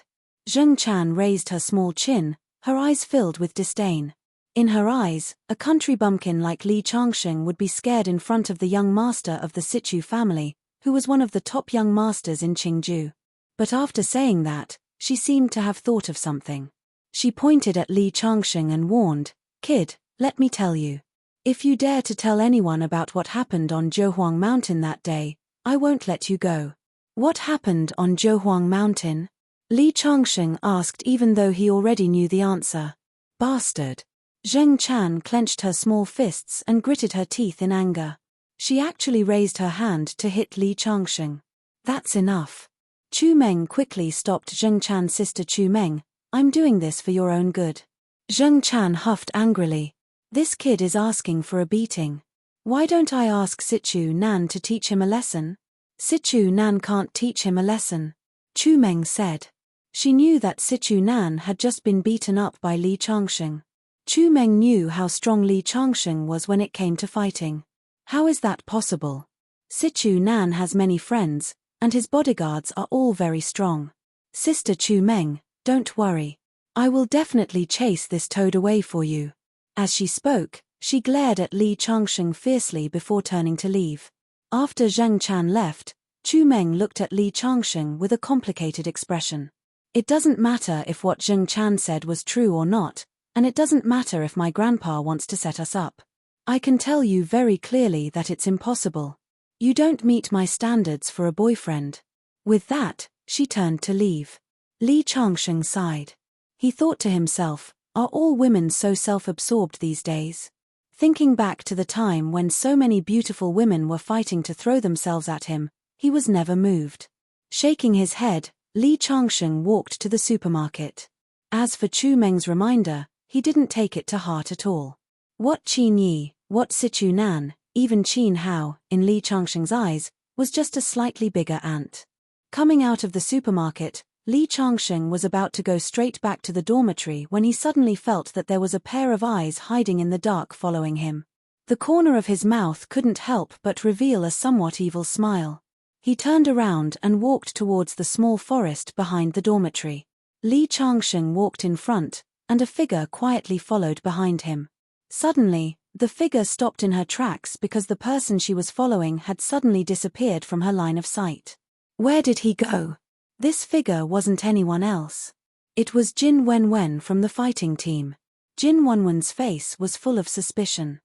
Zheng Chan raised her small chin, Her eyes filled with disdain. In her eyes, a country bumpkin like Li Changsheng would be scared in front of the young master of the Situ family, who was one of the top young masters in Qingju. But after saying that, she seemed to have thought of something. She pointed at Li Changsheng and warned, "Kid, let me tell you. If you dare to tell anyone about what happened on Zhohuang Mountain that day, I won't let you go." "What happened on Zhohuang Mountain?" Li Changsheng asked, even though he already knew the answer. "Bastard." Zheng Chan clenched her small fists and gritted her teeth in anger. She actually raised her hand to hit Li Changsheng. "That's enough." Chu Meng quickly stopped Zheng Chan's sister. "Chu Meng, I'm doing this for your own good." Zheng Chan huffed angrily. "This kid is asking for a beating. Why don't I ask Situ Nan to teach him a lesson?" "Situ Nan can't teach him a lesson," Chu Meng said. She knew that Situ Nan had just been beaten up by Li Changsheng. Chu Meng knew how strong Li Changsheng was when it came to fighting. How is that possible? Situ Nan has many friends, and his bodyguards are all very strong. "Sister Chu Meng, don't worry. I will definitely chase this toad away for you." As she spoke, she glared at Li Changsheng fiercely before turning to leave. After Zheng Chan left, Chu Meng looked at Li Changsheng with a complicated expression. "It doesn't matter if what Zheng Chan said was true or not, and it doesn't matter if my grandpa wants to set us up. I can tell you very clearly that it's impossible. You don't meet my standards for a boyfriend." With that, she turned to leave. Li Changsheng sighed. He thought to himself, are all women so self-absorbed these days? Thinking back to the time when so many beautiful women were fighting to throw themselves at him, he was never moved. Shaking his head, Li Changsheng walked to the supermarket. As for Chu Meng's reminder, he didn't take it to heart at all. What Qin Yi, what Situ Nan, even Qin Hao, in Li Changsheng's eyes, was just a slightly bigger ant. Coming out of the supermarket, Li Changsheng was about to go straight back to the dormitory when he suddenly felt that there was a pair of eyes hiding in the dark following him. The corner of his mouth couldn't help but reveal a somewhat evil smile. He turned around and walked towards the small forest behind the dormitory. Li Changsheng walked in front, and a figure quietly followed behind him. Suddenly, the figure stopped in her tracks because the person she was following had suddenly disappeared from her line of sight. Where did he go? This figure wasn't anyone else. It was Jin Wenwen from the fighting team. Jin Wenwen's face was full of suspicion.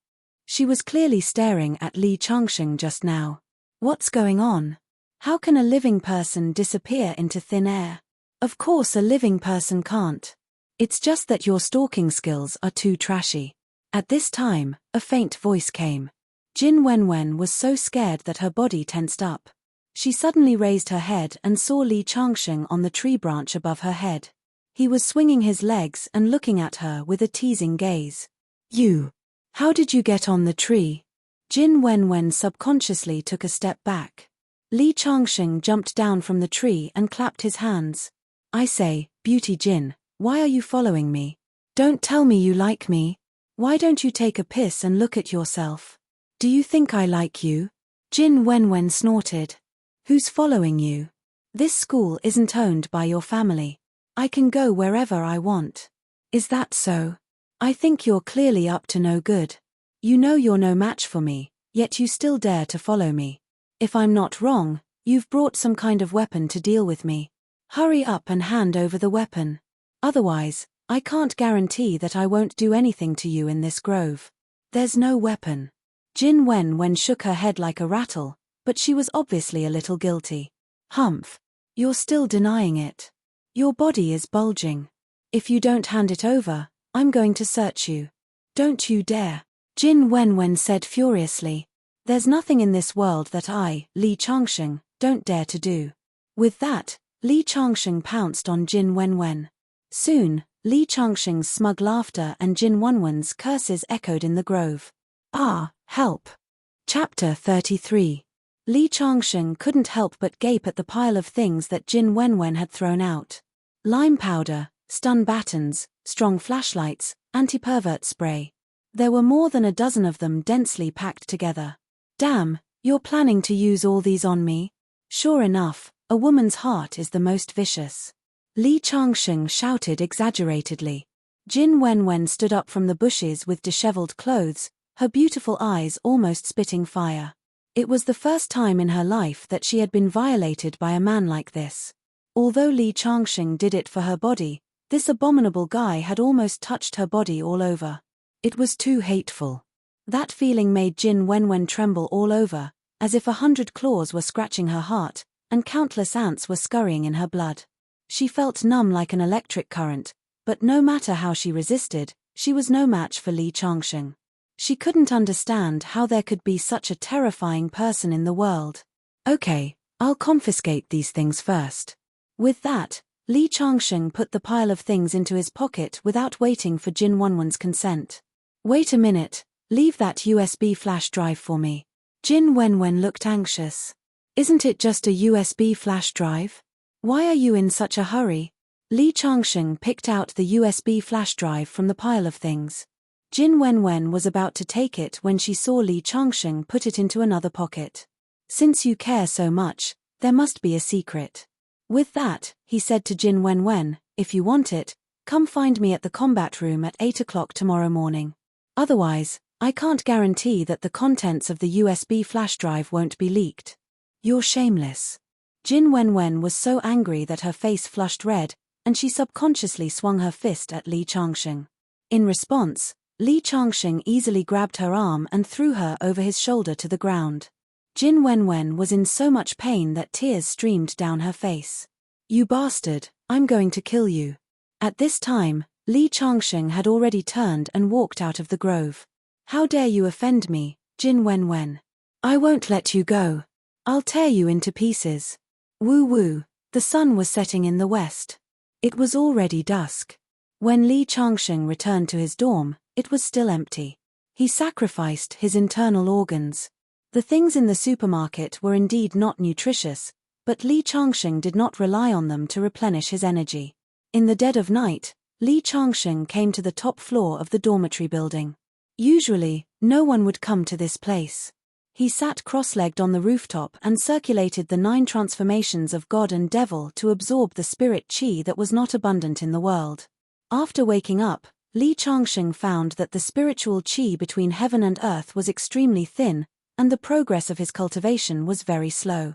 She was clearly staring at Li Changsheng just now. What's going on? How can a living person disappear into thin air? Of course a living person can't. It's just that your stalking skills are too trashy. At this time, a faint voice came. Jin Wenwen was so scared that her body tensed up. She suddenly raised her head and saw Li Changsheng on the tree branch above her head. He was swinging his legs and looking at her with a teasing gaze. "You! How did you get on the tree?" Jin Wenwen subconsciously took a step back. Li Changsheng jumped down from the tree and clapped his hands. "I say, Beauty Jin, why are you following me? Don't tell me you like me. Why don't you take a piss and look at yourself? Do you think I like you?" Jin Wenwen snorted. "Who's following you? This school isn't owned by your family. I can go wherever I want." "Is that so? I think you're clearly up to no good. You know you're no match for me, yet you still dare to follow me. If I'm not wrong, you've brought some kind of weapon to deal with me. Hurry up and hand over the weapon. Otherwise, I can't guarantee that I won't do anything to you in this grove." "There's no weapon." Jin Wenwen shook her head like a rattle, but she was obviously a little guilty. "Humph. You're still denying it. Your body is bulging. If you don't hand it over, I'm going to search you." "Don't you dare," Jin Wenwen said furiously. "There's nothing in this world that I, Li Changsheng, don't dare to do." With that, Li Changsheng pounced on Jin Wenwen. Soon, Li Changsheng's smug laughter and Jin Wenwen's curses echoed in the grove. Ah, help! Chapter 33. Li Changsheng couldn't help but gape at the pile of things that Jin Wenwen had thrown out. Lime powder, stun batons, strong flashlights, anti-pervert spray. There were more than a dozen of them densely packed together. "Damn, you're planning to use all these on me?" Sure enough, a woman's heart is the most vicious. Li Changsheng shouted exaggeratedly. Jin Wenwen stood up from the bushes with disheveled clothes, her beautiful eyes almost spitting fire. It was the first time in her life that she had been violated by a man like this. Although Li Changsheng did it for her body, this abominable guy had almost touched her body all over. It was too hateful. That feeling made Jin Wenwen tremble all over, as if 100 claws were scratching her heart, and countless ants were scurrying in her blood. She felt numb like an electric current, but no matter how she resisted, she was no match for Li Changsheng. She couldn't understand how there could be such a terrifying person in the world. Okay, I'll confiscate these things first. With that, Li Changsheng put the pile of things into his pocket without waiting for Jin Wenwen's consent. Wait a minute, leave that USB flash drive for me. Jin Wenwen looked anxious. Isn't it just a USB flash drive? Why are you in such a hurry? Li Changsheng picked out the USB flash drive from the pile of things. Jin Wenwen was about to take it when she saw Li Changsheng put it into another pocket. Since you care so much, there must be a secret. With that, he said to Jin Wenwen, if you want it, come find me at the combat room at 8 o'clock tomorrow morning. Otherwise, I can't guarantee that the contents of the USB flash drive won't be leaked. You're shameless. Jin Wenwen was so angry that her face flushed red, and she subconsciously swung her fist at Li Changsheng. In response, Li Changsheng easily grabbed her arm and threw her over his shoulder to the ground. Jin Wenwen was in so much pain that tears streamed down her face. You bastard, I'm going to kill you. At this time, Li Changsheng had already turned and walked out of the grove. How dare you offend me, Jin Wenwen? I won't let you go. I'll tear you into pieces. Woo woo, the sun was setting in the west. It was already dusk. When Li Changsheng returned to his dorm, it was still empty. He sacrificed his internal organs. The things in the supermarket were indeed not nutritious, but Li Changsheng did not rely on them to replenish his energy. In the dead of night, Li Changsheng came to the top floor of the dormitory building. Usually, no one would come to this place. He sat cross-legged on the rooftop and circulated the 9 transformations of God and Devil to absorb the spirit qi that was not abundant in the world. After waking up, Li Changsheng found that the spiritual qi between heaven and earth was extremely thin, and the progress of his cultivation was very slow.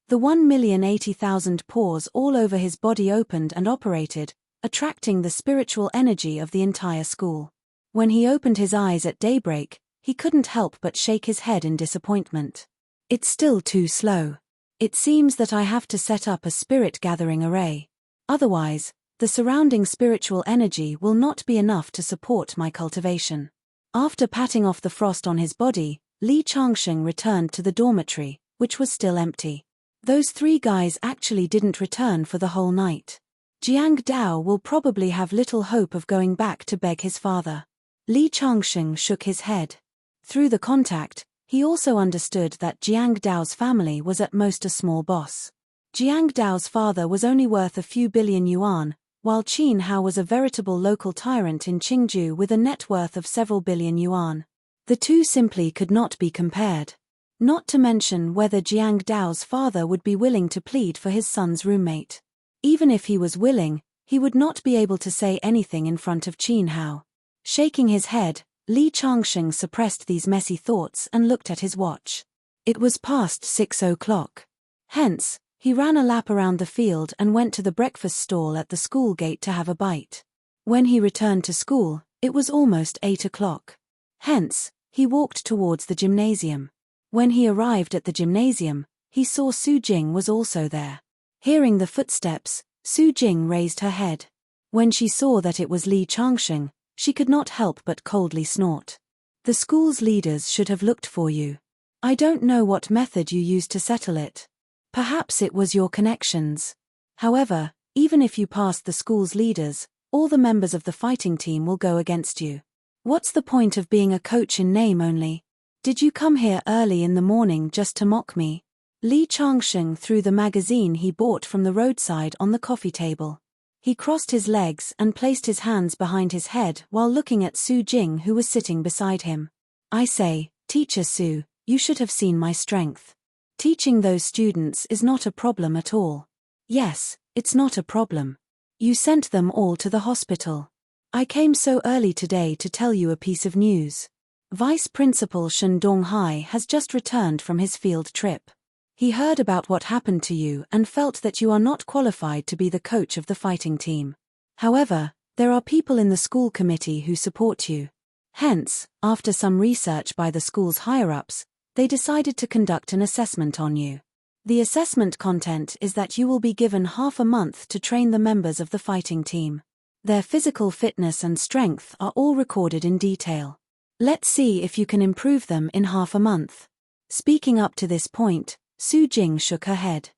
The 1,080,000 pores all over his body opened and operated, attracting the spiritual energy of the entire school. When he opened his eyes at daybreak, he couldn't help but shake his head in disappointment. It's still too slow. It seems that I have to set up a spirit gathering array. Otherwise, the surrounding spiritual energy will not be enough to support my cultivation. After patting off the frost on his body, Li Changsheng returned to the dormitory, which was still empty. Those 3 guys actually didn't return for the whole night. Jiang Dao will probably have little hope of going back to beg his father. Li Changsheng shook his head. Through the contact, he also understood that Jiang Dao's family was at most a small boss. Jiang Dao's father was only worth a few billion yuan, while Qin Hao was a veritable local tyrant in Qingju with a net worth of several billion yuan. The two simply could not be compared. Not to mention whether Jiang Dao's father would be willing to plead for his son's roommate. Even if he was willing, he would not be able to say anything in front of Qin Hao. Shaking his head, Li Changsheng suppressed these messy thoughts and looked at his watch. It was past 6 o'clock. Hence, he ran a lap around the field and went to the breakfast stall at the school gate to have a bite. When he returned to school, it was almost 8 o'clock. Hence, he walked towards the gymnasium. When he arrived at the gymnasium, he saw Su Jing was also there. Hearing the footsteps, Su Jing raised her head. When she saw that it was Li Changsheng, she could not help but coldly snort. The school's leaders should have looked for you. I don't know what method you used to settle it. Perhaps it was your connections. However, even if you passed the school's leaders, all the members of the fighting team will go against you. What's the point of being a coach in name only? Did you come here early in the morning just to mock me? Li Changsheng threw the magazine he bought from the roadside on the coffee table. He crossed his legs and placed his hands behind his head while looking at Su Jing, who was sitting beside him. I say, Teacher Su, you should have seen my strength. Teaching those students is not a problem at all. Yes, it's not a problem. You sent them all to the hospital. I came so early today to tell you a piece of news. Vice Principal Shen Donghai has just returned from his field trip. He heard about what happened to you and felt that you are not qualified to be the coach of the fighting team. However, there are people in the school committee who support you. Hence, after some research by the school's higher-ups, they decided to conduct an assessment on you. The assessment content is that you will be given half a month to train the members of the fighting team. Their physical fitness and strength are all recorded in detail. Let's see if you can improve them in half a month. Speaking up to this point, Su Jing shook her head.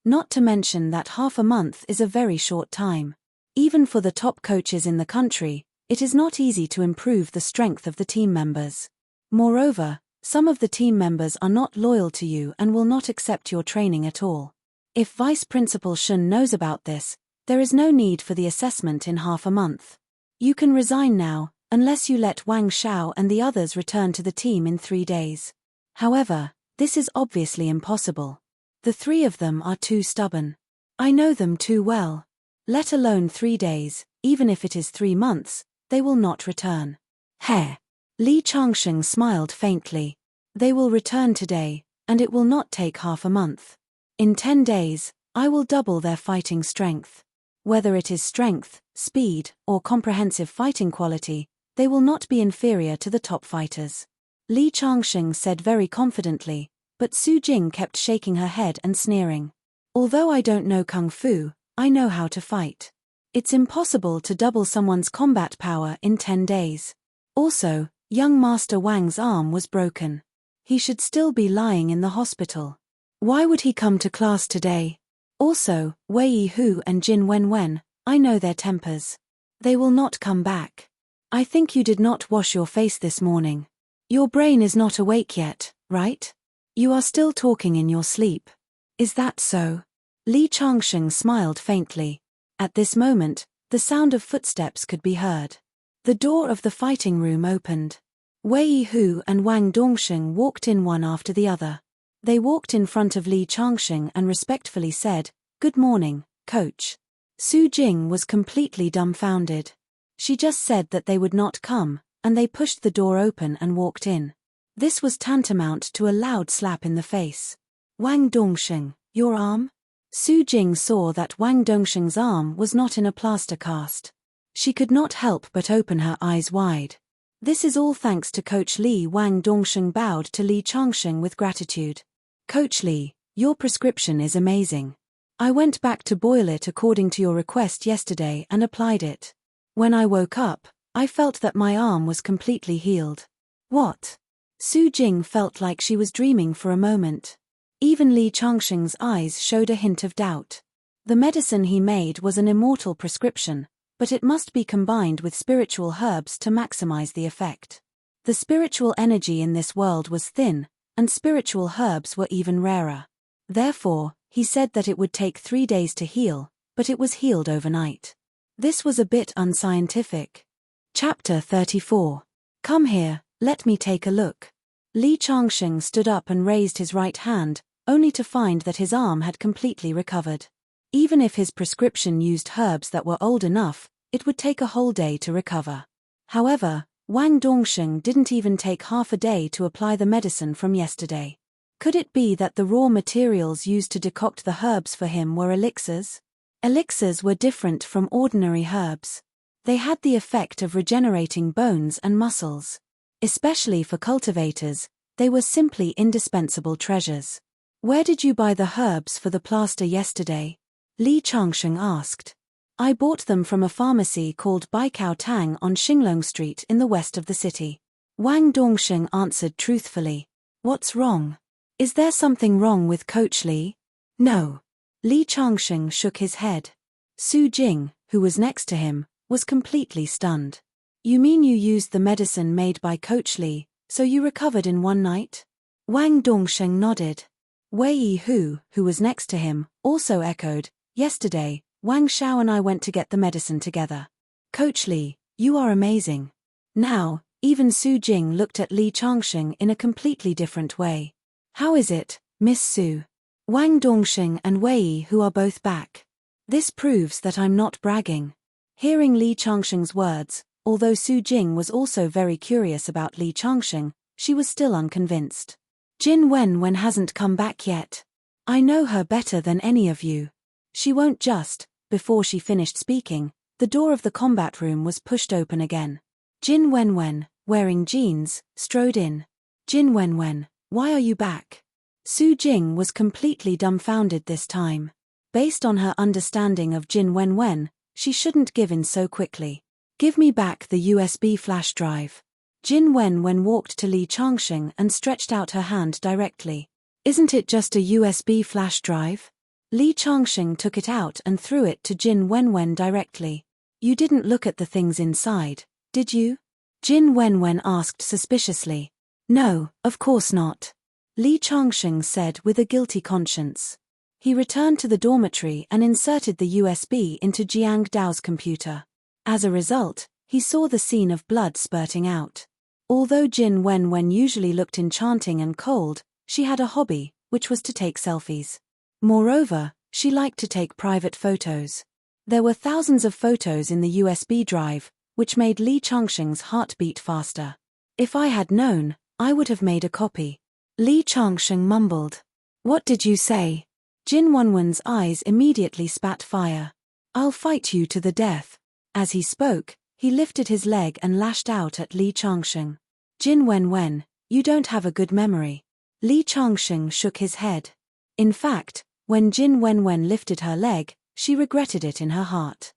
Not to mention that half a month is a very short time. Even for the top coaches in the country, it is not easy to improve the strength of the team members. Moreover, some of the team members are not loyal to you and will not accept your training at all. If Vice Principal Shun knows about this, there is no need for the assessment in half a month. You can resign now, unless you let Wang Xiao and the others return to the team in 3 days. However, this is obviously impossible. The 3 of them are too stubborn. I know them too well. Let alone 3 days, even if it is 3 months, they will not return. Heh. Li Changsheng smiled faintly. They will return today, and it will not take half a month. In 10 days, I will double their fighting strength. Whether it is strength, speed, or comprehensive fighting quality, they will not be inferior to the top fighters. Li Changsheng said very confidently, but Su Jing kept shaking her head and sneering. Although I don't know Kung Fu, I know how to fight. It's impossible to double someone's combat power in 10 days. Also, young Master Wang's arm was broken. He should still be lying in the hospital. Why would he come to class today? Also, Wei Yihu and Jin Wenwen, I know their tempers. They will not come back. I think you did not wash your face this morning. Your brain is not awake yet, right? You are still talking in your sleep. Is that so? Li Changsheng smiled faintly. At this moment, the sound of footsteps could be heard. The door of the fighting room opened. Wei Yihu and Wang Dongsheng walked in one after the other. They walked in front of Li Changsheng and respectfully said, "Good morning, coach." Su Jing was completely dumbfounded. She just said that they would not come, and they pushed the door open and walked in. This was tantamount to a loud slap in the face. "Wang Dongsheng, your arm?" Su Jing saw that Wang Dongsheng's arm was not in a plaster cast. She could not help but open her eyes wide. This is all thanks to Coach Li. Wang Dongsheng bowed to Li Changsheng with gratitude. "Coach Li, your prescription is amazing. I went back to boil it according to your request yesterday and applied it. When I woke up, I felt that my arm was completely healed." What? Su Jing felt like she was dreaming for a moment. Even Li Changsheng's eyes showed a hint of doubt. The medicine he made was an immortal prescription, but it must be combined with spiritual herbs to maximize the effect. The spiritual energy in this world was thin, and spiritual herbs were even rarer. Therefore, he said that it would take 3 days to heal, but it was healed overnight. This was a bit unscientific. Chapter 34. Come here, let me take a look. Li Changsheng stood up and raised his right hand, only to find that his arm had completely recovered. Even if his prescription used herbs that were old enough, it would take a whole day to recover. However, Wang Dongsheng didn't even take half a day to apply the medicine from yesterday. Could it be that the raw materials used to decoct the herbs for him were elixirs? Elixirs were different from ordinary herbs. They had the effect of regenerating bones and muscles. Especially for cultivators, they were simply indispensable treasures. "Where did you buy the herbs for the plaster yesterday?" Li Changsheng asked. "I bought them from a pharmacy called Baikao Tang on Xinglong Street in the west of the city." Wang Dongsheng answered truthfully. "What's wrong? Is there something wrong with Coach Li?" "No." Li Changsheng shook his head. Su Jing, who was next to him, was completely stunned. "You mean you used the medicine made by Coach Li, so you recovered in one night?" Wang Dongsheng nodded. Wei Yihu, who was next to him, also echoed, "Yesterday, Wang Xiao and I went to get the medicine together." "Coach Li, you are amazing." Now, even Su Jing looked at Li Changsheng in a completely different way. "How is it, Miss Su? Wang Dongsheng and Wei Yihu are both back. This proves that I'm not bragging." Hearing Li Changsheng's words, although Su Jing was also very curious about Li Changsheng, she was still unconvinced. Jin Wenwen hasn't come back yet. I know her better than any of you. She won't just. Before she finished speaking, the door of the combat room was pushed open again. Jin Wenwen, wearing jeans, strode in. Jin Wenwen, why are you back? Su Jing was completely dumbfounded this time. Based on her understanding of Jin Wenwen, she shouldn't give in so quickly. Give me back the USB flash drive. Jin Wenwen walked to Li Changsheng and stretched out her hand directly. Isn't it just a USB flash drive? Li Changsheng took it out and threw it to Jin Wenwen directly. You didn't look at the things inside, did you? Jin Wenwen asked suspiciously. No, of course not. Li Changsheng said with a guilty conscience. He returned to the dormitory and inserted the USB into Jiang Dao's computer. As a result, he saw the scene of blood spurting out. Although Jin Wenwen usually looked enchanting and cold, she had a hobby, which was to take selfies. Moreover, she liked to take private photos. There were thousands of photos in the USB drive, which made Li Changsheng's heart beat faster. If I had known, I would have made a copy. Li Changsheng mumbled. What did you say? Jin Wenwen's eyes immediately spat fire. I'll fight you to the death. As he spoke, he lifted his leg and lashed out at Li Changsheng. Jin Wenwen, you don't have a good memory. Li Changsheng shook his head. In fact, when Jin Wenwen lifted her leg, she regretted it in her heart.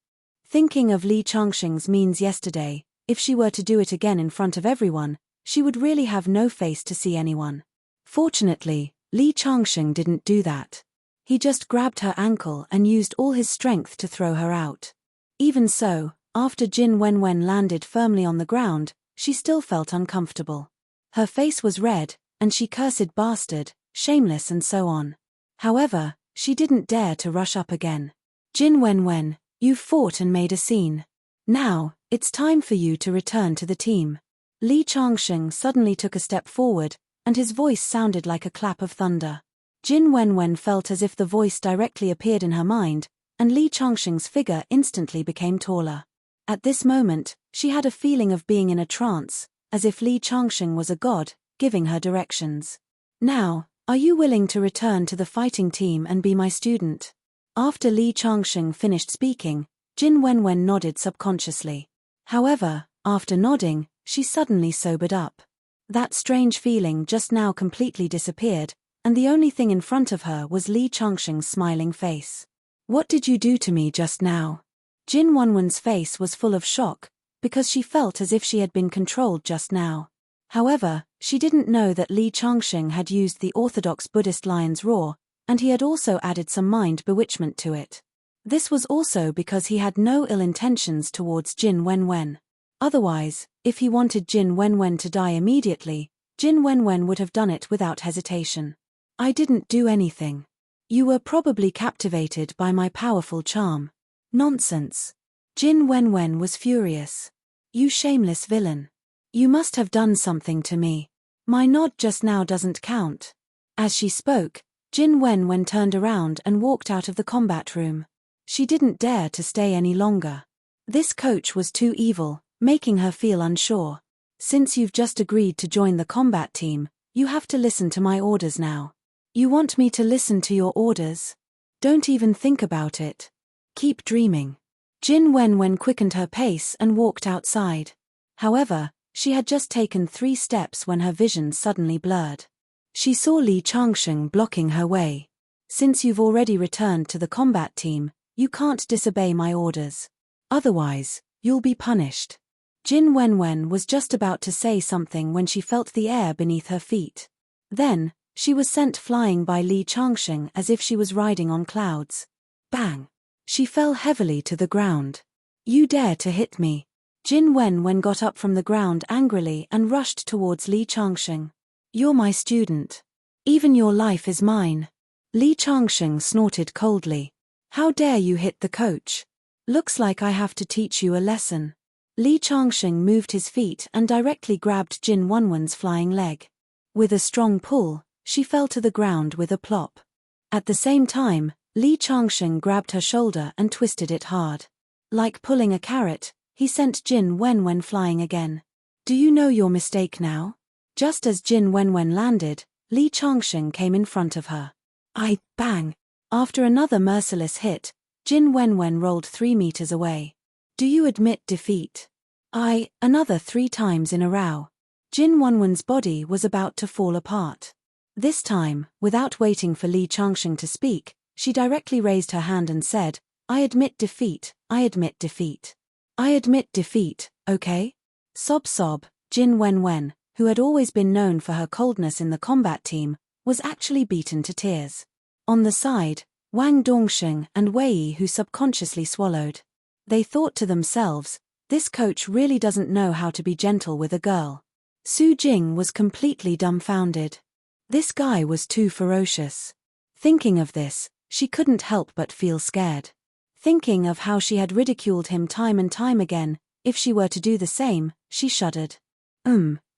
Thinking of Li Changsheng's means yesterday, if she were to do it again in front of everyone, she would really have no face to see anyone. Fortunately, Li Changsheng didn't do that. He just grabbed her ankle and used all his strength to throw her out. Even so, after Jin Wenwen landed firmly on the ground, she still felt uncomfortable. Her face was red, and she cursed bastard, shameless and so on. However, she didn't dare to rush up again. Jin Wenwen, you've fought and made a scene. Now, it's time for you to return to the team. Li Changsheng suddenly took a step forward, and his voice sounded like a clap of thunder. Jin Wenwen felt as if the voice directly appeared in her mind, and Li Changsheng's figure instantly became taller. At this moment, she had a feeling of being in a trance, as if Li Changsheng was a god, giving her directions. Now, are you willing to return to the fighting team and be my student? After Li Changsheng finished speaking, Jin Wenwen nodded subconsciously. However, after nodding, she suddenly sobered up. That strange feeling just now completely disappeared, and the only thing in front of her was Li Changsheng's smiling face. What did you do to me just now? Jin Wenwen's face was full of shock, because she felt as if she had been controlled just now. However, she didn't know that Li Changsheng had used the orthodox Buddhist lion's roar, and he had also added some mind bewitchment to it. This was also because he had no ill intentions towards Jin Wenwen. Otherwise, if he wanted Jin Wenwen to die immediately, Jin Wenwen would have done it without hesitation. I didn't do anything. You were probably captivated by my powerful charm. Nonsense. Jin Wenwen was furious. You shameless villain. You must have done something to me. My nod just now doesn't count. As she spoke, Jin Wenwen turned around and walked out of the combat room. She didn't dare to stay any longer. This coach was too evil, making her feel unsure. Since you've just agreed to join the combat team, you have to listen to my orders now. You want me to listen to your orders? Don't even think about it. Keep dreaming. Jin Wenwen quickened her pace and walked outside. However, she had just taken 3 steps when her vision suddenly blurred. She saw Li Changsheng blocking her way. Since you've already returned to the combat team, you can't disobey my orders. Otherwise, you'll be punished. Jin Wenwen was just about to say something when she felt the air beneath her feet. Then, she was sent flying by Li Changsheng as if she was riding on clouds. Bang! She fell heavily to the ground. You dare to hit me. Jin Wenwen got up from the ground angrily and rushed towards Li Changsheng. You're my student. Even your life is mine. Li Changsheng snorted coldly. How dare you hit the coach? Looks like I have to teach you a lesson. Li Changsheng moved his feet and directly grabbed Jin Wenwen's flying leg. With a strong pull, she fell to the ground with a plop. At the same time, Li Changsheng grabbed her shoulder and twisted it hard. Like pulling a carrot, he sent Jin Wenwen flying again. Do you know your mistake now? Just as Jin Wenwen landed, Li Changsheng came in front of her. Bang! After another merciless hit, Jin Wenwen rolled 3 meters away. Do you admit defeat? Another 3 times in a row. Jin Wenwen's body was about to fall apart. This time, without waiting for Li Changsheng to speak, she directly raised her hand and said, I admit defeat, I admit defeat. I admit defeat, okay? Sob sob, Jin Wenwen, who had always been known for her coldness in the combat team, was actually beaten to tears. On the side, Wang Dongsheng and Wei, who subconsciously swallowed. They thought to themselves, this coach really doesn't know how to be gentle with a girl. Su Jing was completely dumbfounded. This guy was too ferocious. Thinking of this, she couldn't help but feel scared. Thinking of how she had ridiculed him time and time again, if she were to do the same, she shuddered.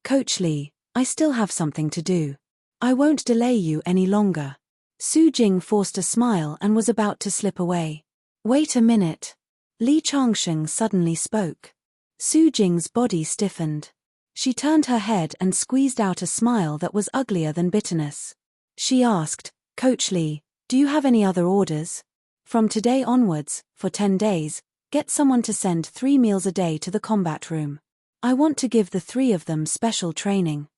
Coach Li, I still have something to do. I won't delay you any longer. Su Jing forced a smile and was about to slip away. Wait a minute. Li Changsheng suddenly spoke. Su Jing's body stiffened. She turned her head and squeezed out a smile that was uglier than bitterness. She asked, Coach Li, do you have any other orders? From today onwards, for 10 days, get someone to send 3 meals a day to the combat room. I want to give the 3 of them special training.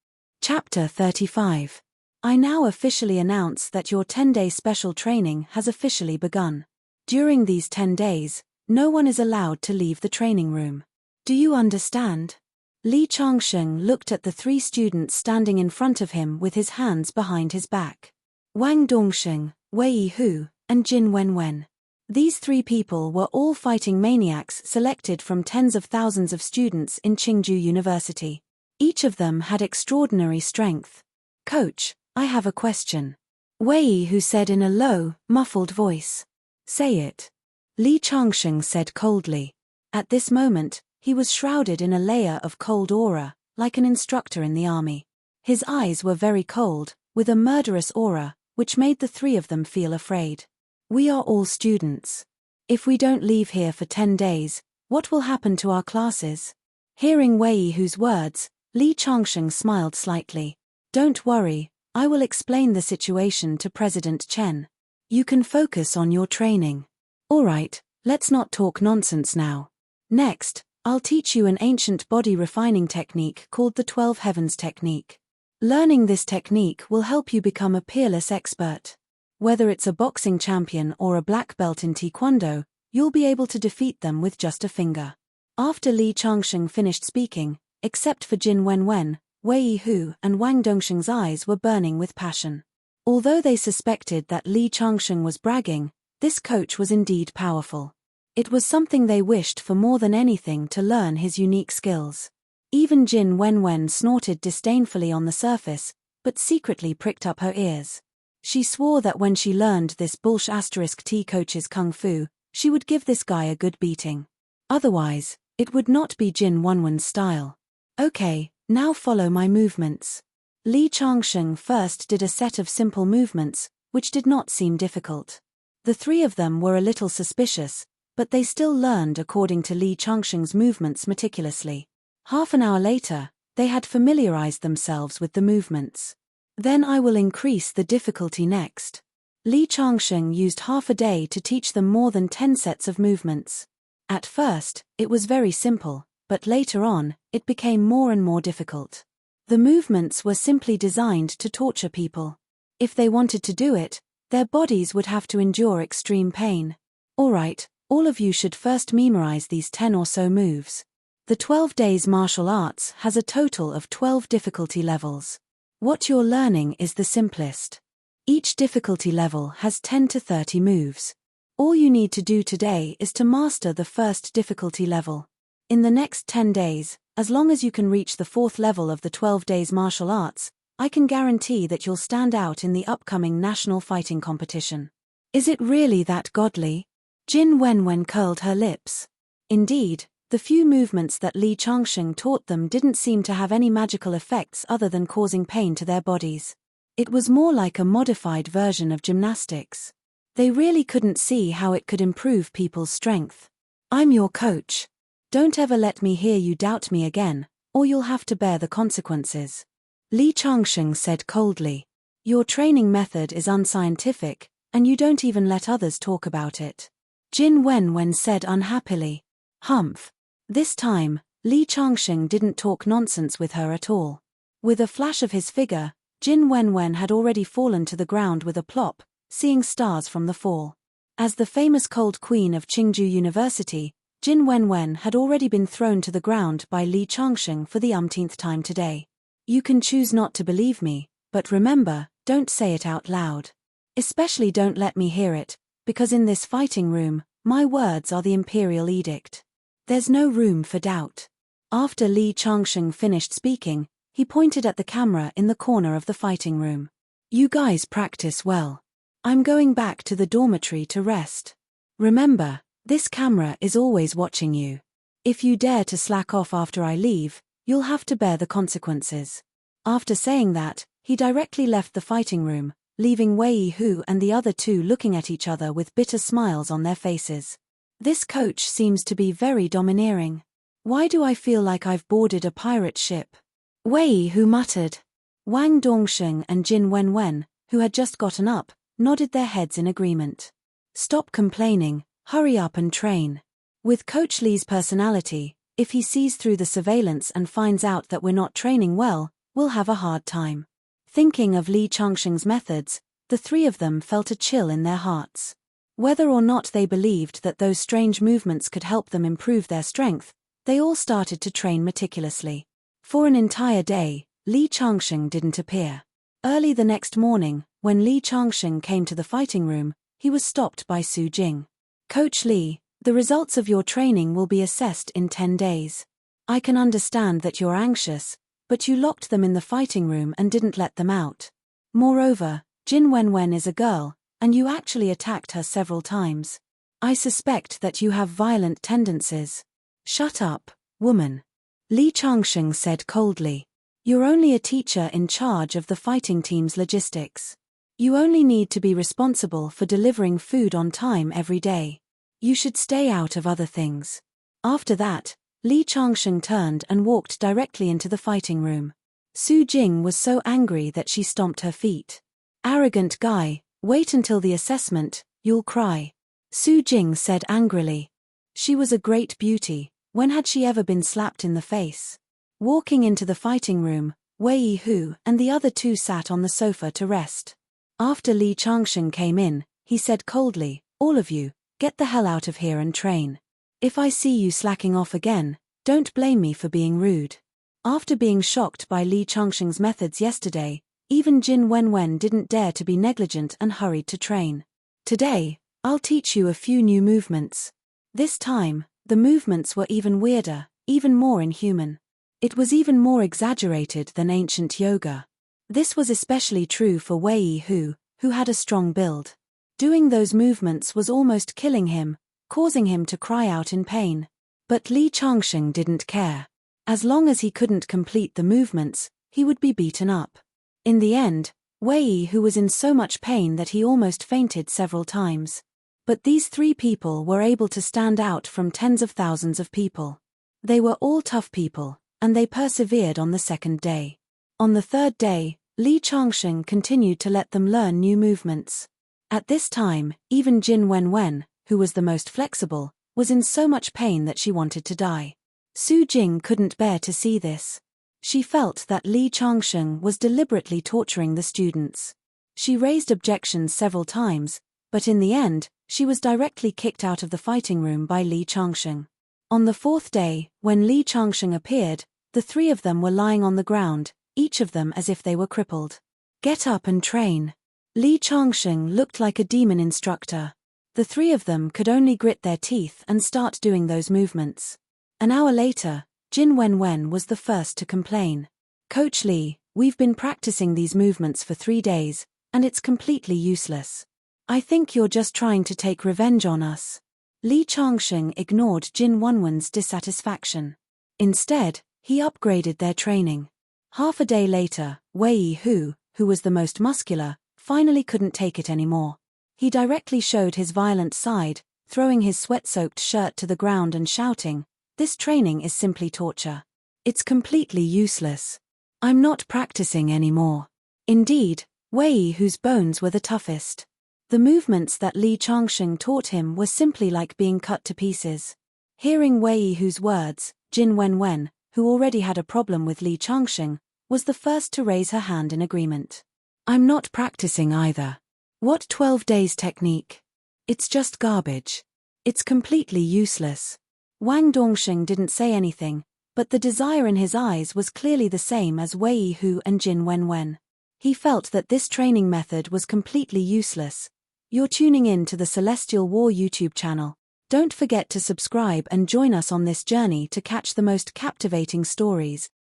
Chapter 35. I now officially announce that your 10-day special training has officially begun. During these 10 days, no one is allowed to leave the training room. Do you understand? Li Changsheng looked at the 3 students standing in front of him with his hands behind his back. Wang Dongsheng, Wei Hu, and Jin Wenwen. These 3 people were all fighting maniacs selected from tens of thousands of students in Qingju University. Each of them had extraordinary strength. Coach, I have a question. Wei Hu said in a low, muffled voice. Say it. Li Changsheng said coldly. At this moment, he was shrouded in a layer of cold aura, like an instructor in the army. His eyes were very cold, with a murderous aura, which made the 3 of them feel afraid. We are all students. If we don't leave here for 10 days, what will happen to our classes? Hearing Wei Hu's words, Li Changsheng smiled slightly. Don't worry, I will explain the situation to President Chen. You can focus on your training. Alright, let's not talk nonsense now. Next, I'll teach you an ancient body refining technique called the 12 Heavens technique. Learning this technique will help you become a peerless expert. Whether it's a boxing champion or a black belt in Taekwondo, you'll be able to defeat them with just a finger. After Li Changsheng finished speaking, except for Jin Wenwen, Wei Hu and Wang Dongsheng's eyes were burning with passion. Although they suspected that Li Changsheng was bragging, this coach was indeed powerful. It was something they wished for more than anything to learn his unique skills. Even Jin Wenwen snorted disdainfully on the surface, but secretly pricked up her ears. She swore that when she learned this *T coach's kung fu, she would give this guy a good beating. Otherwise, it would not be Jin Wenwen's style. Okay, now follow my movements. Li Changsheng first did a set of simple movements, which did not seem difficult. The 3 of them were a little suspicious, but they still learned according to Li Changsheng's movements meticulously. Half an hour later, they had familiarized themselves with the movements. Then I will increase the difficulty next. Li Changsheng used half a day to teach them more than 10 sets of movements. At first, it was very simple, but later on, it became more and more difficult. The movements were simply designed to torture people. If they wanted to do it, their bodies would have to endure extreme pain. Alright, all of you should first memorize these 10 or so moves. The 12 Days Martial Arts has a total of 12 difficulty levels. What you're learning is the simplest. Each difficulty level has 10 to 30 moves. All you need to do today is to master the first difficulty level. In the next 10 days, as long as you can reach the 4th level of the 12 Days Martial Arts, I can guarantee that you'll stand out in the upcoming national fighting competition. Is it really that godly? Jin Wenwen curled her lips. Indeed, the few movements that Li Changsheng taught them didn't seem to have any magical effects other than causing pain to their bodies. It was more like a modified version of gymnastics. They really couldn't see how it could improve people's strength. I'm your coach. Don't ever let me hear you doubt me again, or you'll have to bear the consequences. Li Changsheng said coldly. Your training method is unscientific, and you don't even let others talk about it. Jin Wenwen said unhappily. Humph. This time, Li Changsheng didn't talk nonsense with her at all. With a flash of his figure, Jin Wenwen had already fallen to the ground with a plop, seeing stars from the fall. As the famous cold queen of Qingju University, Jin Wenwen had already been thrown to the ground by Li Changsheng for the umpteenth time today. You can choose not to believe me, but remember, don't say it out loud. Especially don't let me hear it, because in this fighting room, my words are the imperial edict. There's no room for doubt. After Li Changsheng finished speaking, he pointed at the camera in the corner of the fighting room. You guys practice well. I'm going back to the dormitory to rest. Remember, this camera is always watching you. If you dare to slack off after I leave, you'll have to bear the consequences. After saying that, he directly left the fighting room, leaving Wei Hu and the other two looking at each other with bitter smiles on their faces. This coach seems to be very domineering. Why do I feel like I've boarded a pirate ship? Wei Hu muttered. Wang Dongsheng and Jin Wenwen, who had just gotten up, nodded their heads in agreement. Stop complaining, hurry up and train. With Coach Li's personality, if he sees through the surveillance and finds out that we're not training well, we'll have a hard time. Thinking of Li Changsheng's methods, the three of them felt a chill in their hearts. Whether or not they believed that those strange movements could help them improve their strength, they all started to train meticulously. For an entire day, Li Changsheng didn't appear. Early the next morning, when Li Changsheng came to the fighting room, he was stopped by Su Jing. Coach Li, the results of your training will be assessed in 10 days. I can understand that you're anxious, but you locked them in the fighting room and didn't let them out. Moreover, Jin Wenwen is a girl, and you actually attacked her several times. I suspect that you have violent tendencies. Shut up, woman. Li Changsheng said coldly. You're only a teacher in charge of the fighting team's logistics. You only need to be responsible for delivering food on time every day. You should stay out of other things. After that, Li Changsheng turned and walked directly into the fighting room. Su Jing was so angry that she stomped her feet. Arrogant guy, wait until the assessment, you'll cry. Su Jing said angrily. She was a great beauty, when had she ever been slapped in the face? Walking into the fighting room, Wei Hu and the other two sat on the sofa to rest. After Li Changsheng came in, he said coldly, all of you, get the hell out of here and train. If I see you slacking off again, don't blame me for being rude. After being shocked by Li Changsheng's methods yesterday, even Jin Wenwen didn't dare to be negligent and hurried to train. Today, I'll teach you a few new movements. This time, the movements were even weirder, even more inhuman. It was even more exaggerated than ancient yoga. This was especially true for Wei Hu, who had a strong build. Doing those movements was almost killing him, causing him to cry out in pain. But Li Changsheng didn't care. As long as he couldn't complete the movements, he would be beaten up. In the end, Wei Hu was in so much pain that he almost fainted several times. But these three people were able to stand out from tens of thousands of people. They were all tough people, and they persevered on the second day. On the third day, Li Changsheng continued to let them learn new movements. At this time, even Jin Wenwen, who was the most flexible, was in so much pain that she wanted to die. Su Jing couldn't bear to see this. She felt that Li Changsheng was deliberately torturing the students. She raised objections several times, but in the end, she was directly kicked out of the fighting room by Li Changsheng. On the fourth day, when Li Changsheng appeared, the three of them were lying on the ground, each of them as if they were crippled. Get up and train. Li Changsheng looked like a demon instructor. The three of them could only grit their teeth and start doing those movements. An hour later, Jin Wenwen was the first to complain. Coach Li, we've been practicing these movements for 3 days, and it's completely useless. I think you're just trying to take revenge on us. Li Changsheng ignored Jin Wenwen's dissatisfaction. Instead, he upgraded their training. Half a day later, Wei Hu, who was the most muscular, finally couldn't take it anymore. He directly showed his violent side, throwing his sweat-soaked shirt to the ground and shouting, "This training is simply torture. It's completely useless. I'm not practicing anymore." Indeed, Wei Hu's bones were the toughest. The movements that Li Changsheng taught him were simply like being cut to pieces. Hearing Wei Hu's words, Jin Wenwen, who already had a problem with Li Changsheng, was the first to raise her hand in agreement. "I'm not practicing either. What 12 days technique? It's just garbage. It's completely useless." Wang Dongsheng didn't say anything, but the desire in his eyes was clearly the same as Wei Hu and Jin Wenwen. He felt that this training method was completely useless. You're tuning in to the Celestial War YouTube channel. Don't forget to subscribe and join us on this journey to catch the most captivating stories.